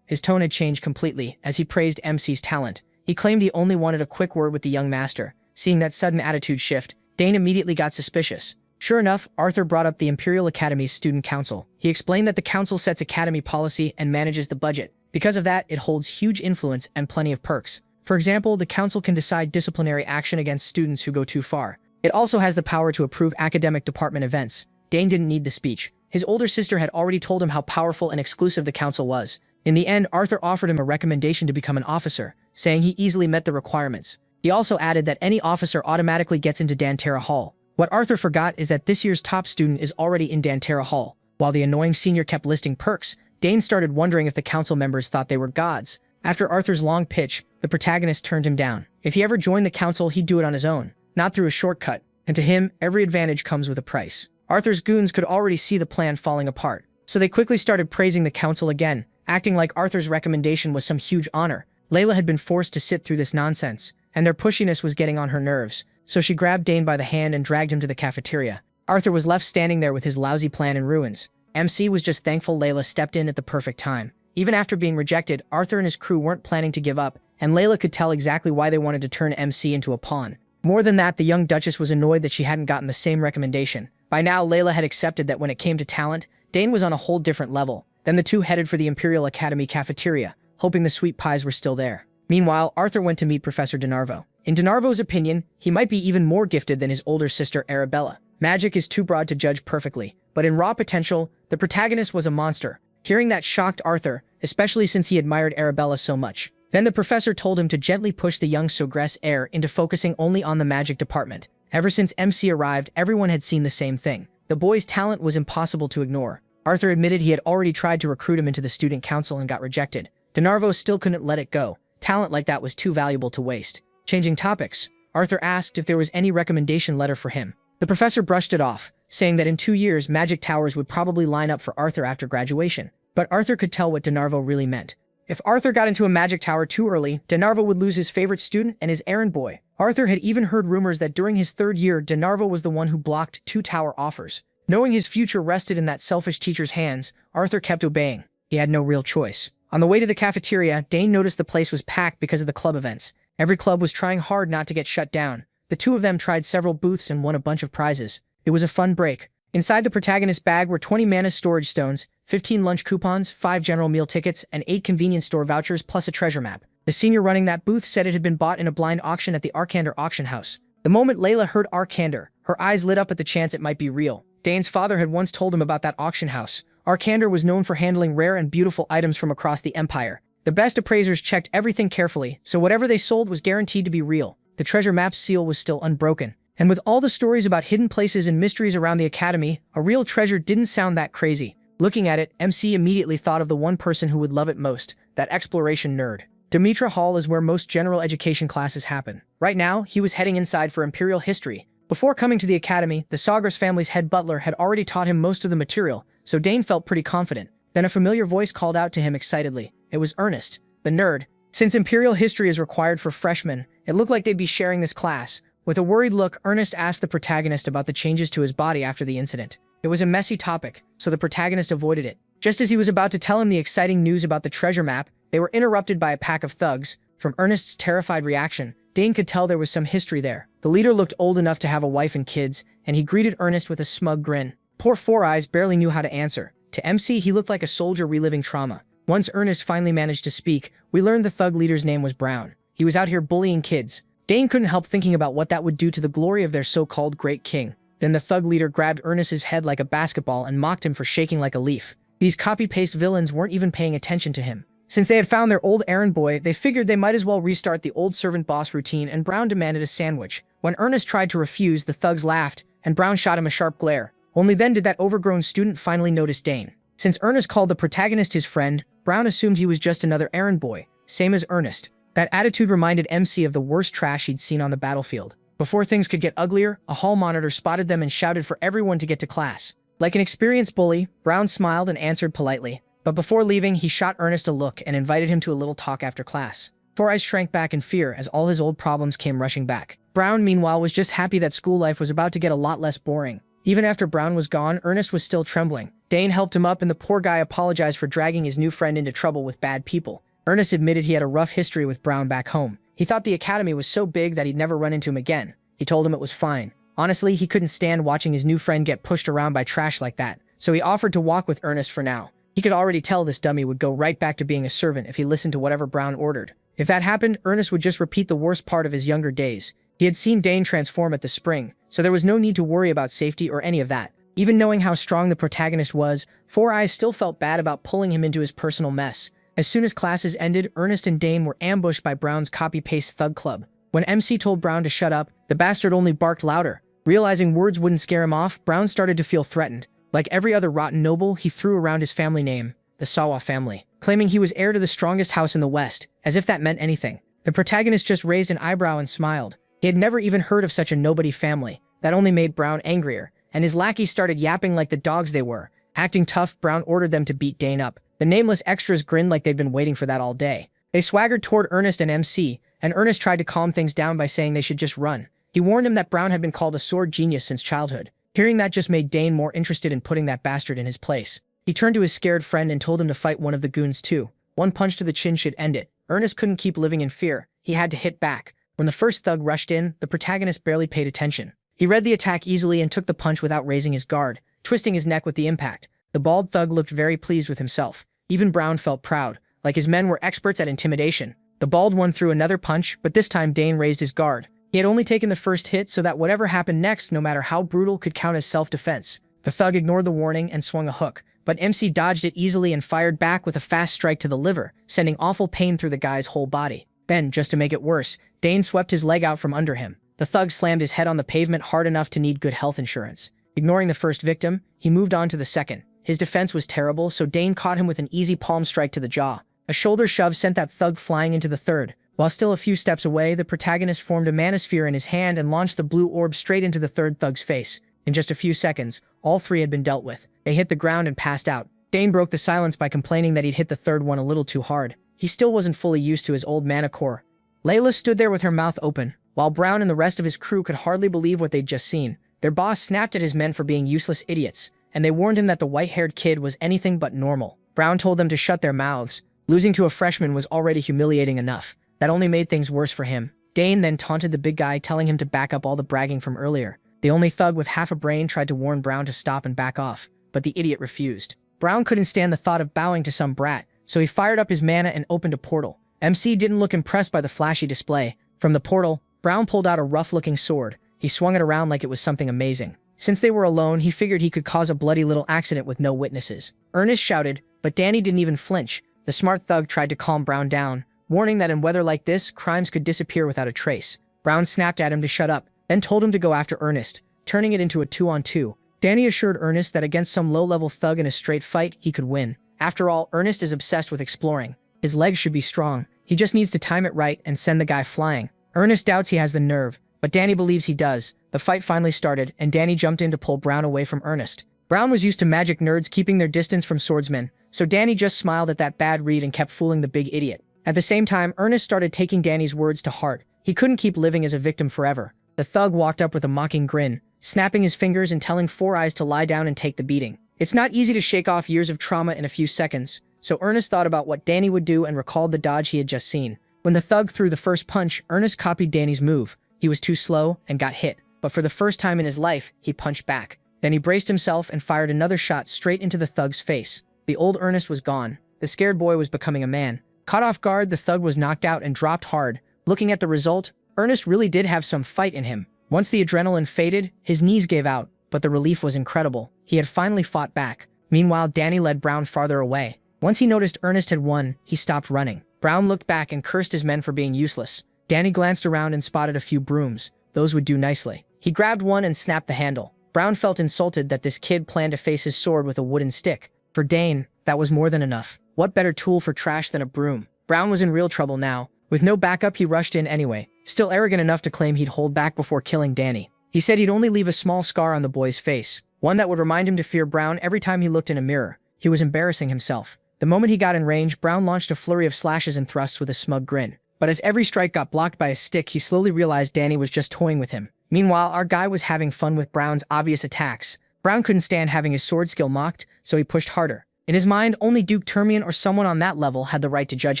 His tone had changed completely as he praised MC's talent. He claimed he only wanted a quick word with the young master. Seeing that sudden attitude shift, Dane immediately got suspicious. Sure enough, Arthur brought up the Imperial Academy's student council. He explained that the council sets academy policy and manages the budget. Because of that, it holds huge influence and plenty of perks. For example, the council can decide disciplinary action against students who go too far. It also has the power to approve academic department events. Dane didn't need the speech. His older sister had already told him how powerful and exclusive the council was. In the end, Arthur offered him a recommendation to become an officer, saying he easily met the requirements. He also added that any officer automatically gets into Dantera Hall. What Arthur forgot is that this year's top student is already in Dantera Hall. While the annoying senior kept listing perks, Dane started wondering if the council members thought they were gods. After Arthur's long pitch, the protagonist turned him down. If he ever joined the council, he'd do it on his own, not through a shortcut. And to him, every advantage comes with a price. Arthur's goons could already see the plan falling apart, so they quickly started praising the council again, acting like Arthur's recommendation was some huge honor. Layla had been forced to sit through this nonsense, and their pushiness was getting on her nerves, so she grabbed Dane by the hand and dragged him to the cafeteria. Arthur was left standing there with his lousy plan in ruins. MC was just thankful Layla stepped in at the perfect time. Even after being rejected, Arthur and his crew weren't planning to give up, and Layla could tell exactly why they wanted to turn MC into a pawn. More than that, the young Duchess was annoyed that she hadn't gotten the same recommendation. By now, Layla had accepted that when it came to talent, Dane was on a whole different level. Then the two headed for the Imperial Academy cafeteria, hoping the sweet pies were still there. Meanwhile, Arthur went to meet Professor DeNarvo. In DeNarvo's opinion, he might be even more gifted than his older sister Arabella. Magic is too broad to judge perfectly, but in raw potential, the protagonist was a monster. Hearing that shocked Arthur, especially since he admired Arabella so much. Then the professor told him to gently push the young Sogress heir into focusing only on the magic department. Ever since MC arrived, everyone had seen the same thing. The boy's talent was impossible to ignore. Arthur admitted he had already tried to recruit him into the student council and got rejected. DeNarvo still couldn't let it go. Talent like that was too valuable to waste. Changing topics, Arthur asked if there was any recommendation letter for him. The professor brushed it off, saying that in 2 years, magic towers would probably line up for Arthur after graduation. But Arthur could tell what DeNarvo really meant. If Arthur got into a magic tower too early, DeNarvo would lose his favorite student and his errand boy. Arthur had even heard rumors that during his 3rd year, DeNarvo was the one who blocked 2 tower offers. Knowing his future rested in that selfish teacher's hands, Arthur kept obeying. He had no real choice. On the way to the cafeteria, Dane noticed the place was packed because of the club events. Every club was trying hard not to get shut down. The two of them tried several booths and won a bunch of prizes. It was a fun break. Inside the protagonist's bag were 20 mana storage stones, 15 lunch coupons, 5 general meal tickets, and 8 convenience store vouchers plus a treasure map. The senior running that booth said it had been bought in a blind auction at the Arkander auction house. The moment Layla heard Arkander, her eyes lit up at the chance it might be real. Dane's father had once told him about that auction house. Arkander was known for handling rare and beautiful items from across the empire. The best appraisers checked everything carefully, so whatever they sold was guaranteed to be real. The treasure map's seal was still unbroken. And with all the stories about hidden places and mysteries around the academy, a real treasure didn't sound that crazy. Looking at it, MC immediately thought of the one person who would love it most, that exploration nerd. Demetra Hall is where most general education classes happen. Right now, he was heading inside for Imperial History. Before coming to the academy, the Sogras family's head butler had already taught him most of the material, so Dane felt pretty confident. Then a familiar voice called out to him excitedly. It was Ernest, the nerd. Since Imperial History is required for freshmen, it looked like they'd be sharing this class. With a worried look, Ernest asked the protagonist about the changes to his body after the incident. It was a messy topic, so the protagonist avoided it. Just as he was about to tell him the exciting news about the treasure map, they were interrupted by a pack of thugs. From Ernest's terrified reaction, Dane could tell there was some history there. The leader looked old enough to have a wife and kids, and he greeted Ernest with a smug grin. Poor Four Eyes barely knew how to answer. To MC, he looked like a soldier reliving trauma. Once Ernest finally managed to speak, we learned the thug leader's name was Brown. He was out here bullying kids. Dane couldn't help thinking about what that would do to the glory of their so-called great king. Then the thug leader grabbed Ernest's head like a basketball and mocked him for shaking like a leaf. These copy-paste villains weren't even paying attention to him. Since they had found their old errand boy, they figured they might as well restart the old servant boss routine, and Brown demanded a sandwich. When Ernest tried to refuse, the thugs laughed, and Brown shot him a sharp glare. Only then did that overgrown student finally notice Dane. Since Ernest called the protagonist his friend, Brown assumed he was just another errand boy, same as Ernest. That attitude reminded MC of the worst trash he'd seen on the battlefield. Before things could get uglier, a hall monitor spotted them and shouted for everyone to get to class. Like an experienced bully, Brown smiled and answered politely. But before leaving, he shot Ernest a look and invited him to a little talk after class. Four Eyes shrank back in fear as all his old problems came rushing back. Brown, meanwhile, was just happy that school life was about to get a lot less boring. Even after Brown was gone, Ernest was still trembling. Dane helped him up and the poor guy apologized for dragging his new friend into trouble with bad people. Ernest admitted he had a rough history with Brown back home. He thought the academy was so big that he'd never run into him again. He told him it was fine. Honestly, he couldn't stand watching his new friend get pushed around by trash like that, so he offered to walk with Ernest for now. He could already tell this dummy would go right back to being a servant if he listened to whatever Brown ordered. If that happened, Ernest would just repeat the worst part of his younger days. He had seen Dane transform at the spring, so there was no need to worry about safety or any of that. Even knowing how strong the protagonist was, Four Eyes still felt bad about pulling him into his personal mess. As soon as classes ended, Ernest and Dane were ambushed by Brown's copy-paste thug club. When MC told Brown to shut up, the bastard only barked louder. Realizing words wouldn't scare him off, Brown started to feel threatened. Like every other rotten noble, he threw around his family name, the Sawa family, claiming he was heir to the strongest house in the West, as if that meant anything. The protagonist just raised an eyebrow and smiled. He had never even heard of such a nobody family. That only made Brown angrier, and his lackeys started yapping like the dogs they were. Acting tough, Brown ordered them to beat Dane up. The nameless extras grinned like they'd been waiting for that all day. They swaggered toward Ernest and MC, and Ernest tried to calm things down by saying they should just run. He warned him that Brown had been called a sword genius since childhood. Hearing that just made Dane more interested in putting that bastard in his place. He turned to his scared friend and told him to fight one of the goons too. One punch to the chin should end it. Ernest couldn't keep living in fear. He had to hit back. When the first thug rushed in, the protagonist barely paid attention. He read the attack easily and took the punch without raising his guard, twisting his neck with the impact. The bald thug looked very pleased with himself. Even Brown felt proud, like his men were experts at intimidation. The bald one threw another punch, but this time Dane raised his guard. He had only taken the first hit so that whatever happened next, no matter how brutal, could count as self-defense. The thug ignored the warning and swung a hook, but MC dodged it easily and fired back with a fast strike to the liver, sending awful pain through the guy's whole body. Then, just to make it worse, Dane swept his leg out from under him. The thug slammed his head on the pavement hard enough to need good health insurance. Ignoring the first victim, he moved on to the second. His defense was terrible, so Dane caught him with an easy palm strike to the jaw. A shoulder shove sent that thug flying into the third. While still a few steps away, the protagonist formed a manosphere in his hand and launched the blue orb straight into the third thug's face. In just a few seconds, all three had been dealt with. They hit the ground and passed out. Dane broke the silence by complaining that he'd hit the third one a little too hard. He still wasn't fully used to his old mana core. Layla stood there with her mouth open, while Brown and the rest of his crew could hardly believe what they'd just seen. Their boss snapped at his men for being useless idiots, and they warned him that the white-haired kid was anything but normal. Brown told them to shut their mouths. Losing to a freshman was already humiliating enough. That only made things worse for him. Dane then taunted the big guy, telling him to back up all the bragging from earlier. The only thug with half a brain tried to warn Brown to stop and back off, but the idiot refused. Brown couldn't stand the thought of bowing to some brat, so he fired up his mana and opened a portal. MC didn't look impressed by the flashy display. From the portal, Brown pulled out a rough-looking sword. He swung it around like it was something amazing. Since they were alone, he figured he could cause a bloody little accident with no witnesses. Ernest shouted, but Danny didn't even flinch. The smart thug tried to calm Brown down, warning that in weather like this, crimes could disappear without a trace. Brown snapped at him to shut up, then told him to go after Ernest, turning it into a 2-on-2. Danny assured Ernest that against some low-level thug in a straight fight, he could win. After all, Ernest is obsessed with exploring. His legs should be strong. He just needs to time it right and send the guy flying. Ernest doubts he has the nerve, but Danny believes he does. The fight finally started, and Danny jumped in to pull Brown away from Ernest. Brown was used to magic nerds keeping their distance from swordsmen, so Danny just smiled at that bad read and kept fooling the big idiot. At the same time, Ernest started taking Danny's words to heart. He couldn't keep living as a victim forever. The thug walked up with a mocking grin, snapping his fingers and telling Four Eyes to lie down and take the beating. It's not easy to shake off years of trauma in a few seconds, so Ernest thought about what Danny would do and recalled the dodge he had just seen. When the thug threw the first punch, Ernest copied Danny's move. He was too slow and got hit, but for the first time in his life, he punched back. Then he braced himself and fired another shot straight into the thug's face. The old Ernest was gone. The scared boy was becoming a man. Caught off guard, the thug was knocked out and dropped hard. Looking at the result, Ernest really did have some fight in him. Once the adrenaline faded, his knees gave out, but the relief was incredible. He had finally fought back. Meanwhile, Danny led Brown farther away. Once he noticed Ernest had won, he stopped running. Brown looked back and cursed his men for being useless. Danny glanced around and spotted a few brooms. Those would do nicely. He grabbed one and snapped the handle. Brown felt insulted that this kid planned to face his sword with a wooden stick. For Dane, that was more than enough. What better tool for trash than a broom? Brown was in real trouble now. With no backup, he rushed in anyway, still arrogant enough to claim he'd hold back before killing Danny. He said he'd only leave a small scar on the boy's face, one that would remind him to fear Brown every time he looked in a mirror. He was embarrassing himself. The moment he got in range, Brown launched a flurry of slashes and thrusts with a smug grin. But as every strike got blocked by a stick, he slowly realized Danny was just toying with him. Meanwhile, our guy was having fun with Brown's obvious attacks. Brown couldn't stand having his sword skill mocked, so he pushed harder. In his mind, only Duke Termian or someone on that level had the right to judge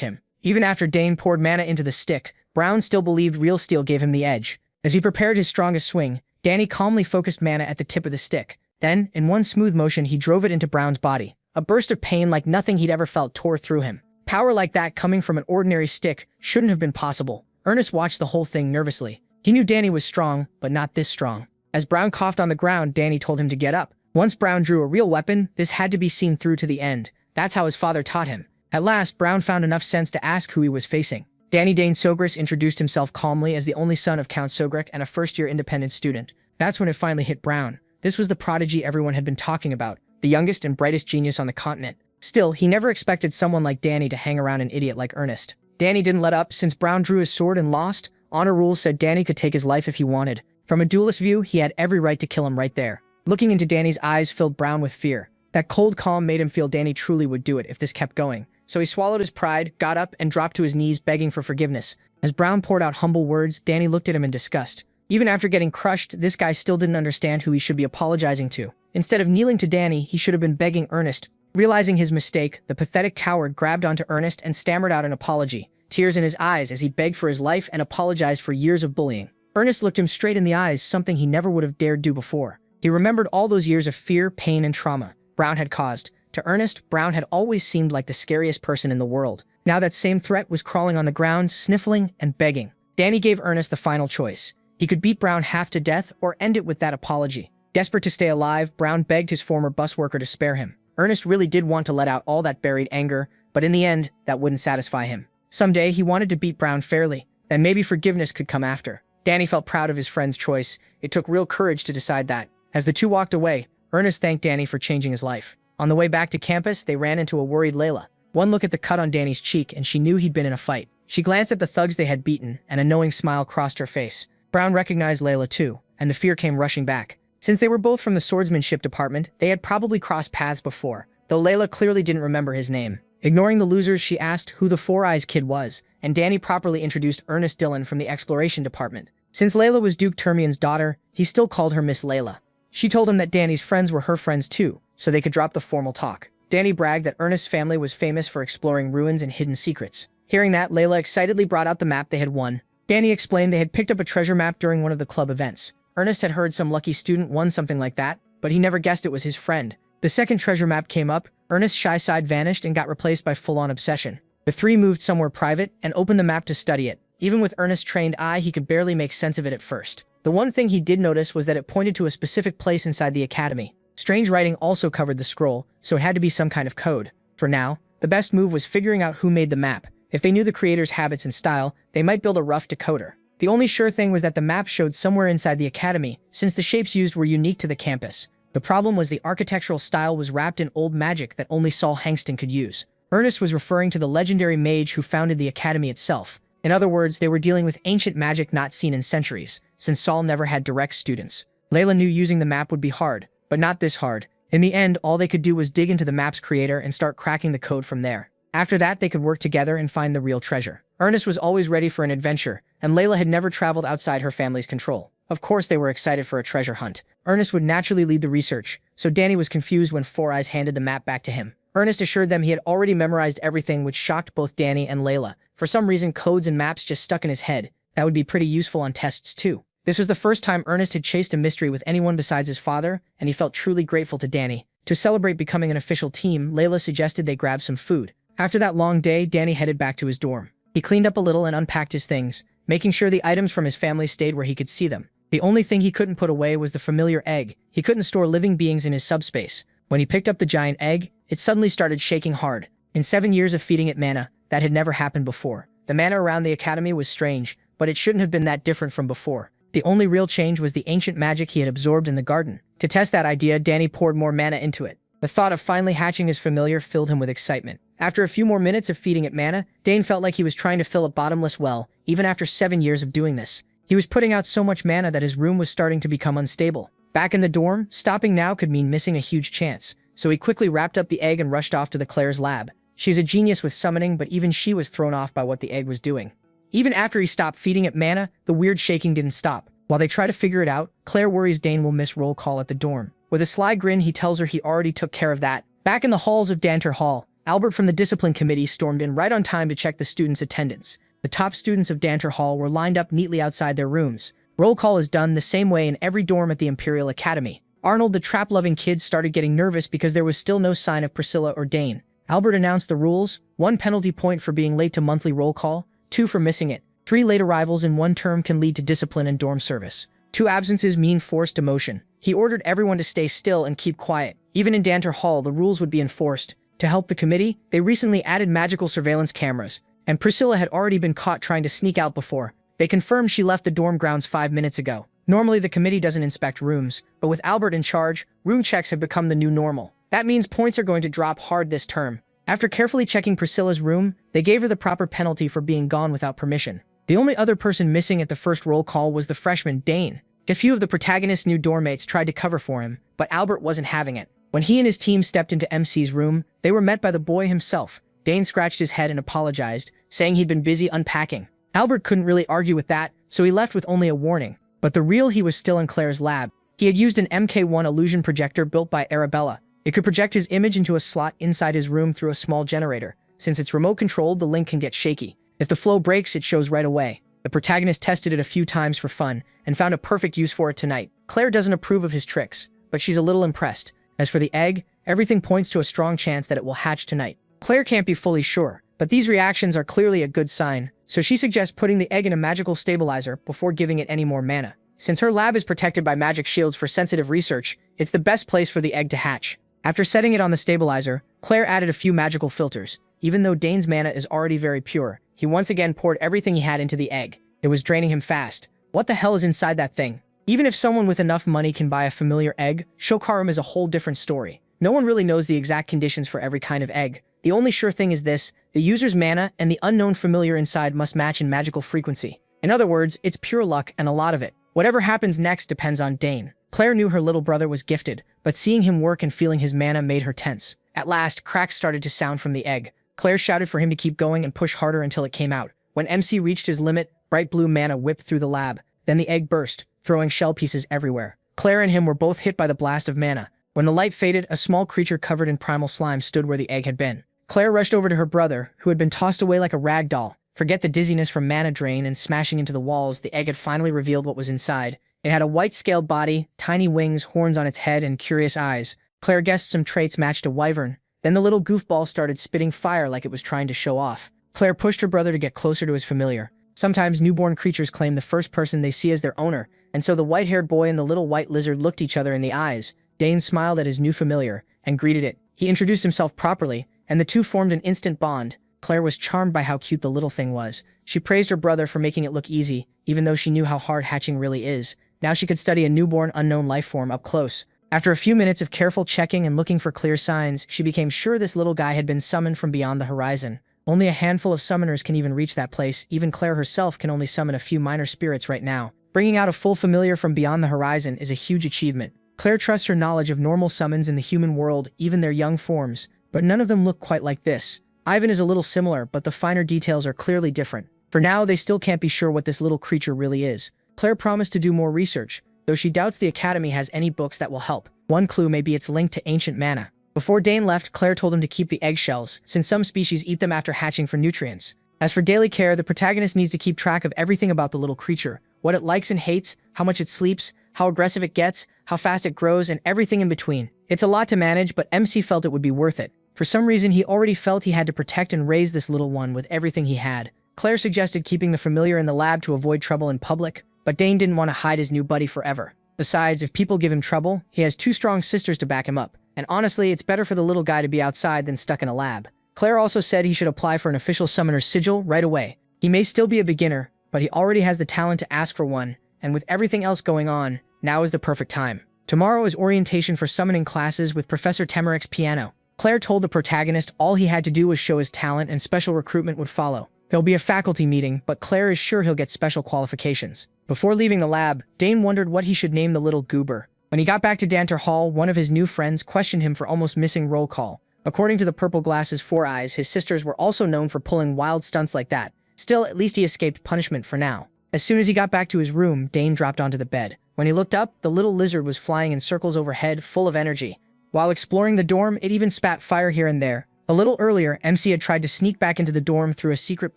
him. Even after Dane poured mana into the stick, Brown still believed real steel gave him the edge. As he prepared his strongest swing, Danny calmly focused mana at the tip of the stick. Then, in one smooth motion, he drove it into Brown's body. A burst of pain like nothing he'd ever felt tore through him. Power like that coming from an ordinary stick shouldn't have been possible. Ernest watched the whole thing nervously. He knew Danny was strong, but not this strong. As Brown coughed on the ground, Danny told him to get up. Once Brown drew a real weapon, this had to be seen through to the end. That's how his father taught him. At last, Brown found enough sense to ask who he was facing. Danny Dane Sogris introduced himself calmly as the only son of Count Sogrek and a first-year independent student. That's when it finally hit Brown. This was the prodigy everyone had been talking about, the youngest and brightest genius on the continent. Still, he never expected someone like Danny to hang around an idiot like Ernest. Danny didn't let up. Since Brown drew his sword and lost, honor rules said Danny could take his life if he wanted. From a duelist view, he had every right to kill him right there. Looking into Danny's eyes filled Brown with fear. That cold calm made him feel Danny truly would do it if this kept going. So he swallowed his pride, got up, and dropped to his knees begging for forgiveness. As Brown poured out humble words, Danny looked at him in disgust. Even after getting crushed, this guy still didn't understand who he should be apologizing to. Instead of kneeling to Danny, he should have been begging Ernest. Realizing his mistake, the pathetic coward grabbed onto Ernest and stammered out an apology, tears in his eyes as he begged for his life and apologized for years of bullying. Ernest looked him straight in the eyes, something he never would have dared do before. He remembered all those years of fear, pain, and trauma Brown had caused. To Ernest, Brown had always seemed like the scariest person in the world. Now that same threat was crawling on the ground, sniffling and begging. Danny gave Ernest the final choice. He could beat Brown half to death or end it with that apology. Desperate to stay alive, Brown begged his former bus worker to spare him. Ernest really did want to let out all that buried anger, but in the end, that wouldn't satisfy him. Someday, he wanted to beat Brown fairly, then maybe forgiveness could come after. Danny felt proud of his friend's choice. It took real courage to decide that. As the two walked away, Ernest thanked Danny for changing his life. On the way back to campus, they ran into a worried Layla. One look at the cut on Danny's cheek, and she knew he'd been in a fight. She glanced at the thugs they had beaten, and a knowing smile crossed her face. Brown recognized Layla too, and the fear came rushing back. Since they were both from the swordsmanship department, they had probably crossed paths before, though Layla clearly didn't remember his name. Ignoring the losers, she asked who the Four Eyes kid was, and Danny properly introduced Ernest Dillon from the exploration department. Since Layla was Duke Termian's daughter, he still called her Miss Layla. She told him that Danny's friends were her friends too, so they could drop the formal talk. Danny bragged that Ernest's family was famous for exploring ruins and hidden secrets. Hearing that, Layla excitedly brought out the map they had won. Danny explained they had picked up a treasure map during one of the club events. Ernest had heard some lucky student won something like that, but he never guessed it was his friend. The second treasure map came up, Ernest's shy side vanished and got replaced by full-on obsession. The three moved somewhere private and opened the map to study it. Even with Ernest's trained eye, he could barely make sense of it at first. The one thing he did notice was that it pointed to a specific place inside the academy. Strange writing also covered the scroll, so it had to be some kind of code. For now, the best move was figuring out who made the map. If they knew the creator's habits and style, they might build a rough decoder. The only sure thing was that the map showed somewhere inside the academy, since the shapes used were unique to the campus. The problem was the architectural style was wrapped in old magic that only Saul Hankston could use. Ernest was referring to the legendary mage who founded the academy itself. In other words, they were dealing with ancient magic not seen in centuries, since Saul never had direct students. Layla knew using the map would be hard, but not this hard. In the end, all they could do was dig into the map's creator and start cracking the code from there. After that, they could work together and find the real treasure. Ernest was always ready for an adventure, and Layla had never traveled outside her family's control. Of course they were excited for a treasure hunt. Ernest would naturally lead the research, so Danny was confused when Four Eyes handed the map back to him. Ernest assured them he had already memorized everything, which shocked both Danny and Layla. For some reason, codes and maps just stuck in his head. That would be pretty useful on tests too. This was the first time Ernest had chased a mystery with anyone besides his father, and he felt truly grateful to Danny. To celebrate becoming an official team, Layla suggested they grab some food. After that long day, Danny headed back to his dorm. He cleaned up a little and unpacked his things, making sure the items from his family stayed where he could see them. The only thing he couldn't put away was the familiar egg. He couldn't store living beings in his subspace. When he picked up the giant egg, it suddenly started shaking hard. In 7 years of feeding it mana, that had never happened before. The mana around the academy was strange, but it shouldn't have been that different from before. The only real change was the ancient magic he had absorbed in the garden. To test that idea, Danny poured more mana into it. The thought of finally hatching his familiar filled him with excitement. After a few more minutes of feeding it mana, Dane felt like he was trying to fill a bottomless well, even after 7 years of doing this. He was putting out so much mana that his room was starting to become unstable. Back in the dorm, stopping now could mean missing a huge chance, so he quickly wrapped up the egg and rushed off to the Claire's lab. She's a genius with summoning, but even she was thrown off by what the egg was doing. Even after he stopped feeding it mana, the weird shaking didn't stop. While they try to figure it out, Claire worries Dane will miss roll call at the dorm. With a sly grin, he tells her he already took care of that. Back in the halls of Danter Hall, Albert from the discipline committee stormed in right on time to check the students' attendance. The top students of Danter Hall were lined up neatly outside their rooms. Roll call is done the same way in every dorm at the Imperial Academy. Arnold, the trap-loving kid, started getting nervous because there was still no sign of Priscilla or Dane. Albert announced the rules: 1 penalty point for being late to monthly roll call, 2 for missing it. 3 late arrivals in one term can lead to discipline and dorm service. 2 absences mean forced demotion. He ordered everyone to stay still and keep quiet. Even in Danter Hall, the rules would be enforced. To help the committee, they recently added magical surveillance cameras, and Priscilla had already been caught trying to sneak out before. They confirmed she left the dorm grounds 5 minutes ago. Normally, the committee doesn't inspect rooms, but with Albert in charge, room checks have become the new normal. That means points are going to drop hard this term. After carefully checking Priscilla's room, they gave her the proper penalty for being gone without permission. The only other person missing at the first roll call was the freshman, Dane. A few of the protagonist's new dorm mates tried to cover for him, but Albert wasn't having it. When he and his team stepped into MC's room, they were met by the boy himself. Dane scratched his head and apologized, saying he'd been busy unpacking. Albert couldn't really argue with that, so he left with only a warning. But the real he was still in Claire's lab. He had used an MK1 illusion projector built by Arabella. It could project his image into a slot inside his room through a small generator. Since it's remote-controlled, the link can get shaky. If the flow breaks, it shows right away. The protagonist tested it a few times for fun, and found a perfect use for it tonight. Claire doesn't approve of his tricks, but she's a little impressed. As for the egg, everything points to a strong chance that it will hatch tonight. Claire can't be fully sure, but these reactions are clearly a good sign, so she suggests putting the egg in a magical stabilizer before giving it any more mana. Since her lab is protected by magic shields for sensitive research, it's the best place for the egg to hatch. After setting it on the stabilizer, Claire added a few magical filters. Even though Dane's mana is already very pure, he once again poured everything he had into the egg. It was draining him fast. What the hell is inside that thing? Even if someone with enough money can buy a familiar egg, Shokarum is a whole different story. No one really knows the exact conditions for every kind of egg. The only sure thing is this: the user's mana and the unknown familiar inside must match in magical frequency. In other words, it's pure luck and a lot of it. Whatever happens next depends on Dane. Claire knew her little brother was gifted, but seeing him work and feeling his mana made her tense. At last, cracks started to sound from the egg. Claire shouted for him to keep going and push harder until it came out. When MC reached his limit, bright blue mana whipped through the lab. Then the egg burst, throwing shell pieces everywhere. Claire and him were both hit by the blast of mana. When the light faded, a small creature covered in primal slime stood where the egg had been. Claire rushed over to her brother, who had been tossed away like a rag doll. Forget the dizziness from mana drain and smashing into the walls, the egg had finally revealed what was inside. It had a white-scaled body, tiny wings, horns on its head, and curious eyes. Claire guessed some traits matched a wyvern. Then the little goofball started spitting fire like it was trying to show off. Claire pushed her brother to get closer to his familiar. Sometimes newborn creatures claim the first person they see as their owner, and so the white-haired boy and the little white lizard looked each other in the eyes. Dane smiled at his new familiar and greeted it. He introduced himself properly, and the two formed an instant bond. Claire was charmed by how cute the little thing was. She praised her brother for making it look easy, even though she knew how hard hatching really is. Now she could study a newborn unknown life form up close. After a few minutes of careful checking and looking for clear signs, she became sure this little guy had been summoned from beyond the horizon. Only a handful of summoners can even reach that place. Even Claire herself can only summon a few minor spirits right now. Bringing out a full familiar from beyond the horizon is a huge achievement. Claire trusts her knowledge of normal summons in the human world, even their young forms, but none of them look quite like this. Ivan is a little similar, but the finer details are clearly different. For now, they still can't be sure what this little creature really is. Claire promised to do more research, though she doubts the Academy has any books that will help. One clue may be its link to ancient mana. Before Dane left, Claire told him to keep the eggshells, since some species eat them after hatching for nutrients. As for daily care, the protagonist needs to keep track of everything about the little creature. What it likes and hates, how much it sleeps, how aggressive it gets, how fast it grows, and everything in between. It's a lot to manage, but MC felt it would be worth it. For some reason, he already felt he had to protect and raise this little one with everything he had. Claire suggested keeping the familiar in the lab to avoid trouble in public, but Dane didn't want to hide his new buddy forever. Besides, if people give him trouble, he has 2 strong sisters to back him up. And honestly, it's better for the little guy to be outside than stuck in a lab. Claire also said he should apply for an official summoner's sigil right away. He may still be a beginner, but he already has the talent to ask for one, and with everything else going on, now is the perfect time. Tomorrow is orientation for summoning classes with Professor Temeric's piano. Claire told the protagonist all he had to do was show his talent and special recruitment would follow. There'll be a faculty meeting, but Claire is sure he'll get special qualifications. Before leaving the lab, Dane wondered what he should name the little goober. When he got back to Danter Hall, one of his new friends questioned him for almost missing roll call. According to the Purple Glass's 4 eyes, his sisters were also known for pulling wild stunts like that, Still, at least he escaped punishment for now. As soon as he got back to his room, Dane dropped onto the bed. When he looked up, the little lizard was flying in circles overhead, full of energy. While exploring the dorm, it even spat fire here and there. A little earlier, MC had tried to sneak back into the dorm through a secret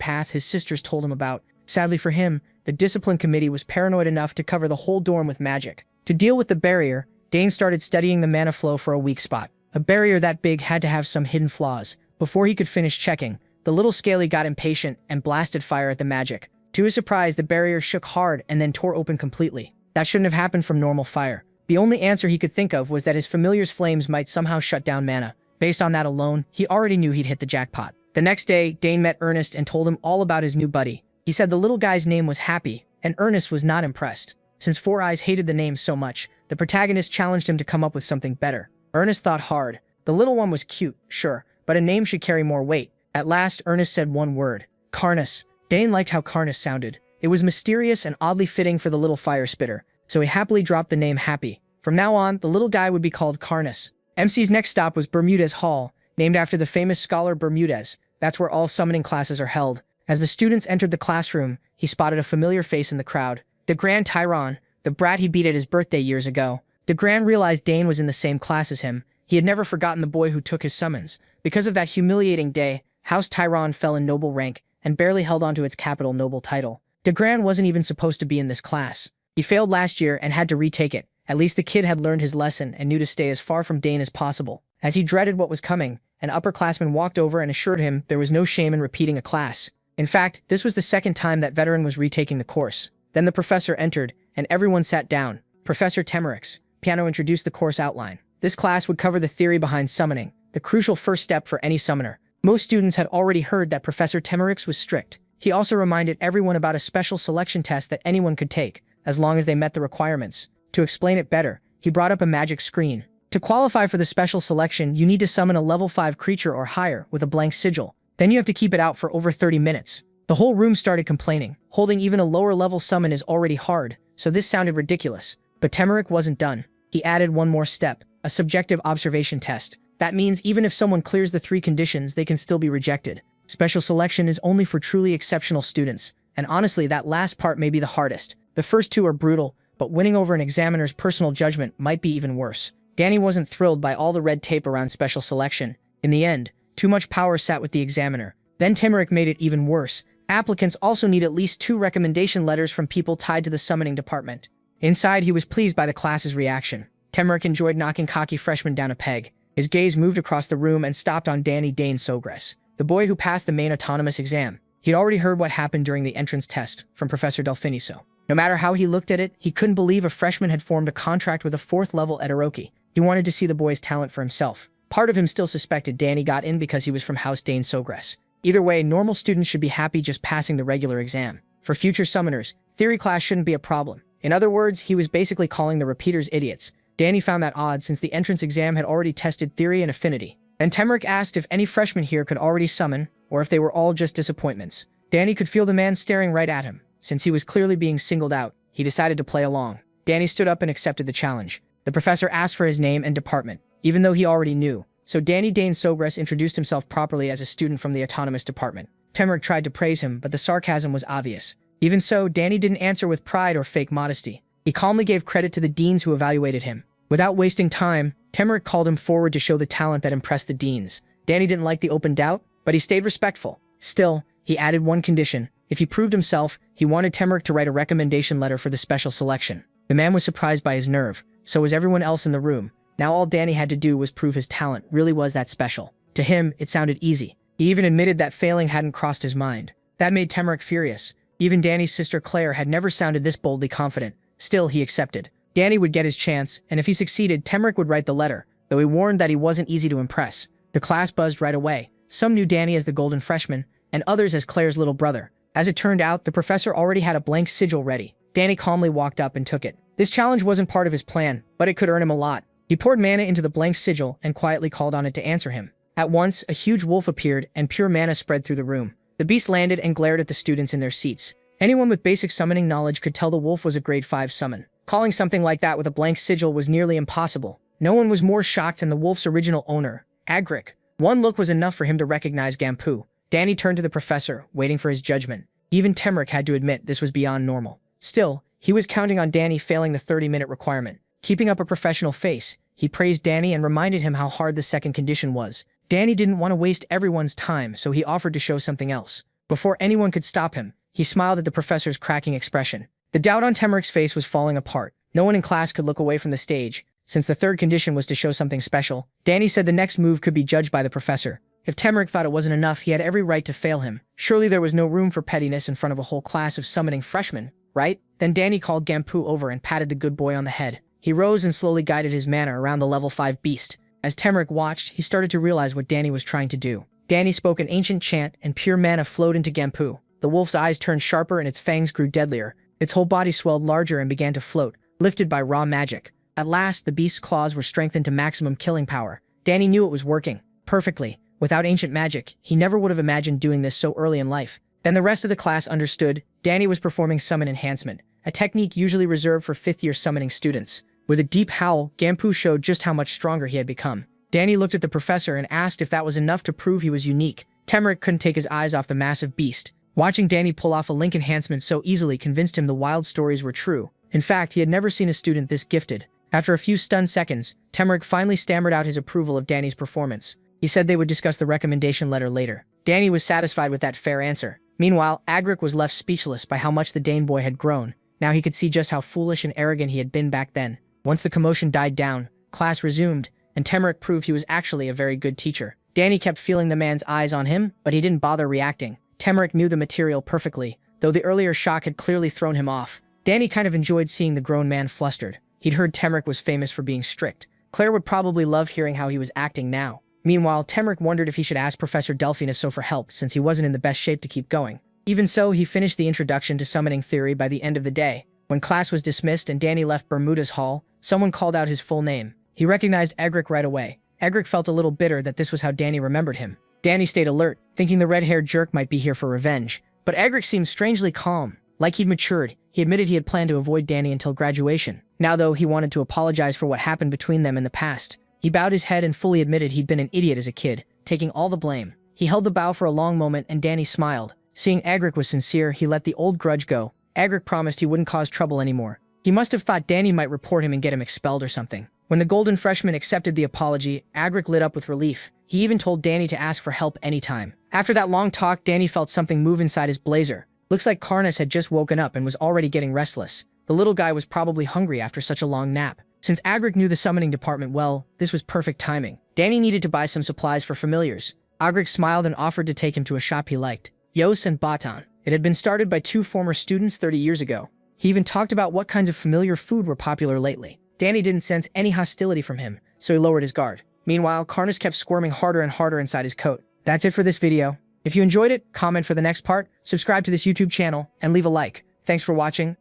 path his sisters told him about. Sadly for him, the discipline committee was paranoid enough to cover the whole dorm with magic. To deal with the barrier, Dane started studying the mana flow for a weak spot. A barrier that big had to have some hidden flaws. Before he could finish checking, the little scaly got impatient and blasted fire at the magic. To his surprise, the barrier shook hard and then tore open completely. That shouldn't have happened from normal fire. The only answer he could think of was that his familiar's flames might somehow shut down mana. Based on that alone, he already knew he'd hit the jackpot. The next day, Dane met Ernest and told him all about his new buddy. He said the little guy's name was Happy, and Ernest was not impressed. Since Four Eyes hated the name so much, the protagonist challenged him to come up with something better. Ernest thought hard. The little one was cute, sure, but a name should carry more weight. At last, Ernest said one word. Carnus. Dane liked how Carnus sounded. It was mysterious and oddly fitting for the little fire spitter, so he happily dropped the name Happy. From now on, the little guy would be called Carnus. MC's next stop was Bermudez Hall, named after the famous scholar Bermudez. That's where all summoning classes are held. As the students entered the classroom, he spotted a familiar face in the crowd. De Grand Tyron, the brat he beat at his birthday years ago. De Grand realized Dane was in the same class as him. He had never forgotten the boy who took his summons. Because of that humiliating day, House Tyron fell in noble rank and barely held onto its capital noble title. De Grand wasn't even supposed to be in this class. He failed last year and had to retake it. At least the kid had learned his lesson and knew to stay as far from Dane as possible. As he dreaded what was coming, an upperclassman walked over and assured him there was no shame in repeating a class. In fact, this was the second time that veteran was retaking the course. Then the professor entered, and everyone sat down. Professor Temerix, Piano introduced the course outline. This class would cover the theory behind summoning, the crucial first step for any summoner. Most students had already heard that Professor Temerix was strict. He also reminded everyone about a special selection test that anyone could take, as long as they met the requirements. To explain it better, he brought up a magic screen. To qualify for the special selection, you need to summon a level 5 creature or higher with a blank sigil. Then you have to keep it out for over 30 minutes. The whole room started complaining. Holding even a lower level summon is already hard, so this sounded ridiculous. But Temeric wasn't done. He added one more step, a subjective observation test. That means even if someone clears the 3 conditions, they can still be rejected. Special selection is only for truly exceptional students, and honestly, that last part may be the hardest. The first 2 are brutal, but winning over an examiner's personal judgment might be even worse. Danny wasn't thrilled by all the red tape around special selection. In the end, too much power sat with the examiner. Then Temeric made it even worse. Applicants also need at least 2 recommendation letters from people tied to the summoning department. Inside, he was pleased by the class's reaction. Temeric enjoyed knocking cocky freshmen down a peg. His gaze moved across the room and stopped on Danny Dane Sogress, the boy who passed the main autonomous exam. He'd already heard what happened during the entrance test from Professor Delfiniso. No matter how he looked at it, he couldn't believe a freshman had formed a contract with a 4th-level Edaroki. He wanted to see the boy's talent for himself. Part of him still suspected Danny got in because he was from House Dane Sogress. Either way, normal students should be happy just passing the regular exam. For future summoners, theory class shouldn't be a problem. In other words, he was basically calling the repeaters idiots. Danny found that odd since the entrance exam had already tested theory and affinity. Then Temeric asked if any freshmen here could already summon, or if they were all just disappointments. Danny could feel the man staring right at him. Since he was clearly being singled out, he decided to play along. Danny stood up and accepted the challenge. The professor asked for his name and department, even though he already knew. So Danny Dane Sogress introduced himself properly as a student from the autonomous department. Temeric tried to praise him, but the sarcasm was obvious. Even so, Danny didn't answer with pride or fake modesty. He calmly gave credit to the deans who evaluated him. Without wasting time, Temeric called him forward to show the talent that impressed the deans. Danny didn't like the open doubt, but he stayed respectful. Still, he added one condition. If he proved himself, he wanted Temeric to write a recommendation letter for the special selection. The man was surprised by his nerve. So was everyone else in the room. Now all Danny had to do was prove his talent really was that special. To him, it sounded easy. He even admitted that failing hadn't crossed his mind. That made Temeric furious. Even Danny's sister Claire had never sounded this boldly confident. Still, he accepted. Danny would get his chance, and if he succeeded, Temeric would write the letter, though he warned that he wasn't easy to impress. The class buzzed right away. Some knew Danny as the golden freshman, and others as Claire's little brother. As it turned out, the professor already had a blank sigil ready. Danny calmly walked up and took it. This challenge wasn't part of his plan, but it could earn him a lot. He poured mana into the blank sigil and quietly called on it to answer him. At once, a huge wolf appeared and pure mana spread through the room. The beast landed and glared at the students in their seats. Anyone with basic summoning knowledge could tell the wolf was a grade 5 summon. Calling something like that with a blank sigil was nearly impossible. No one was more shocked than the wolf's original owner, Agric. One look was enough for him to recognize Gampu. Danny turned to the professor, waiting for his judgment. Even Temric had to admit this was beyond normal. Still, he was counting on Danny failing the 30-minute requirement. Keeping up a professional face, he praised Danny and reminded him how hard the second condition was. Danny didn't want to waste everyone's time, so he offered to show something else. Before anyone could stop him, he smiled at the professor's cracking expression. The doubt on Temric's face was falling apart. No one in class could look away from the stage. Since the third condition was to show something special, Danny said the next move could be judged by the professor. If Temric thought it wasn't enough, he had every right to fail him. Surely there was no room for pettiness in front of a whole class of summoning freshmen, right? Then Danny called Gampu over and patted the good boy on the head. He rose and slowly guided his mana around the level 5 beast. As Temric watched, he started to realize what Danny was trying to do. Danny spoke an ancient chant, and pure mana flowed into Gampu. The wolf's eyes turned sharper and its fangs grew deadlier. Its whole body swelled larger and began to float, lifted by raw magic. At last, the beast's claws were strengthened to maximum killing power. Danny knew it was working perfectly. Without ancient magic, he never would have imagined doing this so early in life. Then the rest of the class understood. Danny was performing summon enhancement, a technique usually reserved for 5th-year summoning students. With a deep howl, Gampu showed just how much stronger he had become. Danny looked at the professor and asked if that was enough to prove he was unique. Temric couldn't take his eyes off the massive beast. Watching Danny pull off a link enhancement so easily convinced him the wild stories were true. In fact, he had never seen a student this gifted. After a few stunned seconds, Temric finally stammered out his approval of Danny's performance. He said they would discuss the recommendation letter later. Danny was satisfied with that fair answer. Meanwhile, Agric was left speechless by how much the Dane boy had grown. Now he could see just how foolish and arrogant he had been back then. Once the commotion died down, class resumed, and Temric proved he was actually a very good teacher. Danny kept feeling the man's eyes on him, but he didn't bother reacting. Temric knew the material perfectly, though the earlier shock had clearly thrown him off. Danny kind of enjoyed seeing the grown man flustered. He'd heard Temric was famous for being strict. Claire would probably love hearing how he was acting now. Meanwhile, Temric wondered if he should ask Professor Delphinaso for help since he wasn't in the best shape to keep going. Even so, he finished the introduction to summoning theory by the end of the day. When class was dismissed and Danny left Bermuda's hall, someone called out his full name. He recognized Agric right away. Agric felt a little bitter that this was how Danny remembered him. Danny stayed alert, thinking the red-haired jerk might be here for revenge. But Agric seemed strangely calm. Like he'd matured, he admitted he had planned to avoid Danny until graduation. Now though, he wanted to apologize for what happened between them in the past. He bowed his head and fully admitted he'd been an idiot as a kid, taking all the blame. He held the bow for a long moment and Danny smiled. Seeing Agric was sincere, he let the old grudge go. Agric promised he wouldn't cause trouble anymore. He must have thought Danny might report him and get him expelled or something. When the golden freshman accepted the apology, Agric lit up with relief. He even told Danny to ask for help anytime. After that long talk, Danny felt something move inside his blazer. Looks like Karnas had just woken up and was already getting restless. The little guy was probably hungry after such a long nap. Since Agric knew the summoning department well, this was perfect timing. Danny needed to buy some supplies for familiars. Agric smiled and offered to take him to a shop he liked. Yos and Batan. It had been started by 2 former students 30 years ago. He even talked about what kinds of familiar food were popular lately. Danny didn't sense any hostility from him, so he lowered his guard. Meanwhile, Karnas kept squirming harder and harder inside his coat. That's it for this video. If you enjoyed it, comment for the next part, subscribe to this YouTube channel, and leave a like. Thanks for watching.